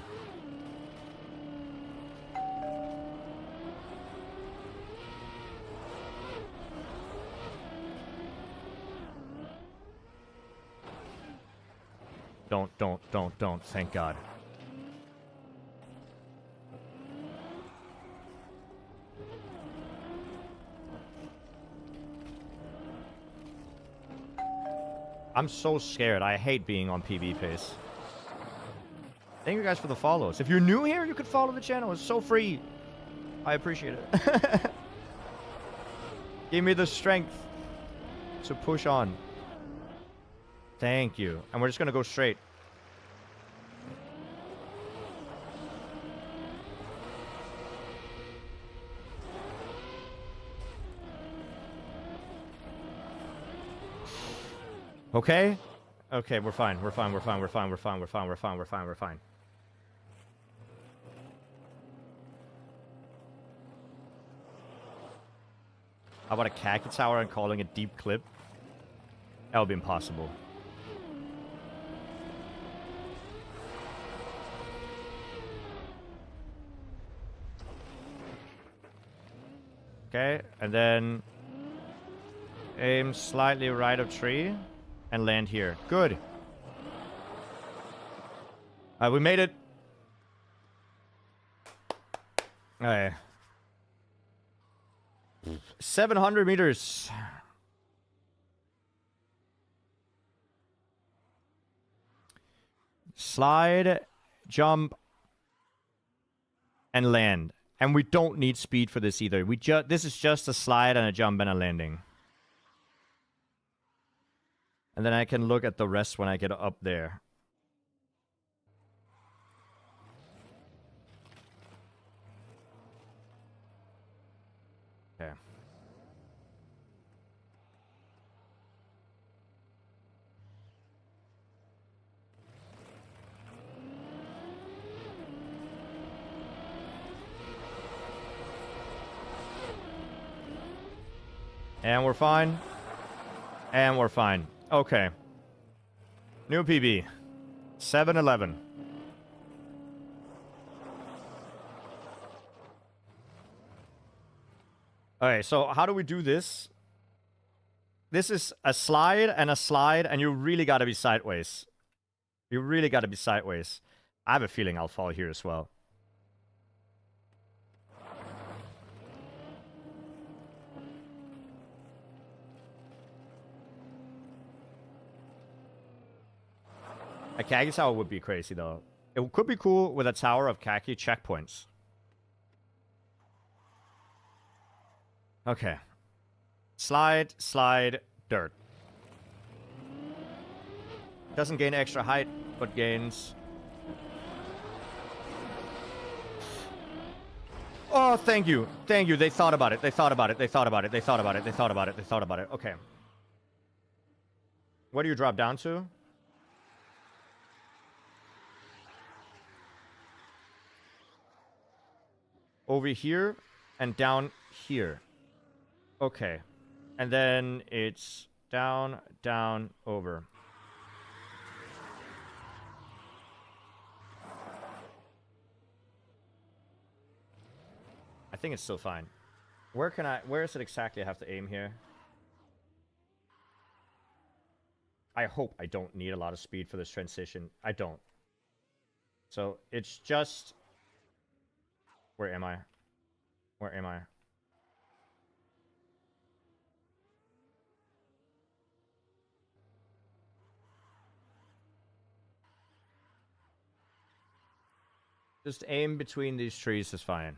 Don't. Thank God. I'm so scared. I hate being on PB pace. Thank you guys for the follows. If you're new here, you could follow the channel. It's so free. I appreciate it. Give me the strength to push on. Thank you. And we're just going to go straight. Okay? Okay, we're fine. We're fine. We're fine. We're fine. We're fine. We're fine. We're fine. We're fine. We're fine. How about a khaki tower and calling it deep clip? That would be impossible. Okay, and then aim slightly right of tree and land here. Good. We made it. Okay. 700 meters. Slide, jump, and land. And we don't need speed for this either. This is just a slide and a jump and a landing. And then I can look at the rest when I get up there. Okay. And we're fine. And we're fine. Okay. New PB. 7-11. Okay, so how do we do this? This is a slide, and you really gotta be sideways. You really gotta be sideways. I have a feeling I'll fall here as well. A khaki tower would be crazy, though. It could be cool with a tower of khaki checkpoints. Okay. Slide, slide, dirt. Doesn't gain extra height, but gains... Oh, thank you. Thank you. They thought about it. They thought about it. They thought about it. They thought about it. They thought about it. They thought about it. Okay. What do you drop down to? Over here and down here. Okay. And then it's down, down, over. I think it's still fine. Where is it exactly I have to aim here? I hope I don't need a lot of speed for this transition. I don't. So it's just... Where am I? Where am I? Just aim between these trees is fine.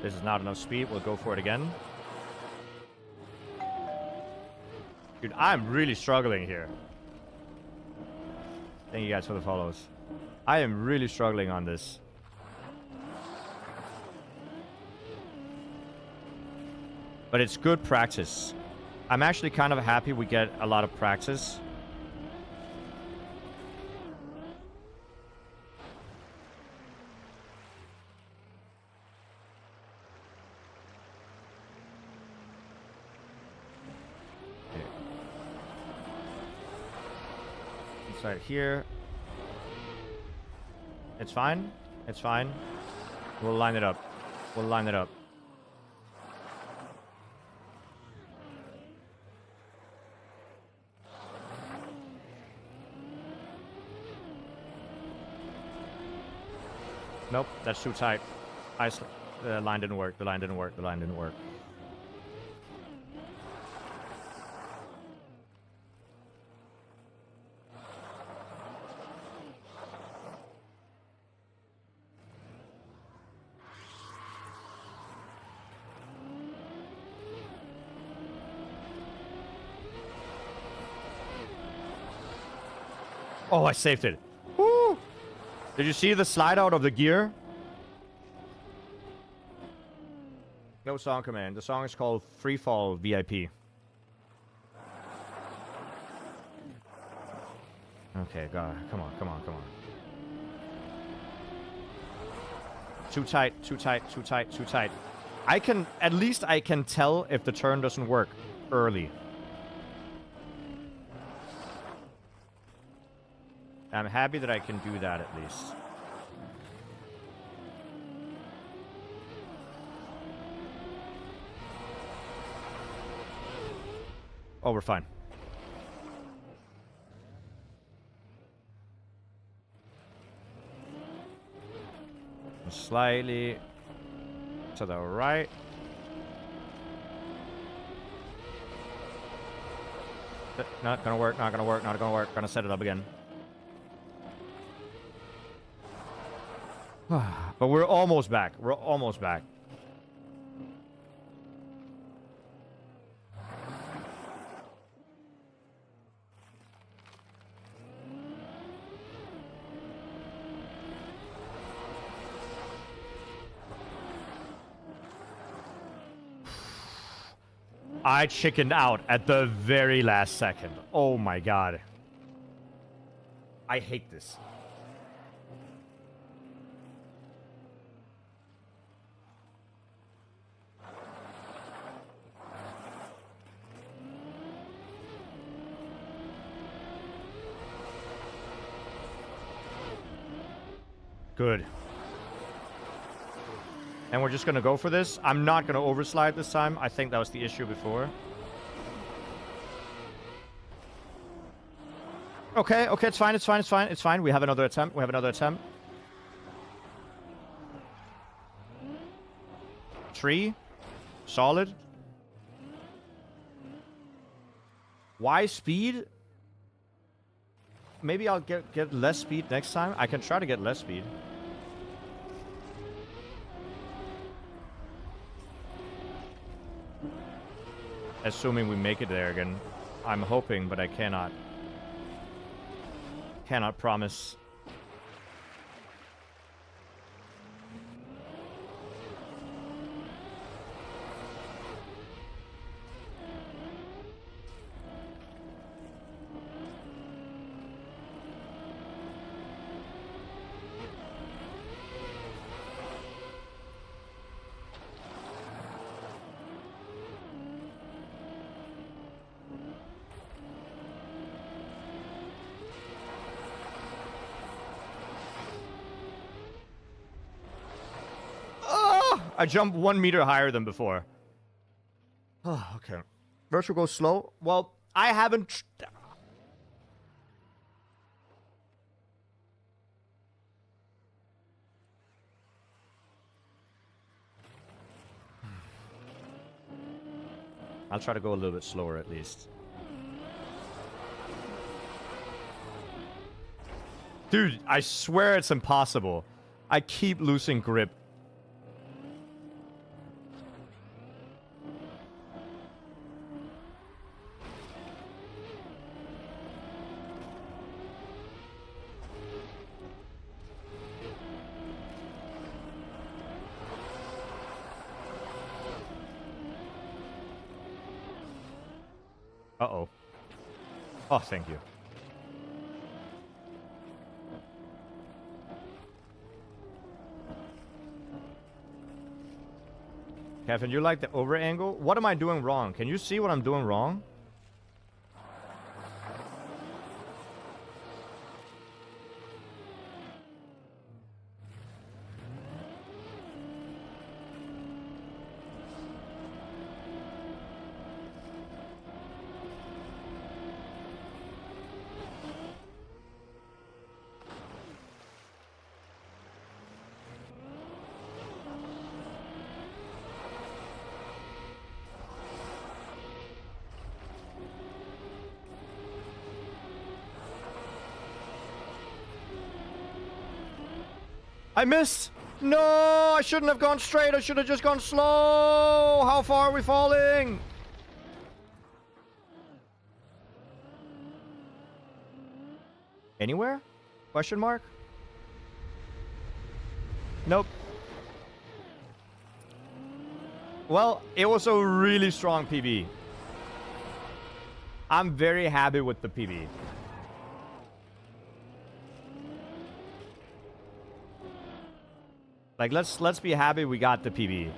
This is not enough speed. We'll go for it again. Dude, I'm really struggling here. Thank you guys for the follows. I am really struggling on this. But it's good practice. I'm actually kind of happy we get a lot of practice. It's right here. It's fine. It's fine. We'll line it up. We'll line it up. Nope, that's too tight. The line didn't work. The line didn't work. The line didn't work. Oh, I saved it. Woo! Did you see the slide out of the gear? No song command. The song is called Freefall VIP. Okay, God. Come on, come on, come on. Too tight, too tight, too tight, too tight. At least I can tell if the turn doesn't work early. I'm happy that I can do that at least. Oh, we're fine. Slightly to the right. Not gonna work, not gonna work, not gonna work. Gonna set it up again. But we're almost back. We're almost back. I chickened out at the very last second. Oh my god. I hate this. Good. And we're just going to go for this. I'm not going to overslide this time. I think that was the issue before. Okay, okay, it's fine, it's fine, it's fine, it's fine. We have another attempt, we have another attempt. 3. Solid. Why speed? Maybe I'll get less speed next time. I can try to get less speed. Assuming we make it there again. I'm hoping, but I cannot. Cannot promise. I jumped 1 meter higher than before. Oh, okay. Virtual goes slow. Well, I haven't... I'll try to go a little bit slower at least. Dude, I swear it's impossible. I keep losing grip. Uh-oh. Oh, thank you. Kevin, you like the over angle? What am I doing wrong? Can you see what I'm doing wrong? I missed! No! I shouldn't have gone straight. I should have just gone slow! How far are we falling? Anywhere? Question mark? Nope. Well, it was a really strong PB. I'm very happy with the PB. Like, let's be happy we got the PB.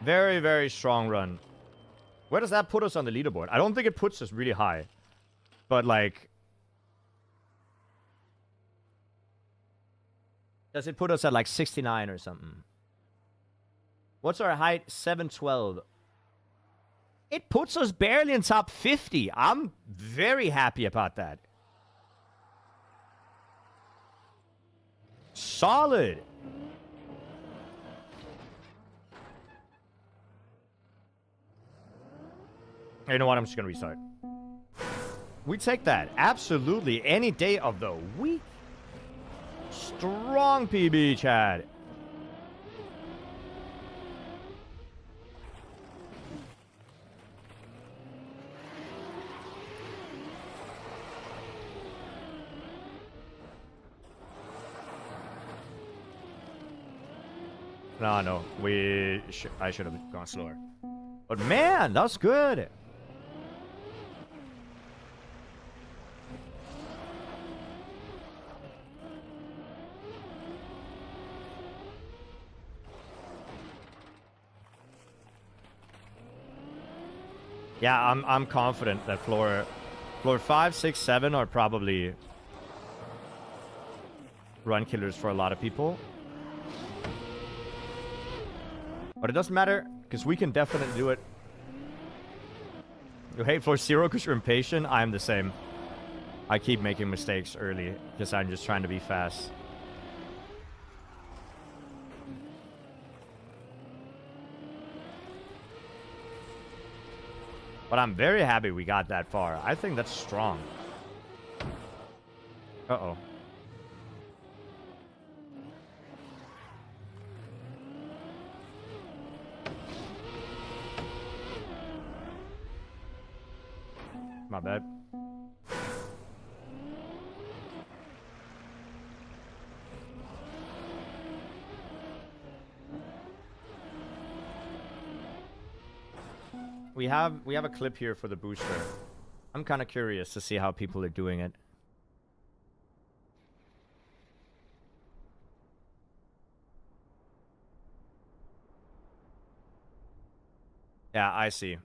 Very, very strong run. Where does that put us on the leaderboard? I don't think it puts us really high. But, like... does it put us at, like, 69 or something? What's our height? 712. It puts us barely in top 50. I'm very happy about that. Solid. You know what? I'm just going to restart. We take that. Absolutely. Any day of the week. Strong PB, Chad. No. I should have gone slower. But man, that's good. Yeah, I'm confident that floor 5, 6, 7 are probably run killers for a lot of people. But it doesn't matter, because we can definitely do it. You hate floor 0 because you're impatient? I'm the same. I keep making mistakes early, because I'm just trying to be fast. But I'm very happy we got that far. I think that's strong. Uh-oh. My bad. We have a clip here for the booster. I'm kind of curious to see how people are doing it. Yeah, I see.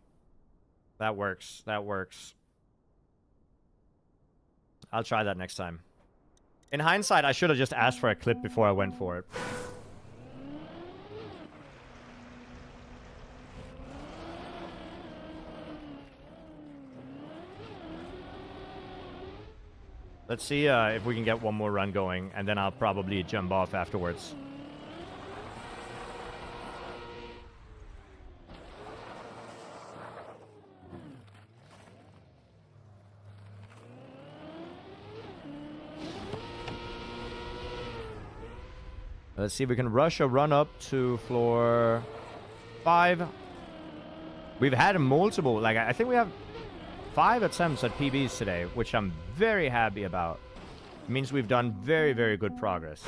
That works. That works. I'll try that next time. In hindsight, I should have just asked for a clip before I went for it. Let's see if we can get one more run going, and then I'll probably jump off afterwards. Let's see if we can rush a run up to floor 5. We've had multiple, like, I think we have 5 attempts at PBs today, which I'm very happy about. It means we've done very, very good progress.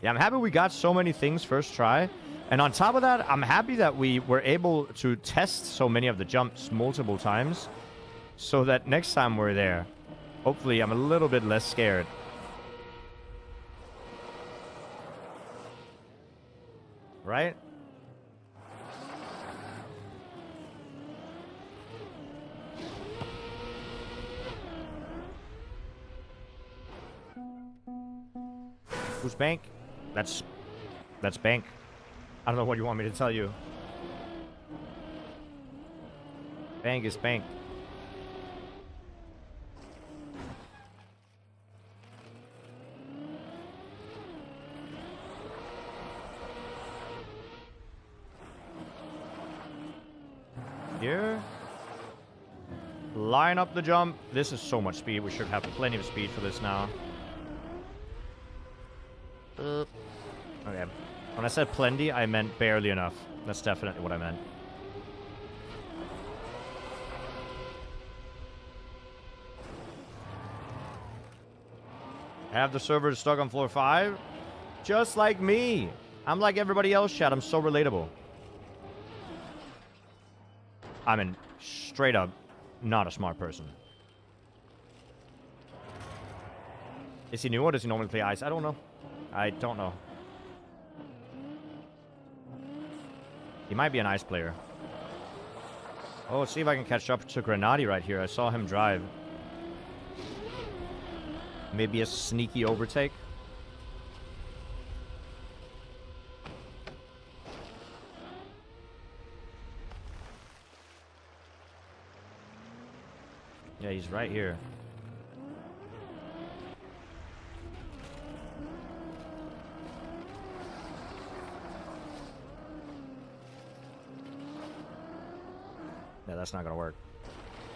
Yeah, I'm happy we got so many things first try. And on top of that, I'm happy that we were able to test so many of the jumps multiple times. So that next time we're there, hopefully I'm a little bit less scared. Right? Who's Bank? That's Bank. I don't know what you want me to tell you. Bank is Bank. Here. Line up the jump. This is so much speed. We should have plenty of speed for this now. Okay. When I said plenty, I meant barely enough. That's definitely what I meant. Have the server stuck on floor 5? Just like me. I'm like everybody else, chat. I'm so relatable. I mean, straight up, not a smart person. Is he new or does he normally play ice? I don't know. I don't know. He might be an ice player. Oh, let's see if I can catch up to Grenadi right here. I saw him drive. Maybe a sneaky overtake. Yeah, he's right here. Yeah, that's not gonna work.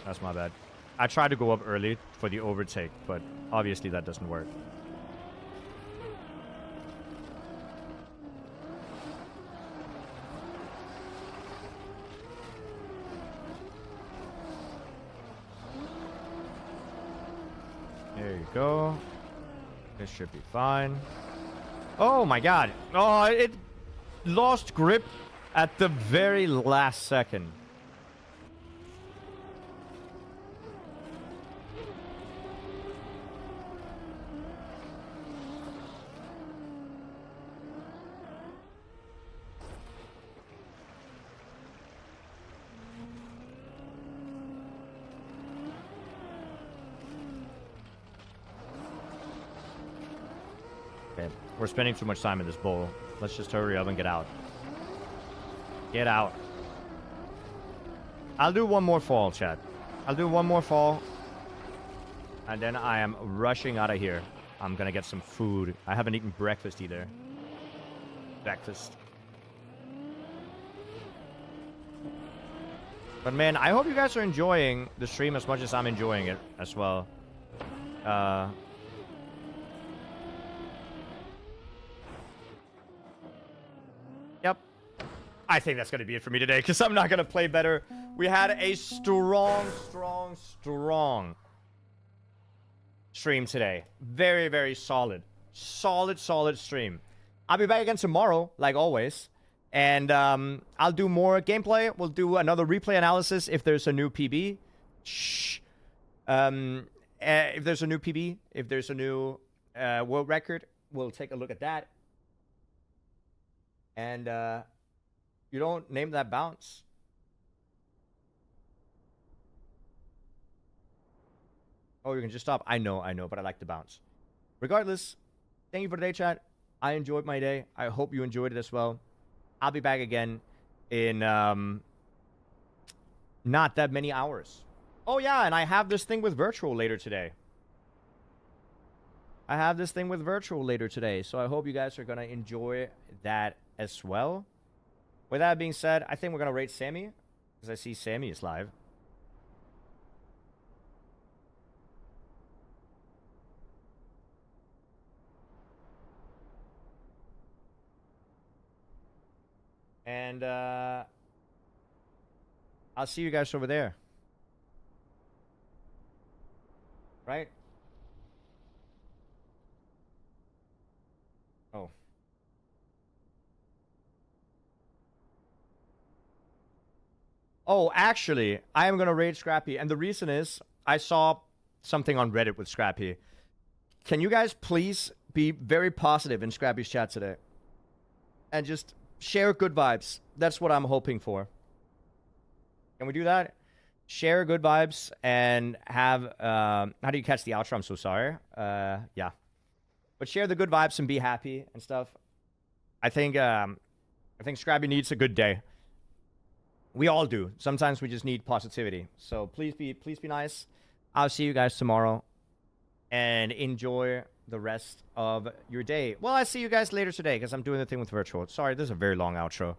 That's my bad. I tried to go up early for the overtake, but obviously that doesn't work. There you go. This should be fine. Oh my god. Oh, it lost grip at the very last second. Okay, we're spending too much time in this bowl. Let's just hurry up and get out. Get out. I'll do one more fall, chat. I'll do one more fall. And then I am rushing out of here. I'm gonna get some food. I haven't eaten breakfast either. Breakfast. But man, I hope you guys are enjoying the stream as much as I'm enjoying it as well. Yep. I think that's going to be it for me today because I'm not going to play better. We had a strong stream today. Very, very solid. Solid stream. I'll be back again tomorrow, like always. And I'll do more gameplay. We'll do another replay analysis if there's a new PB. Shh. If there's a new PB, if there's a new world record, we'll take a look at that. And you don't name that bounce. Oh, you can just stop. I know, but I like to bounce. Regardless, thank you for the day, chat. I enjoyed my day. I hope you enjoyed it as well. I'll be back again in not that many hours. Oh, yeah, and I have this thing with virtual later today. So I hope you guys are going to enjoy that as well. With that being said, I think we're going to rate Sammy, because I see Sammy is live. And I'll see you guys over there. Right? Oh, Oh, actually, I am gonna raid Scrappy, and the reason is I saw something on Reddit with Scrappy. Can you guys please be very positive in Scrappy's chat today? And just share good vibes. That's what I'm hoping for. Can we do that? Share good vibes and have, how do you catch the outro? I'm so sorry. Yeah. But share the good vibes and be happy and stuff. I think Scrappy needs a good day. We all do. Sometimes we just need positivity. So please be nice. I'll see you guys tomorrow. And enjoy the rest of your day. Well, I'll see you guys later today because I'm doing the thing with virtual. Sorry, this is a very long outro.